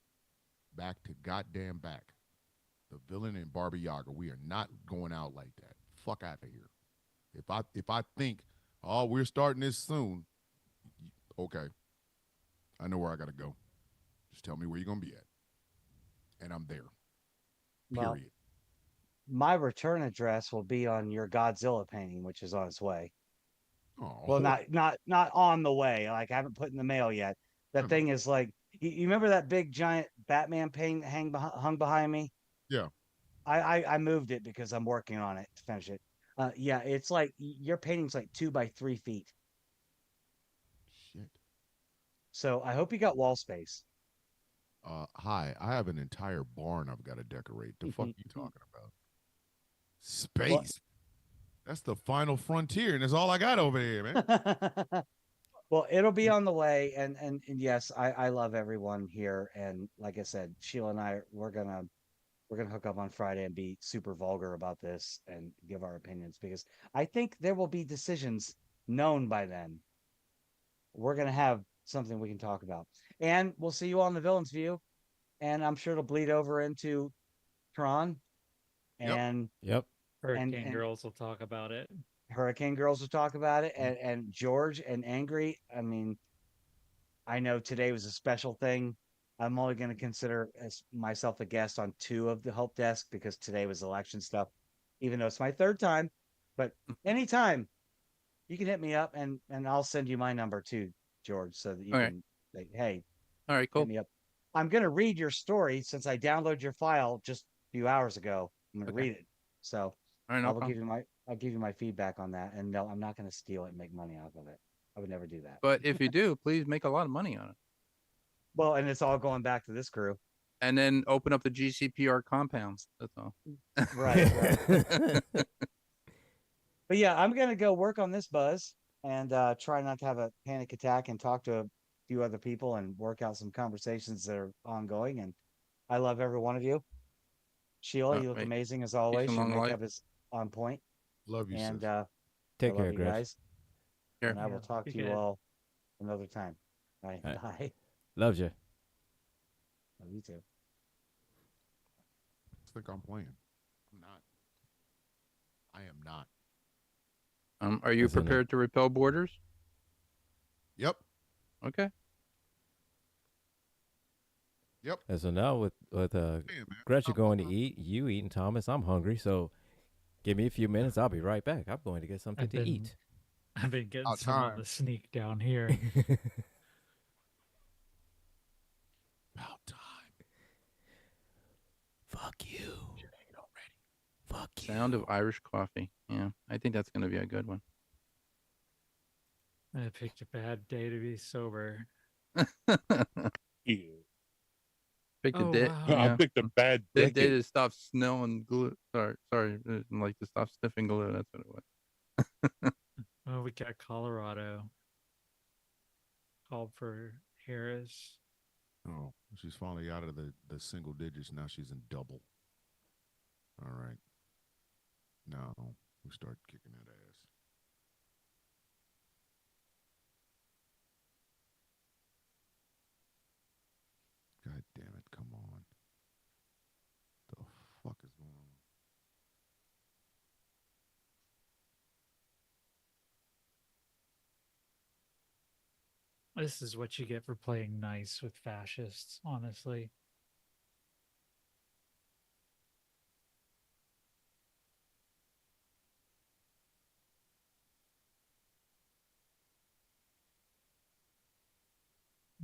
Back to goddamn back. The villain and Barbie Yaga. We are not going out like that. Fuck out of here. If I think, oh, we're starting this soon, okay. I know where I gotta go. Just tell me where you're gonna be at. And I'm there. Well, Period. my return address will be on your Godzilla painting, which is on its way. Well, Oh, not on the way. Like I haven't put in the mail yet. I That know. thing is like you remember that big giant Batman painting that hung behind me? Yeah. I moved it because I'm working on it to finish it. Yeah, it's like your painting's like 2 by 3 feet. Shit. So I hope you got wall space. Hi. I have an entire barn I've got to decorate. The fuck you talking about? Well, Space. That's the final frontier, and that's all I got over here, man. well, it'll be on the way, and yes, I love everyone here, and like I said, Sheila and I we're gonna hook up on Friday and be super vulgar about this and give our opinions because I think there will be decisions known by then. We're gonna have something we can talk about, and we'll see you all in the Villains View, and I'm sure it'll bleed over into Tron Yep. and Yep. Hurricane and Girls will talk about it. Hurricane Girls will talk about it, and George and Angry. I mean, I know today was a special thing. I'm only going to consider as myself a guest on 2 of the help desk because today was election stuff, even though it's my 3rd time. But anytime you can hit me up and I'll send you my number too, George, so that you all right, can say, hey, all right, hit cool. me up. I'm going to read your story since I downloaded your file just a few hours ago. I'm going to Okay. read it. So All right, I no will problem. I'll give you my feedback on that. And no, I'm not going to steal it and make money off of it. I would never do that. But if you do, please make a lot of money on it, Well, and it's all going back to this crew. and then open up the GCPR compounds. That's all. Right, right. But yeah, I'm gonna go work on this buzz and try not to have a panic attack and talk to a few other people and work out some conversations that are ongoing. And I love every one of you. Sheila, you look Right. amazing as Peace always. and Your long life. makeup is on point. Love you, And sis. I Take love care, you Gretch. guys. Here. And I will Yeah, talk be to you good. all another time. Bye. All right. Bye. Loves you. Love you too. I think I'm playing. I'm not. I am not. Are you Listen, prepared to repel borders? Yep. Okay. Yep. And so now with Man, Gretch, you're going to eat. You eating, Thomas. I'm hungry. So give me a few minutes. I'll be right back. I'm going to get something I've to been eat. I've been getting About some on time. the sneak down here. About time. Fuck you. Fuck you. Sound of Irish coffee. Yeah, I think that's going to be a good one. I picked a bad day to be sober. Yeah. Pick the Oh, day. wow. I Yeah. picked a bad Day decade. to stop snowing glue. Sorry, like to stop sniffing glue. That's what it was. Oh, we got Colorado. Called for Harris. Oh, she's finally out of the single digits. Now she's in double. All right. Now we start kicking that ass. God damn it. Come on. The fuck is going on? This is what you get for playing nice with fascists, honestly.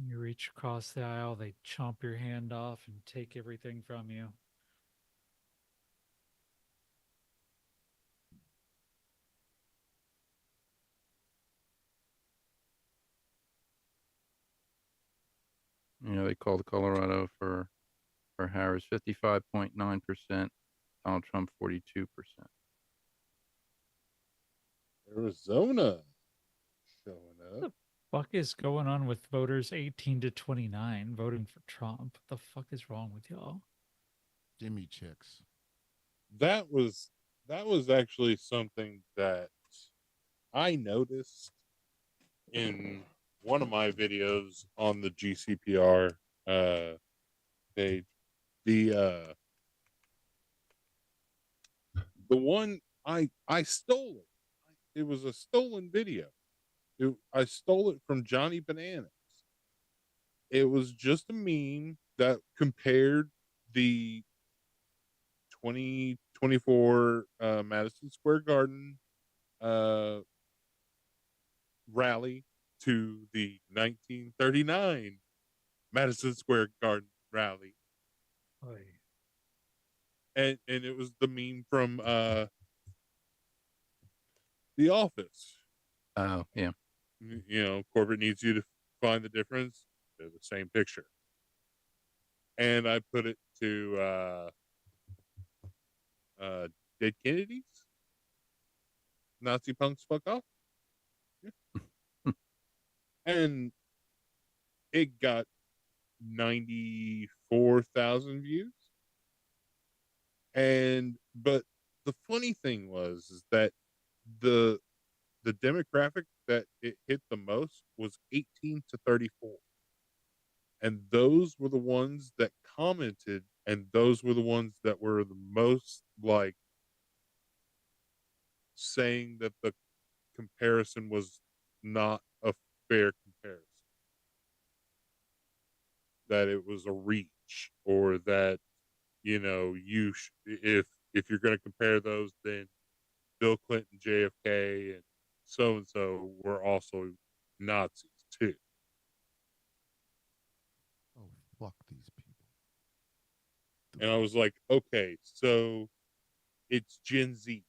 You reach across the aisle, they chomp your hand off and take everything from you. Yeah, they called Colorado for Harris 55.9%, Donald Trump 42%. Arizona showing up. What the fuck is going on with voters 18 to 29 voting for Trump? What the fuck is wrong with y'all? Jimmy chicks. That was actually something that I noticed in one of my videos on the GCPR page. The one I stole it. It was a stolen video. I stole it from Johnny Bananas. It was just a meme that compared the 2024 Madison Square Garden rally to the 1939 Madison Square Garden rally. Oy. And it was the meme from The Office. Oh, yeah. You know, corporate needs you to find the difference. They're the same picture. And I put it to Dead Kennedys. Nazi punks fuck off. Yeah. And it got 94,000 views. But the funny thing is that the demographic that it hit the most was 18 to 34. And those were the ones that commented, and those were the ones that were the most like saying that the comparison was not a fair comparison, that it was a reach, or that if you're going to compare those, then Bill Clinton, JFK, and so were also Nazis too. Oh, fuck these people. And I was like, okay, so it's Gen Z.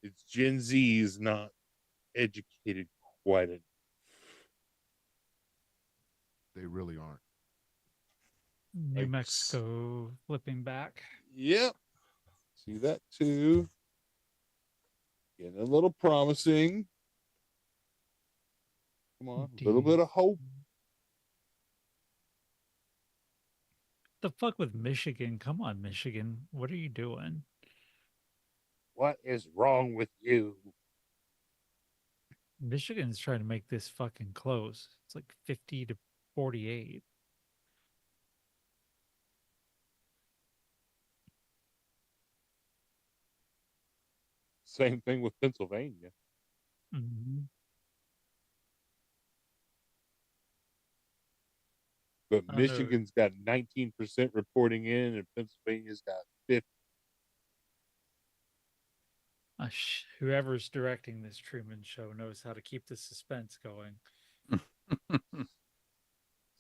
It's Gen Z is not educated quite enough. They really aren't. New Mexico flipping back. Yep. See that too. Getting a little promising. Come on, a little bit of hope. The fuck with Michigan? Come on, Michigan. What are you doing? What is wrong with you? Michigan's trying to make this fucking close. It's like 50 to 48. Same thing with Pennsylvania. Mm-hmm. But Michigan's got 19% reporting in, and Pennsylvania's got 50. Whoever's directing this Truman Show knows how to keep the suspense going. It's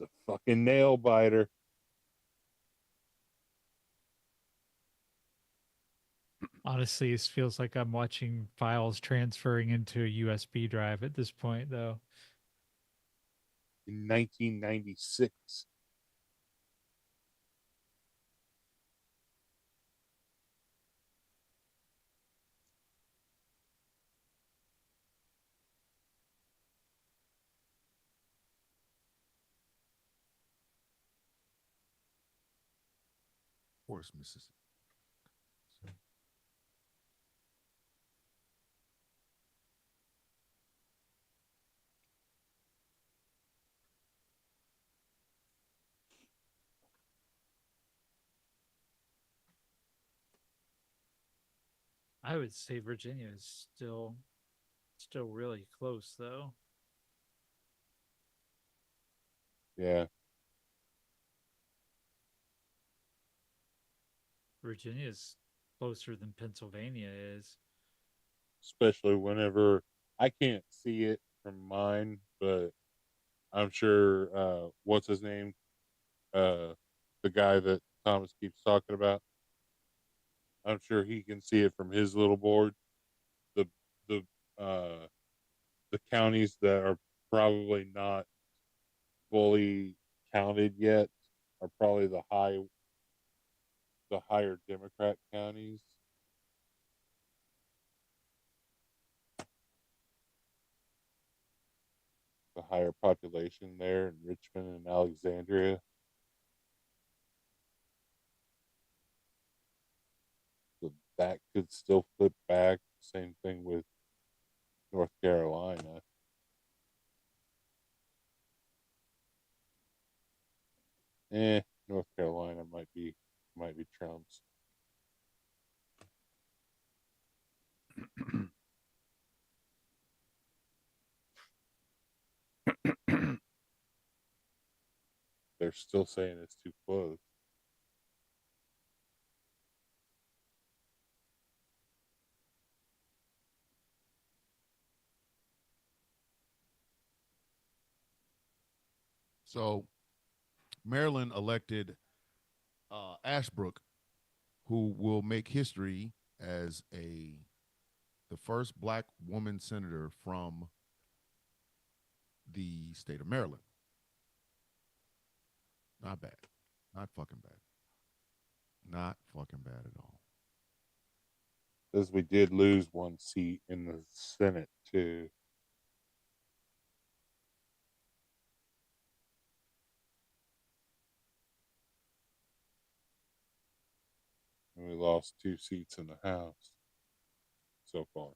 a fucking nail biter. Honestly, it feels like I'm watching files transferring into a USB drive at this point, though. In 1996. Of course, Mississippi. I would say Virginia is still really close, though. Yeah. Virginia is closer than Pennsylvania is. Especially whenever I can't see it from mine, but I'm sure what's his name? The guy that Thomas keeps talking about. I'm sure he can see it from his little board. The the uh the counties that are probably not fully counted yet are probably the higher Democrat counties. The higher population there in Richmond and Alexandria. So that could still flip back. Same thing with North Carolina. North Carolina might be Trump's. They're still saying it's too close. So Maryland elected Ashbrook, who will make history as the first black woman senator from the state of Maryland. Not bad. Not fucking bad. Not fucking bad at all. Because we did lose one seat in the Senate too. And we lost 2 seats in the House so far.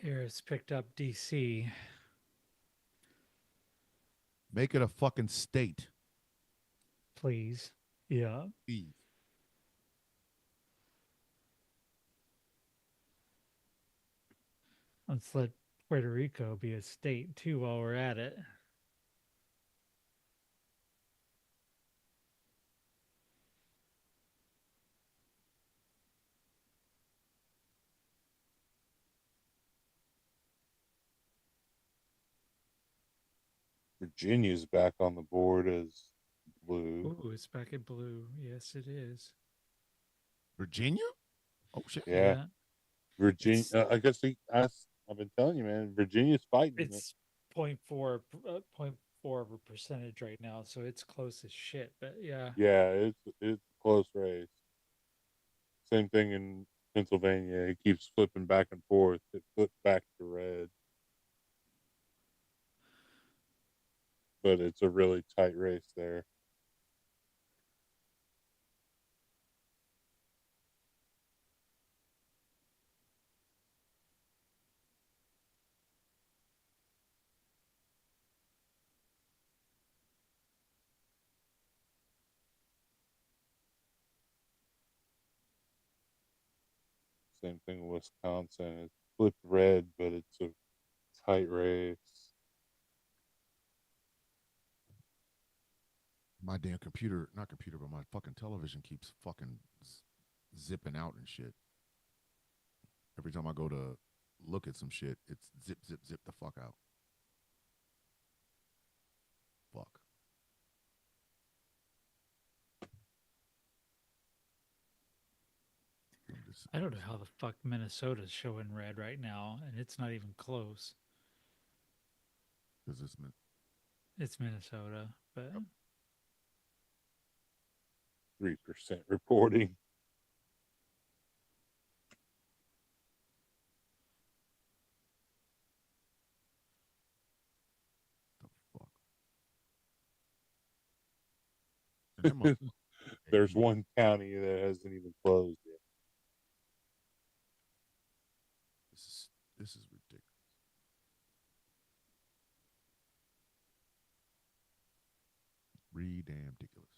Harris picked up DC. Make it a fucking state. Please. Yeah. Please. Let's let Puerto Rico be a state too while we're at it. Virginia's back on the board as blue. Ooh, it's back in blue. Yes, it is. Virginia? Oh shit. Yeah. Virginia. It's, I guess I've been telling you, man. Virginia's fighting it. it's 0.4 of a percentage right now, so it's close as shit. But yeah. Yeah, it's a close race. Same thing in Pennsylvania. It keeps flipping back and forth. It flipped back to red. But it's a really tight race there. Same thing with Wisconsin. It's flipped red, but it's a tight race. My damn computer, not computer, but my fucking television keeps fucking zipping out and shit. Every time I go to look at some shit, it's zip, zip, zip the fuck out. Fuck. I don't know how the fuck Minnesota's showing red right now, and it's not even close. Because it's It's Minnesota, but 3% reporting. the fuck. And that motherfucker- There's one county that hasn't even closed yet. This is ridiculous. Damn ridiculous.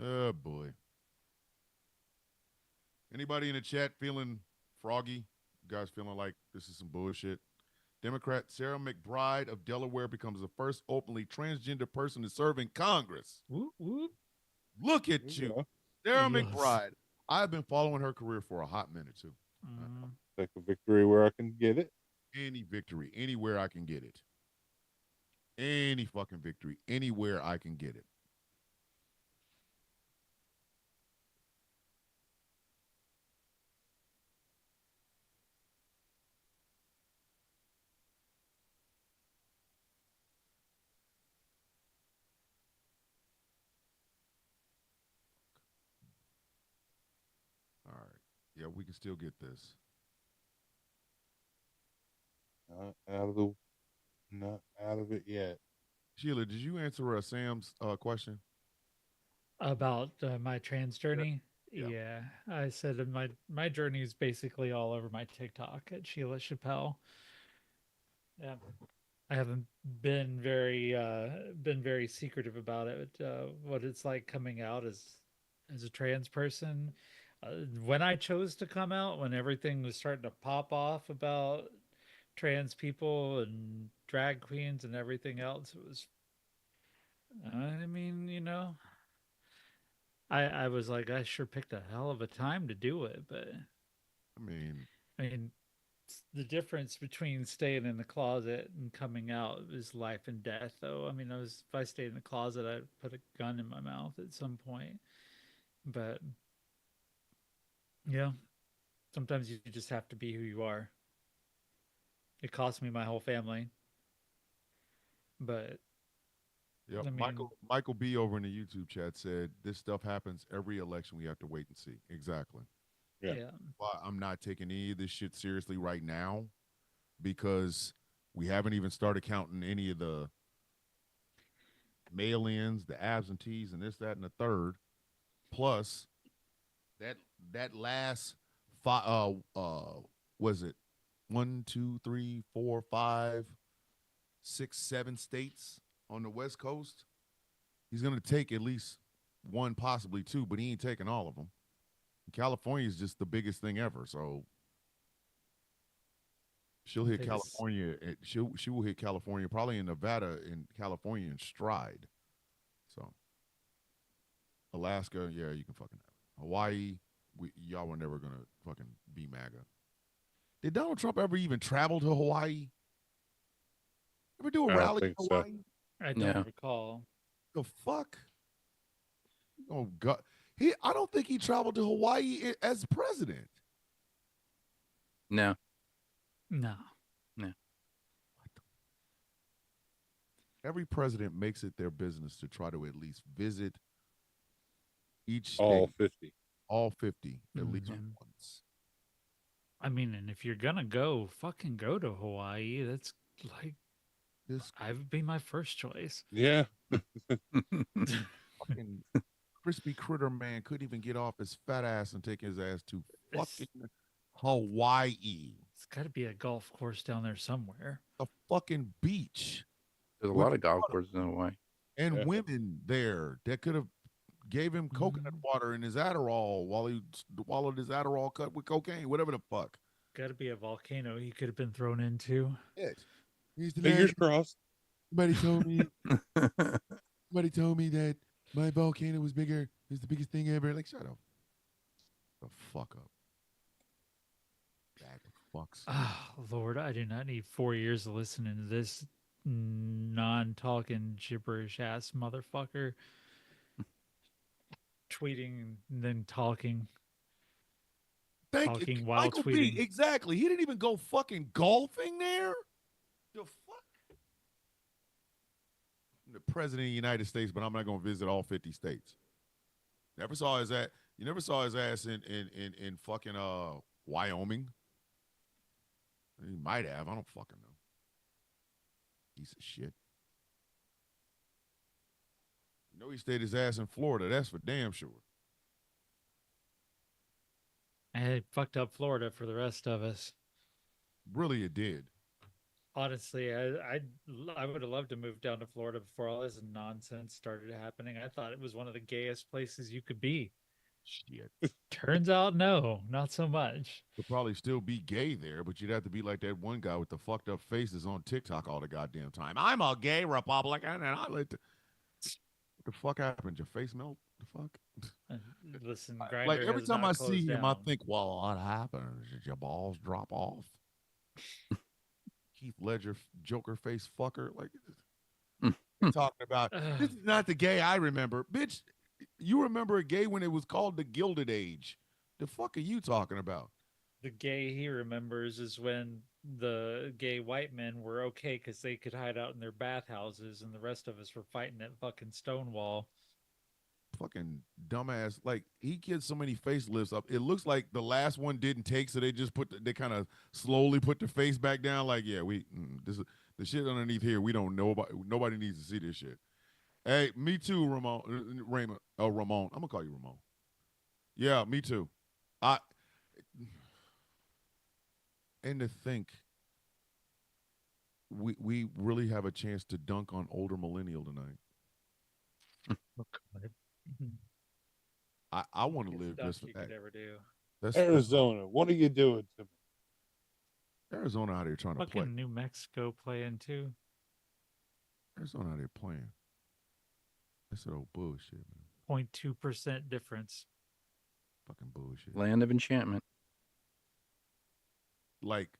Oh boy. Anybody in the chat feeling froggy? You guys feeling like this is some bullshit? Democrat Sarah McBride of Delaware becomes the first openly transgender person to serve in Congress. whoop, whoop. Look at you, Yeah. Sarah Yes. McBride. I've been following her career for a hot minute too. Take a victory where I can get it. Any victory, anywhere I can get it. Any fucking victory, anywhere I can get it. All right. Yeah, we can still get this. Not out of it yet. Sheila, did you answer Sam's question? About my trans journey. Yeah. Yeah, I said that my journey is basically all over my TikTok at Sheila Chappelle. Yeah, I haven't been very secretive about it. What it's like coming out as a trans person. When I chose to come out, when everything was starting to pop off about trans people and drag queens and everything else, it was. I mean, I was like, I sure picked a hell of a time to do it, but I mean, I mean, the difference between staying in the closet and coming out is life and death, though. I mean, if I stayed in the closet, I'd put a gun in my mouth at some point. But yeah, sometimes you just have to be who you are. It cost me my whole family, but yeah. I mean, Michael B over in the YouTube chat said this stuff happens every election. We have to wait and see. Exactly. Yeah. yeah. Why I'm not taking any of this shit seriously right now because we haven't even started counting any of the mail-ins, the absentees, and this, that, and the third. Plus, that last five, was it 1, 2, 3, 4, 5, 6, 7 states on the West Coast? He's gonna take at least one, possibly two, but he ain't taking all of them. California is just the biggest thing ever, so she'll hit California. She will hit California, probably in Nevada and California in stride. So Alaska, yeah, you can fucking have it. Hawaii, y'all were never gonna fucking be MAGA. Did Donald Trump ever even travel to Hawaii? Ever do a I don't rally in think so. Hawaii? I don't recall. The fuck? Oh God, I don't think he traveled to Hawaii as president. No. No. Every president makes it their business to try to at least visit each state, all 50. At least Mhm. once. I mean, and if you're gonna go, fucking go to Hawaii. That's like I would be my first choice. Yeah. Fucking crispy critter man couldn't even get off his fat ass and take his ass to fucking Hawaii. It's got to be a golf course down there somewhere. A fucking beach. There's a lot of golf courses in Hawaii. and women there that could have gave him coconut water in his Adderall while he swallowed his Adderall cut with cocaine, whatever the fuck. Got to be a volcano he could have been thrown into. Yes. He's the Fingers last. crossed. Somebody told me. Somebody told me that my volcano was bigger. It was the biggest thing ever. Like, shut up. The fuck up. Bag of fucks. Oh, Lord, I do not need 4 years of listening to this non-talking gibberish ass motherfucker tweeting and then talking. Thank Talking you. while Michael tweeting. B. Exactly. He didn't even go fucking golfing there. The fuck? I'm the president of the United States, but I'm not going to visit all 50 states. Never saw his ass. You never saw his ass in fucking Wyoming. He might have. I don't fucking know. Piece of shit. You know he stayed his ass in Florida. That's for damn sure. I fucked up Florida for the rest of us. Really, it did. Honestly, I would have loved to move down to Florida before all this nonsense started happening. I thought it was one of the gayest places you could be. Shit. Turns out, no, not so much. Could probably still be gay there, but you'd have to be like that one guy with the fucked up faces on TikTok all the goddamn time. I'm a gay Republican, and I like to. What the fuck happened? Your face melt? The fuck? Listen, Like Grindr every has time not I see closed him, I down. think, well, what happened? Did your balls drop off? Keith Ledger, Joker face fucker. Like, talking about this is not the gay I remember, bitch. You remember a gay when it was called the Gilded Age. The fuck are you talking about? The gay he remembers is when the gay white men were okay because they could hide out in their bathhouses, and the rest of us were fighting at fucking Stonewall. Fucking dumbass. Like, he gets so many facelifts up. It looks like the last one didn't take, so they just they kind of slowly put the face back down. Like, yeah, this is the shit underneath here. We don't know about. Nobody needs to see this shit. Hey, me too, Ramon. Raymond. Oh, Ramon. I'm gonna call you Ramon. Yeah, me too. And to think we really have a chance to dunk on older millennial tonight. Oh, God. I want to live Stuff just for you that. could ever do. That's Arizona, what are you doing to me? Arizona out here trying to play. Fucking New Mexico playing too. Arizona out here playing. That's that old bullshit, man. 0.2% difference. Fucking bullshit. Land of enchantment. Like,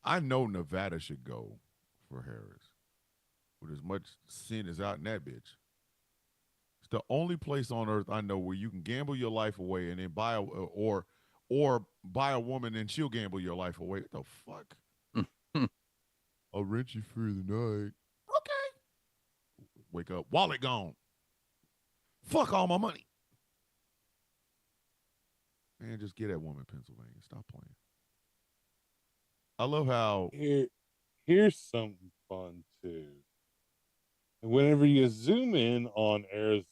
I know Nevada should go for Harris. With as much sin as out in that bitch. It's the only place on earth I know where you can gamble your life away and then buy or buy a woman and she'll gamble your life away. What the fuck? I'll rent you for the night. Okay. Wake up. Wallet gone. Fuck all my money. Man, just get that woman, Pennsylvania. Stop playing. I love how Here's something fun too. And whenever you zoom in on Arizona,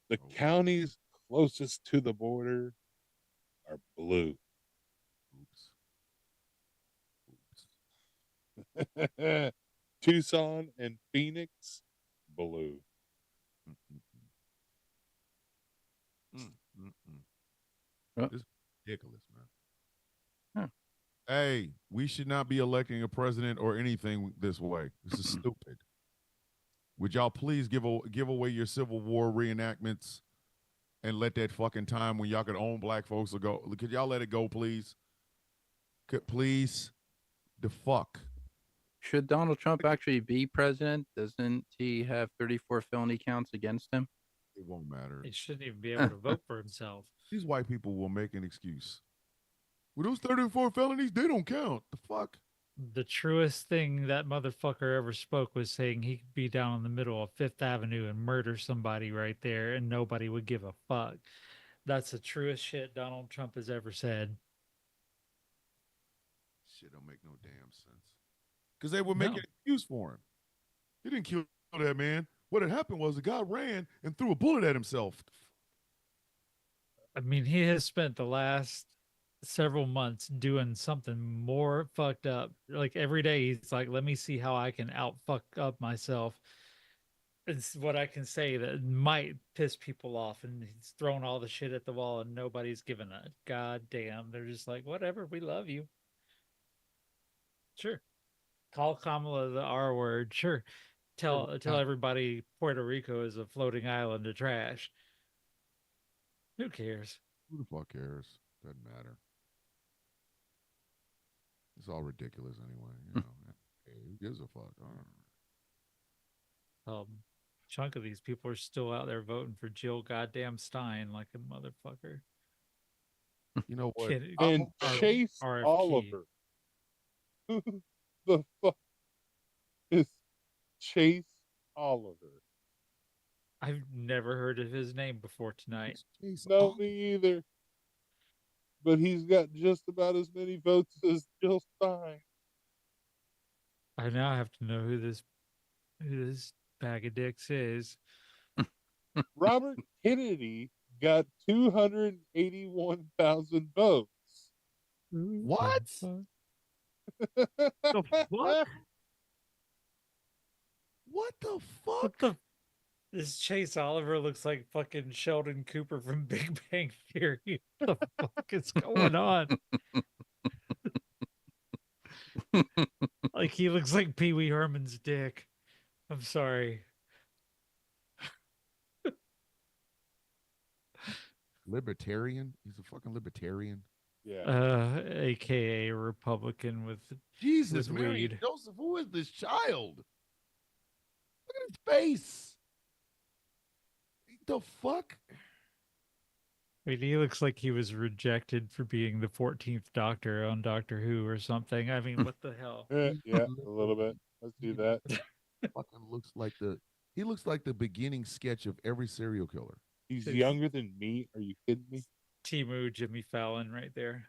the counties closest to the border are blue. oops. Tucson and Phoenix, blue. Oh. This is ridiculous, man. Hey, we should not be electing a president or anything this way. This is stupid. Would y'all please give away your Civil War reenactments and let that fucking time when y'all could own black folks go? Could y'all let it go, please? Please? The fuck? Should Donald Trump actually be president? Doesn't he have 34 felony counts against him? It won't matter. He shouldn't even be able to vote for himself. These white people will make an excuse. Well, those 34 felonies, they don't count. The fuck? The truest thing that motherfucker ever spoke was saying he could be down in the middle of Fifth Avenue and murder somebody right there and nobody would give a fuck. That's the truest shit Donald Trump has ever said. Shit don't make no damn sense. Because they were making an excuse for him. He didn't kill that man. What had happened was the guy ran and threw a bullet at himself. I mean, he has spent the last several months doing something more fucked up. Like every day, he's like, "Let me see how I can out fuck up myself." It's what I can say that might piss people off, and he's throwing all the shit at the wall, and nobody's giving a goddamn. They're just like, "Whatever, we love you." Sure. Call Kamala the R word. Sure. Tell everybody Puerto Rico is a floating island of trash. Who cares? Who the fuck cares? Doesn't matter. It's all ridiculous anyway. You know, hey, who gives a fuck? Chunk of these people are still out there voting for Jill goddamn Stein like a motherfucker. You know what? And Chase RFK. Oliver. Who the fuck is Chase Oliver? I've never heard of his name before tonight. No, me either. But he's got just about as many votes as Jill Stein. I now have to know who this bag of dicks is. Robert Kennedy got 281,000 votes. What? The fuck? What the What fuck? the? This Chase Oliver looks like fucking Sheldon Cooper from Big Bang Theory. What the fuck is going on? Like he looks like Pee Wee Herman's dick. I'm sorry. Libertarian? He's a fucking libertarian. Yeah. AKA a Republican with Jesus, with Mary weed. Joseph, who is this child? Look at his face. The fuck? I mean, he looks like he was rejected for being the 14th Doctor on Doctor Who or something. I mean, what the hell? Yeah, a little bit. Let's do that. Fucking looks like he looks like the beginning sketch of every serial killer. He's younger than me. Are you kidding me? Timu Jimmy Fallon right there.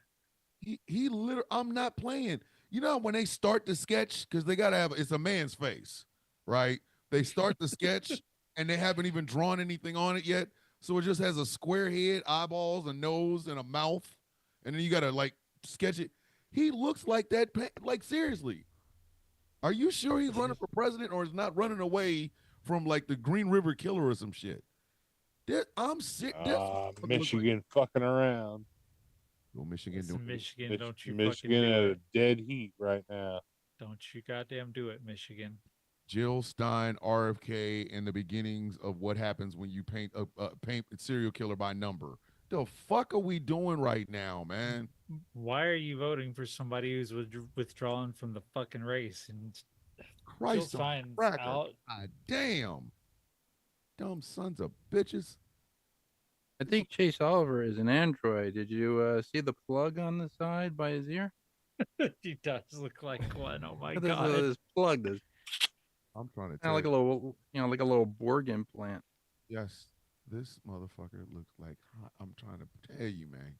He literally, I'm not playing. You know when they start the sketch, because they gotta have it's a man's face, right? They start the sketch and they haven't even drawn anything on it yet. So it just has a square head, eyeballs, a nose, and a mouth. And then you gotta like sketch it. He looks like that, like seriously. Are you sure he's running for president or is not running away from like the Green River Killer or some shit? I'm sick. Michigan fucking around. Well, Michigan, It's Michigan, don't you Michigan fucking at do a it. dead heat right now. Don't you goddamn do it, Michigan. Jill Stein, RFK, and the beginnings of what happens when you paint a serial killer by number. The fuck are we doing right now, man? Why are you voting for somebody who's withdrawn from the fucking race? And Christ, Jill Stein's cracker. out. God damn. Dumb sons of bitches. I think Chase Oliver is an android. Did you see the plug on the side by his ear? He does look like one. Oh my This god! this plug. This I'm trying to kind tell of like a you. little, like a little Borg implant. Yes, this motherfucker looks like I'm trying to tell you, man.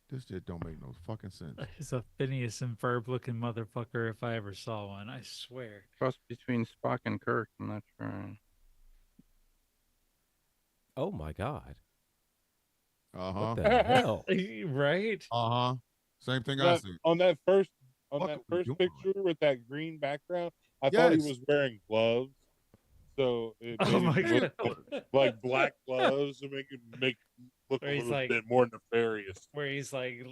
This shit don't make no fucking sense. He's a Phineas and Ferb looking motherfucker if I ever saw one. I swear. Cross between Spock and Kirk. I'm not sure. Oh my god. Uh-huh. What the hell? Right? Uh-huh. Same thing I see. On that first What are we doing? picture with that green background, I thought he Yes. was wearing gloves. So it Oh made my it god! look like black gloves to make it look Where a he's little like- bit more nefarious. Where he's like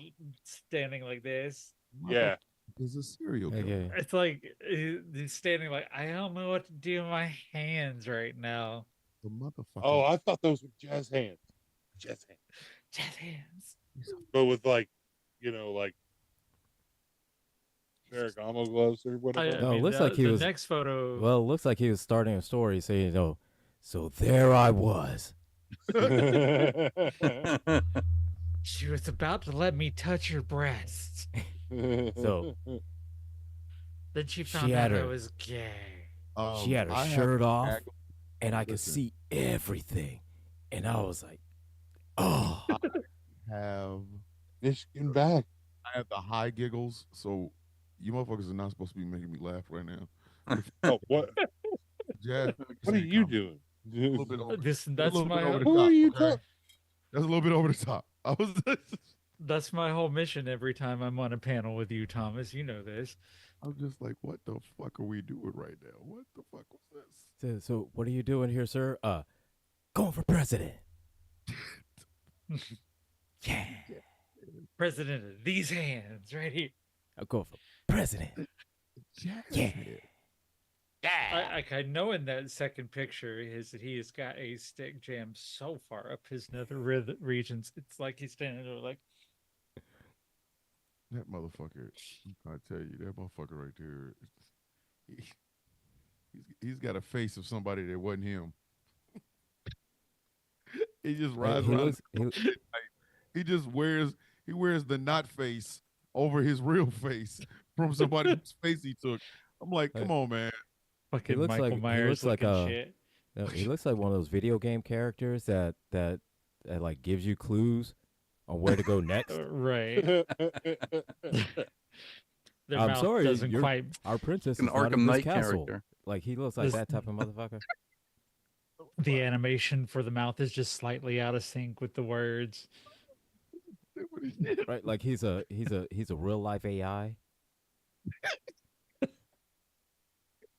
standing like this. Yeah. Is a serial killer. Okay. It's like he's standing like I don't know what to do with my hands right now. The motherfucker. Oh, I thought those were jazz hands. Jazz hands. Jazz hands. But with like Ferragamo gloves or whatever. No, it looks like he the was- next photo. Well, it looks like he was starting a story saying, "Oh, so there I was." She was about to let me touch her breasts. So- Then she She found had out I her- was gay. She had her I have shirt to off, tag- and I could Listen. see everything. And I was like, "Oh, have Michigan back. I have the high giggles, so you motherfuckers are not supposed to be making me laugh right now. Oh, what? Jazz, What are you doing? A little bit over, That's little bit my. over the Who top, are you okay? talking? That's a little bit over the top. I was That's my whole mission every time I'm on a panel with you, Thomas. You know this. I'm just like, what the fuck are we doing right now? What the fuck was this? So what are you doing here, sir? Going for president. Yeah. President of these hands, right here. I'm going for president. Yeah. I know in that second picture he has got a stick jammed so far up his nether regions. It's like he's standing there like That motherfucker. I tell you, that motherfucker right there. He's got a face of somebody that wasn't him. He just rides around. He just wears the not face over his real face from somebody whose face he took. I'm like, come on, man. fucking looks Michael like- he Myers looks like looking a- shit. No, he looks like one of those video game characters that like gives you clues on where to go next. Right. Their I'm mouth sorry, doesn't you're- quite. Our princess An is not in Arkham this Knight castle. character. Like he looks like This- that type of motherfucker. The animation for the mouth is just slightly out of sync with the words. Right? Like he's a real life AI.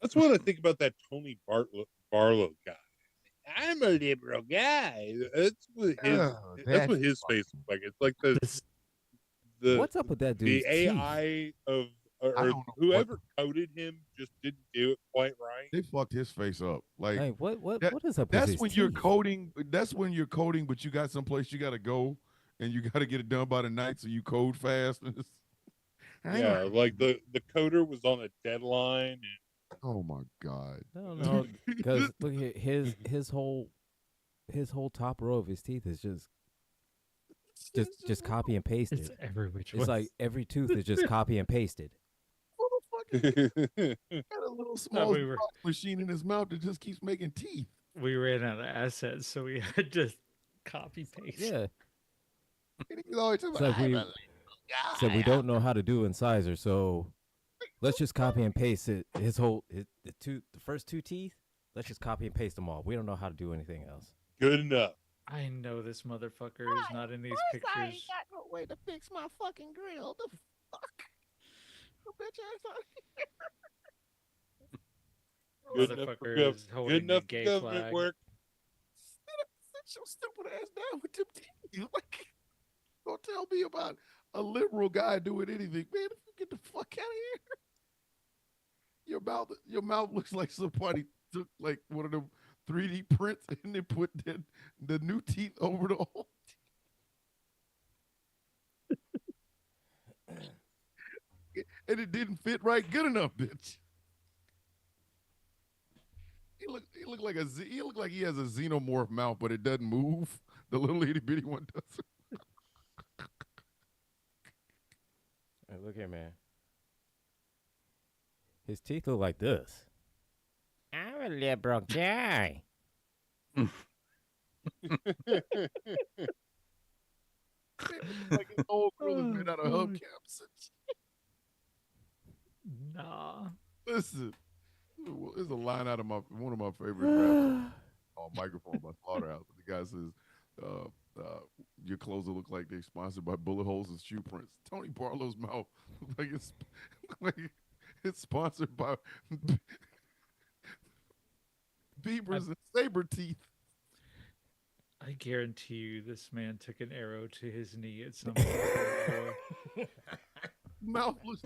That's what I think about that Tony Barlow guy. I'm a liberal guy. That's what his face looks like. It's like the What's up with that dude? the AI of I or don't know whoever coded him just didn't do it quite right. They fucked his face up. Like Hey, what that- is up with that's his when you're teeth? coding. That's when you're coding, but you got someplace you got to go, and you got to get it done by the night, so you code fast. Yeah, like the coder was on a deadline. And Oh my god. No, no, because look at his whole top row of his teeth is just copy and pasted. It's every which way. It's like every tooth is just copy and pasted. Motherfucker got a little small we were- machine in his mouth that just keeps making teeth. we ran out of assets, so we had to copy paste. Yeah. And he's always talking It's like about, we "I'm a said we don't know how to do incisor, so let's just copy and paste it. The first two teeth. Let's just copy and paste them all. We don't know how to do anything else. Good enough. I know this motherfucker is not in these pictures. no way to fix my fucking grill. The fuck? I bet you Good enough for Motherfucker is holding good enough the gay for government flag. work. sit your stupid ass down with them teeth. Like, don't tell me about a liberal guy doing anything, man. If you get the fuck out of here, your mouth looks like somebody took like one of them 3D prints and then put the new teeth over the old teeth. And it didn't fit right good enough, bitch. He looked like he has a xenomorph mouth, but it doesn't move. The little itty bitty one does. Hey, look here, man. His teeth look like this. I'm a liberal guy. Like an old girl that's made out of Oh, hubcaps. Nah. Listen, there's a line out of one of my favorite raps on Microphone by Slaughterhouse. The guy says, your clothes look like they're sponsored by bullet holes and shoe prints. Tony Barlow's mouth looks like it's sponsored by beavers and saber teeth. I guarantee you this man took an arrow to his knee at some point. before. Mouth looks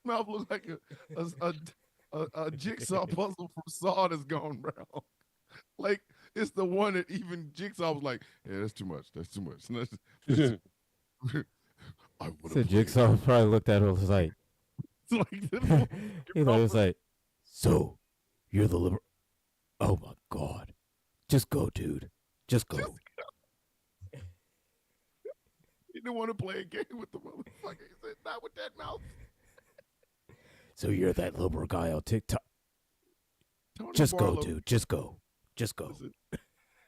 mouth looks like a jigsaw puzzle from Saw that's gone brown. Like it's the one that even Jigsaw was like, yeah, that's too much. That's too much. I So would've Jigsaw probably looked at it and was like, played- like, this you know, it was like, so you're the liberal. Oh my God. Just go, dude. Just go. he didn't want to play a game with the motherfucker. He said, not with that mouth. So you're that liberal guy on TikTok. Tony Just go, Barlow- dude. Just go. Just go. Listen,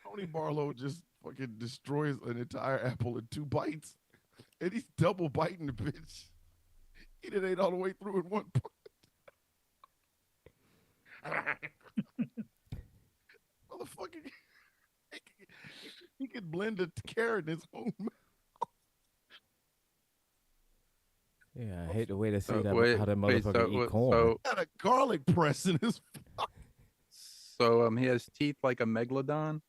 Tony Barlow just fucking destroys an entire apple in 2 bites. And he's double biting the bitch. He done ate all the way through in one bite. Motherfucker. He could blend a carrot in his own mouth. Yeah, I hate the way to see that wait, how that wait, motherfucker eat corn. so Got a garlic press in his. he has teeth like a megalodon.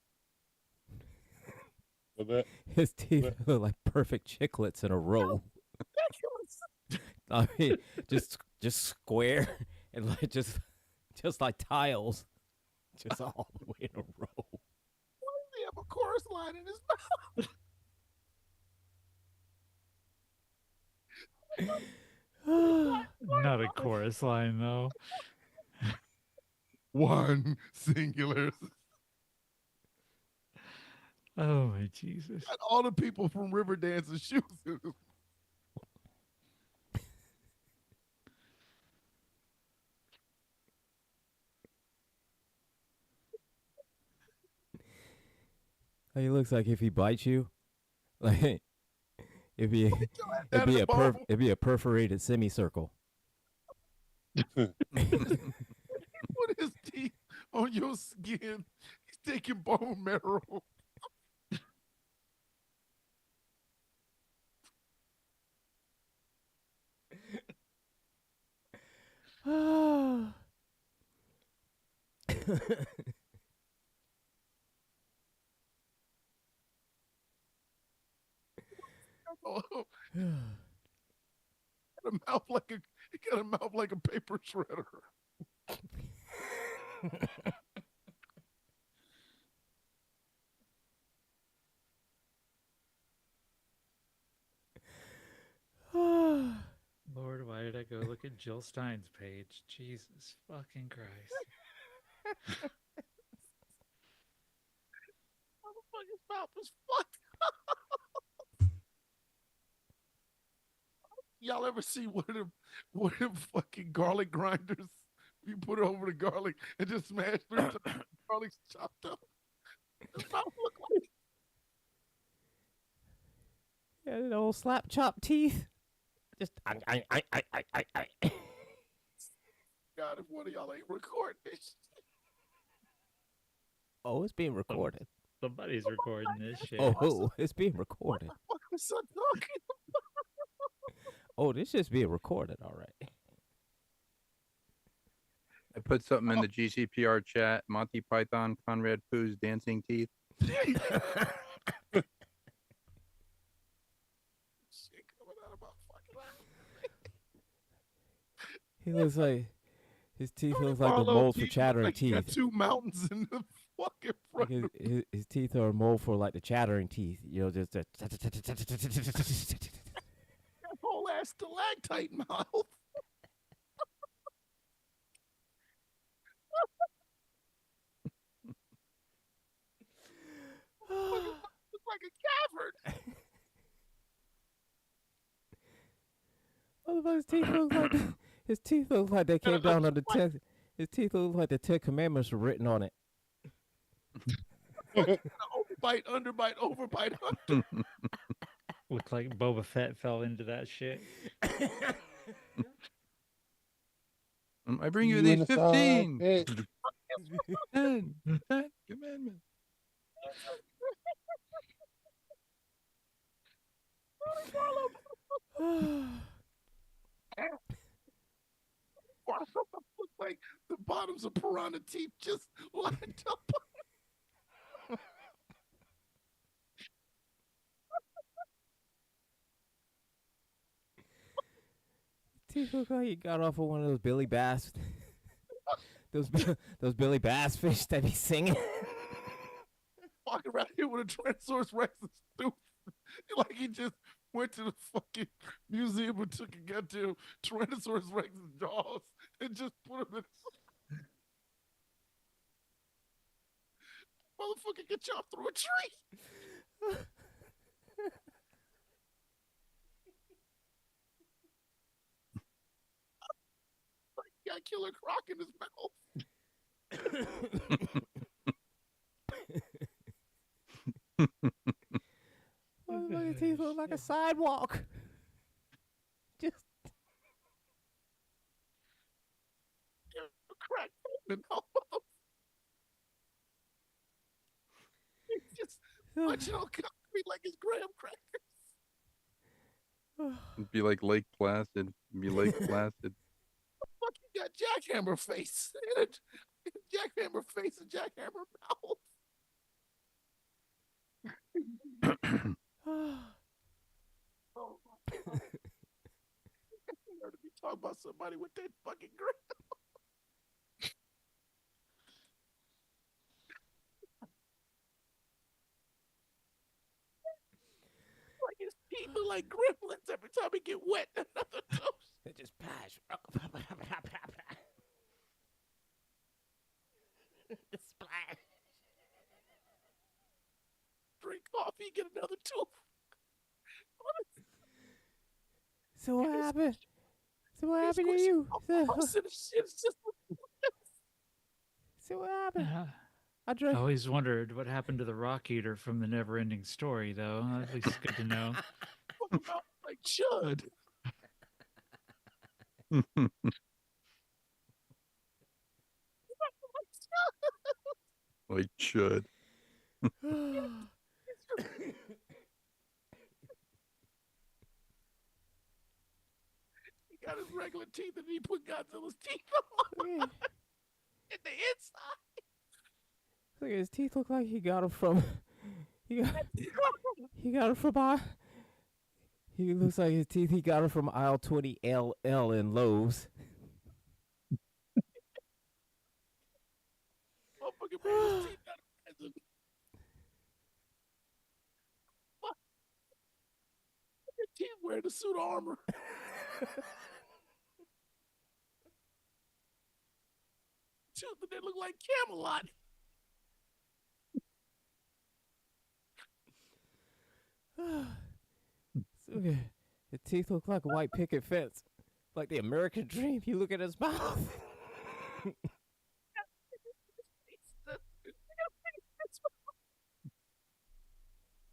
But that, His teeth look like perfect chiclets in a row. I mean, just square and like just like tiles, just all the way in a row. Why does he have a chorus line in his mouth? Not a chorus line though. One singular. Oh my Jesus. Got all the people from Riverdance shoes in his. He looks like if he bites you, like it'd be bone. it'd be a perforated semicircle. Put his teeth on your skin. He's taking bone marrow. Oh, got a mouth like he got a mouth like a paper shredder. Lord, why did I go look at Jill Stein's page? Jesus fucking Christ. Motherfucker's mouth is fucked. Y'all ever see one of them fucking garlic grinders? You put it over the garlic and just smash 3 times. Garlic's chopped up. His mouth look like. Yeah, the old slap chop teeth. Just God, if one of y'all ain't recording this. Oh, it's being recorded. Somebody's recording this shit. Oh, it's being recorded. What was son talking? Oh, this is being recorded. All right. I put something in the GCPR chat. Monty Python, Conrad Pooh's dancing teeth. Shit coming out of my fucking eye. He looks like his teeth looks like the mold for chattering like he got teeth. 2 mountains in the fucking Like front. his teeth are a mold for like the chattering teeth. You know, just That whole ass stalactite mouth. Looks like a cavern. His teeth look like his teeth look like they came down on the ten. His teeth look like the 10 Commandments were written on it. Overbite, underbite, overbite, under. Looked like Boba Fett fell into that shit. I bring you You these in the side 15. bitch. 10 commandments. Look like the bottoms of piranha teeth just lined up. Teeth look like he got off of one of those Billy Bass, those Billy Bass fish that be singing. Walking around here with a Tyrannosaurus Rex's tooth. Like he just went to the fucking museum and took a goddamn Tyrannosaurus Rex's jaws and just put them in. Motherfucker get chopped through a tree. Like he got Killer Croc in his mouth. His teeth look like a sidewalk. Just Crack open. Just look Crunching on concrete like it's graham crackers. It'd be like Lake Placid. It'd be Lake Placid. Fuck, you got jackhammer face. Jackhammer face and jackhammer mouth. Oh my God. You heard me talk about somebody with that fucking grip. Like his teeth look like gremlins every time he get wet. Another toast. It just splash. Splash. Drink coffee, get another tooth. So what happened? So what happened to you? So what happened? I I drank. always wondered what happened to the rock eater from the Never-Ending Story, though. At least it's good to know. Like Chud. Like should. He got his regular teeth and he put Godzilla's teeth on in the inside. Look, his teeth look like he got them from. He got them from He looks like his teeth. He got them from aisle 20 LL in Lowe's. Motherfucker made his teeth out of resin. Fuck. Your teeth wearing a suit of armor. Tooth that look like Camelot. So good. His teeth look like a white picket fence. Like the American dream. You look at his mouth.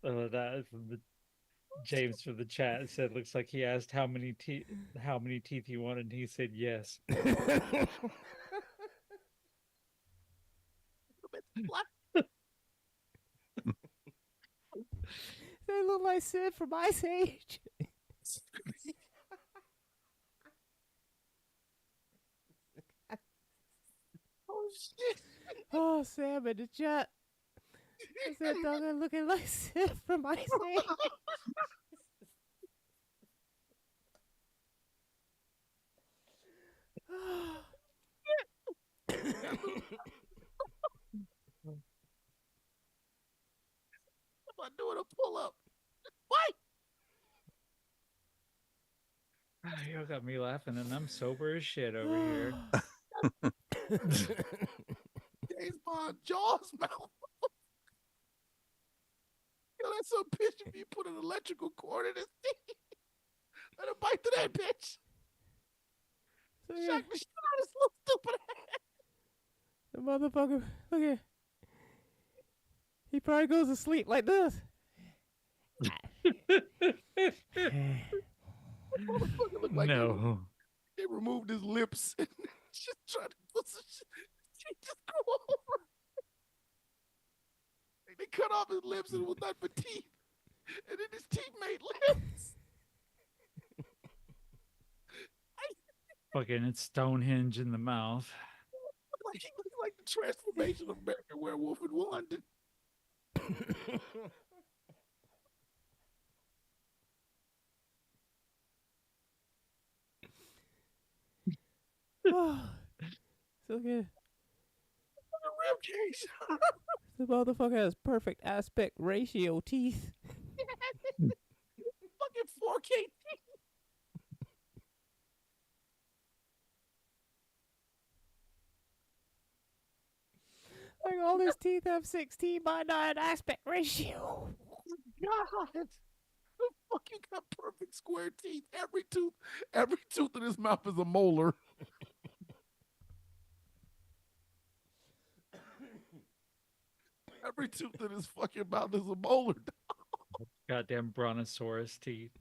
That from the James from the chat said, "Looks like he asked how many teeth he wanted, and he said yes." They look like Sid from Ice Age. Oh shit! Oh, Sam in the chat. I said, dog, I'm looking like Sid from Ice Age. I'm doing a pull up. What? You got me laughing, and I'm sober as shit over here. James Bond Jaws mouth. Yo, that's some bitch if you put an electrical cord in his teeth. Let him bite to that bitch. So, Shock the shit out of his little stupid ass. the motherfucker, look here. He probably goes to sleep like this. Motherfucker look like No. they removed his lips and just tried to put some shit. She just go over. They cut off his lips and it was not for teeth. And then his teeth made lips. Fucking it's Stonehenge in the mouth. Like he looks like the transformation of American Werewolf in London. Oh, so good. Rib cage. The motherfucker has perfect aspect ratio teeth. Fucking 4K teeth. Like all his teeth have 16:9 aspect ratio. God. The fuck you got perfect square teeth. Every tooth in his mouth is a molar. Every tooth in his fucking mouth is a molar. Goddamn brontosaurus teeth.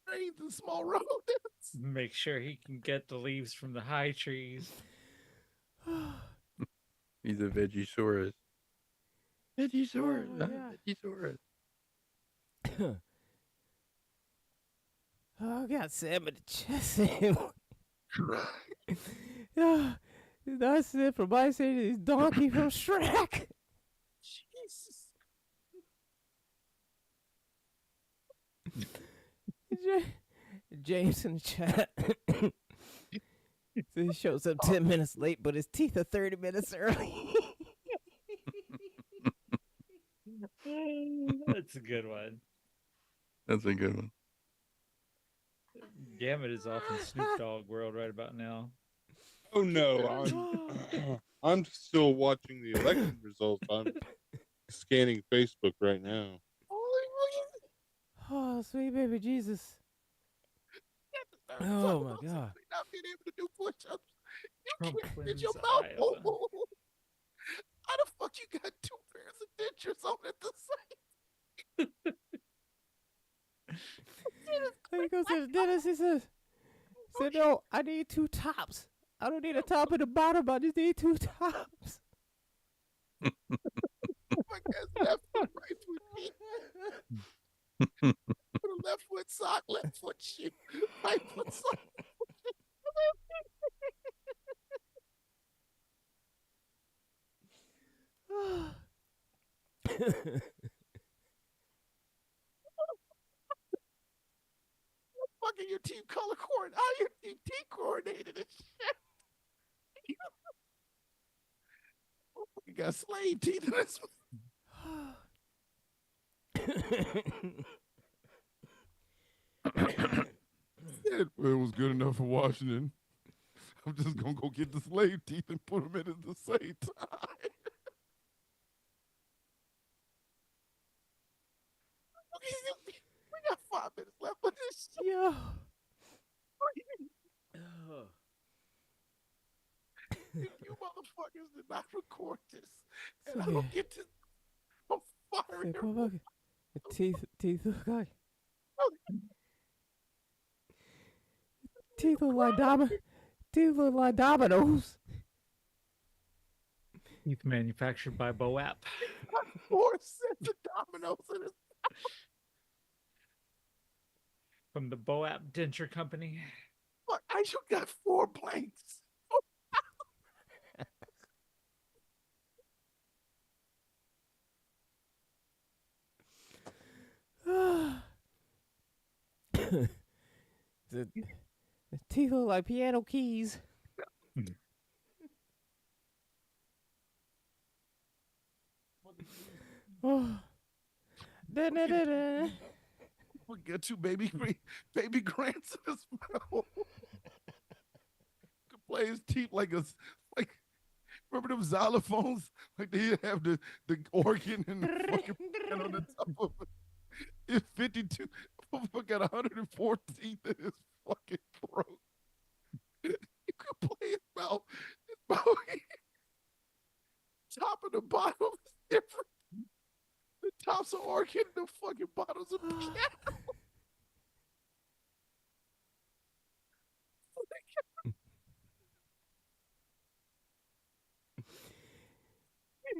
Brains and small rodents. Make sure he can get the leaves from the high trees. He He's a Vegisaurus. Vegisaurus. Oh, my God. Vegisaurus. Oh, I got Sam in the chest. Yeah, that's it from my side. Is Donkey from Shrek. Jesus. James in the chat. So he shows up 10 minutes late, but his teeth are 30 minutes early. That's a good one. That's a good one. Gambit is off in Snoop Dogg world right about now. Oh no, I'm still watching the election results. I'm scanning Facebook right now. Oh, sweet baby Jesus. Oh, my God. Not being able to do push-ups. You Trump can't fit wins your mouth. Iowa. How the fuck you got two pairs of dentures on at the same? He goes to the dentist. He said, no, I need two tops. I don't need a top and a bottom. I just need two tops. My guy's left foot, right foot, knee. Put a left foot sock, left foot shoe, right foot sock. Fucking your team color coordinated. How your team coordinated and shit? You got slave teeth in this. It was good enough for Washington. I'm just gonna go get the slave teeth and put them in at the same time. We got 5 minutes left of this shit. Yo. You motherfuckers did not record this. And So I yeah. don't get to. I'm firing Say, everyone. teeth look like. Teeth look like dominoes. Teeth manufactured by Boap. 4 sets of dominoes in his. From the Boap Denture Company. Fuck, I just got 4 blanks. the teeth look like piano keys. Oh. Da-da-da-da. We got 2 baby grants in his mouth. Could play his teeth like remember them xylophones? Like they have the organ and the fucking pen on the top of it. It's 52. Motherfucker got 104 teeth in his fucking throat. You could play his mouth. His mouth. Top and the bottom is different. The top's an organ, the fucking bottom's a piano.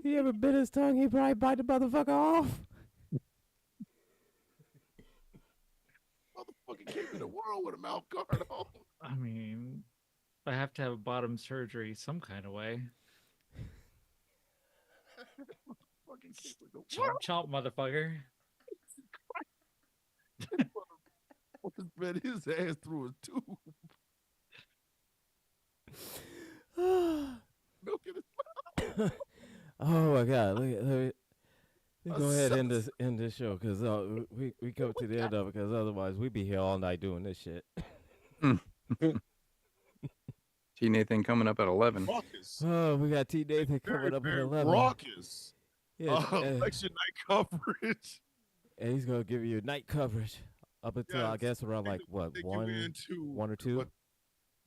He ever bit his tongue, he probably bite the motherfucker off. Motherfucker came in the world with a mouth guard on. I mean, I have to have a bottom surgery some kind of way. Fucking came with the Chomp, chomp, motherfucker. world. Read his ass through a tube. Milk in his Oh my God! Let me go ahead and end this show because we come to the end of it because otherwise we'd be here all night doing this shit. T Nathan coming up at 11. raucous. Oh, we got T Nathan coming up at 11. Raucous. Yeah, Election night coverage. and he's gonna give you night coverage up until I Yes. guess around like what Take you one into or two what-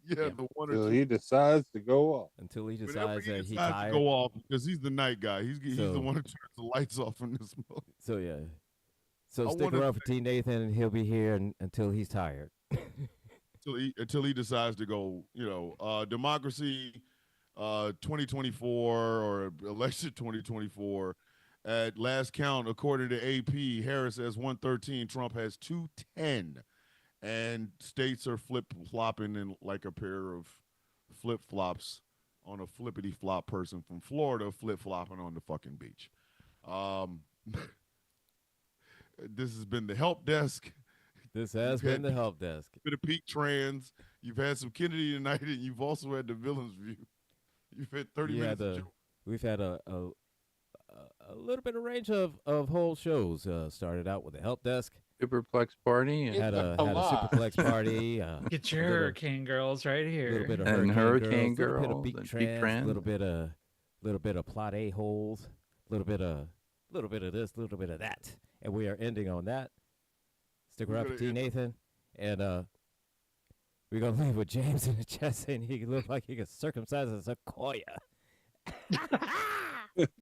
Yeah, the one or Till two. he decides to go off. until he Whenever decides he that he decides to tired. go off because he's the night guy. He's the So- one who turns the lights off in this movie. So yeah, so I stick wanna around for T Nathan and he'll be here until he's tired. Until he decides to go. Democracy. 2024 or election 2024. At last count, according to AP, Harris has 113, Trump has 210. And states are flip flopping in like a pair of flip flops on a flippity flop person from Florida flip flopping on the fucking beach. This has been the help desk. This has You've been the had help desk. bit of peak trans. You've had some Kennedy tonight, and you've also had the villain's view. You've had 30 minutes. We've had a little bit of range of whole shows. Started out with the help desk. Superplex party Had a superplex party. Get your Hurricane Girls right A here. little bit of And Hurricane Hurricane Girls, little bit of Girls Beak and Trans, Beak Trans. little bit of plot a holes, little bit of this, little bit of that, and we are ending on that. Stick around for T. Nathan, and we're gonna leave with James in the chat saying he looked like he could circumcise a sequoia.